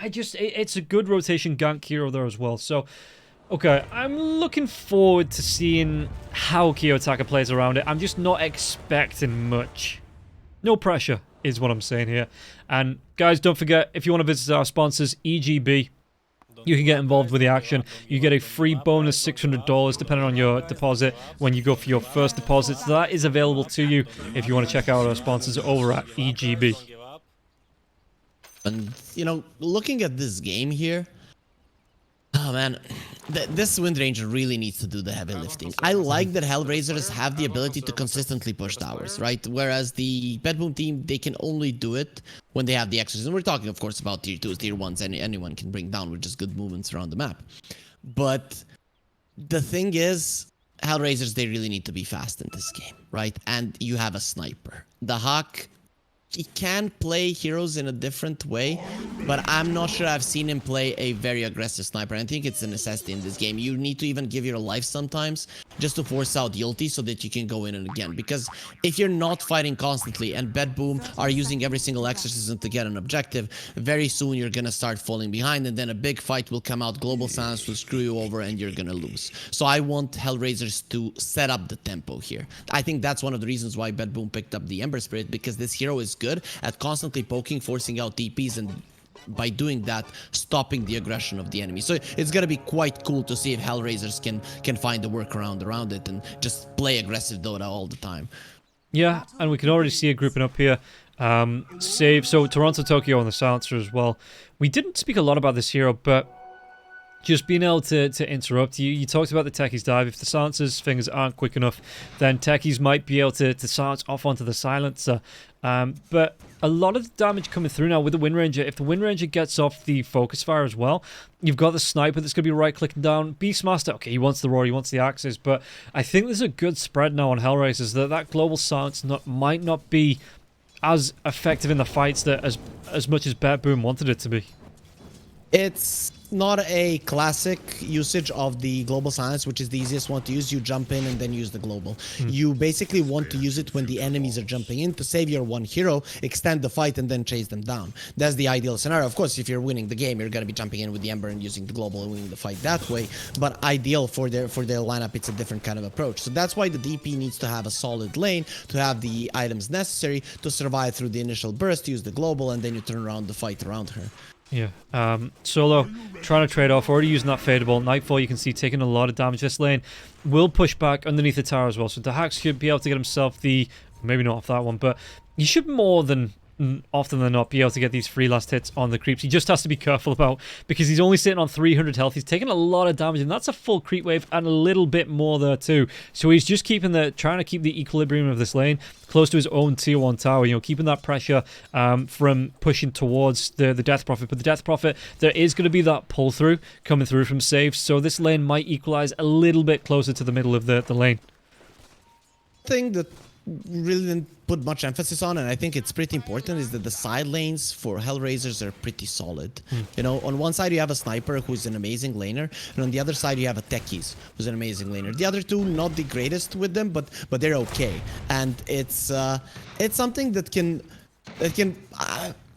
It's a good rotation gank hero there as well. So okay, I'm looking forward to seeing how Kyotaka plays around it. I'm just not expecting much. No pressure. is what I'm saying here. And guys, don't forget, if you want to visit our sponsors, EGB, you can get involved with the action. You get a free bonus $600 depending on your deposit when you go for your first deposit. So that is available to you if you want to check out our sponsors over at EGB. And, you know, looking at this game here, oh man, this Wind Ranger really needs to do the heavy lifting. I like that Hellraisers have the ability to consistently push towers, right? Whereas the Bedboom team, they can only do it when they have the extras. And we're talking, of course, about tier 2s, tier 1s, anyone can bring down with just good movements around the map. But the thing is, Hellraisers, they really need to be fast in this game, right? And you have a sniper. The Hawk, he can play heroes in a different way, but I'm not sure I've seen him play a very aggressive sniper. I think it's a necessity in this game. You need to even give your life sometimes just to force out the ulti so that you can go in and again. Because if you're not fighting constantly and Bedboom are using every single exorcism to get an objective, very soon you're gonna start falling behind, and then a big fight will come out, global silence will screw you over, and you're gonna lose. So I want Hellraisers to set up the tempo here. I think that's one of the reasons why Bedboom picked up the Ember Spirit, because this hero is good at constantly poking, forcing out TPs, and by doing that, stopping the aggression of the enemy. So it's gonna be quite cool to see if Hellraisers can find a workaround around it and just play aggressive Dota all the time. Yeah, and we can already see it grouping up here. Save, so Toronto, Tokyo on the silencer as well. We didn't speak a lot about this hero, but just being able to interrupt, you talked about the Techies dive. If the silencer's fingers aren't quick enough, then Techies might be able to silence off onto the silencer. But a lot of the damage coming through now with the Wind Ranger. If the Wind Ranger gets off the focus fire as well, you've got the sniper that's going to be right-clicking down. Beastmaster, okay, he wants the roar, he wants the axes, but I think there's a good spread now on Hellraisers that global silence might not be as effective in the fights that as much as Bedboom wanted it to be. It's not a classic usage of the global silence, which is the easiest one to use. You jump in and then use the global. You basically want to use it when the enemies are jumping in to save your one hero, extend the fight, and then chase them down. That's the ideal scenario. Of course, if you're winning the game, you're going to be jumping in with the Ember and using the global and winning the fight that way. But ideal for their lineup, it's a different kind of approach. So that's why the DP needs to have a solid lane, to have the items necessary to survive through the initial burst, use the global, and then you turn around the fight around her. Yeah, Solo trying to trade off, already using that fadeable. Nightfall, you can see, taking a lot of damage. This lane will push back underneath the tower as well, so Dahak should be able to get himself the, maybe not off that one, but he should more than often than not be able to get these 3 last hits on the creeps. He just has to be careful about, because he's only sitting on 300 health. He's taking a lot of damage, and that's a full creep wave and a little bit more there too. So he's just trying to keep the equilibrium of this lane close to his own tier 1 tower, you know, keeping that pressure from pushing towards the Death Prophet. But the Death Prophet, there is going to be that pull through coming through from saves, so this lane might equalize a little bit closer to the middle of the lane. Thing that really didn't put much emphasis on, and I think it's pretty important, is that the side lanes for Hellraisers are pretty solid. You know, on one side you have a sniper who's an amazing laner, and on the other side you have a Techies who's an amazing laner. The other two, not the greatest with them, but they're okay. And it's something that can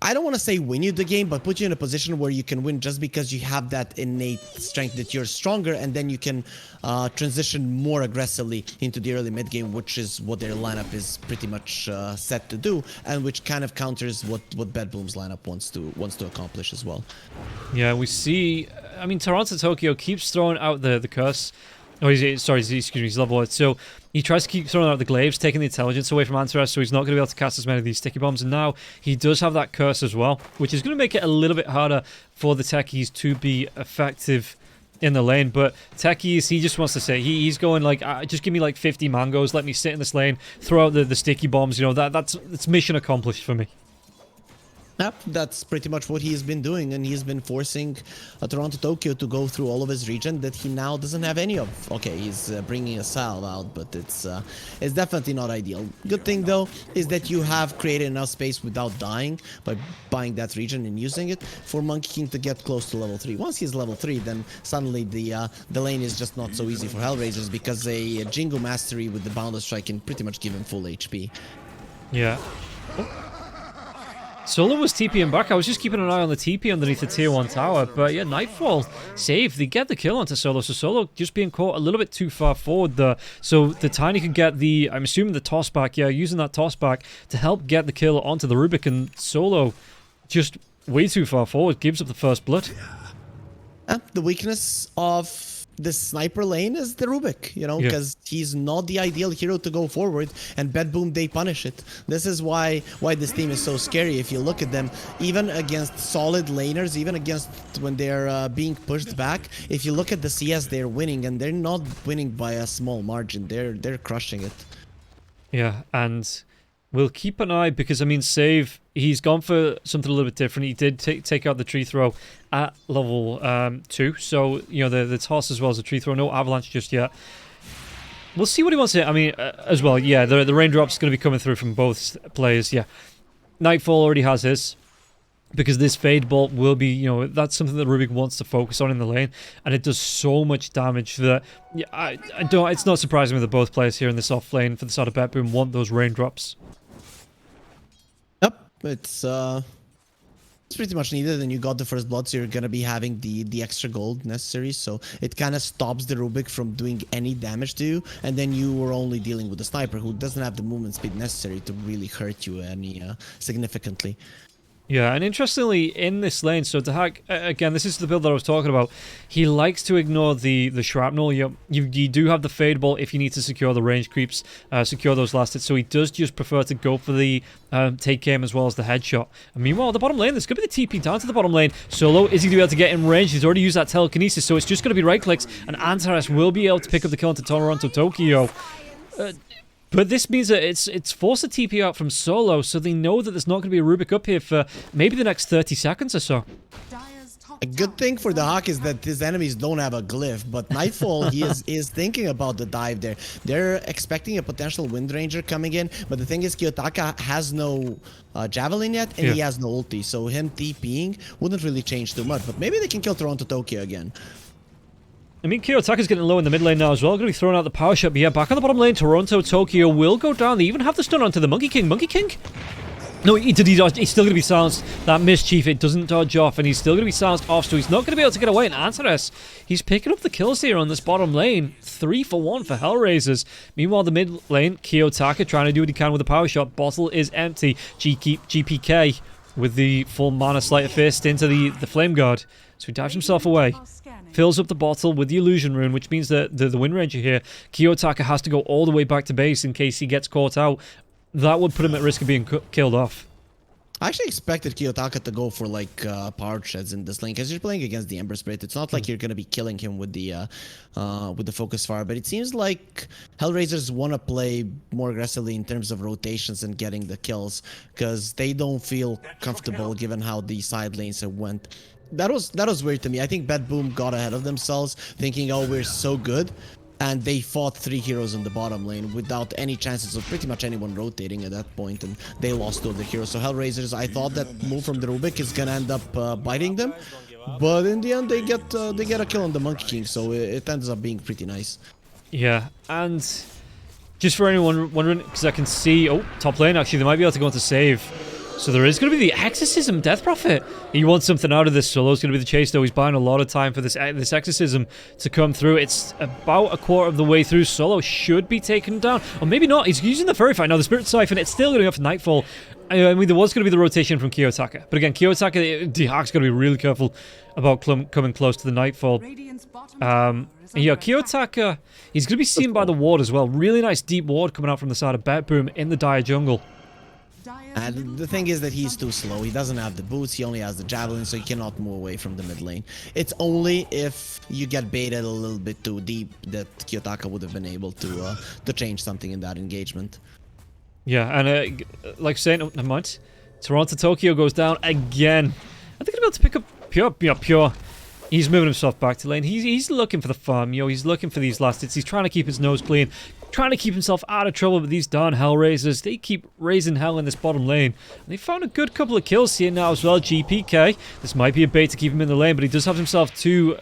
I don't want to say win you the game, but put you in a position where you can win just because you have that innate strength that you're stronger, and then you can transition more aggressively into the early mid game, which is what their lineup is pretty much set to do, and which kind of counters what Bedboom's lineup wants to accomplish as well. Yeah, we see. I mean, Toronto Tokyo keeps throwing out the curse. Oh, he's level 8. So he tries to keep throwing out the glaives, taking the intelligence away from Antares, so he's not going to be able to cast as many of these sticky bombs. And now he does have that curse as well, which is going to make it a little bit harder for the Techies to be effective in the lane. But Techies, he just wants to say, he's going like, just give me like 50 mangoes, let me sit in this lane, throw out the sticky bombs. You know, that's mission accomplished for me. Yep, that's pretty much what he's been doing, and he's been forcing Toronto Tokyo to go through all of his region that he now doesn't have any of. Okay, he's bringing a salve out, but it's definitely not ideal. Good thing though is that you have created enough space without dying by buying that region and using it for Monkey King to get close to level 3. Once he's level 3, then suddenly the lane is just not so easy for Hellraisers, because a Jingo Mastery with the Boundless Strike can pretty much give him full HP. Yeah. Solo was TPing back. I was just keeping an eye on the TP underneath the tier 1 tower. But yeah, Nightfall save. They get the kill onto Solo. So Solo just being caught a little bit too far forward there. So the Tiny could get the, I'm assuming the toss back. Yeah, using that toss back to help get the kill onto the Rubik. And Solo just way too far forward. Gives up the first blood. The weakness of the sniper lane is the Rubik, you know, because he's not the ideal hero to go forward, and Bed Boom, they punish it. This is why this team is so scary. If you look at them, even against solid laners, even against when they're being pushed back, if you look at the CS, they're winning, and they're not winning by a small margin. They're crushing it. Yeah, and we'll keep an eye because, I mean, Save, he's gone for something a little bit different. He did take out the tree throw at level 2. So, you know, the toss as well as the tree throw. No avalanche just yet. We'll see what he wants to... I mean, as well, yeah, the raindrops going to be coming through from both players, yeah. Nightfall already has his. Because this Fade Bolt will be, you know, that's something that Rubik wants to focus on in the lane. And it does so much damage that... Yeah, I don't... It's not surprising me that both players here in this off lane for the side of Bet Boom want those raindrops. Yep, it's pretty much needed, and you got the first blood, so you're gonna be having the extra gold necessary, so it kind of stops the Rubik from doing any damage to you, and then you were only dealing with the sniper, who doesn't have the movement speed necessary to really hurt you any significantly. Yeah, and interestingly, in this lane, so Dahak, again, this is the build that I was talking about. He likes to ignore the shrapnel. You do have the Fade Bolt if you need to secure the range creeps, secure those last hits. So he does just prefer to go for the take aim as well as the headshot. And meanwhile, the bottom lane, there's going to be the TP down to the bottom lane. Solo, is he going to be able to get in range? He's already used that telekinesis, so it's just going to be right clicks, and Antares will be able to pick up the kill into Toronto Tokyo. But this means that it's forced a TP out from Solo, so they know that there's not going to be a Rubik up here for maybe the next 30 seconds or so. A good thing for the Hawk is that his enemies don't have a glyph, but Nightfall, he is thinking about the dive there. They're expecting a potential Wind Ranger coming in, but the thing is, Kiyotaka has no Javelin yet, and he has no ulti, so him TPing wouldn't really change too much, but maybe they can kill Toronto Tokyo again. I mean, Kiyotaka's getting low in the mid lane now as well. Going to be throwing out the power shot. But yeah, back on the bottom lane, Toronto Tokyo will go down. They even have the stun onto the Monkey King. Monkey King? No, he dodge. He's still going to be silenced. That mischief, it doesn't dodge off, and he's still going to be silenced off, so he's not going to be able to get away. And Antares, he's picking up the kills here on this bottom lane. 3 for 1 for Hellraisers. Meanwhile, the mid lane, Kiyotaka trying to do what he can with the power shot. Bottle is empty. GPK with the full mana Sleight of Fist into the Flame Guard. So he dives himself away. Fills up the bottle with the Illusion Rune, which means that the Wind Ranger here, Kiyotaka has to go all the way back to base in case he gets caught out. That would put him at risk of being killed off. I actually expected Kiyotaka to go for like power sheds in this lane because you're playing against the Ember Spirit. It's not like you're gonna be killing him with the focus fire, but it seems like Hellraisers want to play more aggressively in terms of rotations and getting the kills because they don't feel comfortable given how the side lanes have went. That was weird to me. I think Bed Boom got ahead of themselves, thinking, "Oh, we're so good," and they fought 3 heroes in the bottom lane without any chances of pretty much anyone rotating at that point, and they lost 2 of the heroes. So Hellraisers, I thought that move from the Rubik is gonna end up biting them, but in the end they get a kill on the Monkey King, so it ends up being pretty nice. Yeah, and just for anyone wondering, because I can see, top lane actually, they might be able to go on to save. So there is going to be the Exorcism Death Prophet. He wants something out of this. Solo's going to be the chase, though. He's buying a lot of time for this Exorcism to come through. It's about a quarter of the way through. Solo should be taken down. Or maybe not. He's using the Fairy Fight. Now, the Spirit Siphon, it's still going off Nightfall. I mean, there was going to be the rotation from Kiyotaka. But again, Kiyotaka, Dahak's going to be really careful about coming close to the Nightfall. Yeah, Kiyotaka, he's going to be seen by the ward as well. Really nice deep ward coming out from the side of Bet Boom in the Dire Jungle. And the thing is that he's too slow. He doesn't have the boots. He only has the javelin, so he cannot move away from the mid lane. It's only if you get baited a little bit too deep that Kiyotaka would have been able to change something in that engagement. Yeah, and like saying, never mind. Toronto Tokyo goes down again. I think he'll be able to pick up Pure. He's moving himself back to lane. He's looking for the farm, he's looking for these last hits. He's trying to keep his nose clean, trying to keep himself out of trouble with these darn Hellraisers. They keep raising hell in this bottom lane. And they found a good couple of kills here now as well. GPK. This might be a bait to keep him in the lane, but he does have himself 2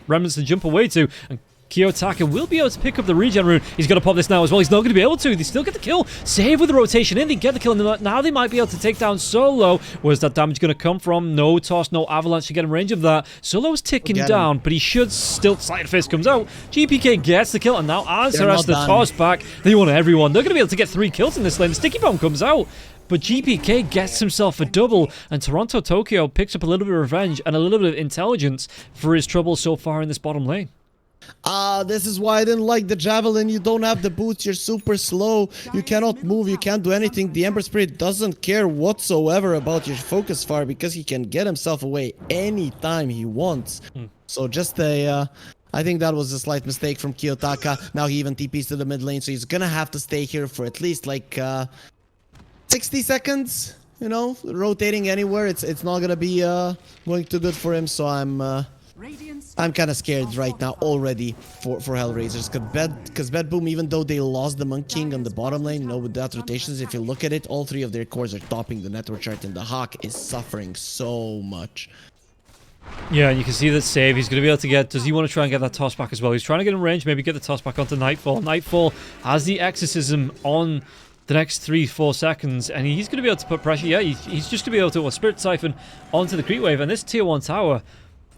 remnants to jump away to. And Kiyotaka will be able to pick up the regen rune. He's going to pop this now as well. He's not going to be able to. They still get the kill. Save with the rotation in. They get the kill. And now they might be able to take down Solo. Where's that damage going to come from? No toss, no avalanche to get in range of that. Solo's ticking down, but he should still... Slight Fist comes out. GPK gets the kill, and now Answer has the toss back. They want everyone. They're going to be able to get 3 kills in this lane. The Sticky Bomb comes out. But GPK gets himself a double, and Toronto Tokyo picks up a little bit of revenge and a little bit of intelligence for his trouble so far in this bottom lane. This is why I didn't like the Javelin. You don't have the boots, you're super slow, you cannot move, you can't do anything. The Ember Spirit doesn't care whatsoever about your focus fire because he can get himself away anytime he wants. So just a... I think that was a slight mistake from Kiyotaka. Now he even TPs to the mid lane, so he's gonna have to stay here for at least like 60 seconds, you know, rotating anywhere. It's not gonna be going too good for him, so I'm kind of scared right now already for Hellraisers. Because Bed Boom, even though they lost the Monk King on the bottom lane, you know, with that rotations, if you look at it, all 3 of their cores are topping the network chart, and the Hawk is suffering so much. Yeah, and you can see that save. He's going to be able to get... Does he want to try and get that toss back as well? He's trying to get in range, maybe get the toss back onto Nightfall. Nightfall has the Exorcism on the next 3-4 seconds, and he's going to be able to put pressure. Yeah, he's just going to be able to Spirit Siphon onto the Creep Wave, and this Tier 1 tower,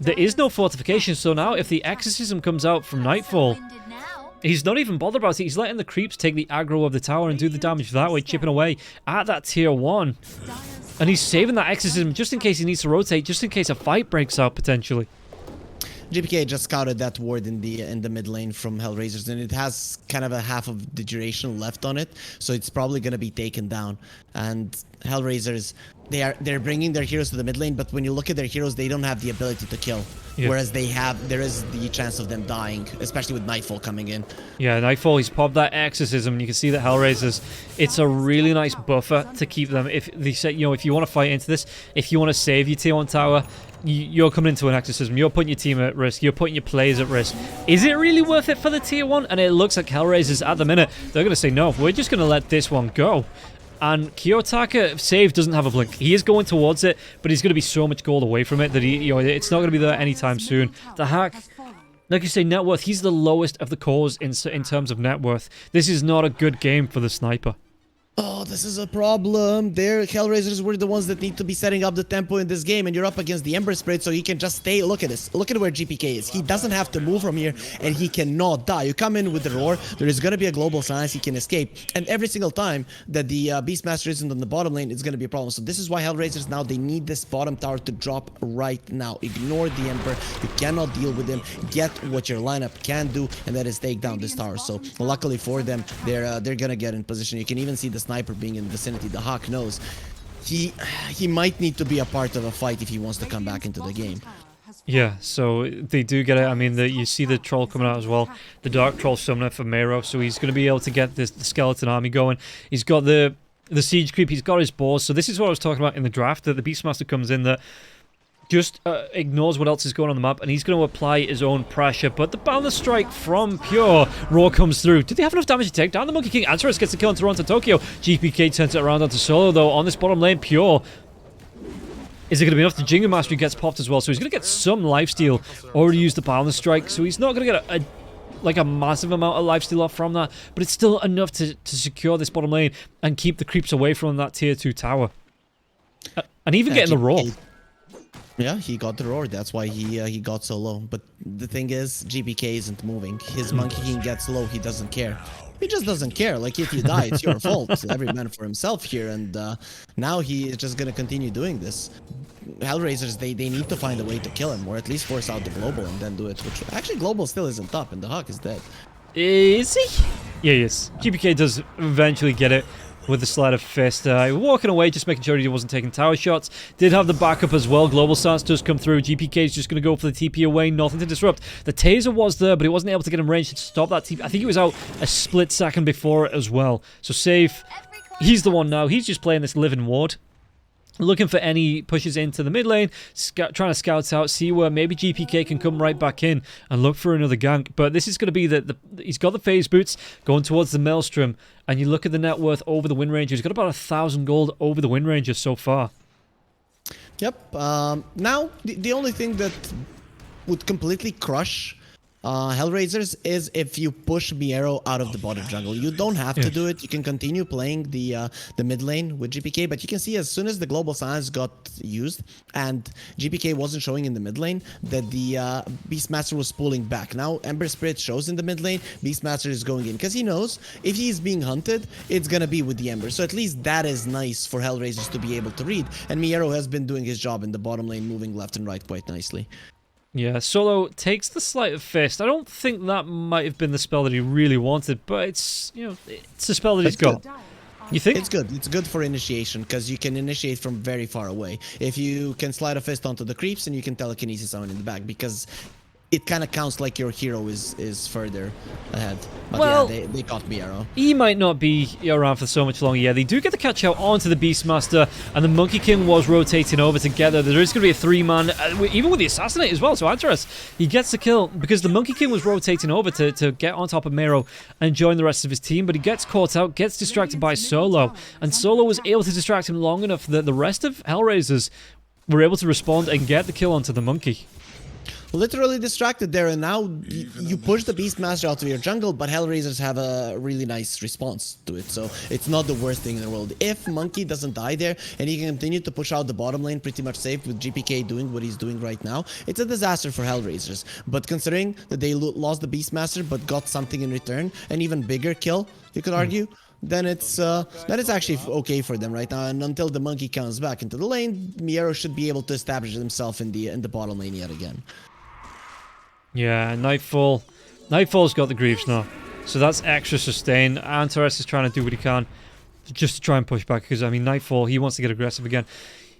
there is no fortification, so now if the Exorcism comes out from Nightfall, he's not even bothered about it. He's letting the creeps take the aggro of the tower and do the damage that way, chipping away at that Tier 1. And he's saving that Exorcism just in case he needs to rotate, just in case a fight breaks out potentially. GPK just scouted that ward in the mid lane from Hellraisers, and it has kind of a half of the duration left on it, so it's probably going to be taken down. And Hellraisers, they're bringing their heroes to the mid lane, but when you look at their heroes, they don't have the ability to kill. Yeah. Whereas there is the chance of them dying, especially with Nightfall coming in. Yeah, Nightfall, he's popped that Exorcism, and you can see that Hellraisers, it's a really nice buffer to keep them. If they say, you know, if you want to fight into this, if you want to save your Tier 1 tower, you're coming into an Exorcism, you're putting your team at risk, you're putting your players at risk. Is it really worth it for the Tier 1? And it looks like Hellraisers at the minute, they're going to say, no, we're just going to let this one go. And Kiyotaka, save, doesn't have a blink. He is going towards it, but he's going to be so much gold away from it that it's not going to be there anytime soon. The Hack, like you say, net worth, he's the lowest of the cores in terms of net worth. This is not a good game for the Sniper. Oh, this is a problem. Their Hellraisers were the ones that need to be setting up the tempo in this game, and you're up against the Ember Spirit, so he can just stay. Look at this. Look at where GPK is. He doesn't have to move from here, and he cannot die. You come in with the Roar, there is going to be a global silence, he can escape. And every single time that the Beastmaster isn't on the bottom lane, it's going to be a problem. So this is why Hellraisers now, they need this bottom tower to drop right now. Ignore the Emperor. You cannot deal with him. Get what your lineup can do, and that is take down this tower. So luckily for them, they're going to get in position. You can even see the Sniper being in the vicinity. The Hawk knows he might need to be a part of a fight if he wants to come back into the game. Yeah, so they do get it. I mean, you see the troll coming out as well, the Dark Troll Summoner for Mero, so he's going to be able to get the skeleton army going. He's got the siege creep, he's got his boars. So this is what I was talking about in the draft, that the Beastmaster comes in that just ignores what else is going on the map, and he's going to apply his own pressure. But the Boundless Strike from Pure, Roar comes through. Did they have enough damage to take down the Monkey King? Antares gets the kill on Toronto Tokyo. GPK turns it around onto Solo, though, on this bottom lane. Pure, is it going to be enough? The Jingu Mastery gets popped as well, so he's going to get some lifesteal. Already used the Boundless Strike, so he's not going to get a massive amount of lifesteal off from that, but it's still enough to secure this bottom lane and keep the creeps away from that Tier 2 tower. And even getting the Roar. Yeah, he got the Roar. That's why he got so low. But the thing is, GPK isn't moving. His Monkey King gets low. He doesn't care. He just doesn't care. Like, if you die, it's your fault. Every man for himself here. And now he is just going to continue doing this. Hellraisers, they need to find a way to kill him, or at least force out the Global and then do it. Which, actually, Global still isn't up, and the Hawk is dead. Is he? Yeah, he is. GPK does eventually get it with the Sleight of Fist. Walking away, just making sure he wasn't taking tower shots. Did have the backup as well. Global Stance does come through. GPK is just going to go for the TP away. Nothing to disrupt. The Taser was there, but he wasn't able to get in range to stop that TP. I think he was out a split second before it as well. So safe. He's the one now. He's just playing this living ward. Looking for any pushes into the mid lane, trying to scout out, see where maybe GPK can come right back in and look for another gank. But this is going to be he's got the phase boots going towards the Maelstrom, and you look at the net worth over the Wind Ranger. He's got about 1,000 gold over the Wind Ranger so far. Yep. Now, the only thing that would completely crush Hellraisers is if you push Miero out of the bottom jungle. You don't have to do it. You can continue playing the mid lane with GPK, but you can see as soon as the global silence got used and GPK wasn't showing in the mid lane, that the Beastmaster was pulling back. Now Ember Spirit shows in the mid lane, Beastmaster is going in because he knows if he's being hunted, it's gonna be with the Ember. So at least that is nice for Hellraisers to be able to read. And Miero has been doing his job in the bottom lane, moving left and right quite nicely. Yeah, Solo takes the Sleight of Fist. I don't think that might have been the spell that he really wanted, but it's, you know, it's a spell that he's got. You think? It's good. It's good for initiation because you can initiate from very far away. If you can Sleight of Fist onto the creeps, and you can telekinesis someone in the back because it kind of counts like your hero is further ahead. But well, yeah, they caught Miero. He might not be around for so much longer. Yeah, they do get the catch out onto the Beastmaster, and the Monkey King was rotating over together. There is going to be a 3-man, even with the Assassinate as well. So Antares, he gets the kill because the Monkey King was rotating over to get on top of Miero and join the rest of his team, but he gets caught out, gets distracted by Solo, and Solo was able to distract him long enough that the rest of Hellraisers were able to respond and get the kill onto the Monkey. Literally distracted there, and now you push the Beastmaster out of your jungle, but Hellraisers have a really nice response to it, so it's not the worst thing in the world. If Monkey doesn't die there, and he can continue to push out the bottom lane pretty much safe with GPK doing what he's doing right now, it's a disaster for Hellraisers. But considering that they lost the Beastmaster, but got something in return, an even bigger kill, you could argue, then it's actually okay for them right now. And until the Monkey comes back into the lane, Miero should be able to establish himself in the bottom lane yet again. Yeah, Nightfall. Nightfall's got the Greaves now. So that's extra sustain. Antares is trying to do what he can just to try and push back. Because, I mean, Nightfall, he wants to get aggressive again.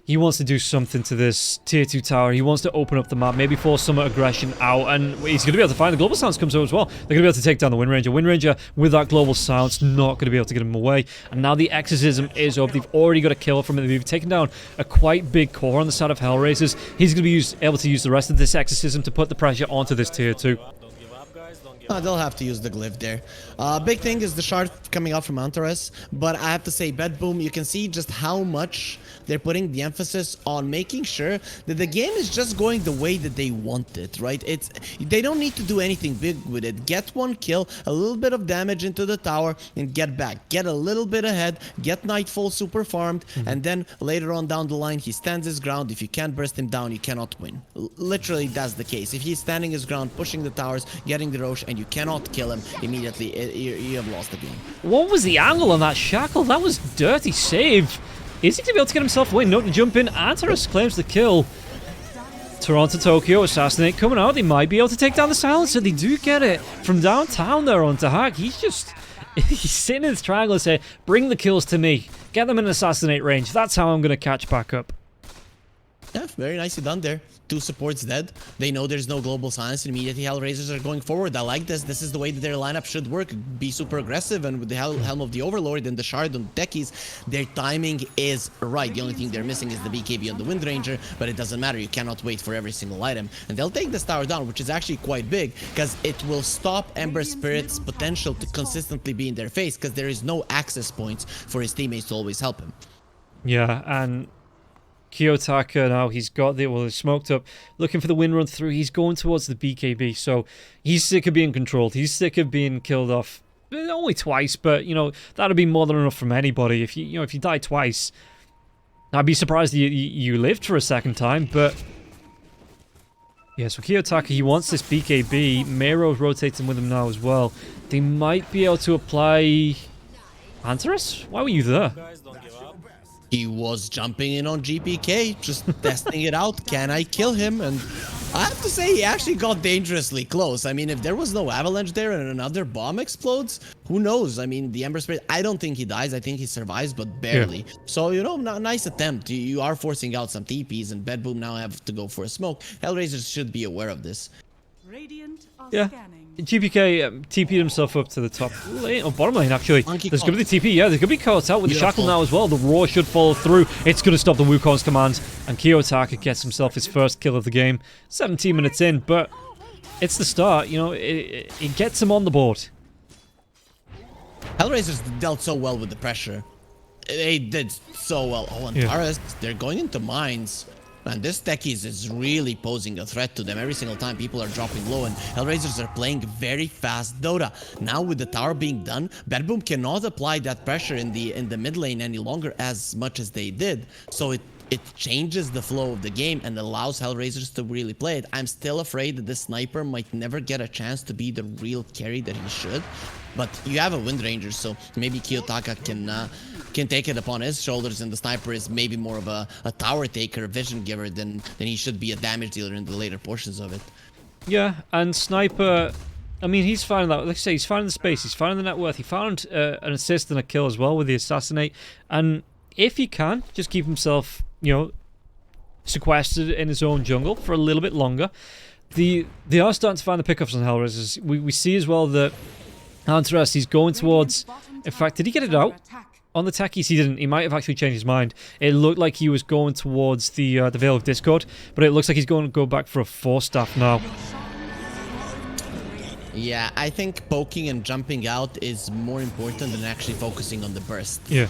He wants to do something to this tier 2 tower. He wants to open up the map, maybe force some aggression out. And he's going to be able to find the Global Silence comes out as well. They're going to be able to take down the Wind Ranger. Wind Ranger, with that Global Silence, not going to be able to get him away. And now the Exorcism is up. They've already got a kill from it. They've taken down a quite big core on the side of Hellraisers. He's going to be able to use the rest of this Exorcism to put the pressure onto this tier 2. They'll have to use the glyph there. Big thing is the shard coming out from Antares, but I have to say, Bedboom, you can see just how much they're putting the emphasis on making sure that the game is just going the way that they want it, right? They don't need to do anything big with it. Get one kill, a little bit of damage into the tower, and get back. Get a little bit ahead, get Nightfall super farmed, and then later on down the line, he stands his ground. If you can't burst him down, you cannot win. Literally, that's the case. If he's standing his ground, pushing the towers, getting the Roche, and you cannot kill him immediately, you have lost the game. What was the angle on that shackle? That was dirty save. Is he going to be able to get himself away? No, to jump in. Antares claims the kill. Toronto, Tokyo, Assassinate coming out. They might be able to take down the Silencer. They do get it from downtown there onto Hack. He's sitting in his triangle and saying, bring the kills to me. Get them in Assassinate range. That's how I'm going to catch back up. Yeah, very nicely done there. 2 supports dead. They know there's no global silence, and immediately Hellraisers are going forward. I like this. This is the way that their lineup should work. Be super aggressive, and with the Helm of the Overlord and the Shard on Techies, their timing is right. The only thing they're missing is the BKB on the Wind Ranger, but it doesn't matter. You cannot wait for every single item. And they'll take this tower down, which is actually quite big, because it will stop Ember Spirit's potential to consistently be in their face, because there is no access points for his teammates to always help him. Yeah, and Kiyotaka now, he's got the, well, he's smoked up, looking for the win run through. He's going towards the BKB, so he's sick of being controlled. He's sick of being killed off. Only twice, but, you know, that'd be more than enough from anybody. If you die twice, I'd be surprised you lived for a second time, but yeah, so Kiyotaka, he wants this BKB. Mero's rotating with him now as well. They might be able to apply Antares? Why were you there? He was jumping in on GPK, just testing it out. Can I kill him? And I have to say, he actually got dangerously close. I mean, if there was no avalanche there and another bomb explodes, who knows? I mean, the Ember Spirit, I don't think he dies. I think he survives, but barely. Yeah. So, you know, nice attempt. You are forcing out some TPs, and Bedboom now have to go for a smoke. Hellraisers should be aware of this. Radiant are Yeah. scanning. GPK TP'd himself up to the top lane, or bottom lane actually. There's going to be the TP, yeah, there's going to be caught out with the shackle now as well. The roar should follow through. It's going to stop the Wukong's commands, and Kiyotaka gets himself his first kill of the game. 17 minutes in, but it's the start, you know, it gets him on the board. Hellraisers dealt so well with the pressure. They did so well. Oh, and Taras, they're going into mines. And this techies is really posing a threat to them. Every single time people are dropping low, and Hellraisers are playing very fast Dota. Now with the tower being done, Bedboom cannot apply that pressure in the mid lane any longer as much as they did. So it changes the flow of the game and allows Hellraisers to really play it. I'm still afraid that this sniper might never get a chance to be the real carry that he should. But you have a Wind Ranger, so maybe Kiyotaka can take it upon his shoulders, and the sniper is maybe more of a tower taker, a vision giver than he should be a damage dealer in the later portions of it. Yeah, and Sniper, I mean, he's finding that, like I say, he's finding the space, he's finding the net worth, he found an assist and a kill as well with the Assassinate, and if he can, just keep himself, you know, sequestered in his own jungle for a little bit longer, they are starting to find the pickups on Hellraisers. We see as well that Antares, he's going towards, in fact, did he get it out? On the techies, he didn't. He might have actually changed his mind. It looked like he was going towards the Veil of Discord, but it looks like he's going to go back for a 4-staff now. Yeah, I think poking and jumping out is more important than actually focusing on the burst. Yeah.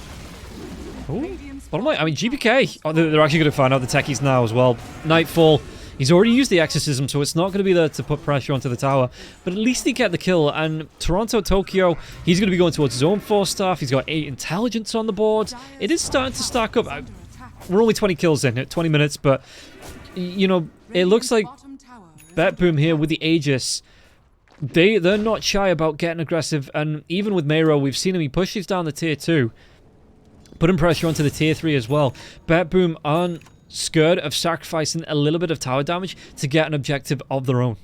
Ooh. Bottom line, I mean, GPK, oh, they're actually going to find out the techies now as well. Nightfall, he's already used the exorcism, so it's not going to be there to put pressure onto the tower. But at least he get the kill. And Toronto, Tokyo, he's going to be going towards his own 4-staff. He's got 8 intelligence on the board. It is starting to stack up. We're only 20 kills in, 20 minutes, but, you know, it looks like Betboom here with the Aegis, they're not shy about getting aggressive. And even with Mayro, we've seen him, he pushes down the tier 2, putting pressure onto the tier 3 as well. Betboom aren't scared of sacrificing a little bit of tower damage to get an objective of their own.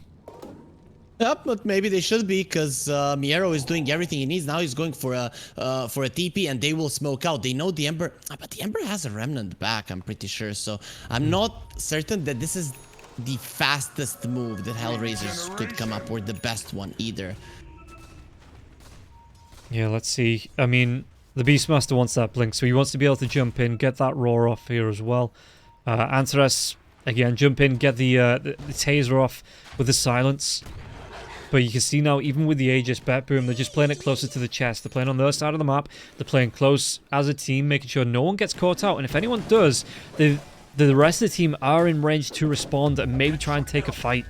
Yep, but maybe they should be, because Miero is doing everything he needs. Now he's going for a TP, and they will smoke out. They know the Ember, but the Ember has a Remnant back, I'm pretty sure. So I'm not certain that this is the fastest move that Hellraisers could come up, or the best one either. Yeah, let's see. I mean, the Beastmaster wants that blink, so he wants to be able to jump in, get that roar off here as well. Antares, again, jump in, get the taser off with the silence. But you can see now, even with the Aegis, Betboom, they're just playing it closer to the chest. They're playing on their side of the map. They're playing close as a team, making sure no one gets caught out. And if anyone does, the rest of the team are in range to respond and maybe try and take a fight.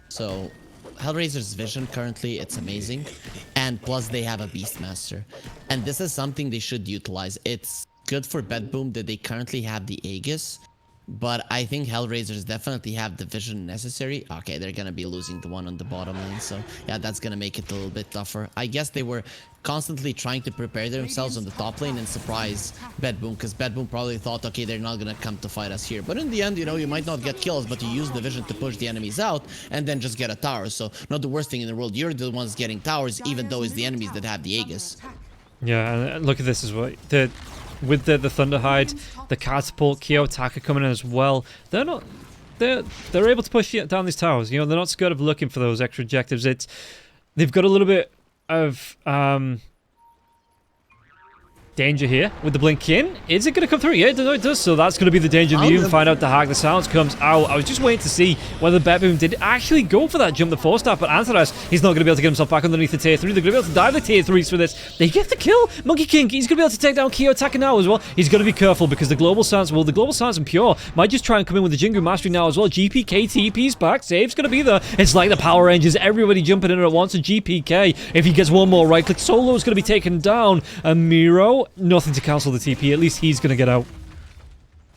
So Hellraiser's vision currently, it's amazing. And plus they have a Beastmaster. And this is something they should utilize. It's good for Betboom that they currently have the Aegis, but I think Hellraisers definitely have the vision necessary. Okay, they're gonna be losing the one on the bottom lane, so yeah, that's gonna make it a little bit tougher. I guess they were constantly trying to prepare themselves on the top lane and surprise Betboom, because Betboom probably thought, okay, they're not gonna come to fight us here. But in the end, you know, you might not get kills, but you use the vision to push the enemies out and then just get a tower. So not the worst thing in the world. You're the ones getting towers, even though it's the enemies that have the Aegis. Yeah, and look at this as well. With the Thunderhide, the Catapult, Kiyotaka coming in as well. They're able to push down these towers. You know, they're not scared of looking for those extra objectives. They've got a little bit of danger here with the blink in. Is it going to come through? Yeah, it does. So that's going to be the danger view. Find out the hack. The silence comes out. I was just waiting to see whether Betboom did actually go for that jump, the 4-staff, but Antares, he's not going to be able to get himself back underneath the tier 3. They're going to be able to dive the tier 3s for this. They get the kill. Monkey King, he's going to be able to take down Kiyotaka now as well. He's going to be careful because the Global Silence, well, the Global Silence and Pure might just try and come in with the Jingu Mastery now as well. GPK TP's back. Save's going to be there. It's like the Power Rangers. Everybody jumping in at once. And GPK, if he gets one more right click, Solo's going to be taken down. And Miro, nothing to cancel the TP. At least he's gonna get out.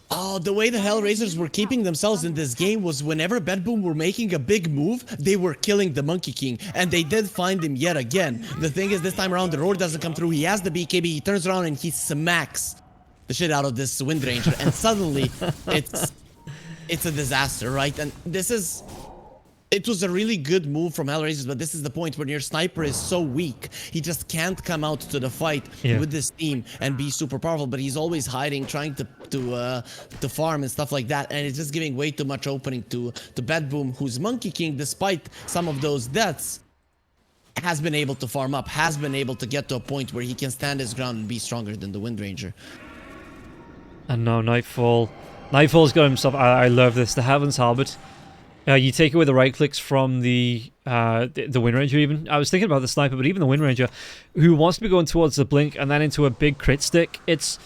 Oh, the way the Hellraisers were keeping themselves in this game was whenever Betboom were making a big move, they were killing the Monkey King, and they did find him yet again. The thing is, this time around, the roar doesn't come through. He has the BKB, he turns around and he smacks the shit out of this Wind Ranger, and suddenly it's a disaster, right? And it was a really good move from Hellraisers, but this is the point when your sniper is so weak. He just can't come out to the fight with this team and be super powerful, but he's always hiding, trying to farm and stuff like that, and it's just giving way too much opening to Betboom, who's Monkey King, despite some of those deaths, has been able to farm up, has been able to get to a point where he can stand his ground and be stronger than the Wind Ranger. And now Nightfall. Nightfall's got himself, I love this, the Heaven's Halberd. You take away the right clicks from the Wind Ranger even. I was thinking about the sniper, but even the Wind Ranger, who wants to be going towards the blink and then into a big crit stick, it's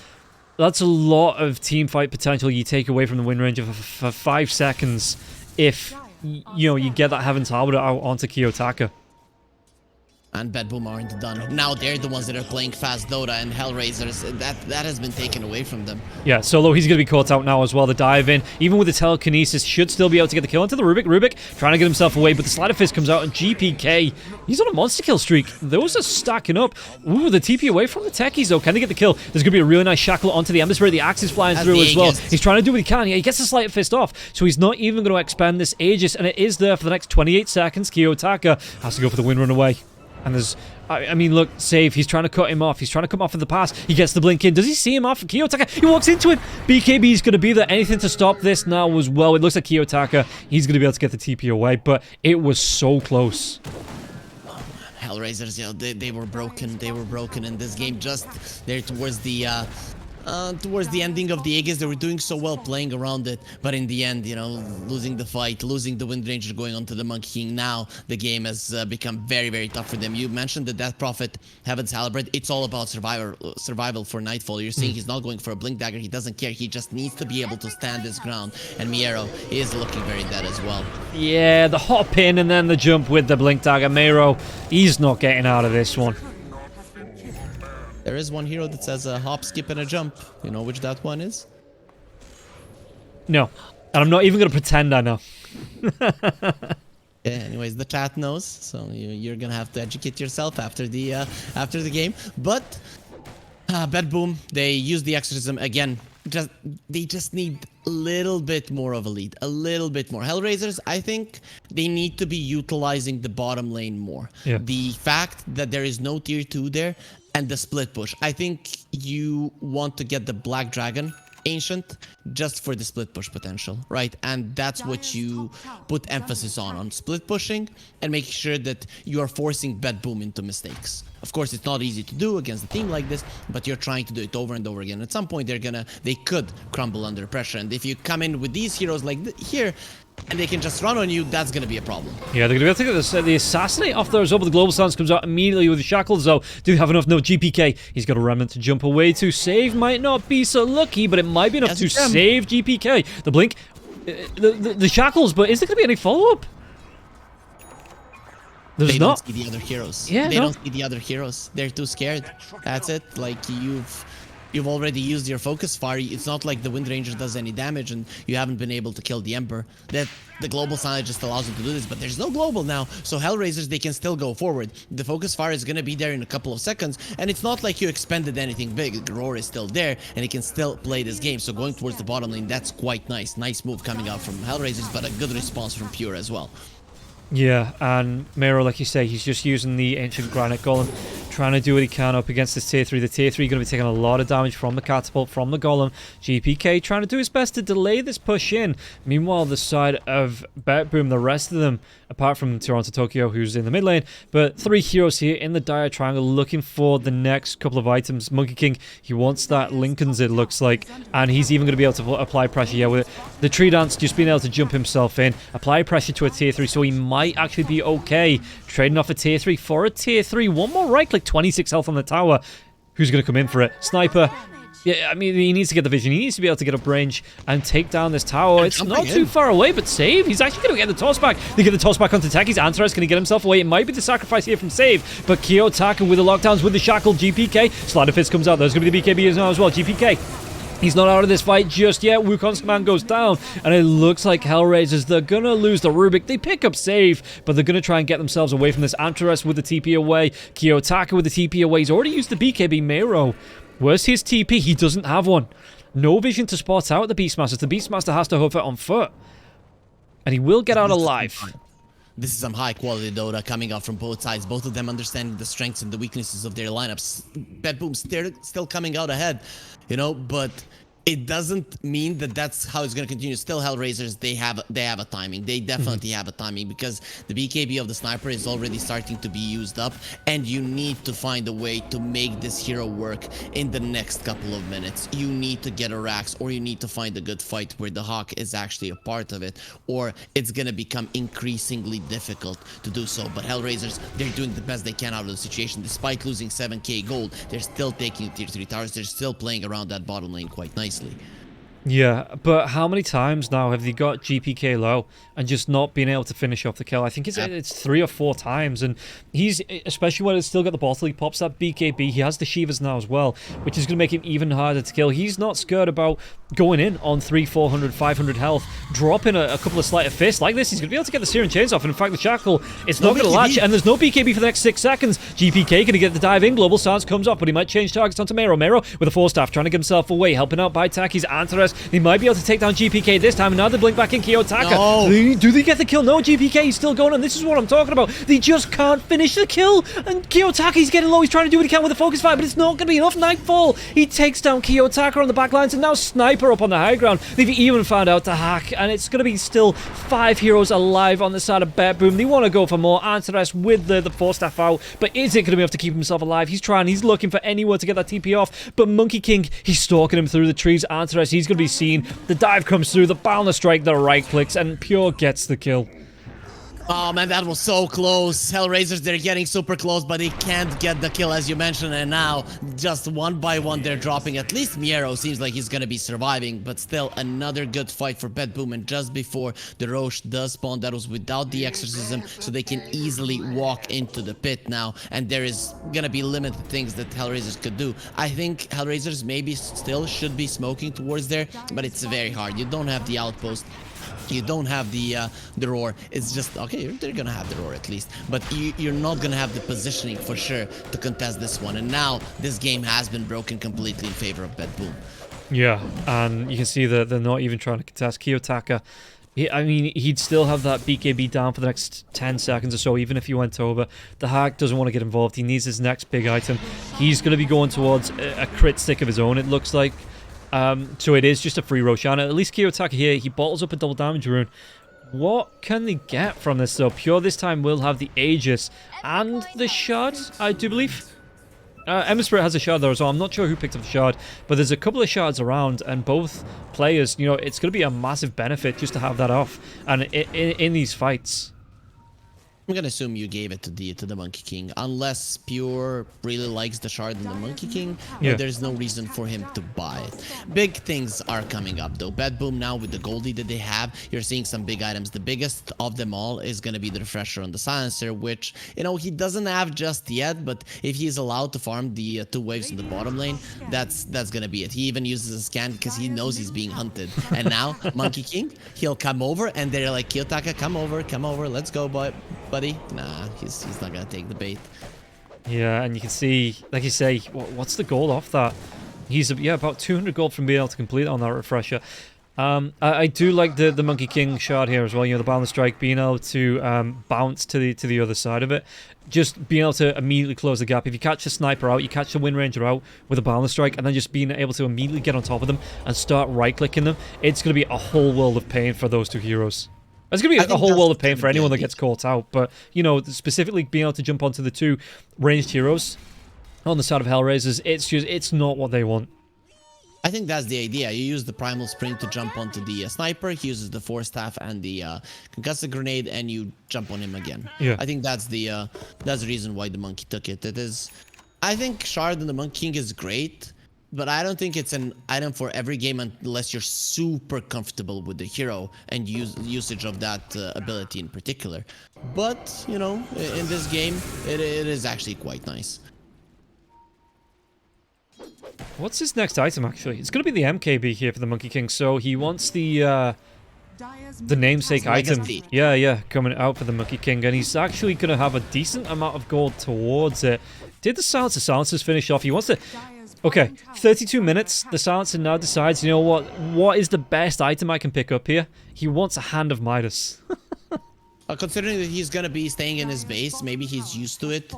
That's a lot of team fight potential you take away from the Wind Ranger for 5 seconds if, you know, you get that Heaven's Harbor out onto Kiyotaka. And Bad Boom aren't done. Now they're the ones that are playing fast Dota, and Hellraisers, that has been taken away from them. Yeah, Solo, he's going to be caught out now as well. The dive in, even with the telekinesis, should still be able to get the kill into the Rubik. Rubik trying to get himself away, but the Slider Fist comes out, and GPK, he's on a monster kill streak. Those are stacking up. Ooh, the TP away from the techies, though. Can they get the kill? There's going to be a really nice shackle onto the Ember Spirit. The axe is flying through as well. He's trying to do what he can. Yeah, he gets the Slider Fist off, so he's not even going to expend this Aegis, and it is there for the next 28 seconds. Kiyotaka has to go for the win run away. And there's... I mean, look, Save, he's trying to cut him off. He's trying to come off in the pass. He gets the blink in. Does he see him off? Kiyotaka, he walks into him. BKB's going to be there. Anything to stop this now as well. It looks like Kiyotaka, he's going to be able to get the TP away, but it was so close. Hellraisers, you know, they were broken. They were broken in this game just there towards the ending of the Aegis. They were doing so well playing around it, but in the end, you know, losing the fight, losing the Wind Ranger, going on to the Monkey King. Now the game has become very, very tough for them. You mentioned the Death Prophet, Heaven's Halberd. It's all about survival for Nightfall. You're seeing he's not going for a Blink Dagger. He doesn't care. He just needs to be able to stand his ground. And Miero is looking very dead as well. Yeah, the hop in and then the jump with the Blink Dagger. Meiro, he's not getting out of this one. There is one hero that says a hop, skip, and a jump. You know which that one is? No. And I'm not even going to pretend I know. Yeah, anyways, the chat knows, so you're gonna have to educate yourself after the game. But Bad Boom, they use the exorcism again. They just need a little bit more of a lead, a little bit more. Hellraisers, I think they need to be utilizing the bottom lane more. Yeah. The fact that there is no tier 2 there and the split push. I think you want to get the Black Dragon Ancient just for the split push potential, right? And that's what you put emphasis on split pushing and making sure that you are forcing Bad Boom into mistakes. Of course, it's not easy to do against a team like this, but you're trying to do it over and over again. At some point, they could crumble under pressure. And if you come in with these heroes like here, and they can just run on you, that's going to be a problem. Yeah, they're going to be able to get the Assassinate off there as well, but the Global Stance comes out immediately with the Shackles, though. Do we have enough? No, GPK. He's got a Remnant to jump away to. Save might not be so lucky, but it might be enough to save GPK. The Blink, the Shackles, but is there going to be any follow-up? There's they not. Don't see the other heroes. Yeah, they don't see the other heroes. They're too scared. That's it. Like, you've already used your focus fire. It's not like the Wind Ranger does any damage and you haven't been able to kill the Ember. That the global sign just allows you to do this, but there's no global now. So Hellraisers, they can still go forward. The focus fire is going to be there in a couple of seconds, and it's not like you expended anything big. The Roar is still there, and he can still play this game. So going towards the bottom lane, that's quite nice. Nice move coming out from Hellraisers, but a good response from Pure as well. Yeah, and Miro, like you say, he's just using the Ancient Granite Golem, trying to do what he can up against this tier 3. The tier 3 going to be taking a lot of damage from the Catapult, from the Golem. GPK trying to do his best to delay this push in. Meanwhile, the side of Bet Boom, the rest of them, apart from Toronto Tokyo, who's in the mid lane, but 3 heroes here in the dire triangle looking for the next couple of items. Monkey King, he wants that Lincoln's, it looks like, and he's even going to be able to apply pressure. Yeah, with it. The Tree Dance just being able to jump himself in, apply pressure to a tier 3, so he might actually be okay trading off a tier 3 for a tier 3. One more right click, 26 health on the tower. Who's going to come in for it? Sniper. Yeah, I mean, he needs to get the vision. He needs to be able to get up range and take down this tower. It's not too far away, but Save, he's actually going to get the toss back. They get the toss back onto Techies. Antares going to get himself away. It might be the sacrifice here from Save, but Kiyotaka with the lockdowns with the shackle. GPK. Slider Fist comes out. There's going to be the BKB now as well. GPK. He's not out of this fight just yet. Wukong's command goes down, and it looks like Hellraisers, they're going to lose the Rubik. They pick up Save, but they're going to try and get themselves away from this. Antares with the TP away. Kiyotaka with the TP away. He's already used the BKB. Meiro, where's his TP? He doesn't have one. No vision to spot out the Beastmaster. The Beastmaster has to hoof it on foot, and he will get out alive. This is some high-quality Dota coming out from both sides, both of them understanding the strengths and the weaknesses of their lineups. Bad Boom still coming out ahead, you know, but it doesn't mean that that's how it's going to continue. Still, Hellraisers, they have a timing. They definitely have a timing, because the BKB of the sniper is already starting to be used up, and you need to find a way to make this hero work in the next couple of minutes. You need to get a Rax, or you need to find a good fight where the Hawk is actually a part of it, or it's going to become increasingly difficult to do so. But Hellraisers, they're doing the best they can out of the situation. Despite losing 7k gold, they're still taking tier 3 towers. They're still playing around that bottom lane quite nicely. Yeah, but how many times now have they got GPK low and just not been able to finish off the kill? I think it's 3 or 4 times, and he's, especially when it's still got the bottle, he pops that BKB, he has the Shivas now as well, which is going to make him even harder to kill. He's not scared about going in on 300, 400, 500 health, dropping a couple of sleight of fists like this. He's going to be able to get the Searing Chains off, and in fact the Shackle, it's not going to latch, and there's no BKB for the next 6 seconds. GPK going to get the dive in, Global Stance comes off, but he might change targets onto Mero. Mero with a 4-staff, trying to get himself away, helping out by Taki's Antares. He might be able to take down GPK this time, and now they blink back in Kiyotaka. No. Do they get the kill? No, GPK is still going, and this is what I'm talking about. They just can't finish the kill, and Kiyotaki's getting low. He's trying to do what he can with a focus fire, but it's not going to be enough. Nightfall, he takes down Kiyotaka on the back lines, and now Sniper up on the high ground. They've even found out to hack, and it's going to be still 5 heroes alive on the side of Bet Boom. They want to go for more. Antares with the 4-staff out, but is it going to be able to keep himself alive? He's trying, he's looking for anywhere to get that TP off, but Monkey King, he's stalking him through the trees. Antares, he's going to be seen. The dive comes through, the boundless strike, the right clicks, and Pure gets the kill. Oh man, that was so close. Hellraisers, they're getting super close, but they can't get the kill, as you mentioned, and now just one by one they're dropping. At least Miero seems like he's gonna be surviving, but still another good fight for Bet Boom. And just before the Roche does spawn, that was without the exorcism, so they can easily walk into the pit now, and there is gonna be limited things that Hellraisers could do. I think Hellraisers maybe still should be smoking towards there, but it's very hard. You don't have the outpost. You don't have the roar. It's just, okay, they're gonna have the roar at least, but you're not gonna have the positioning for sure to contest this one. And now this game has been broken completely in favor of Bet Boom. Yeah, and you can see that they're not even trying to contest. Kiyotaka, I mean, he'd still have that BKB down for the next 10 seconds or so, even if he went over. The hack doesn't want to get involved. He needs his next big item. He's going to be going towards a crit stick of his own, it looks like. So it is just a free Roshan. At least Kiyotaka here, he bottles up a double damage rune. What can they get from this though? Pure this time will have the Aegis and the Shard, I do believe. Emma Spirit has a Shard there as well. I'm not sure who picked up the Shard, but there's a couple of Shards around, and both players, you know, it's going to be a massive benefit just to have that off, and in these fights. I'm gonna assume you gave it to the Monkey King, unless Pure really likes the Shard and the Monkey King. Yeah. There's no reason for him to buy it. Big things are coming up though. Bet Boom now with the Goldie that they have, you're seeing some big items. The biggest of them all is gonna be the Refresher on the Silencer, which, you know, he doesn't have just yet, but if he's allowed to farm the 2 waves in the bottom lane, that's gonna be it. He even uses a scan because he knows he's being hunted. And now Monkey King, he'll come over, and they're like, Kiyotaka, come over, let's go, boy. Buddy, nah, he's not gonna take the bait. Yeah, and you can see, like you say, what's the gold off that? He's about 200 gold from being able to complete on that Refresher. I do like the Monkey King Shard here as well. You know, the Boundless Strike, being able to bounce to the other side of it, just being able to immediately close the gap. If you catch the Sniper out, you catch the Wind Ranger out with a Boundless Strike, and then just being able to immediately get on top of them and start right-clicking them, it's going to be a whole world of pain for those 2 heroes. It's going to be a whole world of pain for anyone that gets caught out, but, you know, specifically being able to jump onto the 2 ranged heroes on the side of Hellraisers, it's not what they want. I think that's the idea. You use the Primal Spring to jump onto the Sniper, he uses the 4-staff and the Concussive Grenade, and you jump on him again. Yeah. I think that's the reason why the Monkey took it. It is, I think Shard and the Monkey King is great, but I don't think it's an item for every game unless you're super comfortable with the hero and usage of that ability in particular. But, you know, in this game, it is actually quite nice. What's his next item, actually? It's going to be the MKB here for the Monkey King, so he wants the namesake item. Yeah, coming out for the Monkey King, and he's actually going to have a decent amount of gold towards it. Did the Silencers finish off? He wants to... Okay, 32 minutes. The Silencer now decides, you know what is the best item I can pick up here? He wants a Hand of Midas. Considering that he's gonna be staying in his base, maybe he's used to it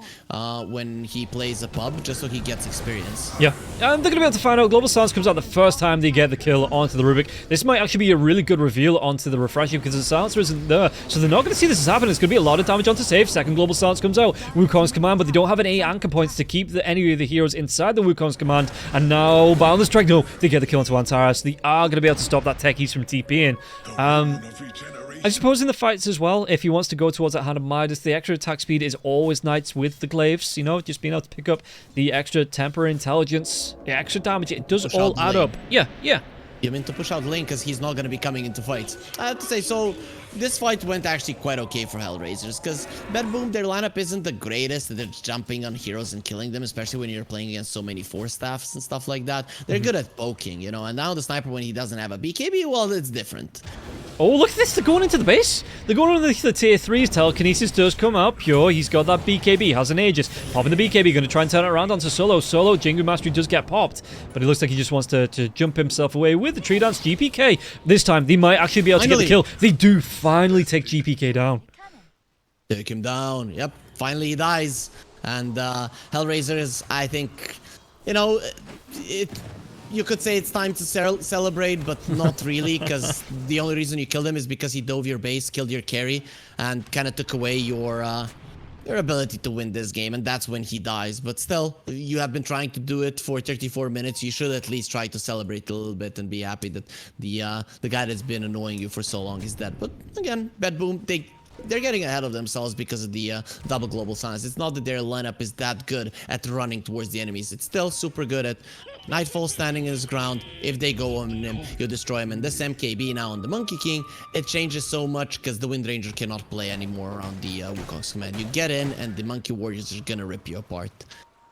when he plays a pub, just so he gets experience. Yeah, and they're going to be able to find out. Global Silence comes out the first time they get the kill onto the Rubik. This might actually be a really good reveal onto the Refresher because the Silencer isn't there. So they're not going to see this as happening. It's going to be a lot of damage onto safe. Second Global Silence comes out. Wukong's command, but they don't have any anchor points to keep any of the heroes inside the Wukong's command. And now, Boundless Strike, no, they get the kill onto Antares. They are going to be able to stop that Techies from TPing. I suppose in the fights as well, if he wants to go towards that Hand of Midas, the extra attack speed is always nice with the glaives, you know, just being able to pick up the extra temper, intelligence, the extra damage, it does all add up. Yeah. You mean to push out Link because he's not going to be coming into fights. I have to say, so this fight went actually quite okay for Hellraisers because Bed Boom, their lineup isn't the greatest. They're jumping on heroes and killing them, especially when you're playing against so many Force Staffs and stuff like that. They're good at poking, you know, and now the Sniper, when he doesn't have a BKB, well, it's different. Oh, look at this. They're going into the base. They're going into the tier 3s. Telekinesis does come out. Pure. He's got that BKB. Has an Aegis. Popping the BKB. Going to try and turn it around onto Solo. Solo. Jingu Mastery does get popped. But it looks like he just wants to jump himself away with the Tree Dance. GPK. This time, they might actually be able to get the kill. They do finally take GPK down. Take him down. Yep. Finally, he dies. And Hellraisers, I think, you know, you could say it's time to celebrate, but not really, because the only reason you killed him is because he dove your base, killed your carry, and kind of took away your ability to win this game, and that's when he dies. But still, you have been trying to do it for 34 minutes. You should at least try to celebrate a little bit and be happy that the guy that's been annoying you for so long is dead. But again, Bed Boom, they're getting ahead of themselves because of the double global silence. It's not that their lineup is that good at running towards the enemies. It's still super good at Nightfall standing his ground. If they go on him, you destroy him. And this MKB now on the Monkey King, it changes so much because the Wind Ranger cannot play anymore around the Wukong's command. You get in and the Monkey Warriors are gonna rip you apart.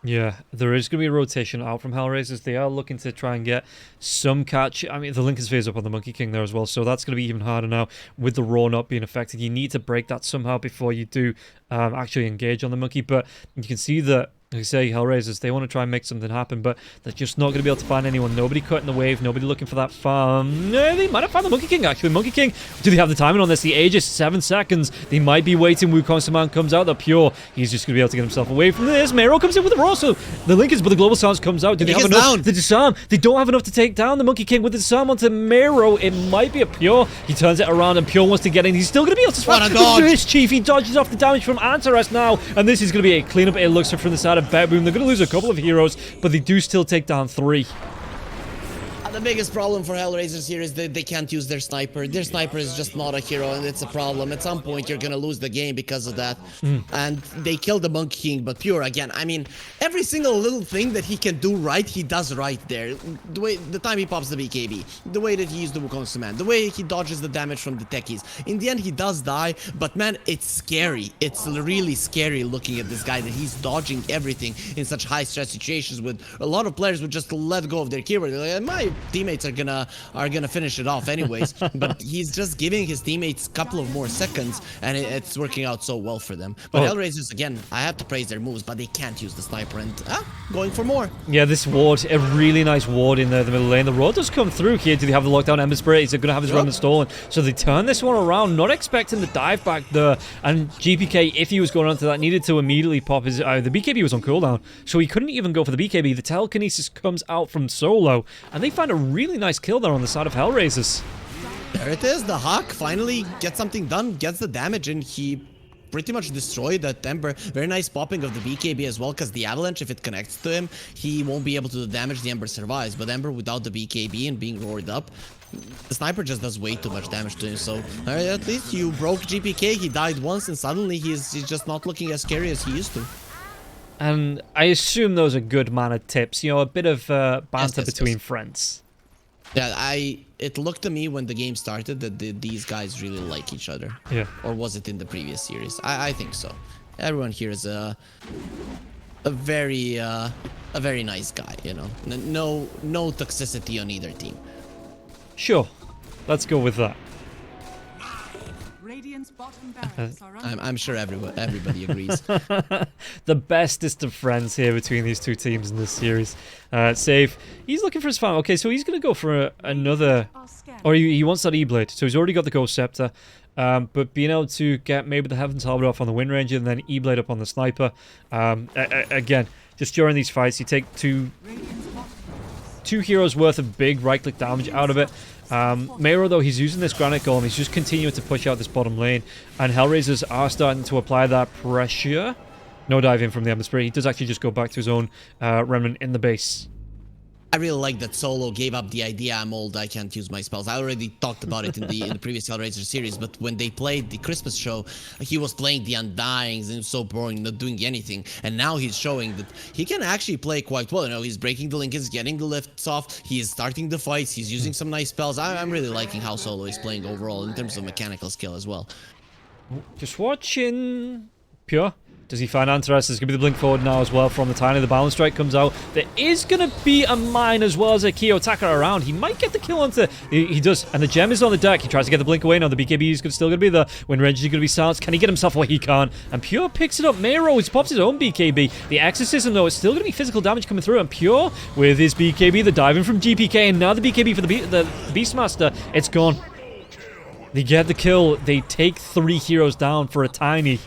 Yeah, there is going to be a rotation out from Hellraisers. They are looking to try and get some catch. I mean, the Lincoln's phase up on the Monkey King there as well, so that's going to be even harder now with the Raw not being affected. You need to break that somehow before you do actually engage on the Monkey, but you can see that, like I say, Hellraisers, they want to try and make something happen, but they're just not going to be able to find anyone. Nobody cutting the wave, nobody looking for that farm. No, they might have found the Monkey King, actually. Monkey King, do they have the timing on this? The Aegis, 7 seconds. They might be waiting. Wukong's command comes out. The Pure, he's just going to be able to get himself away from this. Mero comes in with the Raw, so the Lincolns, but the Global Silence comes out. Do they have enough to disarm? They don't have enough to take down the Monkey King with the disarm onto Mero. It might be a Pure. He turns it around, and Pure wants to get in. He's still going to be able to swap. This Chief, he dodges off the damage from Antares now, and this is going to be a cleanup. It looks from the side of Bed Boom. They're going to lose a couple of heroes, but they do still take down 3. The biggest problem for Hellraisers here is that they can't use their sniper. Their sniper is just not a hero, and it's a problem. At some point, you're gonna lose the game because of that. And they killed the Monkey King, but Pure, again, I mean, every single little thing that he can do right, he does right there. The time he pops the BKB, the way that he used the Wukong's command, the way he dodges the damage from the techies. In the end, he does die, but man, it's scary. It's really scary looking at this guy, that he's dodging everything in such high-stress situations. With a lot of players would just let go of their keyboard. They're like, my teammates are gonna finish it off anyways. But he's just giving his teammates a couple of more seconds, and it's working out so well for them. But Hellraisers, again, I have to praise their moves, but they can't use the sniper, and going for more. Yeah, this ward, a really nice ward in the middle lane. The road does come through here. Do they have the lockdown Ember Spirit? Is it gonna have his run stolen? So they turn this one around, not expecting the dive back there. And GPK, if he was going onto that, needed to immediately pop his the BKB was on cooldown, so he couldn't even go for the BKB. The telekinesis comes out from Solo, and they find a really nice kill there on the side of Hellraisers. There it is. The Hawk finally gets something done, gets the damage, and he pretty much destroyed that Ember. Very nice popping of the BKB as well, because the Avalanche, if it connects to him, he won't be able to do damage. The Ember survives, but Ember without the BKB and being roared up, the sniper just does way too much damage to him. So at least you broke GPK. He died once, and suddenly he's just not looking as scary as he used to. And I assume those are good mannered tips, you know, a bit of banter between friends. Yeah, it looked to me when the game started that these guys really like each other. Yeah. Or was it in the previous series? I think so. Everyone here is a very nice guy, you know. No toxicity on either team. Sure. Let's go with that. Radiant's bottom barracks are under I'm sure everybody agrees. The bestest of friends here between these two teams in this series. Safe. He's looking for his farm. Okay, so he's going to go for another... Or he wants that E-Blade. So he's already got the Ghost Scepter. But being able to get maybe the Heaven's Harbinger off on the Wind Ranger and then E-Blade up on the Sniper. Again, just during these fights, you take two heroes worth of big right-click damage out of it. Mero, though, he's using this Granite Golem. He's just continuing to push out this bottom lane. And Hellraisers are starting to apply that pressure. No dive in from the Ember Spirit. He does actually just go back to his own Remnant in the base. I really like that Solo gave up the idea I'm old, I can't use my spells. I already talked about it in the previous Hellraiser series, but when they played the Christmas show, he was playing the Undyings and it was so boring, not doing anything. And now he's showing that he can actually play quite well. You know, he's breaking the Lincolns, getting the lifts off, he is starting the fights, he's using some nice spells. I'm really liking how Solo is playing overall in terms of mechanical skill as well. Just watching Pure. Does he find Antares? There's going to be the blink forward now as well from the Tiny. The Balance Strike comes out. There is going to be a mine as well as a Kiyotaka around. He might get the kill onto... He does. And the gem is on the deck. He tries to get the blink away. Now the BKB is still going to be there. Wind Ranger is going to be silenced. Can he get himself away? He can't. And Pure picks it up. Mero, he pops his own BKB. The Exorcism, though, is still going to be physical damage coming through. And Pure, with his BKB, the diving from GPK, and now the BKB for the Beastmaster, it's gone. They get the kill. They take 3 heroes down for a Tiny.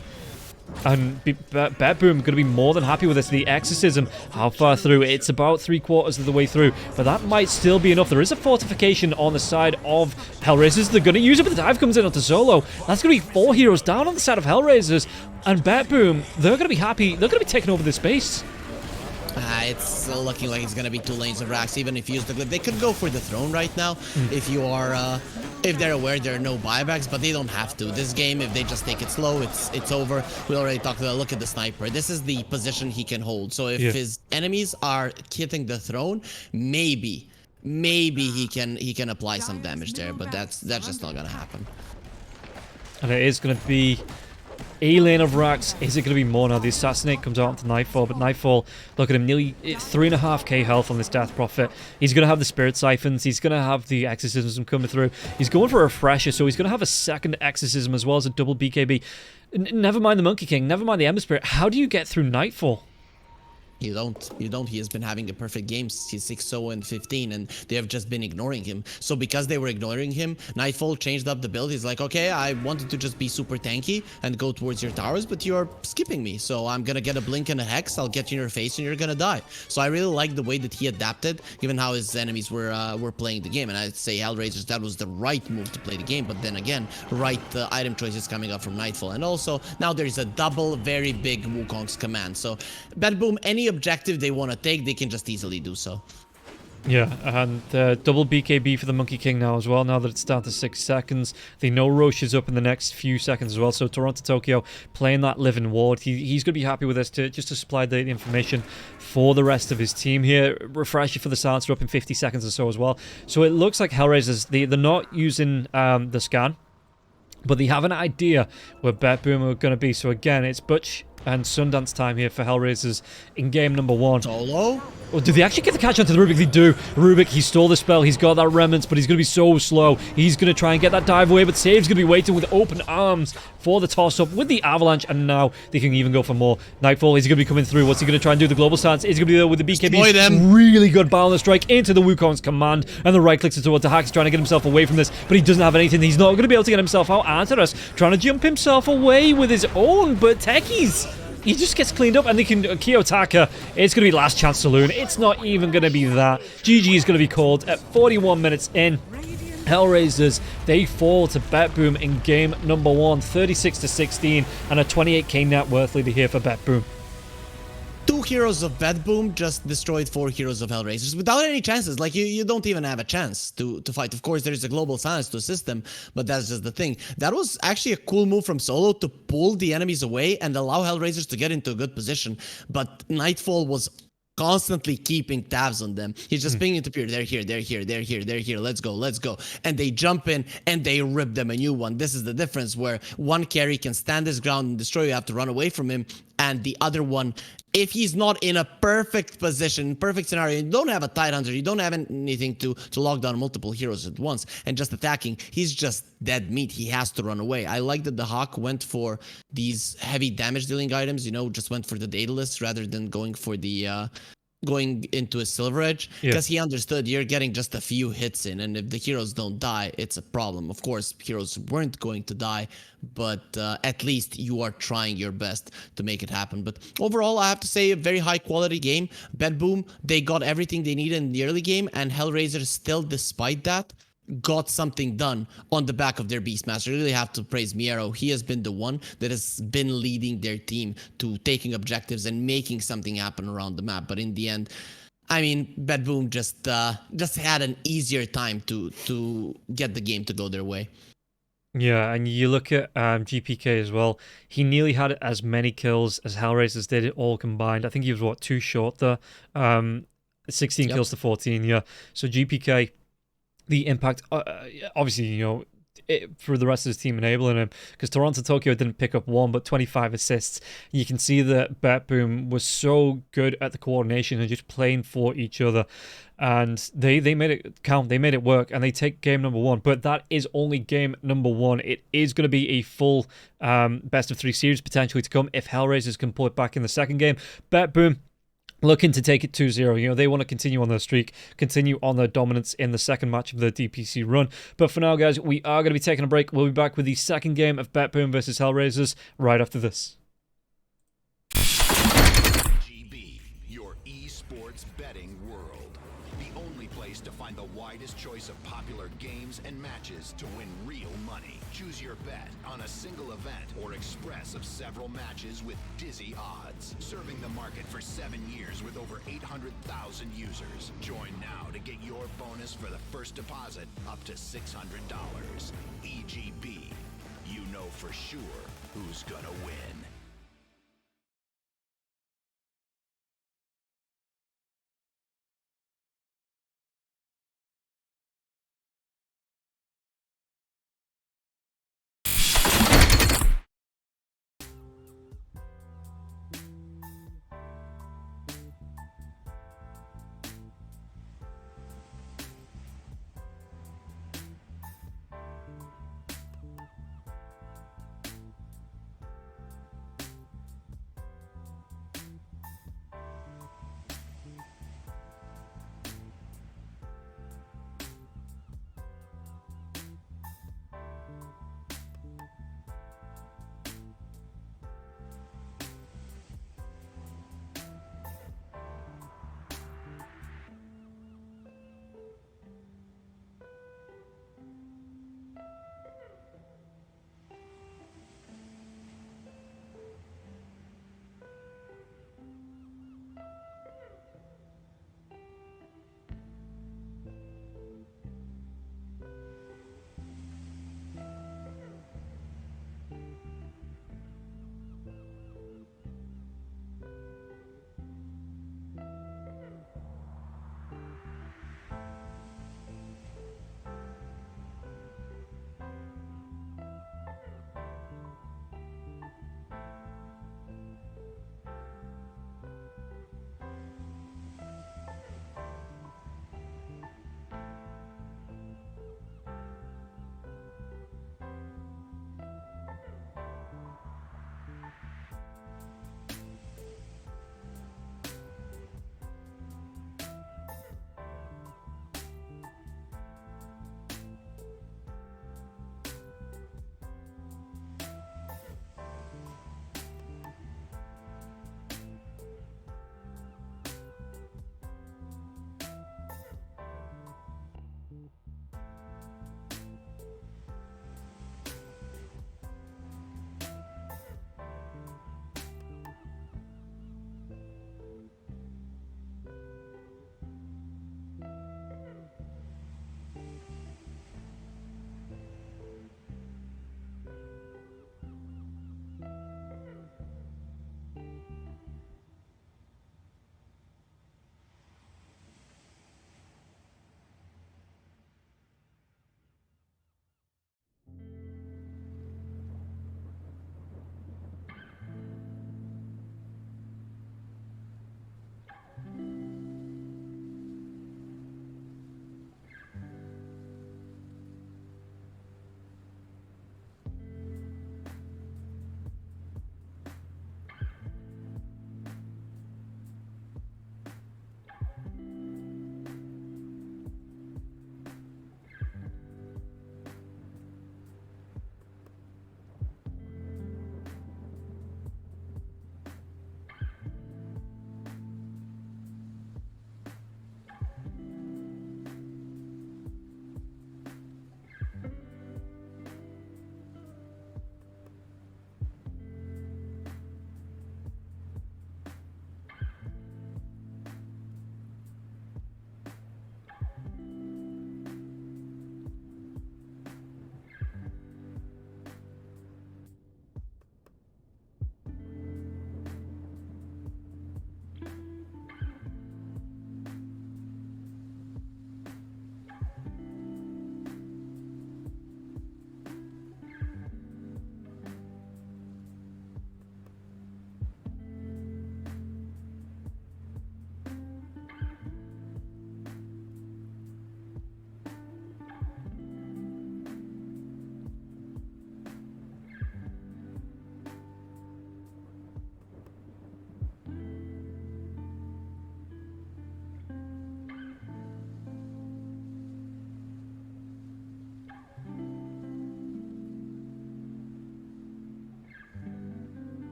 And Bet Boom going to be more than happy with this. The Exorcism, how far through? It's about 3/4 of the way through, but that might still be enough. There is a fortification on the side of Hellraisers. They're going to use it, but the dive comes in onto Solo. That's going to be 4 heroes down on the side of Hellraisers. And Bet Boom, they're going to be happy. They're going to be taking over this base. It's looking like it's gonna be 2 lanes of racks. Even if you use the glyph, they could go for the throne right now. If you are, if they're aware there are no buybacks, but they don't have to. This game, if they just take it slow, it's over. We already talked about. Look at the sniper. This is the position he can hold. So if his enemies are hitting the throne, maybe he can apply some damage there. But that's just not gonna happen. And it is gonna be a lane of racks. Is it going to be more now? The Assassinate comes out onto Nightfall, but Nightfall, look at him, nearly 3.5k health on this Death Prophet. He's going to have the Spirit Siphons. He's going to have the Exorcism coming through. He's going for a Refresher, so he's going to have a second Exorcism as well as a double BKB. Never mind the Monkey King, never mind the Ember Spirit. How do you get through Nightfall? You don't. He has been having a perfect game. He's 6-0 and 15, and they have just been ignoring him. So because they were ignoring him, Nightfall changed up the build. He's like, okay, I wanted to just be super tanky and go towards your towers, but you're skipping me. So I'm gonna get a blink and a hex. I'll get you in your face, and you're gonna die. So I really like the way that he adapted, given how his enemies were playing the game. And I'd say Hellraisers, that was the right move to play the game. But then again, right item choices coming up from Nightfall, and also now there's a double very big Wukong's command. So Bet Boom, any objective they want to take, they can just easily do so. Yeah, and double BKB for the Monkey King now as well, now that it's down to 6 seconds. They know Roche is up in the next few seconds as well, so Toronto Tokyo playing that living ward. He's going to be happy with this just to supply the information for the rest of his team here. Refresher for the Silencer up in 50 seconds or so as well. So it looks like Hellraisers, they're not using the scan, but they have an idea where Bet Boom are going to be. So again, it's Butch and Sundance time here for Hellraisers in game number 1. Solo? Oh, did they actually get the catch onto the Rubik? They do. Rubik, he stole the spell. He's got that Remnants, but he's going to be so slow. He's going to try and get that dive away, but Save's going to be waiting with open arms for the toss-up with the Avalanche, and now they can even go for more. Nightfall, is he going to be coming through? What's he going to try and do? The global stance is going to be there with the BKB. Really good balance strike into the Wukong's command, and the right clicks towards the hack. He's trying to get himself away from this, but he doesn't have anything. He's not going to be able to get himself out. Antares trying to jump himself away with his own, but Techies, he just gets cleaned up, and they can Kiyotaka. It's going to be last chance saloon. It's not even going to be that. GG is going to be called at 41 minutes in. Hellraisers, they fall to Bet Boom in game number 1, 36-16, and a 28k net worth leader here for Bet Boom. 2 heroes of Bet Boom just destroyed 4 heroes of Hellraisers without any chances. Like, you don't even have a chance to fight. Of course, there is a global silence to assist them, but that's just the thing. That was actually a cool move from Solo to pull the enemies away and allow Hellraisers to get into a good position. But Nightfall was constantly keeping tabs on them. He's just pinging to Pure. They're here, they're here, they're here, they're here. Let's go, let's go. And they jump in and they rip them a new one. This is the difference, where one carry can stand his ground and destroy you. You have to run away from him. And the other one, if he's not in a perfect position, perfect scenario, you don't have a Tidehunter, you don't have anything to lock down multiple heroes at once and just attacking, he's just dead meat. He has to run away. I like that the Hawk went for these heavy damage dealing items, you know, just went for the Daedalus rather than going for the going into a Silver Edge Yeah. because he understood you're getting just a few hits in, and if the heroes don't die, it's a problem. Of course, heroes weren't going to die, but at least you are trying your best to make it happen. But overall, I have to say, a very high quality game. Bet Boom, they got everything they needed in the early game, and Hellraiser still, despite that, got something done on the back of their Beastmaster. I really have to praise Miero. He has been the one that has been leading their team to taking objectives and making something happen around the map. But in the end, I mean, Bad Boom just had an easier time to get the game to go their way. Yeah, and you look at GPK as well. He nearly had as many kills as Hellraisers did it all combined. I think he was, what, too short there? 16 Yep. kills to 14, yeah. So GPK, the impact, obviously, you know, for the rest of his team enabling him, because Toronto Tokyo didn't pick up one, but 25 assists. You can see that Bet Boom was so good at the coordination and just playing for each other. And they made it count, they made it work, and they take game number 1. But that is only game number 1. It is going to be a full best of 3 series potentially to come if Hellraisers can pull it back in the second game. Bet Boom looking to take it 2-0. You know, they want to continue on their streak, continue on their dominance in the second match of the DPC run. But for now, guys, we are going to be taking a break. We'll be back with the second game of Bet Boom versus Hellraisers right after this. GB, your esports betting world. The only place to find the widest choice of popular games and matches to win real money. Choose your bet on a single event or express of several matches with dizzy odds. Serving the market for 7 years with over 800,000 users. Join now to get your bonus for the first deposit up to $600. EGB, you know for sure who's gonna win.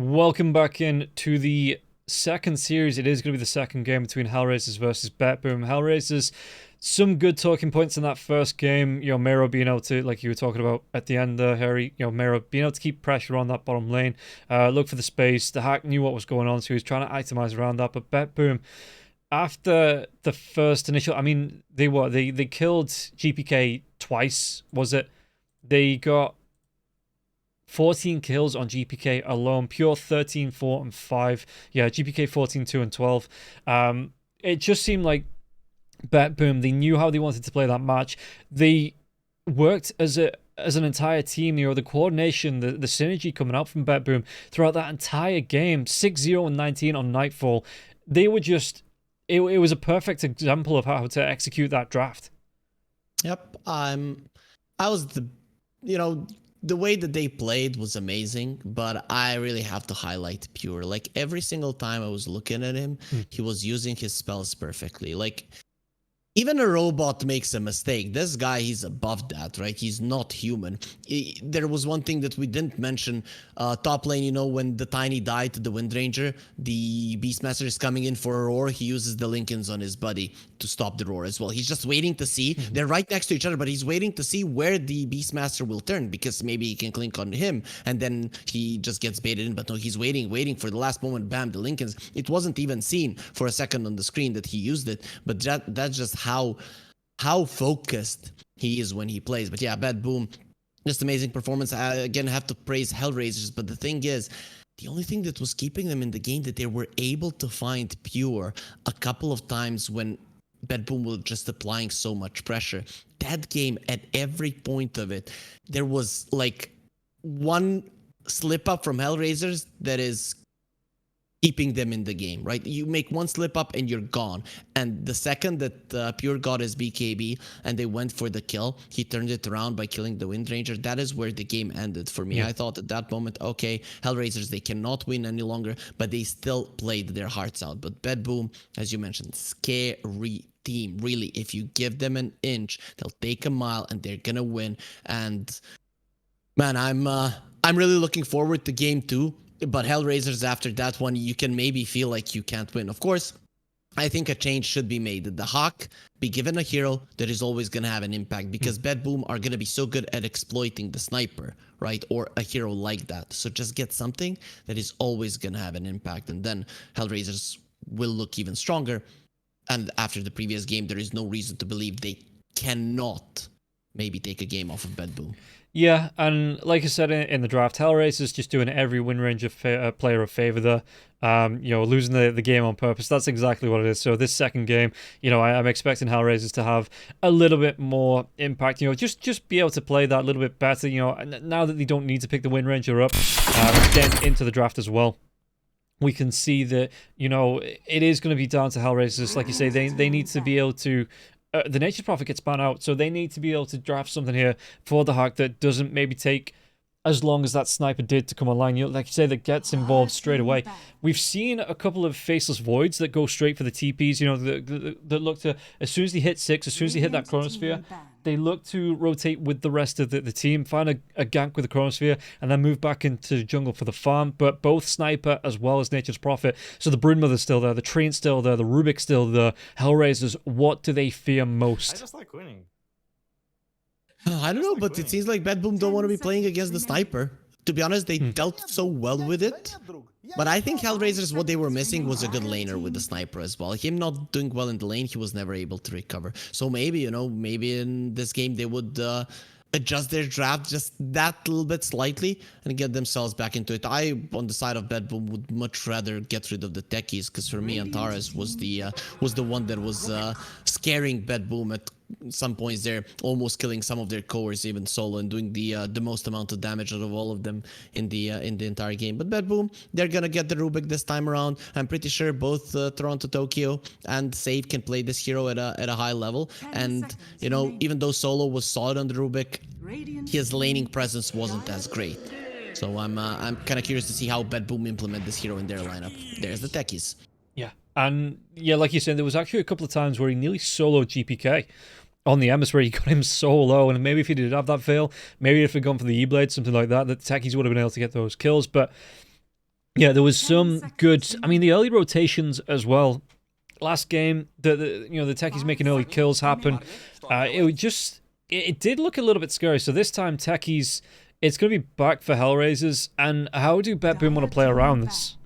Welcome back in to the second series. It is going to be the second game between Hellraisers versus BetBoom. Hellraisers, some good talking points in that first game. You know, Mero being able to, like you were talking about at the end there, Harry, you know, Mero being able to keep pressure on that bottom lane, look for the space. The hack knew what was going on, so he was trying to itemize around that. But BetBoom, after the first initial, I mean, they killed GPK twice, was it? They got 14 kills on GPK alone, pure 13, 4, and 5. Yeah, GPK 14, 2, and 12. It just seemed like BetBoom, they knew how they wanted to play that match. They worked as an entire team. You know, the coordination, the synergy coming out from BetBoom throughout that entire game, 6-0 and 19 on Nightfall. They were just, it was a perfect example of how to execute that draft. Yep. I was the way that they played was amazing, but I really have to highlight Pure. Like every single time I was looking at him, he was using his spells perfectly. Like even a robot makes a mistake. This guy, he's above that, right? He's not human. There was one thing that we didn't mention. Top lane, you know, when the Tiny died to the Windranger, the Beastmaster is coming in for a roar. He uses the Lincolns on his buddy to stop the roar as well. He's just waiting to see. They're right next to each other, but he's waiting to see where the Beastmaster will turn, because maybe he can clink on him, and then he just gets baited in. But no, he's waiting for the last moment. Bam, the Lincolns. It wasn't even seen for a second on the screen that he used it, but that's just how focused he is when he plays. But yeah, BetBoom, just amazing performance. I again have to praise Hellraisers, but the thing is, the only thing that was keeping them in the game, that they were able to find Pure a couple of times when BetBoom was just applying so much pressure. That game, at every point of it, there was like one slip up from Hellraisers that is keeping them in the game, right? You make one slip up and you're gone. And the second that Pure got his BKB and they went for the kill, he turned it around by killing the Windranger. That is where the game ended for me. Yeah. I thought at that moment, okay, Hellraisers, they cannot win any longer, but they still played their hearts out. But BetBoom, as you mentioned, scary team. Really, if you give them an inch, they'll take a mile and they're gonna win. And man, I'm really looking forward to game 2. But Hellraisers, after that one, you can maybe feel like you can't win. Of course, I think a change should be made. The Hawk be given a hero that is always going to have an impact, because BetBoom are going to be so good at exploiting the sniper, right? Or a hero like that. So just get something that is always going to have an impact. And then Hellraisers will look even stronger. And after the previous game, there is no reason to believe they cannot maybe take a game off of BetBoom. Yeah, and like I said in the draft, Hellraiser's just doing every Windranger player a favor there. You know, losing the game on purpose. That's exactly what it is. So this second game, you know, I'm expecting Hellraisers to have a little bit more impact. You know, just be able to play that a little bit better. You know, now that they don't need to pick the Windranger up, get into the draft as well. We can see that, you know, it is going to be down to Hellraisers. Like you say, they need to be able to. The Nature's Prophet gets banned out, so they need to be able to draft something here for the Hawk that doesn't maybe take as long as that sniper did to come online. You know, like you say, that gets involved straight away. We've seen a couple of Faceless Voids that go straight for the TPs, you know, that look to, as soon as they hit 6, as soon as they hit that Chronosphere, they look to rotate with the rest of the team, find a gank with the Chronosphere, and then move back into the jungle for the farm. But both Sniper as well as Nature's Prophet, so the Broodmother's still there, the Train's still there, the Rubik's still there, Hellraisers, what do they fear most? I just like winning. I don't know, but it seems like BetBoom don't want to be playing against the Sniper. To be honest, they dealt so well with it. But I think Hellraisers, what they were missing was a good laner with the Sniper as well. Him not doing well in the lane, he was never able to recover. So maybe, you know, maybe in this game they would adjust their draft just that little bit slightly and get themselves back into it. I, on the side of BetBoom, would much rather get rid of the techies, because for me, Antares was the one that was scaring BetBoom at some points there, almost killing some of their cores even solo, and doing the most amount of damage out of all of them in the entire game. But BetBoom, they're gonna get the Rubik this time around. I'm pretty sure both Toronto, Tokyo, and Save can play this hero at a high level. And you know, even though solo was solid on the Rubik, his laning presence wasn't as great. So I'm kind of curious to see how BetBoom implement this hero in their lineup. There's the techies. Yeah, and yeah, like you said, there was actually a couple of times where he nearly soloed GPK on the Emmis, where he got him so low, and maybe if he did have that fail, maybe if he'd gone for the E-Blade, something like that, the techies would have been able to get those kills. But Yeah, there was some good. I mean, the early rotations as well. Last game, the techies making early kills happen. It did look a little bit scary. So this time, techies, it's going to be back for Hellraisers. And how do BetBoom want to play around this?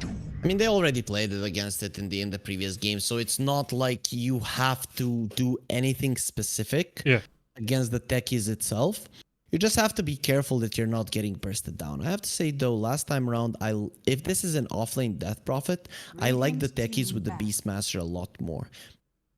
I mean, they already played it against it in the previous game, so it's not like you have to do anything specific against the techies itself. You just have to be careful that you're not getting bursted down. I have to say though, last time around, if this is an offlane Death Prophet, I like the techies with the Beastmaster a lot more.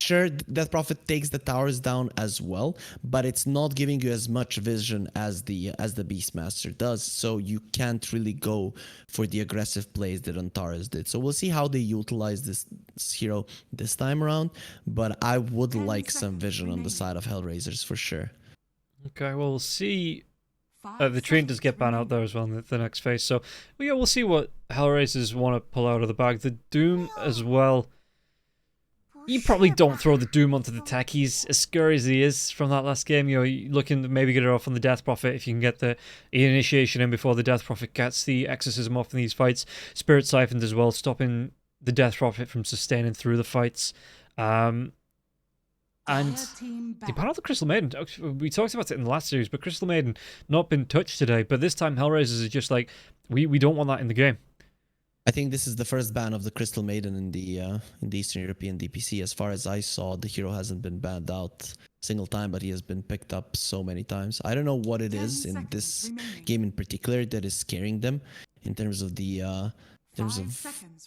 Sure, Death Prophet takes the towers down as well, but it's not giving you as much vision as the Beastmaster does, so you can't really go for the aggressive plays that Antares did. So we'll see how they utilize this hero this time around, but I would like some vision on the side of Hellraisers for sure. Okay, well, we'll see. The train does get banned out there as well in the next phase, so yeah, we'll see what Hellraisers want to pull out of the bag. The Doom as well. You probably don't throw the Doom onto the techies, as scary as he is from that last game. You're looking to maybe get it off on the Death Prophet if you can get the initiation in before the Death Prophet gets the exorcism off in these fights. Spirit Siphoned as well, stopping the Death Prophet from sustaining through the fights. And they banned out the Crystal Maiden. We talked about it in the last series, but Crystal Maiden not been touched today. But this time, Hellraisers is just like, we don't want that in the game. I think this is the first ban of the Crystal Maiden in the Eastern European DPC. As far as I saw, the hero hasn't been banned out a single time, but he has been picked up so many times. I don't know what it is in this game in particular that is scaring them in terms of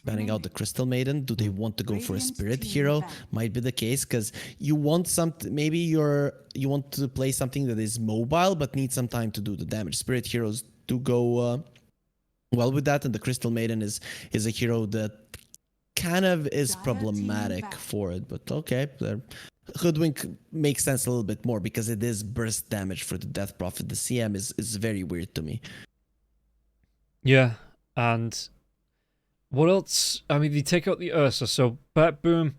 banning out the Crystal Maiden. Do they want to go for a Spirit hero? Might be the case, because you want something. Maybe you want to play something that is mobile but needs some time to do the damage. Spirit heroes do go well with that, and the Crystal Maiden is a hero that kind of is problematic for it. But okay, Hoodwink makes sense a little bit more because it is burst damage for the Death Prophet. The CM is very weird to me. Yeah, and what else? I mean, they take out the Ursa, so BetBoom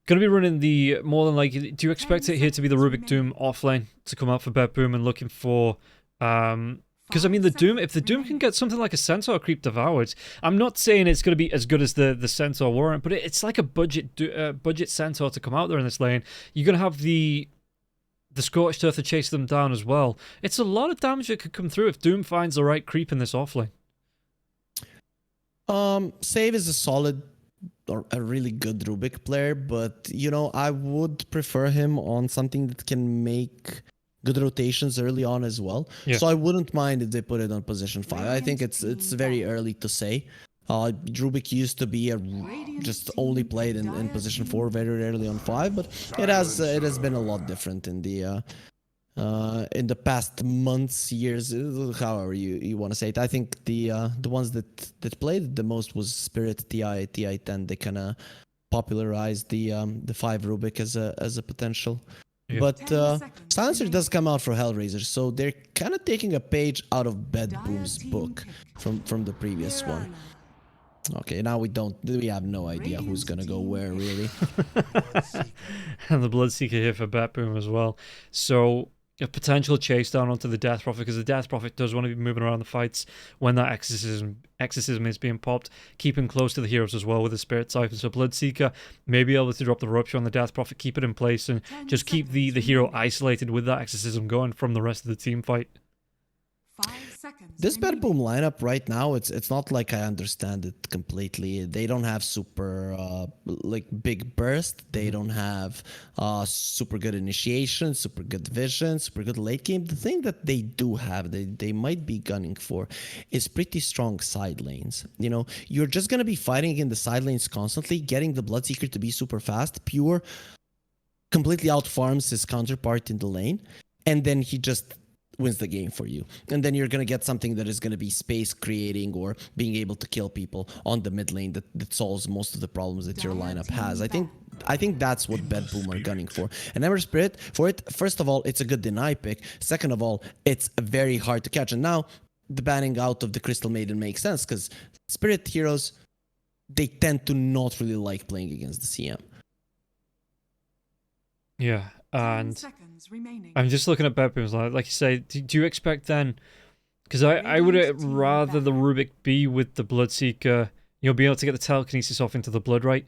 going to be running the more than likely. Do you expect it here to be the Rubik Doom offlane to come out for BetBoom and looking for because I mean the Doom, if the Doom can get something like a Centaur creep devoured, I'm not saying it's going to be as good as the Centaur Warrant, but it's like a budget Centaur to come out there in this lane. You're going to have the Scorched Earth to chase them down as well. It's a lot of damage that could come through if Doom finds the right creep in this offlane. Save is a solid or a really good Rubik player, but I would prefer him on something that can make good rotations early on as well. Yeah. So I wouldn't mind if they put it on position 5. I think it's very early to say. Rubik used to be just only played in position 4 very rarely on 5, but it has been a lot different in the past months, years, however you want to say it. I think the ones that played the most was Spirit, TI 10. They kind of popularized the 5 Rubik as a potential. Yeah. But Silencer does come out for Hellraiser, so they're kind of taking a page out of BetBoom's book from the previous one. Okay, now we have no idea who's gonna go where, really. And the Bloodseeker here for BetBoom as well. So a potential chase down onto the Death Prophet, because the Death Prophet does want to be moving around the fights when that exorcism is being popped, keeping close to the heroes as well with the Spirit Siphon. So Bloodseeker may be able to drop the Rupture on the Death Prophet, keep it in place, and just keep the hero isolated with that exorcism going from the rest of the team fight. 5 seconds. This BetBoom lineup right now, it's not like I understand it completely. They don't have super big burst. They don't have super good initiation, super good vision, super good late game. The thing that they do have, they might be gunning for, is pretty strong side lanes. You're just gonna be fighting in the side lanes constantly, getting the Bloodseeker to be super fast. Pure completely out farms his counterpart in the lane, and then he just wins the game for you. And then you're going to get something that is going to be space creating or being able to kill people on the mid lane that solves most of the problems that your lineup has. I think that's what BetBoom are gunning for. And Ember Spirit, for it, first of all, it's a good deny pick. Second of all, it's very hard to catch. And now the banning out of the Crystal Maiden makes sense, because Spirit heroes, they tend to not really like playing against the CM. Yeah, and I'm just looking at BetBoom's line. Like you say, do you expect then Because I would rather the Rubik be with the Bloodseeker. You'll be able to get the telekinesis off into the blood, right?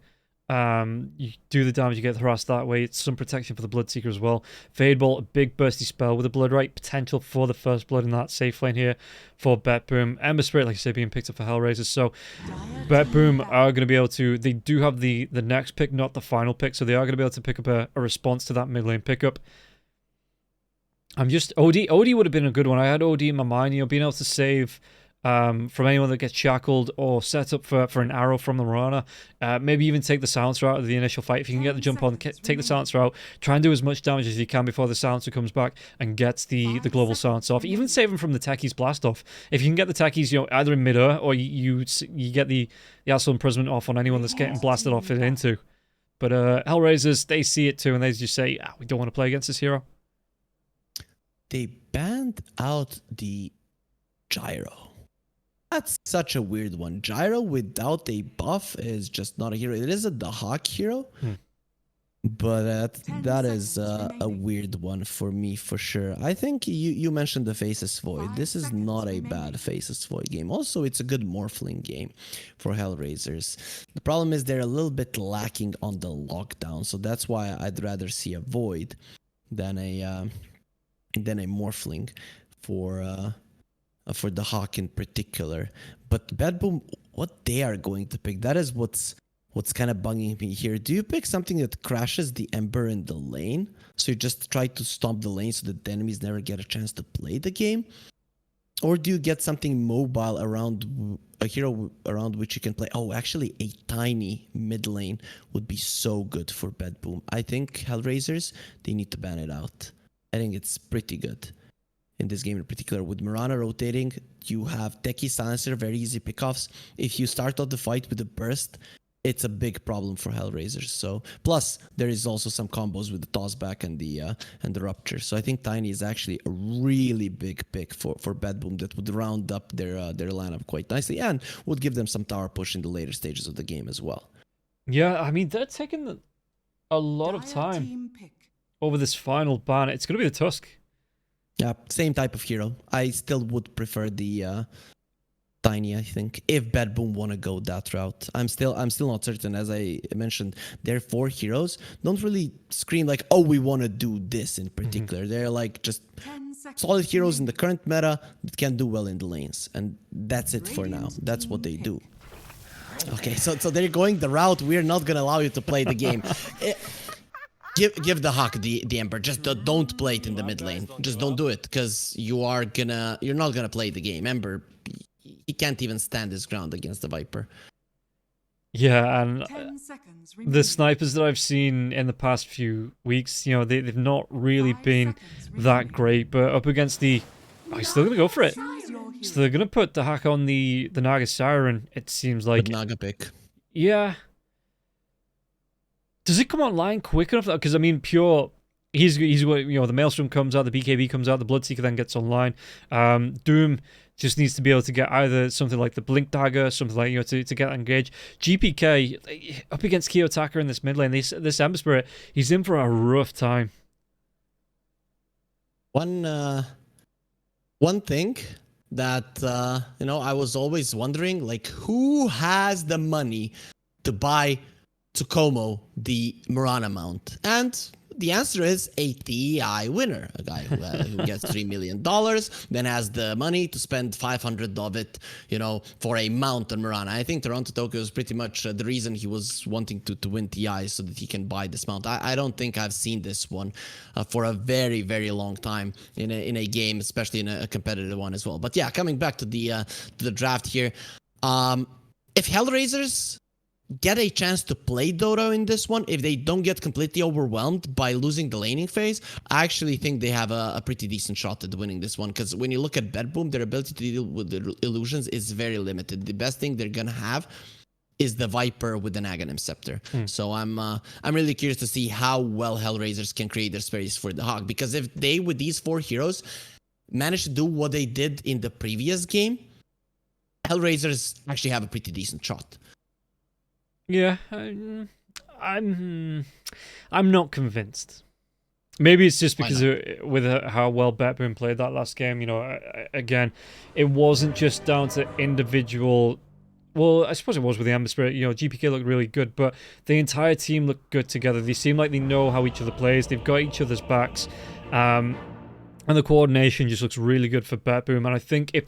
You do the damage, you get harassed that way. It's some protection for the Bloodseeker as well. Fade Bolt, a big bursty spell with the blood, right? Potential for the first blood in that safe lane here for Bet Boom. Ember Spirit, like I said, being picked up for Hellraisers. So Bet Boom are going to be able to. They do have the next pick, not the final pick. So they are going to be able to pick up a response to that mid lane pickup. I'm just OD would have been a good one. I had OD in my mind, being able to save from anyone that gets shackled or set up for an arrow from the Mirana. Maybe even take the silencer out of the initial fight. If you can get the jump on, take the silencer out. Try and do as much damage as you can before the silencer comes back and gets the global silence off. Even save them from the Techies blast off. If you can get the Techies, either in mid-air or you get the Astral Imprisonment off on anyone that's getting blasted off it into. But Hellraisers, they see it too and they just say, we don't want to play against this hero. They banned out the Gyro. That's such a weird one. Gyro without a buff is just not a hero. It is a Dahak hero, but that is a weird one for me for sure. I think you mentioned the Faceless Void. This is not a bad Faceless Void game. Also, it's a good Morphling game for Hellraisers. The problem is they're a little bit lacking on the lockdown, so that's why I'd rather see a Void than a Morphling for the Hawk in particular. But Bad Boom, what they are going to pick, that is what's kind of bugging me here. Do you pick something that crashes the Ember in the lane? So you just try to stomp the lane so that the enemies never get a chance to play the game? Or do you get something mobile around a hero around which you can play? Oh, actually, a tiny mid lane would be so good for Bad Boom. I think Hellraisers, they need to ban it out. I think it's pretty good in this game in particular. With Mirana rotating, you have Techie Silencer, very easy pickoffs. If you start out the fight with a burst, it's a big problem for Hellraisers. So plus there is also some combos with the tossback and the rupture. So I think Tiny is actually a really big pick for Bad Boom that would round up their lineup quite nicely and would give them some tower push in the later stages of the game as well. Yeah, I mean they're taking a lot of time over this final ban. It's going to be the Tusk. Yeah, same type of hero. I still would prefer the Tiny, I think, if Bad Boom want to go that route. I'm still not certain. As I mentioned, their 4 heroes don't really scream like, oh, we want to do this in particular. They're like just solid heroes in the current meta that can do well in the lanes. And that's it for now. That's what they do. Okay, so they're going the route. We're not going to allow you to play the game. Give the Hawk the Ember. Just don't play it in the mid lane. Just don't do it, because you're not gonna play the game. Ember, he can't even stand his ground against the Viper. Yeah, and the snipers that I've seen in the past few weeks, they've not really been that great. But up against the, he's still gonna go for it. So they're gonna put the hack on the Naga Siren. It seems like good Naga pick. Yeah. Does it come online quick enough? Because I mean, Pure, he's the Maelstrom comes out, the BKB comes out, the Bloodseeker then gets online. Doom just needs to be able to get either something like the Blink Dagger, something like to get engaged. GPK up against Kiyotaka in this mid lane. This Ember Spirit, he's in for a rough time. One thing that I was always wondering, like, who has the money to buy Tsukomo the Mirana mount? And the answer is a TI winner, a guy who gets $3 million, then has the money to spend 500 of it, for a mount on Mirana. I think Toronto Tokyo is pretty much the reason he was wanting to win TI, so that he can buy this mount. I don't think I've seen this one for a very, very long time in a game, especially in a competitive one as well. But yeah, coming back to the draft here, if Hellraisers get a chance to play Dota in this one, if they don't get completely overwhelmed by losing the laning phase, I actually think they have a pretty decent shot at winning this one. Because when you look at Bad Boom, their ability to deal with the illusions is very limited. The best thing they're gonna have is the Viper with the Aghanim Scepter. So I'm really curious to see how well Hellraisers can create their space for the Hawk. Because if they, with these 4 heroes, manage to do what they did in the previous game, Hellraisers actually have a pretty decent shot. Yeah, I'm not convinced. Maybe it's just because not? with how well Betboom played that last game. Again, it wasn't just down to individual. Well, I suppose it was with the Ember Spirit. GPK looked really good, but the entire team looked good together. They seem like they know how each other plays. They've got each other's backs. And the coordination just looks really good for Betboom. And I think if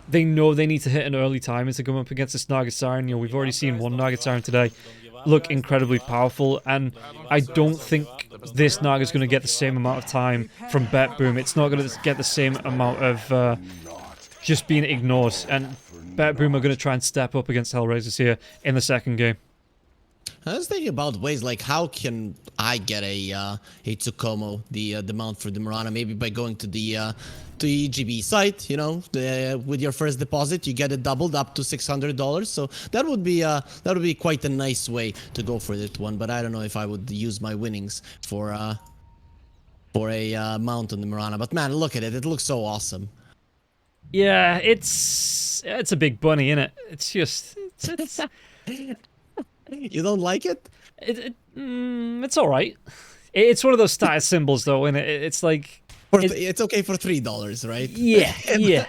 they know they need to hit an early timer to come up against this Naga Siren. We've already seen one Naga Siren today look incredibly powerful. And I don't think this Naga is going to get the same amount of time from Betboom. It's not going to get the same amount of just being ignored. And Betboom are going to try and step up against Hellraisers here in the second game. I was thinking about ways like how can I get a Tsukomo, the mount for the Murana, maybe by going to the EGB site, with your first deposit you get it doubled up to $600. So that would be quite a nice way to go for that one. But I don't know if I would use my winnings for a mount on the Murana. But man, look at it! It looks so awesome. Yeah, it's a big bunny, isn't it? It's just it's You don't like it? It's all right. It's one of those status symbols, though, and it's like It's okay for $3, right? Yeah, yeah.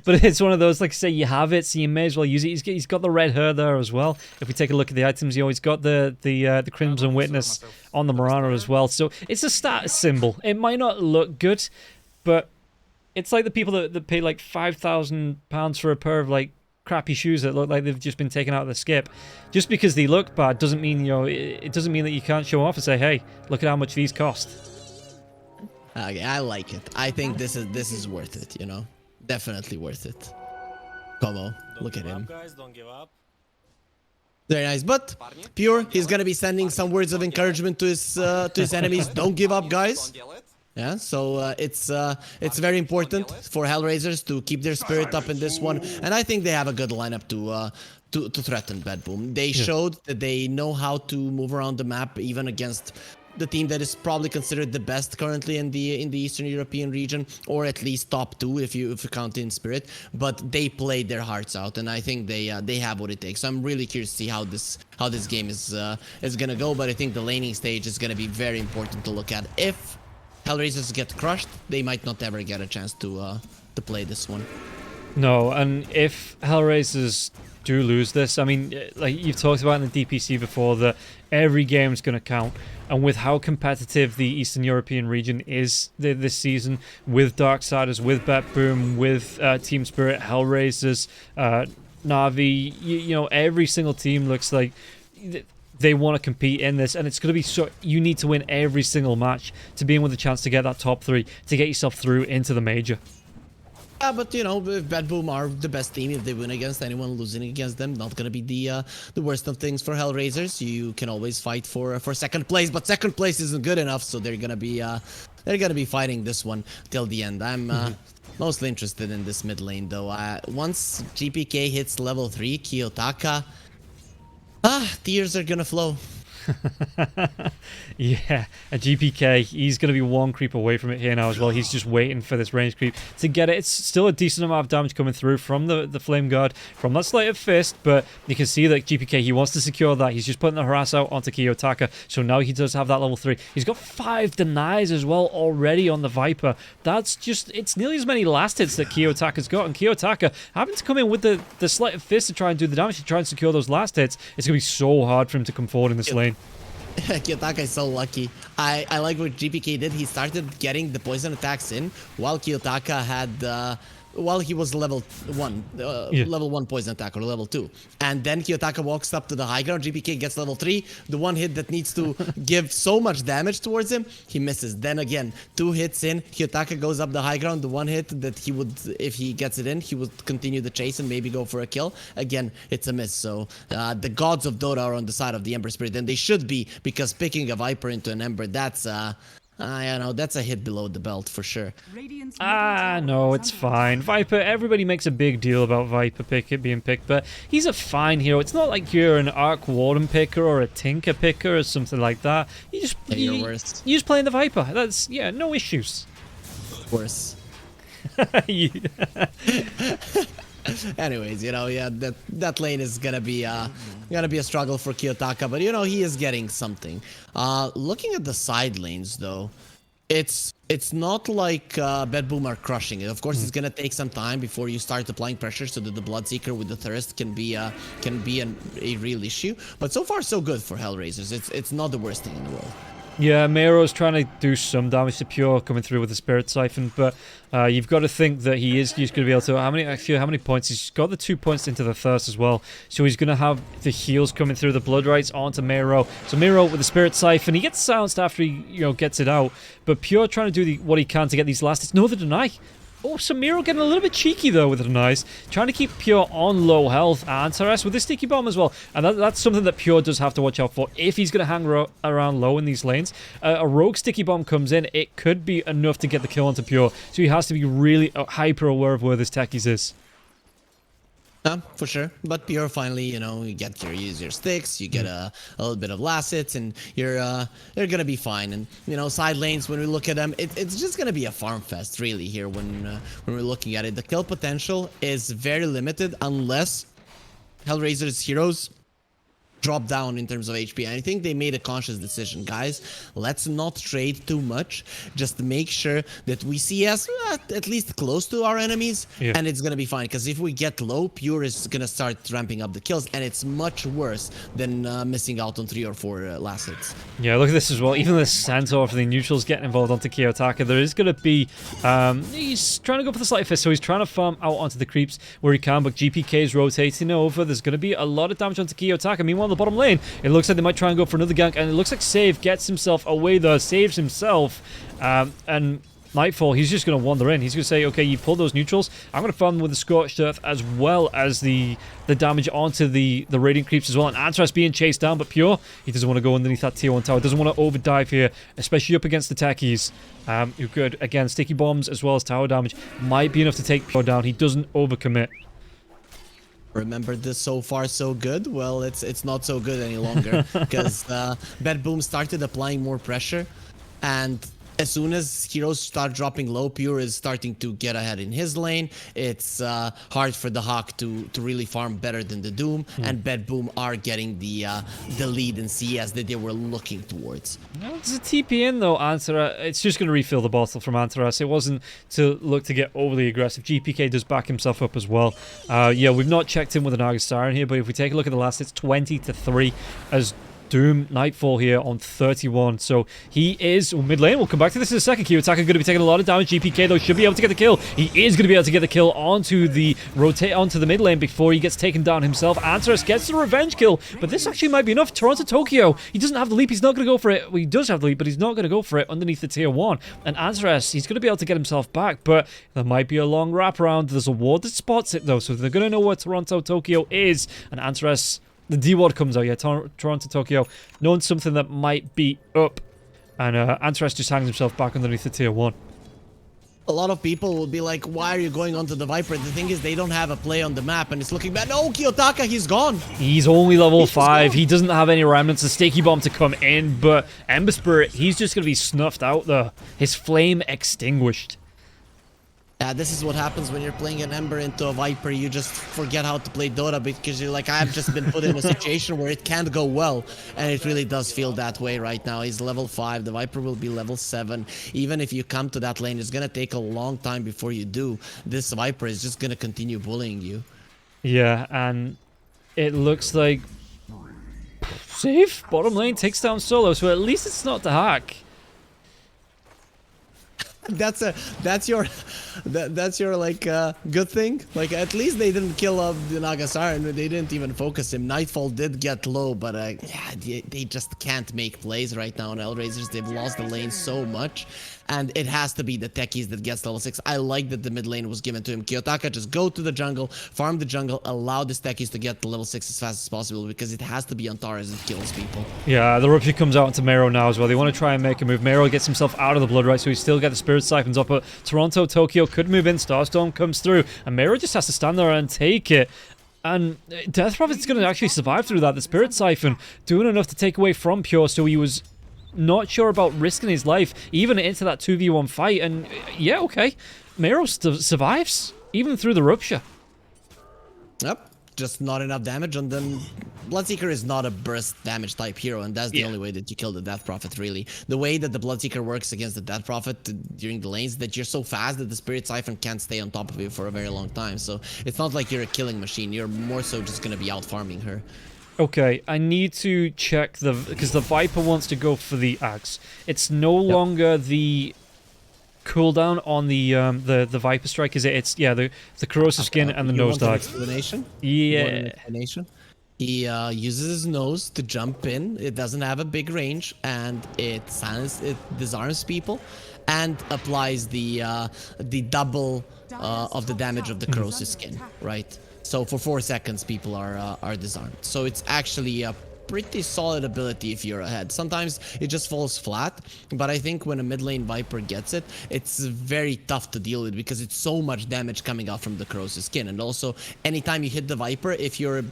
But it's one of those, like, say you have it, so you may as well use it. He's got the red hair there as well. If we take a look at the items, he's got the Crimson Witness on the Murana as well. So it's a status symbol. It might not look good, but it's like the people that pay like £5,000 for a pair of like crappy shoes that look like they've just been taken out of the skip. Just because they look bad doesn't mean it doesn't mean that you can't show off and say, hey, look at how much these cost. Okay, I like it. I think this is worth it, definitely worth it. Como, look at him. Guys, don't give up. Very nice, but Pure, he's gonna be sending some words of encouragement to his enemies. Don't give up, guys. Yeah, so it's very important for Hellraisers to keep their spirit up in this one, and I think they have a good lineup to threaten Betboom. They showed that they know how to move around the map, even against the team that is probably considered the best currently in the Eastern European region, or at least top 2 if you count in Spirit. But they played their hearts out, and I think they have what it takes. So I'm really curious to see how this game is gonna go. But I think the laning stage is gonna be very important to look at. If Hellraisers get crushed, they might not ever get a chance to play this one. No, and if Hellraisers do lose this, I mean, like you've talked about in the DPC before, that every game is going to count. And with how competitive the Eastern European region is this season, with Darksiders, with Betboom, with Team Spirit, Hellraisers, Na'Vi, you know, every single team looks like they want to compete in this, and it's going to be so. You need to win every single match to be in with a chance to get that top 3, to get yourself through into the major. Yeah, but you know, if Betboom are the best team, if they win against anyone, losing against them, not gonna be the worst of things for Hellraisers. You can always fight for second place, but second place isn't good enough, so they're gonna be fighting this one till the end. I'm mostly interested in this mid lane though. Once GPK hits level 3, Kiyotaka, tears are gonna flow. Yeah, a GPK, he's going to be one creep away from it here now as well. He's just waiting for this range creep to get it. It's still a decent amount of damage coming through from the Flame Guard, from that Sleight of Fist, but you can see that GPK, he wants to secure that. He's just putting the harass out onto Kiyotaka, so now he does have that level 3. He's got 5 denies as well already on the Viper. That's just, it's nearly as many last hits that Kiyotaka's got, and Kiyotaka having to come in with the Sleight of Fist to try and do the damage, to try and secure those last hits. It's going to be so hard for him to come forward in this lane. Kiyotaka is so lucky. I like what GPK did. He started getting the poison attacks in while Kiyotaka had while he was level 1 level 1 poison attack, or level 2, and then Kiyotaka walks up to the high ground. GPK gets level 3, the one hit that needs to give so much damage towards him, he misses. Then again, 2 hits in, Kiyotaka goes up the high ground, the one hit that he would, if he gets it in, he would continue the chase and maybe go for a kill. Again, it's a miss. So the gods of Dota are on the side of the Ember Spirit, and they should be, because picking a Viper into an Ember, that's I know, that's a hit below the belt for sure. No, it's fine. Viper, everybody makes a big deal about Viper being picked, but he's a fine hero. It's not like you're an Arc Warden picker or a Tinker picker or something like that. You just, you're just playing the Viper. That's, yeah, no issues. Worse. Anyways, yeah, that lane is gonna be a struggle for Kiyotaka, but he is getting something. Looking at the side lanes though, it's not like Bed Boom are crushing it. Of course, it's gonna take some time before you start applying pressure, so that the Bloodseeker with the Thirst can be a real issue. But so far, so good for Hellraisers. It's not the worst thing in the world. Yeah, Mero's trying to do some damage to Pure coming through with the Spirit Siphon, but you've got to think that he's going to be able to... How many points? He's got the 2 points into the Thirst as well, so he's going to have the heals coming through the Blood Rights onto Mero. So Mero with the Spirit Siphon, he gets silenced after he gets it out, but Pure trying to do what he can to get these last hits. No, the deny. Oh, Samiro getting a little bit cheeky, though, with the denies. Trying to keep Pure on low health. And Teres with the Sticky Bomb as well. And that's something that Pure does have to watch out for if he's going to hang around low in these lanes. A Rogue Sticky Bomb comes in. It could be enough to get the kill onto Pure. So he has to be really hyper aware of where this Techies is. For sure. But Pure finally, you get use your sticks, you get a little bit of last hits, and you're gonna be fine. And side lanes, when we look at them, it's just gonna be a farm fest really here when we're looking at it. The kill potential is very limited unless Hellraiser's heroes drop down in terms of HP. And I think they made a conscious decision, guys. Let's not trade too much. Just make sure that we see us at least close to our enemies, and it's gonna be fine. Because if we get low, Pure is gonna start ramping up the kills, and it's much worse than missing out on 3 or 4 last hits. Yeah, look at this as well. Even the Centaur for the neutrals getting involved onto Kiyotaka. There is gonna be he's trying to go for the Slight Fist, so he's trying to farm out onto the creeps where he can, but GPK is rotating over. There's gonna be a lot of damage onto Kiyotaka. Meanwhile, the bottom lane, it looks like they might try and go for another gank, and it looks like Save gets himself away there, saves himself, and Nightfall, he's just going to wander in. He's going to say, okay, you've pulled those neutrals, I'm going to farm them with the Scorched Earth as well as the damage onto the Radiant Creeps as well, and Antras being chased down, but Pure, he doesn't want to go underneath that tier 1 tower, doesn't want to overdive here, especially up against the Techies, who could, again, Sticky Bombs as well as tower damage, might be enough to take Pure down. He doesn't overcommit. Remember this so far so good? Well, it's not so good any longer because Bed Boom started applying more pressure, and as soon as heroes start dropping low, Pure is starting to get ahead in his lane. It's hard for the Hawk to really farm better than the Doom, and Bed Boom are getting the lead in CS that they were looking towards. No, it's a TP in though, Antara. It's just going to refill the bottle from Antaras. It wasn't to look to get overly aggressive. GPK does back himself up as well. Yeah, we've not checked in with an Argus Siren here, but if we take a look at the last, it's 20-3 as Doom Nightfall here on 31. So he is mid lane. We'll come back to this in a second. Kiyotaka going to be taking a lot of damage. GPK though should be able to get the kill. He is going to be able to get the kill onto the mid lane before he gets taken down himself. Antaras gets the revenge kill, but this actually might be enough. Toronto Tokyo, he doesn't have the leap. He's not going to go for it. Well, he does have the leap, but he's not going to go for it underneath the tier 1. And Antaras, he's going to be able to get himself back, but there might be a long wraparound. There's a ward that spots it though, so they're going to know where Toronto Tokyo is. And Antaras, the D-Ward comes out, yeah, Toronto Tokyo, knowing something that might be up. And Antaras just hangs himself back underneath the tier 1. A lot of people will be like, why are you going onto the Viper? The thing is, they don't have a play on the map, and it's looking bad. No, Kiyotaka, he's gone. He's only level 5. He doesn't have any remnants. A Sticky Bomb to come in, but Ember Spirit, he's just going to be snuffed out there. His flame extinguished. This is what happens when you're playing an Ember into a Viper. You just forget how to play Dota because you're like, I've just been put in a situation where it can't go well. And it really does feel that way right now. He's level 5. The Viper will be level 7. Even if you come to that lane, it's going to take a long time before you do. This Viper is just going to continue bullying you. Yeah, and it looks like... Save? Bottom lane takes down solo, so at least it's not the hack. That's your like good thing. Like at least they didn't kill the Nagasar and they didn't even focus him. Nightfall did get low, but yeah, they just can't make plays right now on Hellraisers. They've lost the lane so much, and it has to be the Techies that gets level 6. I like that the mid lane was given to him. Kiyotaka, just go to the jungle, farm the jungle, allow the Techies to get the level 6 as fast as possible because it has to be on Taras that kills people. Yeah, the Rupture comes out into Mero now as well. They want to try and make a move. Mero gets himself out of the blood, right? So he still got the Spirit Siphons up, but Toronto Tokyo could move in. Starstorm comes through, and Mero just has to stand there and take it. And Death Prophet's going to actually survive through that. The Spirit Siphon doing enough to take away from Pure, so he was not sure about risking his life even into that 2v1 fight. And yeah, okay, Mero survives even through the Rupture. Yep. Just not enough damage, and then Bloodseeker is not a burst damage type hero, and that's the only way that you kill the Death Prophet, really. The way that the Bloodseeker works against the Death Prophet during the lanes, that you're so fast that the Spirit Siphon can't stay on top of you for a very long time. So it's not like you're a killing machine. You're more so just going to be out farming her. Okay, I need to check because the Viper wants to go for the axe. It's no longer the cooldown on the Viper strike, is it? It's the corrosive skin and the nosedive. Explanation? Yeah. He uses his nose to jump in. It doesn't have a big range, and it disarms people, and applies the double of the damage of the corrosive skin. Right. So for 4 seconds, people are disarmed. So it's actually a pretty solid ability if you're ahead. Sometimes it just falls flat, but I think when a mid lane Viper gets it, it's very tough to deal with because it's so much damage coming out from the corrosive skin. And also, anytime you hit the Viper, if you're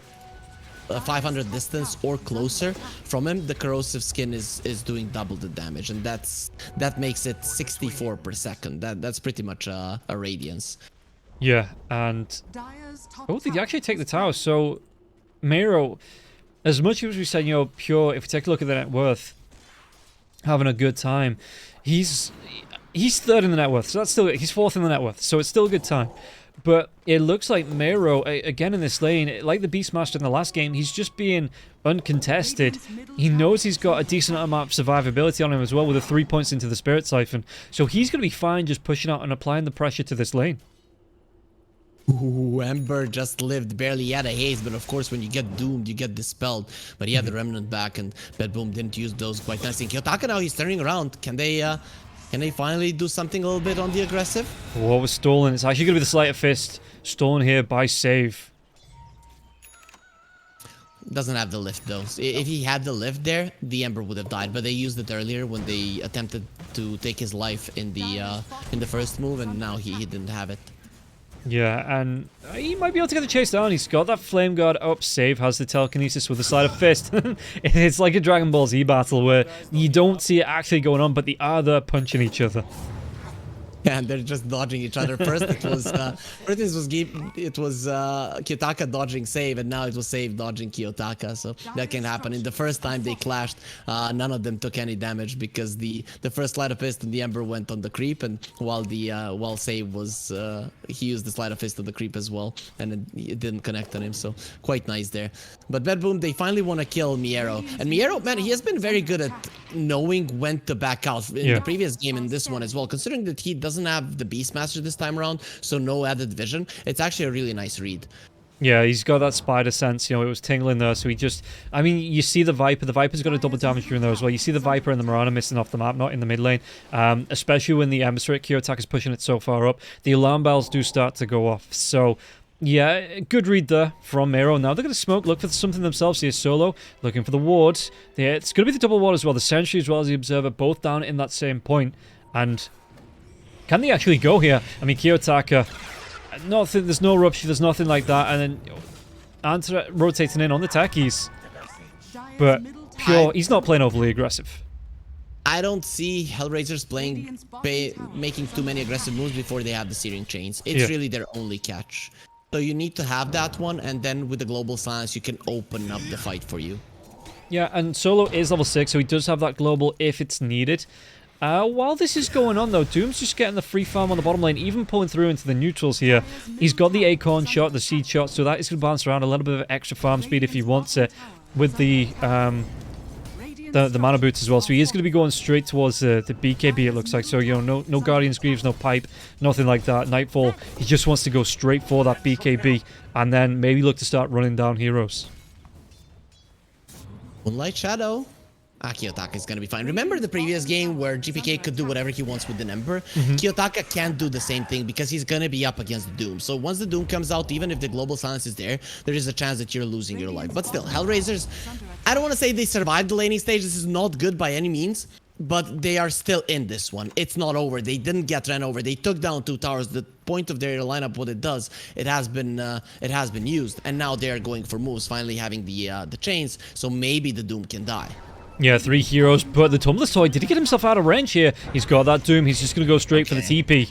500 distance or closer from him, the corrosive skin is doing double the damage, and that makes it 64 per second. That's pretty much a radiance. Yeah, and oh, did you actually take the tower? So Mero, as much as we said, pure, if we take a look at the net worth, having a good time, he's third in the net worth, so that's still, he's fourth in the net worth, so it's still a good time. But it looks like Mero, again in this lane, like the Beastmaster in the last game, he's just being uncontested. He knows he's got a decent amount of survivability on him as well with the 3 points into the Spirit Siphon, so he's going to be fine just pushing out and applying the pressure to this lane. Ooh, Ember just lived, barely had a haze, but of course when you get doomed, you get dispelled. But he had the Remnant back, and Bedboom didn't use those quite nicely. Kiyotaka now, he's turning around. Can they finally do something a little bit on the aggressive? What was stolen? It's actually going to be the Sleight of Fist, stolen here by Save. Doesn't have the lift though. If he had the lift there, the Ember would have died. But they used it earlier when they attempted to take his life in the first move, and now he didn't have it. Yeah, and he might be able to get the chase down. He's got that Flame Guard up. Save has the telekinesis with the Sleight of Fist. It's like a Dragon Ball Z battle where you don't see it actually going on, but they are there punching each other. Yeah, and they're just dodging each other. First it was Kiyotaka dodging Save, and now it was Save dodging Kiyotaka. So that can happen. In the first time they clashed, none of them took any damage because the first Sleight of Fist and the Ember went on the creep, and while Save was he used the Sleight of Fist on the creep as well, and it didn't connect on him. So quite nice there. But Bedboom, they finally want to kill Miero, and Miero, man, he has been very good at knowing when to back out in the previous game and this one as well. Considering that he doesn't have the Beastmaster this time around, so no added vision, it's actually a really nice read. Yeah, he's got that spider sense, it was tingling there, so he just... I mean, you see the Viper's got a double damage during there as well. You see the Viper and the Mirana missing off the map, not in the mid lane. Especially when the Emissary Kiyotaka is pushing it so far up. The alarm bells do start to go off, so... Yeah, good read there from Mero. Now they're going to smoke, look for something themselves here. Solo, looking for the ward. It's going to be the double ward as well. The Sentry as well as the Observer, both down in that same point. And can they actually go here? I mean, Kiyotaka, nothing, there's no rupture, there's nothing like that. And then Anta rotating in on the techies. But Pure, he's not playing overly aggressive. I don't see Hellraisers making too many aggressive moves before they have the Searing Chains. It's really their only catch. So you need to have that one, and then with the Global Silence, you can open up the fight for you. Yeah, and Solo is level 6, so he does have that Global if it's needed. While this is going on, though, Doom's just getting the free farm on the bottom lane, even pulling through into the neutrals here. He's got the Acorn shot, the Seed shot, so that is going to bounce around a little bit of extra farm speed if he wants it with the mana boots as well. So he is going to be going straight towards the BKB, it looks like. So, no Guardian's Greaves, no Pipe, nothing like that. Nightfall, he just wants to go straight for that BKB and then maybe look to start running down heroes. Moonlight Shadow. Kiyotaka is going to be fine. Remember the previous game where GPK could do whatever he wants with the Ember? Kiyotaka can't do the same thing because he's going to be up against the Doom. So once the Doom comes out, even if the Global Silence is there, there is a chance that you're losing your life. But still, Hellraisers, I don't want to say they survived the laning stage. This is not good by any means, but they are still in this one. It's not over. They didn't get ran over. They took down 2 towers. The point of their lineup, what it does, it has been used, and now they are going for moves, finally having the chains. So maybe the Doom can die. Yeah, 3 heroes, but the Tumblr Toy, did he get himself out of range here? He's got that Doom, he's just going to go straight for the TP.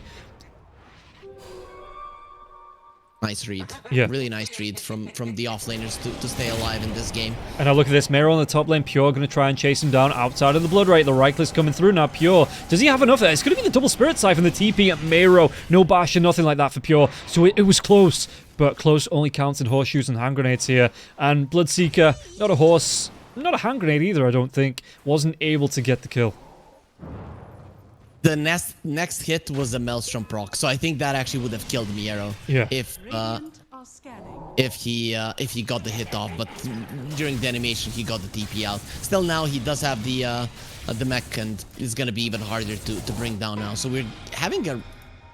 Nice read. Yeah. Really nice read from the offlaners to stay alive in this game. And now look at this. Mero on the top lane. Pure going to try and chase him down outside of the blood rate. The right click's coming through now. Pure. Does he have enough? It's going to be the double spirit siphon, the TP at Mero. No bash or nothing like that for Pure. So it was close. But close only counts in horseshoes and hand grenades here. And Bloodseeker, not a horse, not a hand grenade either, I don't think, wasn't able to get the kill. The next hit was a Maelstrom proc, so I think that actually would have killed Miero if Radiant are scanning. if he got the hit off. But during the animation, he got the TP out. Still, now he does have the mech, and it's gonna be even harder to bring down now. So we're having a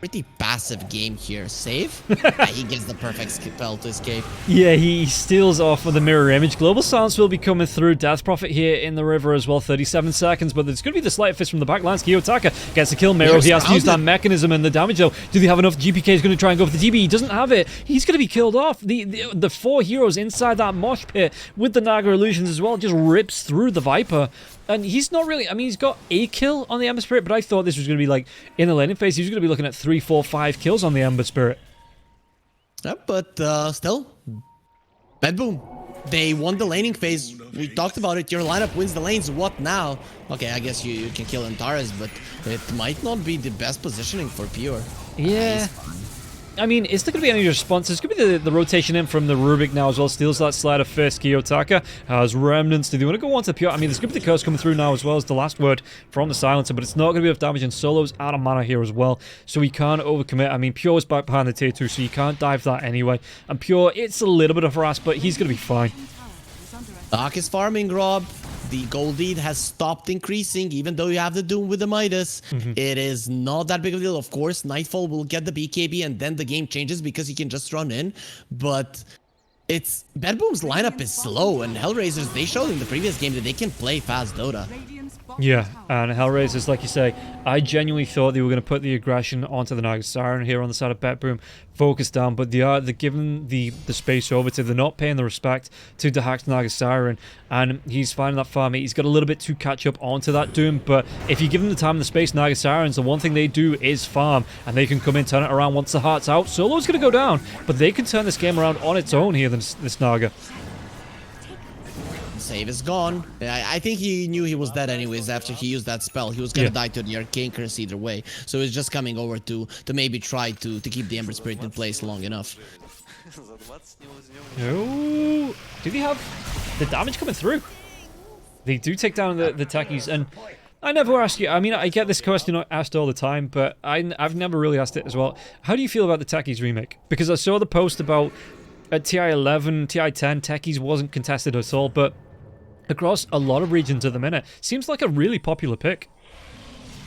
pretty passive game here. Save? Yeah, he gets the perfect spell to escape. Yeah, he steals off with the mirror image. Global Silence will be coming through. Death Prophet here in the river as well. 37 seconds, but there's going to be the slight fist from the back lines. Kiyotaka gets a kill. Mero, he has to use that mechanism and the damage though. Do they have enough? GPK is going to try and go for the TB. He doesn't have it. He's going to be killed off. The 4 heroes inside that mosh pit with the Naga illusions as well just rips through the Viper. And he's not really, I mean, he's got a kill on the Ember Spirit, but I thought this was going to be like, in the laning phase, he was going to be looking at 3, 4, 5 kills on the Ember Spirit. Yeah, but still, bad boom. They won the laning phase. We talked about it. Your lineup wins the lanes. What now? Okay, I guess you can kill Antares, but it might not be the best positioning for Pure. Yeah. I mean, is there going to be any response? There's going to be the rotation in from the Rubik now as well. Steals that slider first. Kiyotaka has Remnants. Do they want to go on to Pure? I mean, there's going to be the curse coming through now as well as the last word from the Silencer, but it's not going to be enough damage, and Solo's out of mana here as well, so he can't overcommit. I mean, Pure's back behind the tier 2, so you can't dive that anyway. And Pure, it's a little bit of harass, but he's going to be fine. Dark is farming, Rob. The gold lead has stopped increasing, even though you have the Doom with the Midas. It is not that big of a deal. Of course, Nightfall will get the BKB, and then the game changes because he can just run in. But it's Bad Boom's lineup is slow, and Hellraisers, they showed in the previous game that they can play fast Dota. Yeah, and Hellraisers, like you say, I genuinely thought they were going to put the aggression onto the Naga Siren here on the side of Betboom, focus down, but they're giving the space over to, they're not paying the respect to Dahak's Naga Siren, and he's finding that farm. He's got a little bit to catch up onto that Doom, but if you give them the time and the space, Naga Sirens, the one thing they do is farm, and they can come in, turn it around once the heart's out. Solo's going to go down, but they can turn this game around on its own here, this Naga. Save is gone. I think he knew he was dead anyways after he used that spell. He was gonna die to the Arcane Curse either way. So he's just coming over to maybe try to keep the Ember Spirit in place long enough. Oh, do they have the damage coming through? They do take down the techies, and I never ask you, I mean, I get this question asked all the time, but I've never really asked it as well. How do you feel about the techies remake? Because I saw the post about at TI 11, TI 10, techies wasn't contested at all, but across a lot of regions at the minute, seems like a really popular pick.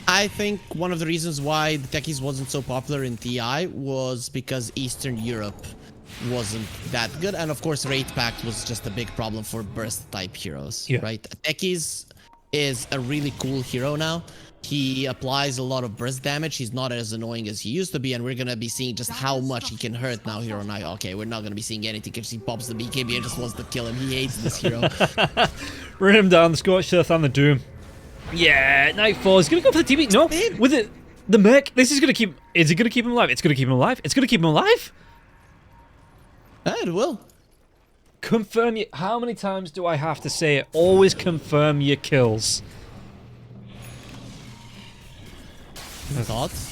I think one of the reasons why the techies wasn't so popular in TI was because Eastern Europe wasn't that good, and of course Raid Pact was just a big problem for burst type heroes, right? Techies is a really cool hero now. He applies a lot of burst damage. He's not as annoying as he used to be, and we're gonna be seeing just how much he can hurt now here on I. Okay, we're not gonna be seeing anything because he pops the BKB and just wants to kill him. He hates this hero. Run him down, the Scorched Earth and the Doom. Yeah, Nightfall is gonna go for the TB. No, with it, the mech. This is gonna keep. Is it gonna keep him alive? It's gonna keep him alive. It's gonna keep him alive. It will. Confirm you. How many times do I have to say it? Always confirm your kills.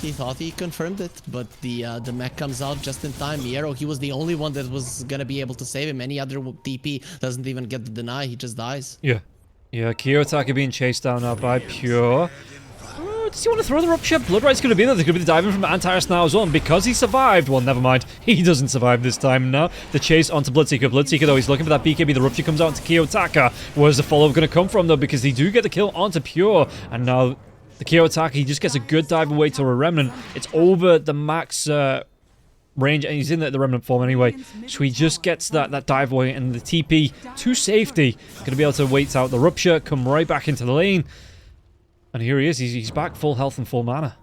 He thought he confirmed it, but the mech comes out just in time. Miero, he was the only one that was gonna be able to save him. Any other TP doesn't even get the deny. He just dies. Yeah. Kiyotaka being chased down now by Pure. Does he want to throw the Rupture? Bloodright's going to be there. There's going to be the diving from Antares now as well. And because he survived, well, never mind. He doesn't survive this time now. The chase onto Bloodseeker. Bloodseeker, though, he's looking for that BKB. The Rupture comes out into Kiyotaka. Where's the follow-up going to come from, though? Because they do get the kill onto Pure. And now the Kiyotaka, he just gets a good dive away to a Remnant. It's over the max range, and he's in the Remnant form anyway. So he just gets that dive away, and the TP to safety. Going to be able to wait out the Rupture, come right back into the lane. And here he is. He's back full health and full mana.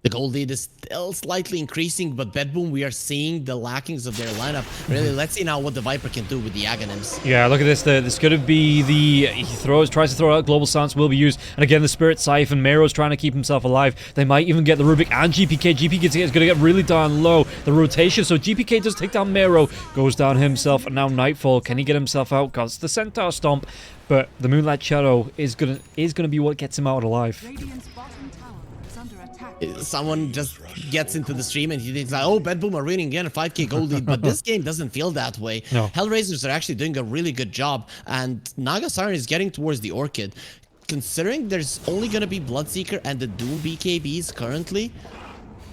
The gold lead is still slightly increasing, but Bedboom, we are seeing the lackings of their lineup. Really, let's see now what the Viper can do with the Aghanims. Yeah, look at this. There's going to be he tries to throw out Global Silence will be used. And again, the Spirit Siphon. Mero's trying to keep himself alive. They might even get the Rubik and GPK. GPK is going to get really down low. The rotation. So GPK does take down Mero. Goes down himself. And now Nightfall. Can he get himself out? Got the Centaur Stomp. But the Moonlight Shadow is gonna be what gets him out alive. Radiant's bottom tower is under attack. Someone just gets into the stream and he thinks like, oh, Bedboom are winning again, a 5k gold lead. But this game doesn't feel that way. No. Hellraisers are actually doing a really good job. And Naga Siren is getting towards the Orchid. Considering there's only going to be Bloodseeker and the Doom BKBs currently,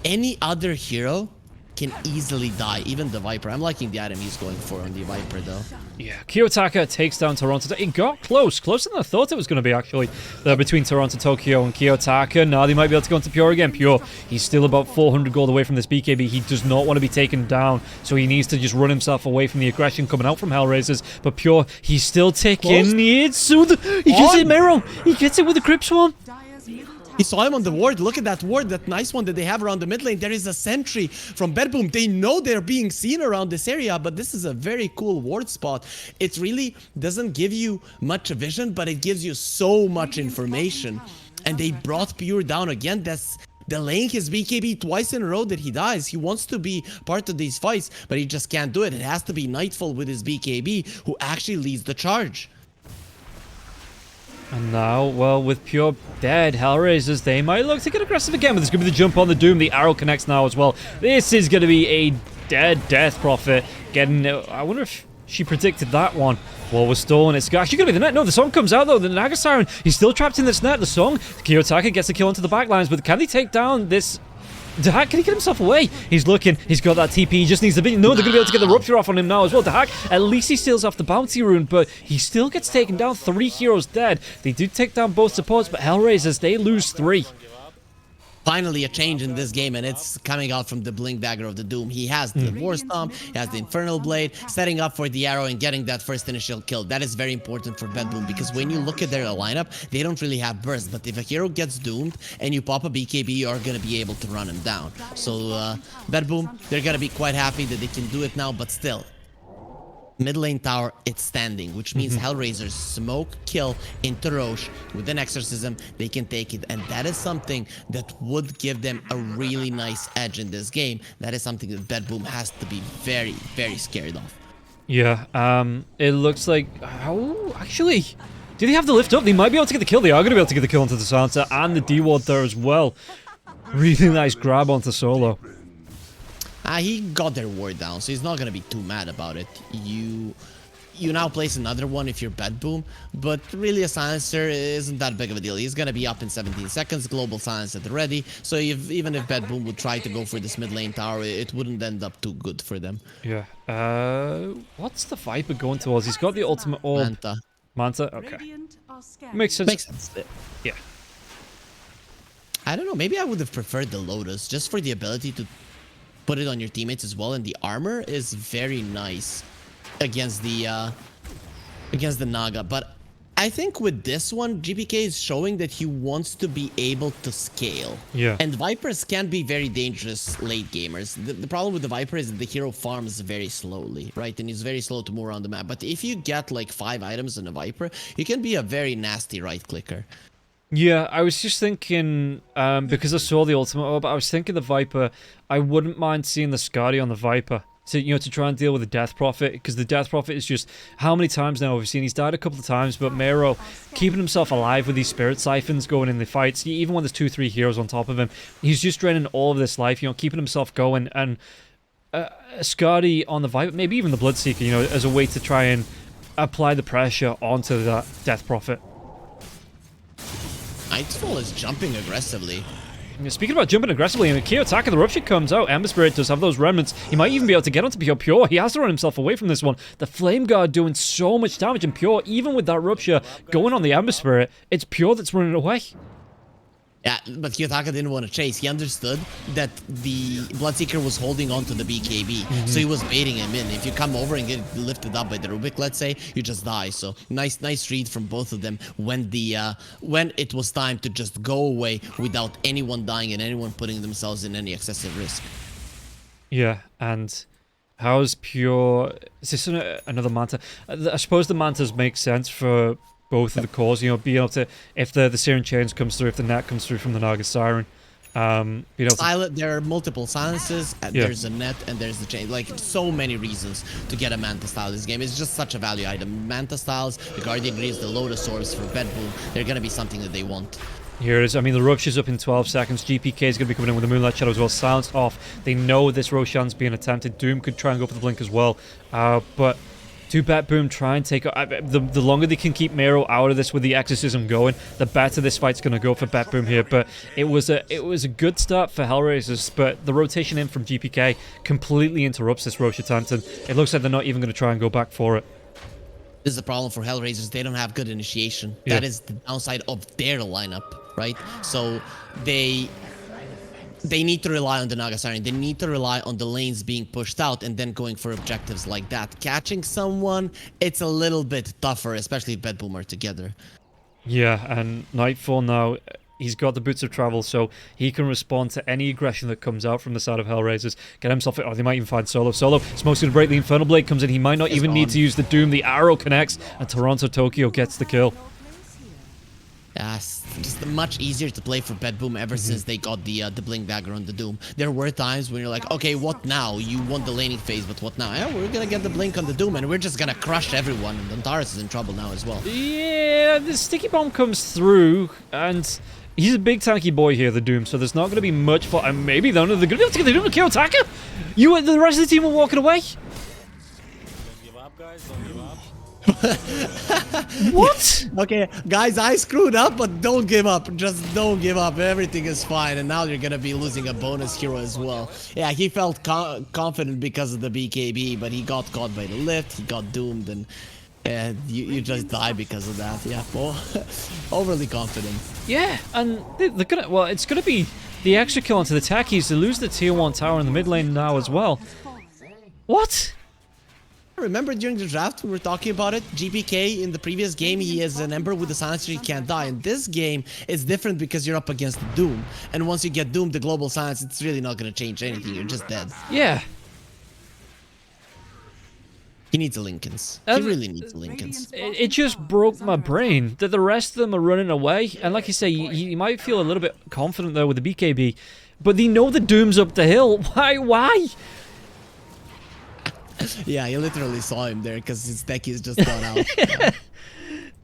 any other hero can easily die, even the Viper. I'm liking the item he's going for on the Viper, though. Yeah, Kiyotaka takes down Toronto. It got closer than I thought it was going to be, actually, between Toronto, Tokyo, and Kiyotaka. Now they might be able to go into Pure again. Pure, he's still about 400 gold away from this BKB. He does not want to be taken down, so he needs to just run himself away from the aggression coming out from Hellraisers. But Pure, he's still taking it. So he gets it, Mero. He gets it with the Crypt Swarm. Dire's middle tower He saw him on the ward. Look at that ward, that nice one that they have around the mid lane. There is a sentry from Bedboom. They know they're being seen around this area, but this is a very cool ward spot. It really doesn't give you much vision, but it gives you so much information. And they brought Pure down again. That's delaying his BKB twice in a row that he dies. He wants to be part of these fights, but he just can't do it. It has to be Nightfall with his BKB who actually leads the charge. And now, well, with Pure dead, Hellraisers, they might look to get aggressive again, but there's going to be the jump on the Doom. The arrow connects now as well. This is going to be a dead Death Prophet. Getting, I wonder if she predicted that one. Wall was stolen. It's actually going to be the net. No, the song comes out, though. The Naga Siren, he's still trapped in this net. The song, Kiyotaka gets a kill onto the backlines, but can they take down this... Dahak, can he get himself away? He's looking. He's got that TP. He just needs the bit. No, they're going to be able to get the Rupture off on him now as well. Dahak, at least he steals off the Bounty Rune, but he still gets taken down. 3 heroes dead. They do take down both supports, but Hellraisers, they lose 3. Finally a change in this game, and it's coming out from the Blink Dagger of the Doom. He has the War Stomp, he has the Infernal Blade, setting up for the arrow and getting that first initial kill. That is very important for Bedboom, because when you look at their lineup, they don't really have burst, but if a hero gets doomed and you pop a BKB, you are going to be able to run him down. So Bedboom, they're going to be quite happy that they can do it now, but still, mid lane tower, it's standing, which means Hellraisers smoke kill into Roche with an exorcism. They can take it, and that is something that would give them a really nice edge in this game. That is something that Bedboom has to be very, very scared of. Yeah, it looks like... Oh, actually... Do they have the lift up? They might be able to get the kill. They are going to be able to get the kill onto the Santa and the D-Ward there as well. Really nice grab onto Solo. He got their ward down, so he's not going to be too mad about it. You now place another one if you're Bedboom, but really a silencer isn't that big of a deal. He's going to be up in 17 seconds, global silence at the ready, so even if Bedboom would try to go for this mid lane tower, it wouldn't end up too good for them. Yeah. What's the Viper going towards? He's got the ultimate orb. Manta. Manta? Okay. Radiant are scared. Makes sense. Makes sense. Yeah. I don't know, maybe I would have preferred the Lotus, just for the ability to put it on your teammates as well, and the armor is very nice against the Naga. But I think with this one, GPK is showing that he wants to be able to scale. Yeah. And Vipers can be very dangerous late gamers. The problem with the Viper is that the hero farms very slowly, right? And he's very slow to move around the map. But if you get like 5 items in a Viper, you can be a very nasty right clicker. Yeah, I was just thinking, because I saw the ultimate orb, I was thinking the Viper, I wouldn't mind seeing the Skadi on the Viper. To try and deal with the Death Prophet, because the Death Prophet is just, how many times now we've seen, he's died a couple of times, but Mero keeping himself alive with these Spirit Siphons going in the fights, even when there's 2-3 heroes on top of him, he's just draining all of this life, keeping himself going, and Skadi on the Viper, maybe even the Bloodseeker, as a way to try and apply the pressure onto that Death Prophet. Nightfall is jumping aggressively. Speaking about jumping aggressively, Kiyotaka, the Rupture comes out. Ember Spirit does have those remnants. He might even be able to get onto Pure. He has to run himself away from this one. The Flame Guard doing so much damage, and Pure, even with that Rupture going on the Ember Spirit, it's Pure that's running away. Yeah, but Kiyotaka didn't want to chase. He understood that the Bloodseeker was holding on to the BKB, so he was baiting him in. If you come over and get lifted up by the Rubik, let's say, you just die. So nice read from both of them when when it was time to just go away without anyone dying and anyone putting themselves in any excessive risk. Yeah, and how's Pure... Is this another Manta? I suppose the Mantas make sense for both of the cores, you know, being able to... If the Searing Chains comes through, if the net comes through from the Naga Siren, being able to... There are multiple silences, and there's a net, and there's the chain. Like, so many reasons to get a Manta style this game. It's just such a value item. Manta styles, the Guardian Greaves, the Lotus Orbs for Bed Boom, they're gonna be something that they want. Here it is. I mean, the Rush is up in 12 seconds. GPK is going to be coming in with the Moonlight Shadow as well. Silenced off. They know this Roshan's being attempted. Doom could try and go for the Blink as well. But do Bet Boom try and take... the longer they can keep Miro out of this with the Exorcism going, the better this fight's going to go for Bet Boom here. But it was a good start for Hellraisers, but the rotation in from GPK completely interrupts this Roshatantan. It looks like they're not even going to try and go back for it. This is the problem for Hellraisers. They don't have good initiation. Yeah. That is the downside of their lineup, right? So they need to rely on the Naga Siren. They need to rely on the lanes being pushed out and then going for objectives like that. Catching someone, it's a little bit tougher, especially if Bed Boom are together. Yeah, and Nightfall now... He's got the Boots of Travel, so he can respond to any aggression that comes out from the side of Hellraisers. Get himself... Oh, they might even find Solo. Smoke's going to break. The Infernal Blade comes in. He might not even need to use the Doom. The arrow connects, and Toronto Tokyo gets the kill. Yeah, it's just much easier to play for Bed Boom ever since they got the Blink Dagger on the Doom. There were times when you're like, okay, what now? You want the laning phase, but what now? Yeah, we're gonna get the Blink on the Doom, and we're just gonna crush everyone. And Antares is in trouble now as well. Yeah, the Sticky Bomb comes through, and... He's a big tanky boy here, the Doom, so there's not going to be much for... And maybe they're going to be able to get the Doom to kill Taka? The rest of the team are walking away? Don't give up, guys. Don't give up. What? Okay, guys, I screwed up, but don't give up. Just don't give up. Everything is fine, and now you're going to be losing a bonus hero as well. Yeah, he felt confident because of the BKB, but he got caught by the lift, he got doomed, and... you just die because of that. Yeah, overly confident. Yeah, and they're gonna... Well, it's gonna be the extra kill onto the Techies. They lose the tier 1 tower in the mid lane now as well. What? Remember during the draft we were talking about it? GPK in the previous game, he is an Ember with the silencer, he can't die. In this game, it's different because you're up against Doom. And once you get Doom, the global silence, it's really not gonna change anything. You're just dead. Yeah. He needs a Lincolns. He really needs a Lincolns. It just broke my brain that the rest of them are running away. And like you say, you might feel a little bit confident there with the BKB. But they know the Doom's up the hill. Why? Yeah, you literally saw him there because his deck is just gone out.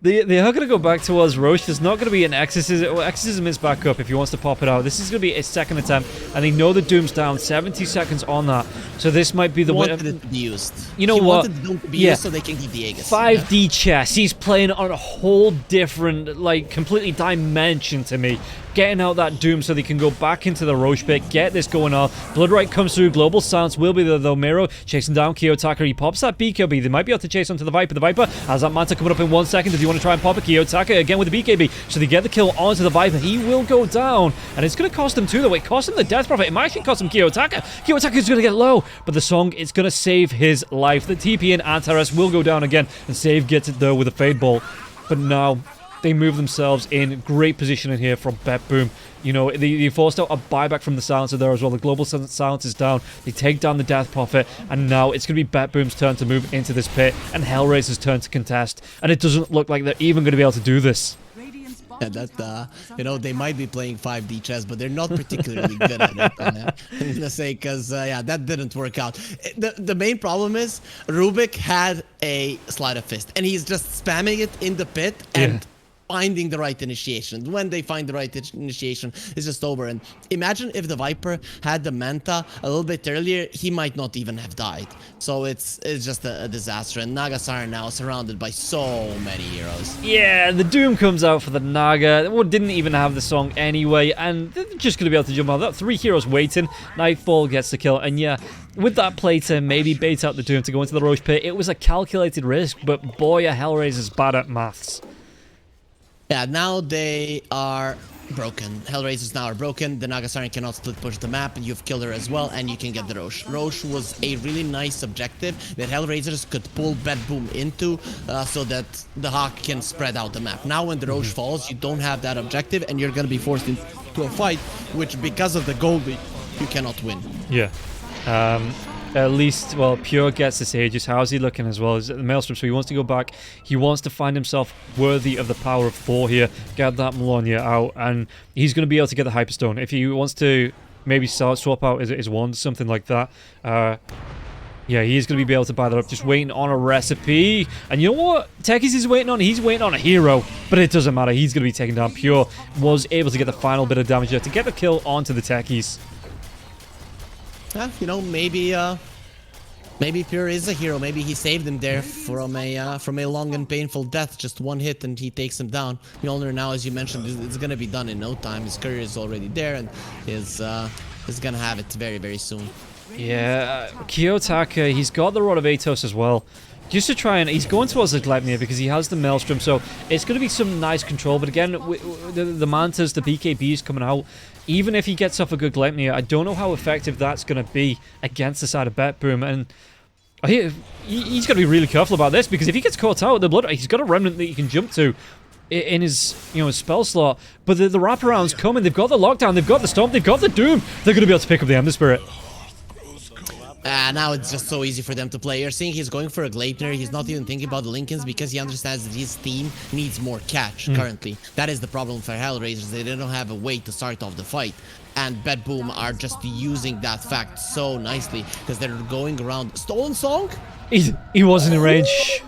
They are going to go back towards Roche. There's not going to be an Exorcism. Well, Exorcism is back up if he wants to pop it out. This is going to be a second attempt, and they know the Doom's down. 70 seconds on that. So this might be the win. win. Wanted it to be used. You know he what? Wanted the Doom to be used so they can keep the Aegis. 5D chess. He's playing on a whole different, like, completely dimension to me. Getting out that Doom so they can go back into the Roche pit, get this going on. Bloodright comes through. Global Silence will be there, though. Miro chasing down Kiyotaka. He pops that BKB. They might be able to chase onto the Viper. The Viper has that Manta coming up in 1 second. If you want to try and pop it, Kiyotaka again with the BKB. So they get the kill onto the Viper. He will go down. And it's going to cost him too, though. It cost him the Death Prophet. It might actually cost him Kiyotaka. Kiyotaka's going to get low. But the song, it's going to save his life. The TP in Antares will go down again. And Save gets it, though, with a Fade Ball. But now... they move themselves in great position in here from Bet Boom. You know, they forced out a buyback from the Silencer there as well. The global silence is down. They take down the Death Prophet. And now it's going to be Bet Boom's turn to move into this pit. And Hellraiser's turn to contest. And it doesn't look like they're even going to be able to do this. Yeah, that, you know, they might be playing 5D chess, but they're not particularly good at it. I'm going to say, because, yeah, that didn't work out. The main problem is Rubik had a Sleight of Fist, and he's just spamming it in the pit, and finding the right initiation. When they find the right initiation, it's just over. And imagine if the Viper had the Manta a little bit earlier, he might not even have died. So it's just a disaster. And Naga Siren now surrounded by so many heroes. Yeah, the Doom comes out for the Naga. Well, didn't even have the song anyway, and they're just going to be able to jump out. That 3 heroes waiting. Nightfall gets the kill, and yeah, with that play to maybe bait out the Doom to go into the Roche pit, it was a calculated risk, but boy, are Hellraisers bad at maths. Yeah, now they are broken. Hellraisers now are broken. The Naga Siren cannot split push the map. You've killed her as well, and you can get the Roche. Roche was a really nice objective that Hellraisers could pull Bed Boom into so that the Hawk can spread out the map. Now when the Roche falls, you don't have that objective, and you're going to be forced into a fight, which because of the Goldie, you cannot win. Yeah. At least, well, Pure gets this Aegis. How's he looking as well? He's at the Maelstrom, so he wants to go back. He wants to find himself worthy of the power of 4 here. Get that Melania out, and he's going to be able to get the Hyperstone. If he wants to maybe swap out his wand, something like that. Yeah, he's going to be able to buy that up. Just waiting on a recipe. And you know what Techies is waiting on? He's waiting on a hero. But it doesn't matter. He's going to be taken down. Pure was able to get the final bit of damage there to get the kill onto the Techies. You know, maybe Pure is a hero. Maybe he saved him there from a long and painful death. Just one hit and he takes him down. Mjolnir now, as you mentioned, it's gonna be done in no time. His career is already there and is gonna have it very, very soon. Yeah, Kiyotaka, he's got the Rod of Atos as well. Just to try and... He's going towards the Gleipnir because he has the Maelstrom, so it's going to be some nice control. But again, the Mantas, the BKBs coming out. Even if he gets off a good Gleipnir, I don't know how effective that's going to be against the side of Betboom. And he's got to be really careful about this because if he gets caught out with the Blood, he's got a Remnant that he can jump to in his, his spell slot. But the wraparound's coming. They've got the Lockdown, they've got the Stomp, they've got the Doom. They're going to be able to pick up the Ember Spirit. Now it's just so easy for them to play. You're seeing he's going for a Gleipnir. He's not even thinking about the Lincolns because he understands that his team needs more catch currently. That is the problem for Hellraisers. They don't have a way to start off the fight. And Bed Boom are just using that fact so nicely because they're going around. Stolen Song? He wasn't in range.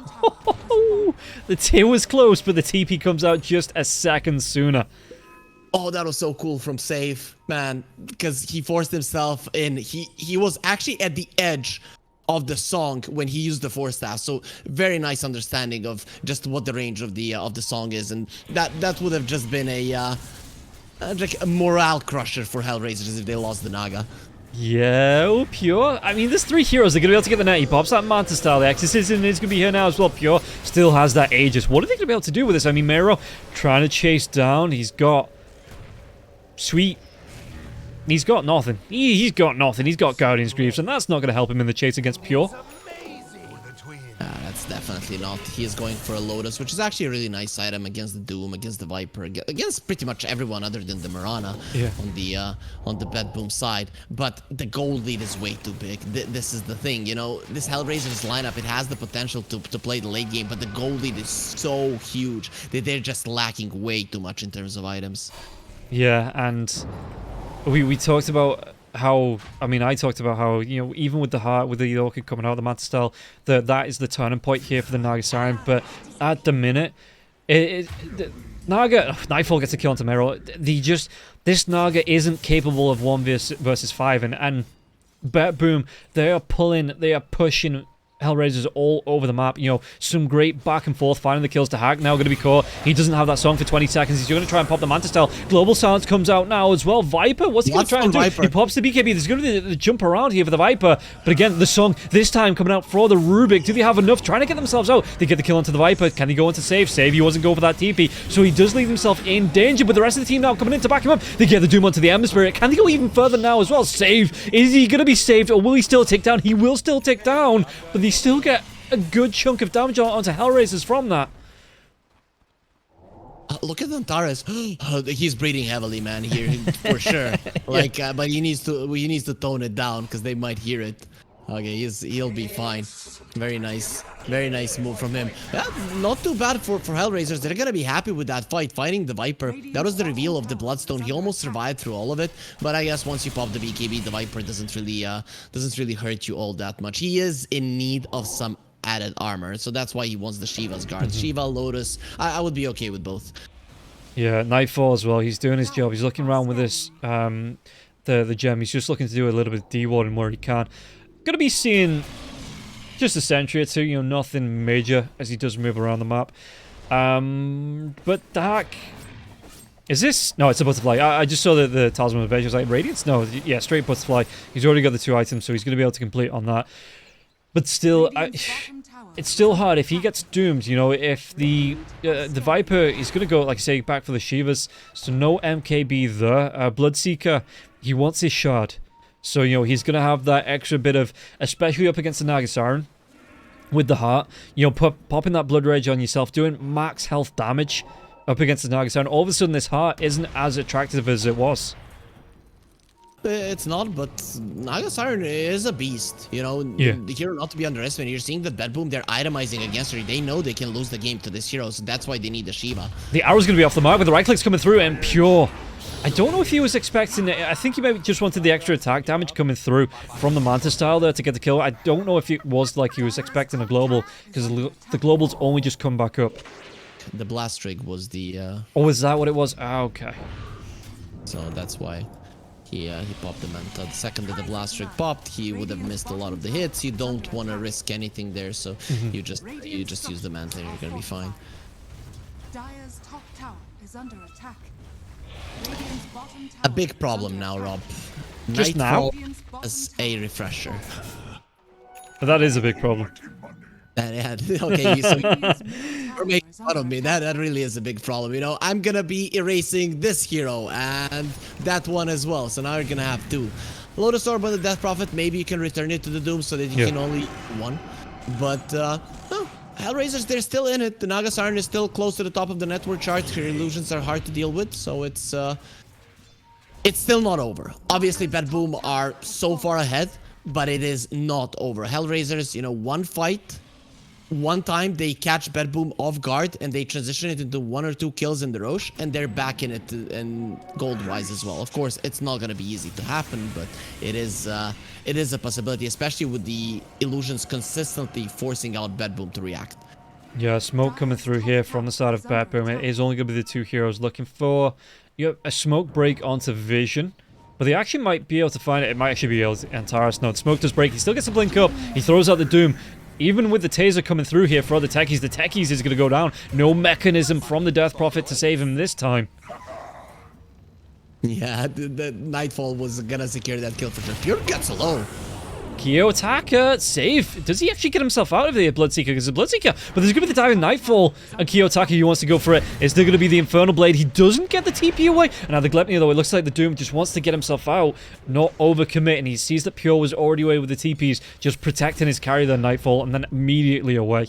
The tail was close, but the TP comes out just a second sooner. Oh, that was so cool from Save, man, because he forced himself in. He was actually at the edge of the song when he used the Force Staff, so very nice understanding of just what the range of the song is, and that would have just been like a morale crusher for Hellraisers if they lost the Naga. Yeah, oh, Pure. I mean, there's 3 heroes. They're going to be able to get the net. He pops that Manta style. The Exorcism is going to be here now as well. Pure still has that Aegis. What are they going to be able to do with this? I mean, Mero trying to chase down. He's got... Sweet. He's got nothing. He's got nothing. He's got Guardian's Greaves, and that's not going to help him in the chase against Pure. That's definitely not. He is going for a Lotus, which is actually a really nice item against the Doom, against the Viper, against pretty much everyone other than the Mirana on the Bed Boom side. But the gold lead is way too big. This is the thing, this Hellraisers lineup, it has the potential to play the late game, but the gold lead is so huge that they're just lacking way too much in terms of items. Yeah, and we talked about how, I talked about how, even with the heart, with the Orchid coming out, the Manta style, that is the turning point here for the Naga Siren. But at the minute, Nightfall gets a kill onto Mero. This Naga isn't capable of 1 versus 5, and Bet Boom, they are pushing Hellraisers all over the map. Some great back and forth, finding the kills to Hack. Now going to be caught. He doesn't have that song for 20 seconds. He's going to try and pop the Manta style. Global Silence comes out now as well. Viper, what's he going to try and do? He pops the BKB. There's going to be the jump around here for the Viper. But again, the song this time coming out for the Rubik. Do they have enough? Trying to get themselves out. They get the kill onto the Viper. Can he go into save? Save, he wasn't going for that TP. So he does leave himself in danger. But the rest of the team now coming in to back him up. They get the Doom onto the Ember Spirit. Can they go even further now as well? Save. Is he going to be saved, or will he still tick down? He will still tick down. But they still get a good chunk of damage onto Hellraisers from that. Look at Antares. He's breathing heavily, man, here for sure. But he needs to tone it down because they might hear it. Okay, he'll be fine. Very nice move from him. Not too bad for Hellraisers. They're gonna be happy with that fight, fighting the Viper. That was the reveal of the Bloodstone. He almost survived through all of it, but I guess once you pop the BKB, the Viper doesn't really hurt you all that much. He is in need of some added armor, so that's why he wants the Shiva's guards. Shiva, Lotus, I would be okay with both. Yeah, Nightfall as well. He's doing his job. He's looking around with this the gem. He's just looking to do a little bit of de-warding where he can. Gonna be seeing just a sentry or two, nothing major as he does move around the map. But the Hack... Is this? No, it's a butterfly. I just saw the Talisman of Revenge. I was like, Radiance? No, yeah, straight butterfly. He's already got the 2 items, so he's going to be able to complete on that. But still, it's still hard if he gets doomed. You know, if the Viper is gonna go, like I say, back for the Shivas, so no MKB there. Bloodseeker, he wants his shard, so you know he's gonna have that extra bit of, especially up against the Naga Siren with the heart. You know, popping that Blood Rage on yourself, doing max health damage up against the Naga Siren. All of a sudden, this heart isn't as attractive as it was. It's not, but Naga Siren is a beast, you know. Yeah. The hero not to be underestimated. You're seeing that Bed Boom, they're itemizing against her. They know they can lose the game to this hero, so that's why they need the Shiva. The arrow's going to be off the mark with the right clicks coming through, and Pure. I don't know if he was expecting it. I think he maybe just wanted the extra attack damage coming through from the Manta style there to get the kill. I don't know if it was like he was expecting a global, because the globals only just come back up. The Blast Rig was the... Oh, is that what it was? Ah, okay. So that's why he popped the Manta. The second that the Blast Rig popped, he would have missed a lot of the hits. You don't want to risk anything there, so you just use the Manta and you're going to be fine. Dire's top tower is under attack. Radiant's bottom tower A big is problem under now, Rob. Just now? Nightfall as a refresher. But that is a big problem. Okay, so you're making fun of me. That really is a big problem. You know, I'm gonna be erasing this hero and that one as well. So now you're gonna have two. Lotus Orb on the Death Prophet. Maybe you can return it to the Doom so that you can only one. But no, Hellraisers, they're still in it. The Naga Siren is still close to the top of the network chart. Her illusions are hard to deal with, so it's still not over. Obviously, Bed Boom are so far ahead, but it is not over. Hellraisers, you know, one fight. One time they catch Bed Boom off guard and they transition it into 1 or 2 kills in the Roche, and they're back in it and gold-wise as well. Of course, it's not gonna be easy to happen, but it is a possibility, especially with the illusions consistently forcing out Bed Boom to react. Yeah, smoke coming through here from the side of Bad Boom. It is only going to be the two heroes looking for a smoke break onto Vision. But they actually might be able to find it. It might actually be Antares. No, the smoke does break. He still gets a blink up. He throws out the Doom. Even with the taser coming through here for the techies is going to go down. No mechanism from the Death Prophet to save him this time. Yeah, the Nightfall was gonna secure that kill for sure. Pure gets low. Kiyotaka, save. Does he actually get himself out of the Bloodseeker? Because the Bloodseeker, but there's going to be the diving Nightfall, and Kiyotaka, he wants to go for it. Is there going to be the Infernal Blade? He doesn't get the TP away. And now the Glepnir, though, it looks like the Doom just wants to get himself out, not overcommit, and he sees that Pure was already away with the TPs, just protecting his carry, the Nightfall, and then immediately away.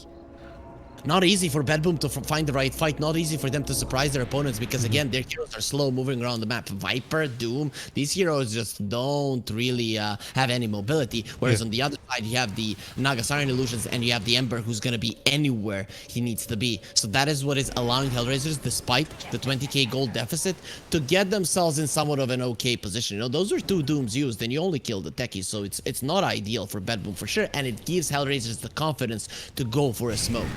Not easy for Bed Boom to find the right fight. Not easy for them to surprise their opponents because, again, their heroes are slow moving around the map. Viper, Doom, these heroes just don't really have any mobility. Whereas on the other side, you have the Naga Siren illusions and you have the Ember who's going to be anywhere he needs to be. So that is what is allowing Hellraisers, despite the 20k gold deficit, to get themselves in somewhat of an okay position. You know, those are 2 Dooms used and you only kill the techies. So it's not ideal for Bed Boom for sure. And it gives Hellraisers the confidence to go for a smoke.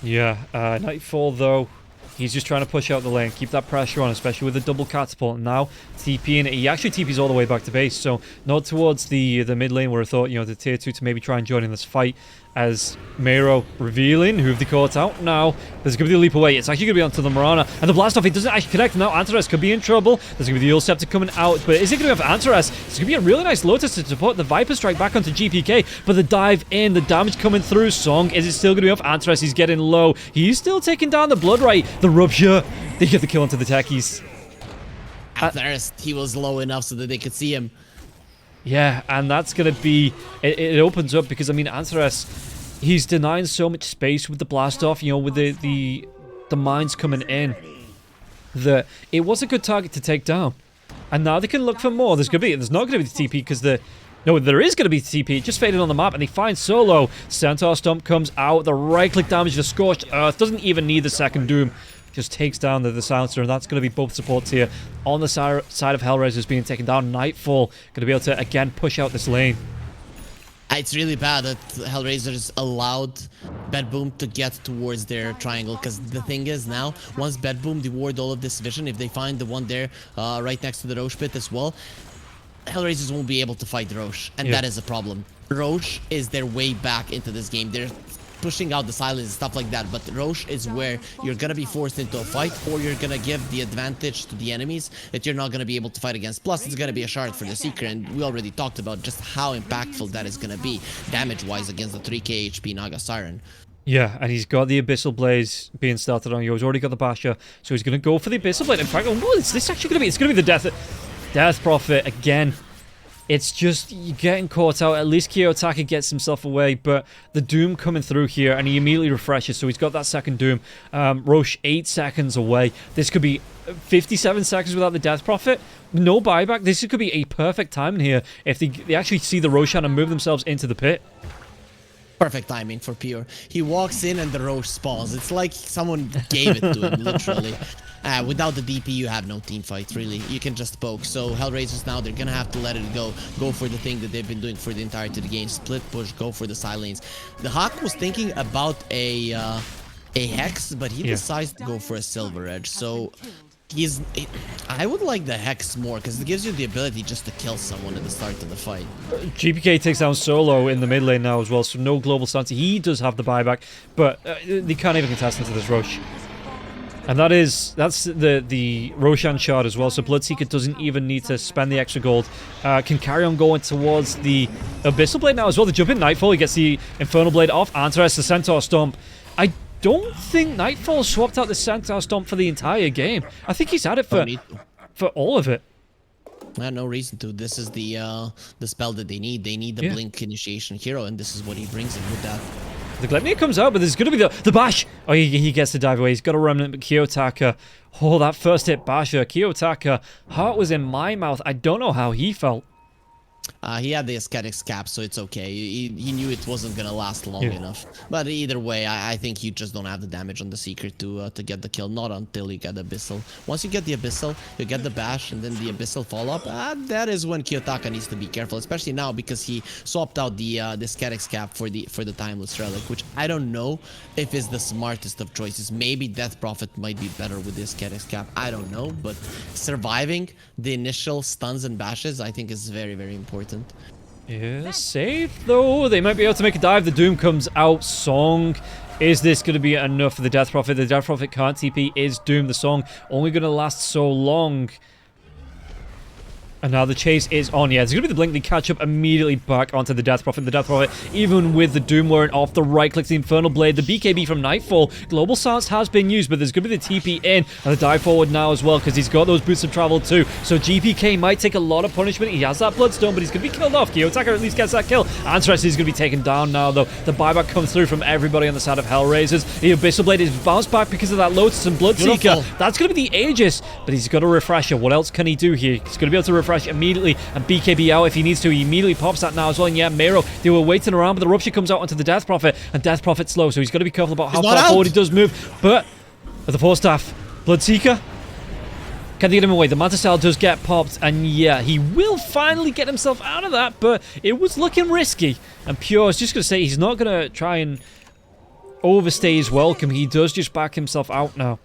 Yeah, Nightfall, though, he's just trying to push out the lane, keep that pressure on, especially with the double catapult. And now, TPing, he actually TPs all the way back to base, so not towards the mid lane where I thought, you know, the tier 2 to maybe try and join in this fight. As Mero revealing who have they caught out now. There's going to be a leap away. It's actually going to be onto the Marana. And the blast off, it doesn't actually connect. Now Antares could be in trouble. There's going to be the Eul Scepter coming out. But is it going to be off Antares? It's going to be a really nice Lotus to support the Viper Strike back onto GPK. But the dive in, the damage coming through. Song, is it still going to be off Antares? He's getting low. He's still taking down the Blood Right. The Rupture. They get the kill onto the techies. Antares, he was low enough so that they could see him. Yeah, and that's going to be... It opens up because, I mean, Antares... He's denying so much space with the blast off, you know, with the mines coming in, that it was a good target to take down. And now they can look for more. There's not going to be the TP because there is going to be the TP. It just faded on the map, and they find Solo. Centaur Stomp comes out. The right-click damage, the Scorched Earth. Doesn't even need the second Doom. Just takes down the Silencer, and that's going to be both supports here on the side of Hellraisers being taken down. Nightfall going to be able to, again, push out this lane. It's really bad that Hellraisers allowed Bed Boom to get towards their triangle, because the thing is now, once Bed Boom deward all of this vision, if they find the one there right next to the Roche pit as well, Hellraisers won't be able to fight Roche, and that is a problem. Roche is their way back into this game. They're pushing out the silence and stuff like that. But Roche is where you're gonna be forced into a fight, or you're gonna give the advantage to the enemies that you're not gonna be able to fight against. Plus, it's gonna be a shard for the Seeker, and we already talked about just how impactful that is gonna be damage-wise against the 3k HP Naga Siren. Yeah, and he's got the Abyssal Blaze being started on you. He's already got the Basher, so he's going to go for the Abyssal Blade. In fact, what is this actually going to be? It's going to be the Death Prophet again. It's just, you're getting caught out. At least Kiyotaka gets himself away, but the Doom coming through here, and he immediately refreshes, so he's got that second Doom. Roche, 8 seconds away. This could be 57 seconds without the Death Prophet. No buyback. This could be a perfect time here if they actually see the Roshan and move themselves into the pit. Perfect timing for Pure. He walks in and the Roche spawns. It's like someone gave it to him, literally. Without the DP, you have no team fight, really. You can just poke. So Hellraisers now, they're gonna have to let it go. Go for the thing that they've been doing for the entirety of the game. Split push, go for the side lanes. The Hawk was thinking about a Hex, but he decides to go for a Silver Edge. So I would like the Hex more, because it gives you the ability just to kill someone at the start of the fight. GPK takes down Solo in the mid lane now as well, so no global stance. He does have the buyback, but they can't even contest into this rush. And that's the Roshan shard as well, so Bloodseeker doesn't even need to spend the extra gold. Can carry on going towards the Abyssal Blade now as well. The jump in Nightfall, he gets the Infernal Blade off. Antares, the Centaur Stomp. I don't think Nightfall swapped out the Centaur Stomp for the entire game. I think he's had it for all of it. No reason to. This is the spell that they need. They need the Blink Initiation Hero, and this is what he brings in with that. The Gleipnir comes out, but there's going to be the bash. Oh, he gets to dive away. He's got a remnant, but Kiyotaka. Oh, that first hit basher. Kiyotaka. Heart was in my mouth. I don't know how he felt. He had the Ascetics cap, so it's okay. He knew it wasn't gonna last long enough. But either way, I think you just don't have the damage on the Seeker to get the kill. Not until you get Abyssal. Once you get the Abyssal, you get the Bash, and then the Abyssal follow-up. That is when Kiyotaka needs to be careful, especially now because he swapped out the Ascetics cap for the Timeless Relic, which I don't know if is the smartest of choices. Maybe Death Prophet might be better with the Ascetics cap. I don't know, but surviving the initial stuns and bashes, I think, is very, very important. Yeah, safe though. They might be able to make a dive. The Doom comes out. Song. Is this going to be enough for the Death Prophet? The Death Prophet can't TP. Is Doom. The Song only going to last so long. And now the chase is on. Yeah, it's going to be the Blink. They catch up immediately back onto the Death Prophet. The Death Prophet, even with the Doom wearing off, the right clicks the Infernal Blade. The BKB from Nightfall. Global Silence has been used, but there's going to be the TP in. And the dive forward now as well, because he's got those boots of travel too. So GPK might take a lot of punishment. He has that Bloodstone, but he's going to be killed off. Kiyotaka at least gets that kill. Antares is going to be taken down now, though. The buyback comes through from everybody on the side of Hellraisers. The Abyssal Blade is bounced back because of that Lotus and Bloodseeker. Beautiful. That's going to be the Aegis, but he's got a refresher. What else can he do here? He's going to be able to refresh immediately. And BKB out if he needs to. He immediately pops that now as well. And yeah, Mero, they were waiting around, but the Rupture comes out onto the Death Prophet. And Death Prophet's slow, so he's got to be careful about how far forward he does move. But with the Force Staff, Bloodseeker, can they get him away? The Mantis Cell does get popped. And yeah, he will finally get himself out of that. But it was looking risky. And Pure is just going to say he's not going to try and overstay his welcome. He does just back himself out now.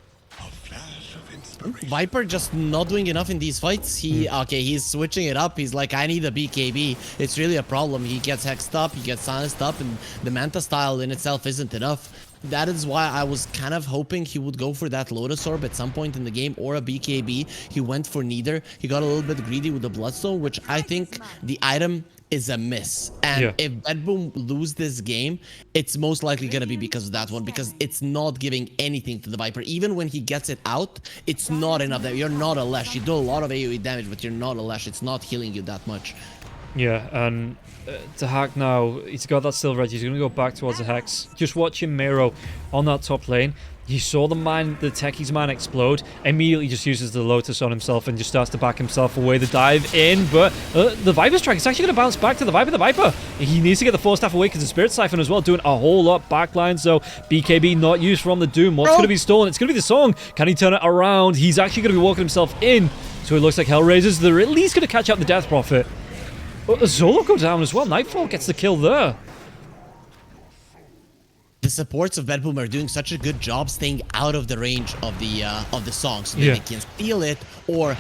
Viper just not doing enough in these fights. He's switching it up. He's like, I need a BKB. It's really a problem. He gets hexed up, he gets silenced up, and the Manta style in itself isn't enough. That is why I was kind of hoping he would go for that Lotus Orb at some point in the game, or a BKB. He went for neither. He got a little bit greedy with the Bloodstone, which I think the item is a miss. And if Bedboom lose this game, it's most likely going to be because of that one, because it's not giving anything to the Viper. Even when he gets it out, it's not enough. You're not a Lesh. You do a lot of AoE damage, but you're not a Lesh. It's not healing you that much. Yeah, and to hack now, he's got that Silver Edge. He's going to go back towards the Hex. Just watching Mero on that top lane. He saw the Techie's man explode, immediately just uses the Lotus on himself and just starts to back himself away. The dive in, but the Viper strike is actually going to bounce back to the Viper. The Viper, he needs to get the Force Staff away because the Spirit Siphon as well, doing a whole lot backline. So BKB not used from the Doom. What's going to be stolen? It's going to be the Song. Can he turn it around? He's actually going to be walking himself in. So it looks like Hellraisers, they're at least going to catch up the Death Prophet. But the Zolo goes down as well. Nightfall gets the kill there. The supports of Bedboom are doing such a good job staying out of the range of the Song, so that they can steal it or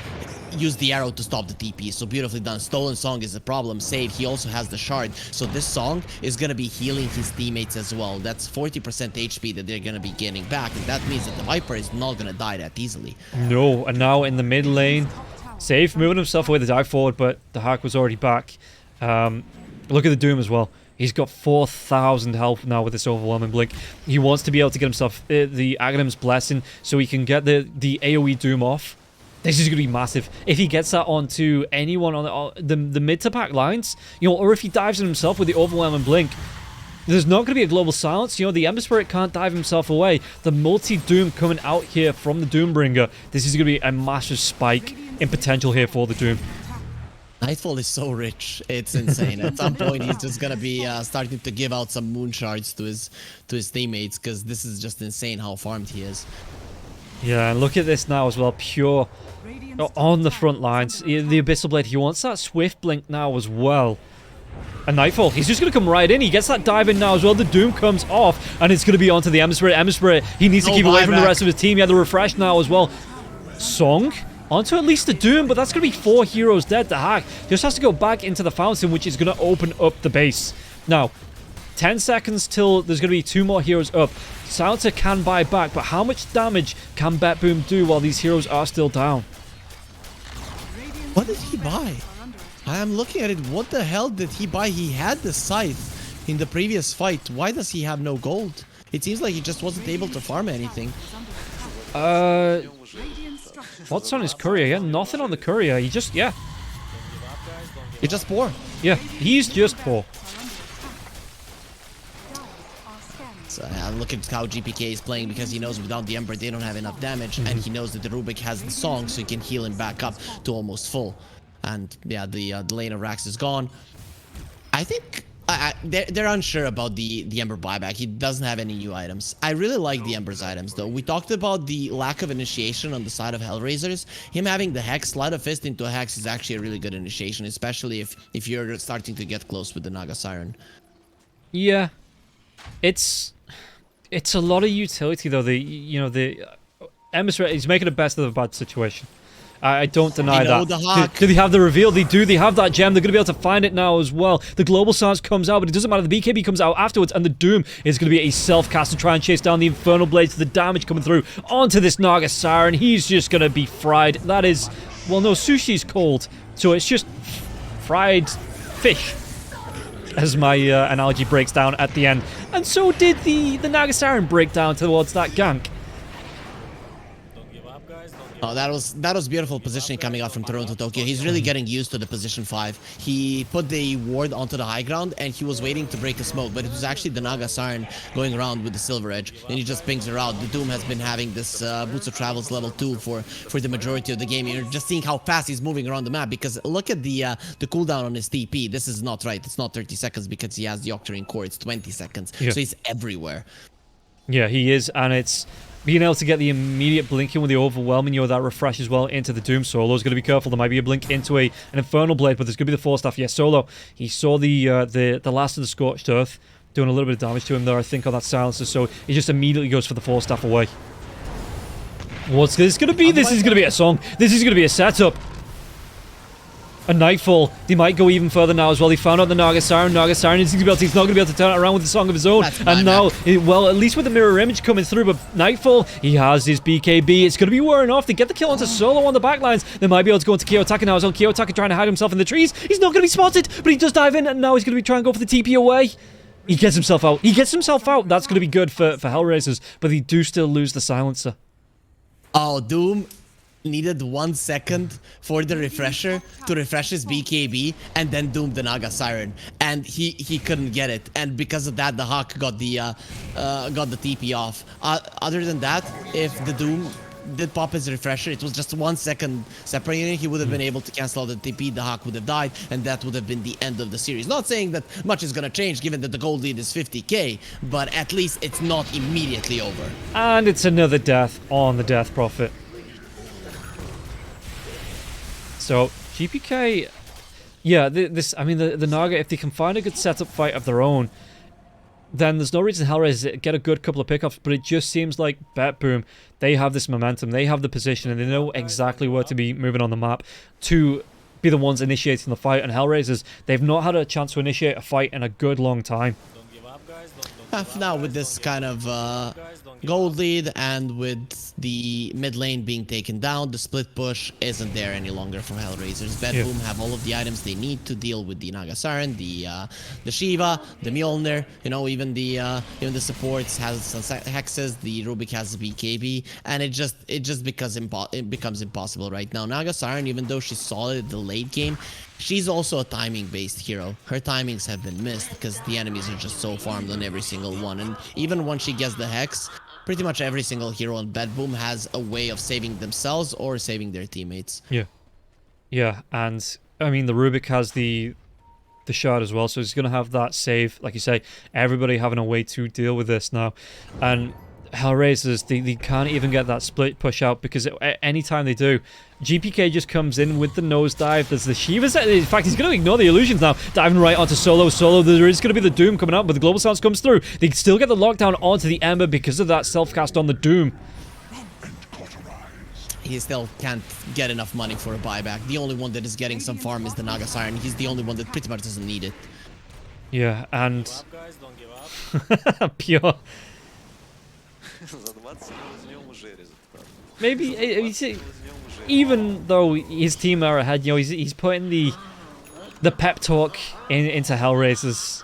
use the arrow to stop the TP. So beautifully done. Stolen Song is a problem. Save, he also has the shard. So this Song is going to be healing his teammates as well. That's 40% HP that they're going to be getting back. And that means that the Viper is not going to die that easily. No, and now in the mid lane, Safe moving himself away to dive forward, but the hack was already back. Look at the Doom as well. He's got 4,000 health now with this overwhelming blink. He wants to be able to get himself the Aghanim's Blessing so he can get the AoE Doom off. This is going to be massive. If he gets that onto anyone on the mid to back lines, you know, or if he dives in himself with the overwhelming blink, there's not going to be a global silence. You know, the Ember Spirit can't dive himself away. The multi-Doom coming out here from the Doombringer. This is going to be a massive spike in potential here for the Doom. Nightfall is so rich, it's insane. At some point, he's just gonna be starting to give out some moon shards to his teammates, because this is just insane how farmed he is. Yeah, and look at this now as well. Pure on the front lines. The Abyssal Blade, he wants that Swift Blink now as well. And Nightfall, he's just going to come right in. He gets that dive in now as well. The Doom comes off, and it's going to be onto the Ember Spirit. Ember Spirit, he needs to keep away from the rest of his team. Yeah, the refresh now as well. Song onto at least the Doom, but that's going to be 4 heroes dead. The hack just has to go back into the fountain, which is going to open up the base. Now, 10 seconds till there's going to be 2 more heroes up. Silencer can buy back, but how much damage can Bet Boom do while these heroes are still down? What did he buy? I am looking at it. What the hell did he buy? He had the scythe in the previous fight. Why does he have no gold? It seems like he just wasn't able to farm anything. What's on his courier? Yeah, nothing on the courier. He just, yeah. You're just poor. Yeah, he's just poor. So look at how GPK is playing, because he knows without the Ember they don't have enough damage, and he knows that the Rubik has the Song, so he can heal him back up to almost full. And yeah, the lane of Rax is gone. I think they're unsure about the Ember buyback. He doesn't have any new items. I really like the Ember's items though. We talked about the lack of initiation on the side of Hellraisers. Him having the Hex, Sleight of Fist into a Hex is actually a really good initiation, especially if you're starting to get close with the Naga Siren. Yeah, it's a lot of utility though. The Ember Spirit, he's making the best of a bad situation. I don't deny that. Do they have the reveal? They do. They have that gem. They're going to be able to find it now as well. The Global Silence comes out, but it doesn't matter. The BKB comes out afterwards, and the Doom is going to be a self-cast to try and chase down the Infernal Blades. The damage coming through onto this Naga Siren. He's just going to be fried. That is, well, no, sushi's cold, so it's just fried fish, as my analogy breaks down at the end. And so did the Naga Siren break down towards that gank. Oh, that was beautiful positioning coming out from Toronto Tokyo. He's really getting used to the position 5. He put the ward onto the high ground, and he was waiting to break the smoke, but it was actually the Naga Siren going around with the Silver Edge, and he just pings her out. The Doom has been having this Boots of Travels level 2 for the majority of the game. You're just seeing how fast he's moving around the map, because look at the cooldown on his TP. This is not right. It's not 30 seconds because he has the Octarine Core. It's 20 seconds. Yeah. So he's everywhere. Yeah, he is, and it's being able to get the immediate blinking with the overwhelming, you know, that refresh as well into the Doom. Solo's going to be careful. There might be a blink into an Infernal Blade, but there's going to be the Force Staff. Yeah, Solo, he saw the last of the Scorched Earth doing a little bit of damage to him there, I think, on that Silencer, so he just immediately goes for the Force Staff away. What's this going to be? This is going to be a song. This is going to be a setup. A Nightfall. They might go even further now as well. They found out the Naga Siren. Naga Siren he's not going to be able to turn it around with the Song of his own. And now, well, at least with the mirror image coming through, but Nightfall, he has his BKB. It's going to be wearing off. They get the kill onto Solo on the backlines. They might be able to go into Kiyotaka now as well. Kiyotaka trying to hide himself in the trees. He's not going to be spotted, but he does dive in, and now he's going to be trying to go for the TP away. He gets himself out. He gets himself out. That's going to be good for Hellraisers, but they do still lose the Silencer. Oh, Doom needed 1 second for the refresher to refresh his BKB and then doom the Naga Siren, and he couldn't get it, and because of that the Hawk got the TP off. Other than that, if the Doom did pop his refresher, it was just 1 second separating. He would have been able to cancel out the TP, the Hawk would have died, and that would have been the end of the series. Not saying that much is gonna change given that the gold lead is 50k, but at least it's not immediately over. And it's another death on the Death Prophet. So, GPK, yeah, I mean, the Naga, if they can find a good setup fight of their own, then there's no reason Hellraiser to get a good couple of pickoffs, but it just seems like BetBoom, they have this momentum, they have the position, and they know exactly where to be moving on the map to be the ones initiating the fight, and Hellraisers, they've not had a chance to initiate a fight in a good long time. Don't give up, guys. Don't Now with this kind of gold lead and with the mid lane being taken down, the split push isn't there any longer for Hellraisers. BetBoom have all of the items they need to deal with the Naga Siren, the Shiva, the Mjolnir, you know, even the supports has some hexes, the Rubik has BKB, and it just becomes impossible right now. Naga Siren, even though she's solid at the late game, she's also a timing-based hero. Her timings have been missed because the enemies are just so farmed on every single one. And even when she gets the Hex, pretty much every single hero on BetBoom has a way of saving themselves or saving their teammates. Yeah. Yeah, and I mean, the Rubik has the shard as well, so he's going to have that save. Like you say, everybody having a way to deal with this now. And Hellraisers, they can't even get that split push out because anytime they do, GPK just comes in with the nosedive. There's the Shivas. In fact, he's going to ignore the illusions now, diving right onto Solo. There is going to be the Doom coming out, but the Global Silence comes through. They still get the lockdown onto the Ember because of that self-cast on the Doom. He still can't get enough money for a buyback. The only one that is getting some farm is the Naga Siren. He's the only one that pretty much doesn't need it. Yeah, and guys. Don't give up. pure. За 20 з нього вже результат. Maybe you see, even though his team are ahead, you know, he's putting the pep talk into Hellraisers,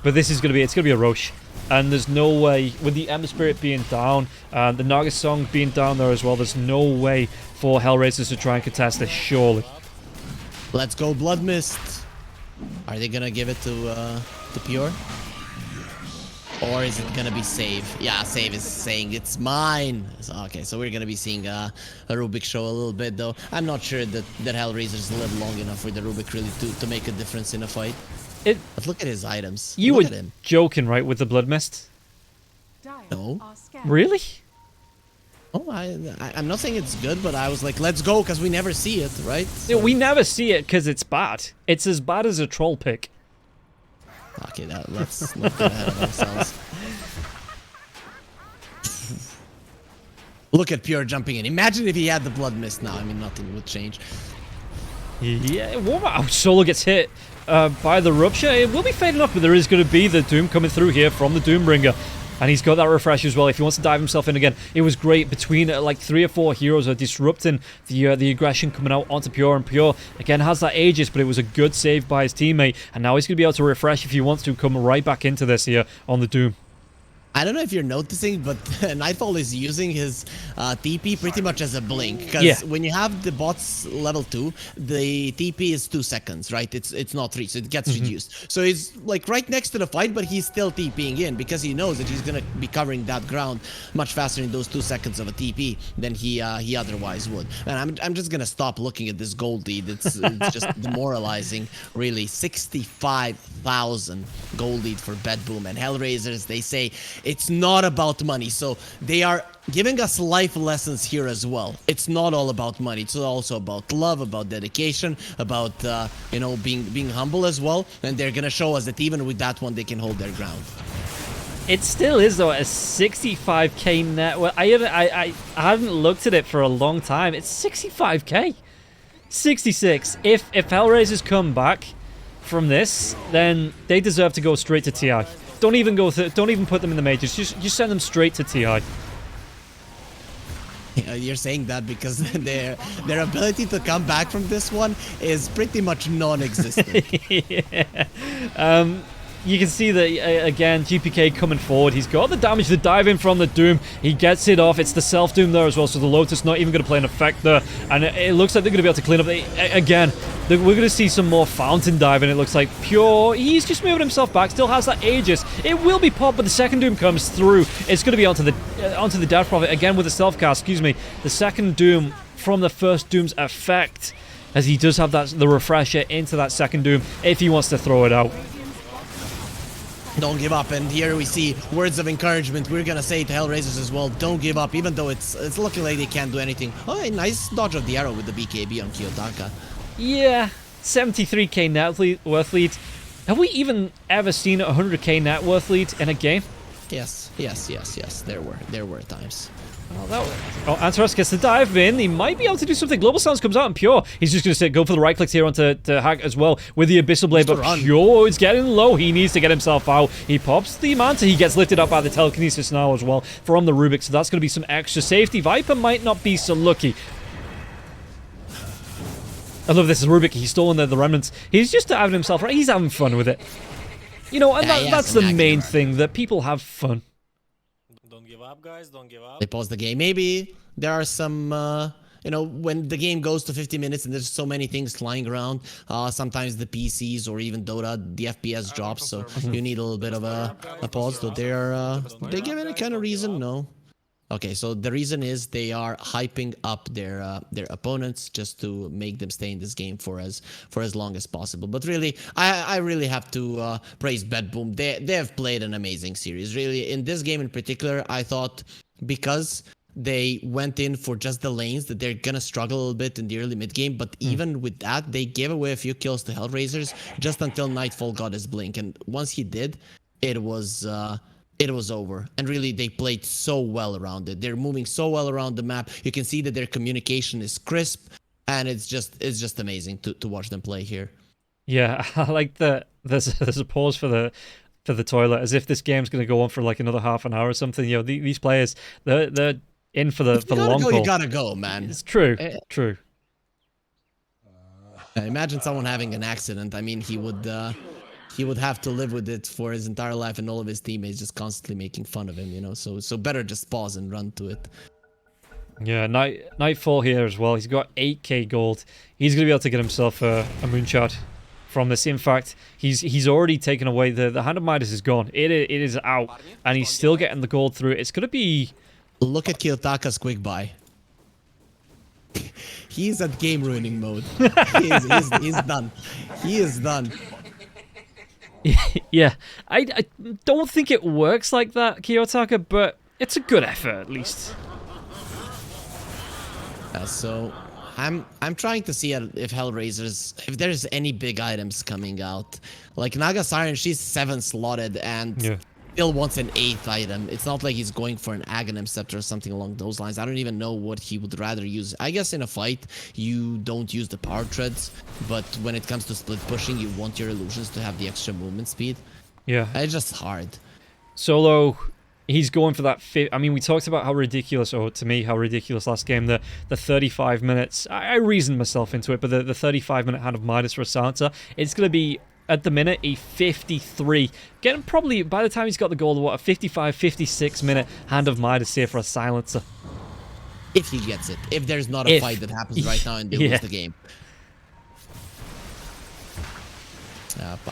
but this is it's gonna be a rush, and there's no way with the Ember Spirit being down and the Naga Song being down there as well. There's no way for Hellraisers to try and contest this. Surely. Let's go, Blood Mist. Are they gonna give it to Pure? Or is it gonna be Save? Yeah, Save is saying it's mine. So, okay, so we're gonna be seeing a Rubik show a little bit, though. I'm not sure that Hellraisers live long enough for the Rubik really to make a difference in a fight. But look at his items. You look were at him. joking, right, with the Blood Mist? No. Really? Oh, I'm not saying it's good, but I was like, let's go, because we never see it, right? Yeah, we never see it because it's bad. It's as bad as a troll pick. Okay, let's not get ahead of ourselves. Look at Pure jumping in. Imagine if he had the Blood Mist now. I mean, nothing would change. Yeah, wow, Solo gets hit by the Rupture. It will be fading off, but there is going to be the Doom coming through here from the Doombringer. And he's got that refresh as well if he wants to dive himself in again. It was great between like 3 or 4 heroes are disrupting the aggression coming out onto Pure, and Pure again has that Aegis, but it was a good save by his teammate, and now he's going to be able to refresh if he wants to come right back into this here on the Doom. I don't know if you're noticing, but Nightfall is using his TP pretty much as a blink. Because when you have the bots level 2, the TP is 2 seconds, right? It's not 3, so it gets reduced. So he's like right next to the fight, but he's still TPing in because he knows that he's going to be covering that ground much faster in those 2 seconds of a TP than he otherwise would. And I'm just going to stop looking at this gold lead. It's just demoralizing, really. 65,000 gold lead for BetBoom. And Hellraisers, they say it's not about money, so they are giving us life lessons here as well. It's not all about money. It's also about love, about dedication, about you know, being humble as well. And they're gonna show us that even with that one, they can hold their ground. It still is though a 65k net. Well, I haven't looked at it for a long time. It's 65k, 66. If Hellraisers come back from this, then they deserve to go straight to TI. Don't even don't even put them in the majors. Just send them straight to TI. Yeah, you're saying that because their ability to come back from this one is pretty much non-existent. Yeah. You can see that, again, GPK coming forward. He's got the damage to dive in from the Doom. He gets it off. It's the self-Doom there as well, so the Lotus not even going to play an effect there. And it looks like they're going to be able to clean up. Again, we're going to see some more Fountain diving. It looks like Pure. He's just moving himself back. Still has that Aegis. It will be popped, but the second Doom comes through. It's going to be onto the Death Prophet. Again with the self-cast, excuse me. The second Doom from the first Doom's effect, as he does have the refresher into that second Doom if he wants to throw it out. Don't give up, and here we see words of encouragement. We're gonna say to Hellraisers as well, don't give up, even though it's looking like they can't do anything. Oh, a nice dodge of the arrow with the BKB on Kiyotaka. Yeah, 73k net worth lead. Have we even ever seen a 100k net worth lead in a game? Yes. There were times. Oh, Antares gets the dive in. He might be able to do something. Global Sounds comes out and Pure. He's just going to go for the right clicks here onto Hack as well with the Abyssal Blade. But Pure is getting low. He needs to get himself out. He pops the Manta. He gets lifted up by the Telekinesis now as well from the Rubik. So that's going to be some extra safety. Viper might not be so lucky. I love this. Rubik, he's stolen the remnants. He's just having himself right. He's having fun with it. You know, and that's the main thing, that people have fun. Don't give up, guys. Don't give up. They pause the game. Maybe there are some, you know, when the game goes to 50 minutes and there's so many things flying around, sometimes the PCs or even Dota, the FPS drops, so you need a little bit of a pause. So they give any kind of reason? No. Okay, so the reason is they are hyping up their opponents just to make them stay in this game for as long as possible. But really, I really have to praise BetBoom. They have played an amazing series. Really, in this game in particular, I thought because they went in for just the lanes that they're gonna struggle a little bit in the early mid game. But even with that, they gave away a few kills to Hellraisers just until Nightfall got his blink, and once he did, it was over. And really, they played so well around it. They're moving so well around the map. You can see that their communication is crisp, and it's just amazing to watch them play here. Yeah, I like that. There's a pause for the toilet, as if this game's going to go on for like another half an hour or something. You know, these players, they're in for the long haul. You gotta go, man. It's true. True. Imagine someone having an accident. I mean, he would have to live with it for his entire life, and all of his teammates just constantly making fun of him, you know. So better just pause and run to it. Yeah, Nightfall here as well. He's got 8k gold. He's gonna be able to get himself a moonshot from this. In fact, he's already taken away the Hand of Midas is gone. It is out, and he's still getting the gold through it. It's gonna be. Look at Kiyotaka's quick buy. He's at game ruining mode. He's done. He is done. Yeah, I don't think it works like that, Kiyotaka, but it's a good effort at least. So I'm trying to see if Hellraisers, if there's any big items coming out. Like Naga Siren, she's 7 slotted and still wants an 8th item. It's not like he's going for an Aghanim Scepter or something along those lines. I don't even know what he would rather use. I guess in a fight, you don't use the power treads, but when it comes to split pushing, you want your illusions to have the extra movement speed. Yeah. It's just hard. Solo, he's going for that. I mean, we talked about how ridiculous, or to me, how ridiculous last game, the 35 minutes. I reasoned myself into it, but the 35-minute Hand of Midas for a Silencer, it's going to be, at the minute, a 53. Getting probably, by the time he's got the gold, what, a 55, 56-minute Hand of Midas here for a Silencer. If he gets it. If there's not a fight that happens right now and they lose the game.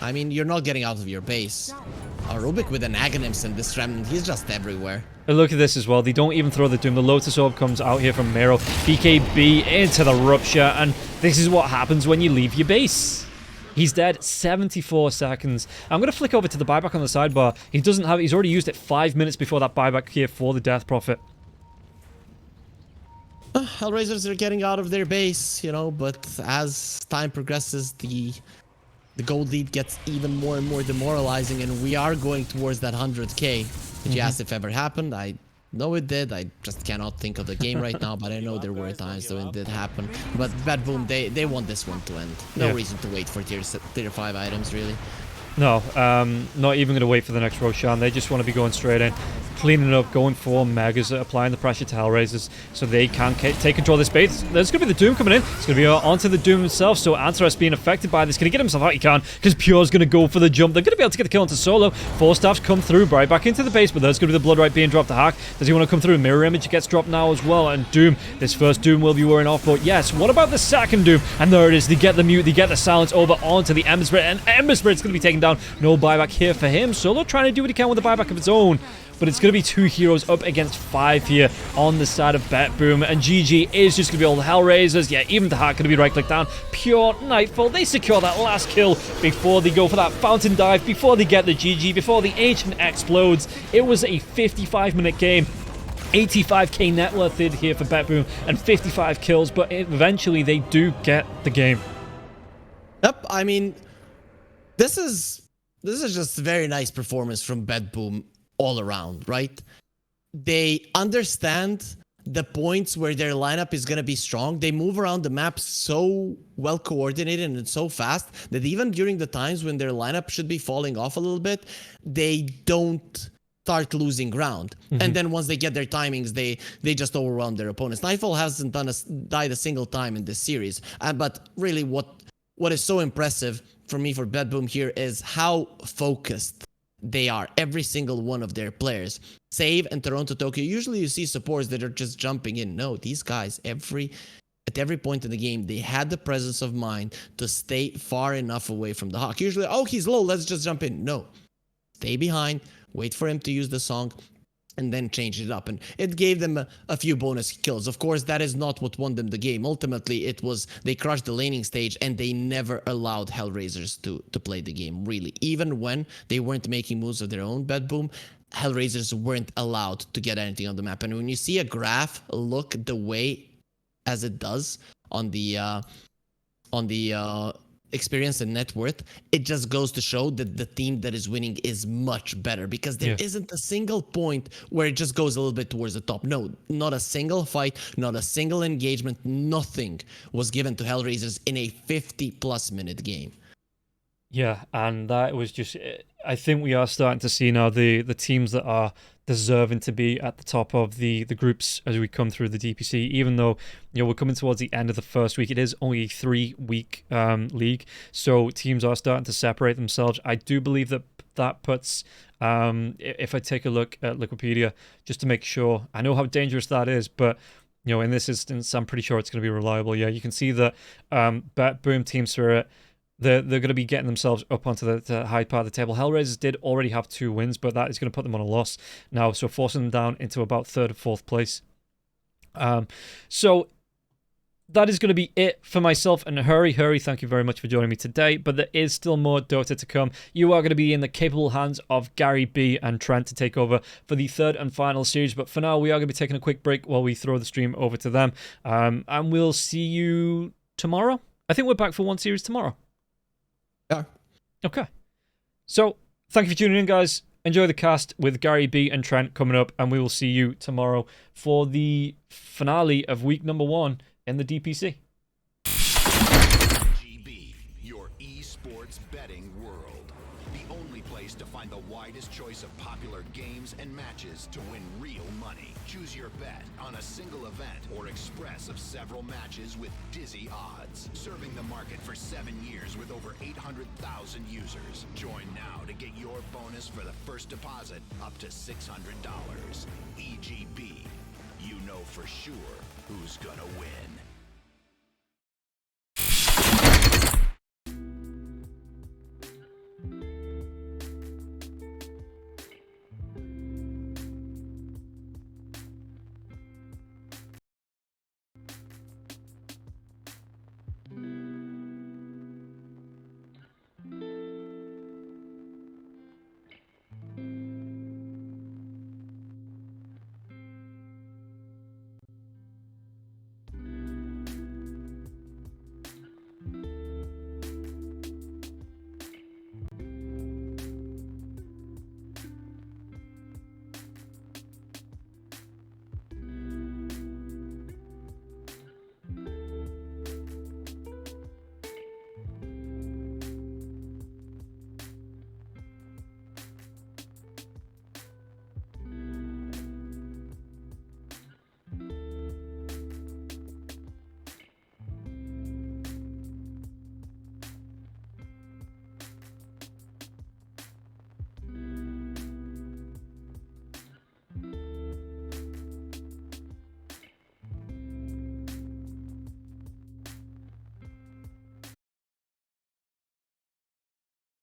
I mean, you're not getting out of your base. Rubik with an Aghanims and this Remnant, he's just everywhere. And look at this as well. They don't even throw the Doom. The Lotus Orb comes out here from Mero. BKB into the Rupture, and this is what happens when you leave your base. He's dead. 74 seconds. I'm going to flick over to the buyback on the sidebar. He doesn't have it. He's already used it 5 minutes before that buyback here for the Death Prophet. Hellraisers are getting out of their base, you know, but as time progresses, the gold lead gets even more and more demoralizing, and we are going towards that 100k. Did you ask if ever happened? I know it did. I just cannot think of the game right now, but I know there were times when it did happen. But BetBoom, they want this one to end. No reason to wait for tier 5 items, really. No, not even going to wait for the next Roshan. They just want to be going straight in, cleaning it up, going for Megas, applying the pressure to Hellraisers so they can take control of this base. There's going to be the Doom coming in. It's going to be onto the Doom himself, so Antares being affected by this. Can he get himself out? He can, because Pure's going to go for the jump. They're going to be able to get the kill onto Solo. 4 staffs come through, right back into the base, but there's going to be the Blood Right being dropped to Hack. Does he want to come through? Mirror Image gets dropped now as well, and Doom, this first Doom will be wearing off, but yes, what about the second Doom? And there it is. They get the mute, they get the silence over onto the Ember Spirit, and Ember Spirit's going to be taken down. No buyback here for him. Solo trying to do what he can with the buyback of his own, but it's going to be 2 heroes up against 5 here on the side of BetBoom, and GG is just going to be all the Hellraisers. Yeah, even the Hack going to be right-click down. Pure Nightfall. They secure that last kill before they go for that fountain dive, before they get the GG, before the Ancient explodes. It was a 55-minute game. 85k net worth here for BetBoom and 55 kills, but eventually they do get the game. Yep, I mean, this is this is just very nice performance from BetBoom all around, right? They understand the points where their lineup is going to be strong. They move around the map so well coordinated and so fast that even during the times when their lineup should be falling off a little bit, they don't start losing ground. And then once they get their timings, they just overwhelm their opponents. Nightfall hasn't died a single time in this series. But really what is so impressive for me for BetBoom here is how focused they are, every single one of their players. Save and Toronto Tokyo, usually you see supports that are just jumping in. No, these guys, at every point in the game, they had the presence of mind to stay far enough away from the Hawk. Usually, oh, he's low, let's just jump in. No, stay behind, wait for him to use the song, and then change it up. And it gave them a few bonus kills. Of course, that is not what won them the game. Ultimately, it was they crushed the laning stage and they never allowed Hellraisers to play the game, really. Even when they weren't making moves of their own, BetBoom, Hellraisers weren't allowed to get anything on the map. And when you see a graph look the way as it does on the experience and net worth, it just goes to show that the team that is winning is much better, because there isn't a single point where it just goes a little bit towards the top. No, not a single fight, not a single engagement, nothing was given to Hellraisers in a 50+ minute game. Yeah, and that was just, I think we are starting to see now the teams that are deserving to be at the top of the groups as we come through the DPC, even though, you know, we're coming towards the end of the first week. It is only a 3-week league, so teams are starting to separate themselves. I do believe that puts, if I take a look at Wikipedia, just to make sure, I know how dangerous that is, but you know, in this instance, I'm pretty sure it's going to be reliable. Yeah, you can see that BetBoom, Team Spirit, they're going to be getting themselves up onto the high part of the table. Hellraisers did already have 2 wins, but that is going to put them on a loss now, so forcing them down into about 3rd or 4th place. So that is going to be it for myself and Hurry. Thank you very much for joining me today, but there is still more Dota to come. You are going to be in the capable hands of Gary B and Trent to take over for the 3rd and final series, but for now we are going to be taking a quick break while we throw the stream over to them, and we'll see you tomorrow. I think we're back for one series tomorrow. Yeah. Okay. So, thank you for tuning in, guys. Enjoy the cast with Gary B and Trent coming up, and we will see you tomorrow for the finale of week number 1 in the DPC. GB, your esports betting world. The only place to find the widest choice of popular games and matches to win real money. Choose your bet on a single event or express of several matches with dizzy odds. Serving the market for 7 years with over 800,000 users. Join now to get your bonus for the first deposit up to $600. EGB. You know for sure who's gonna win.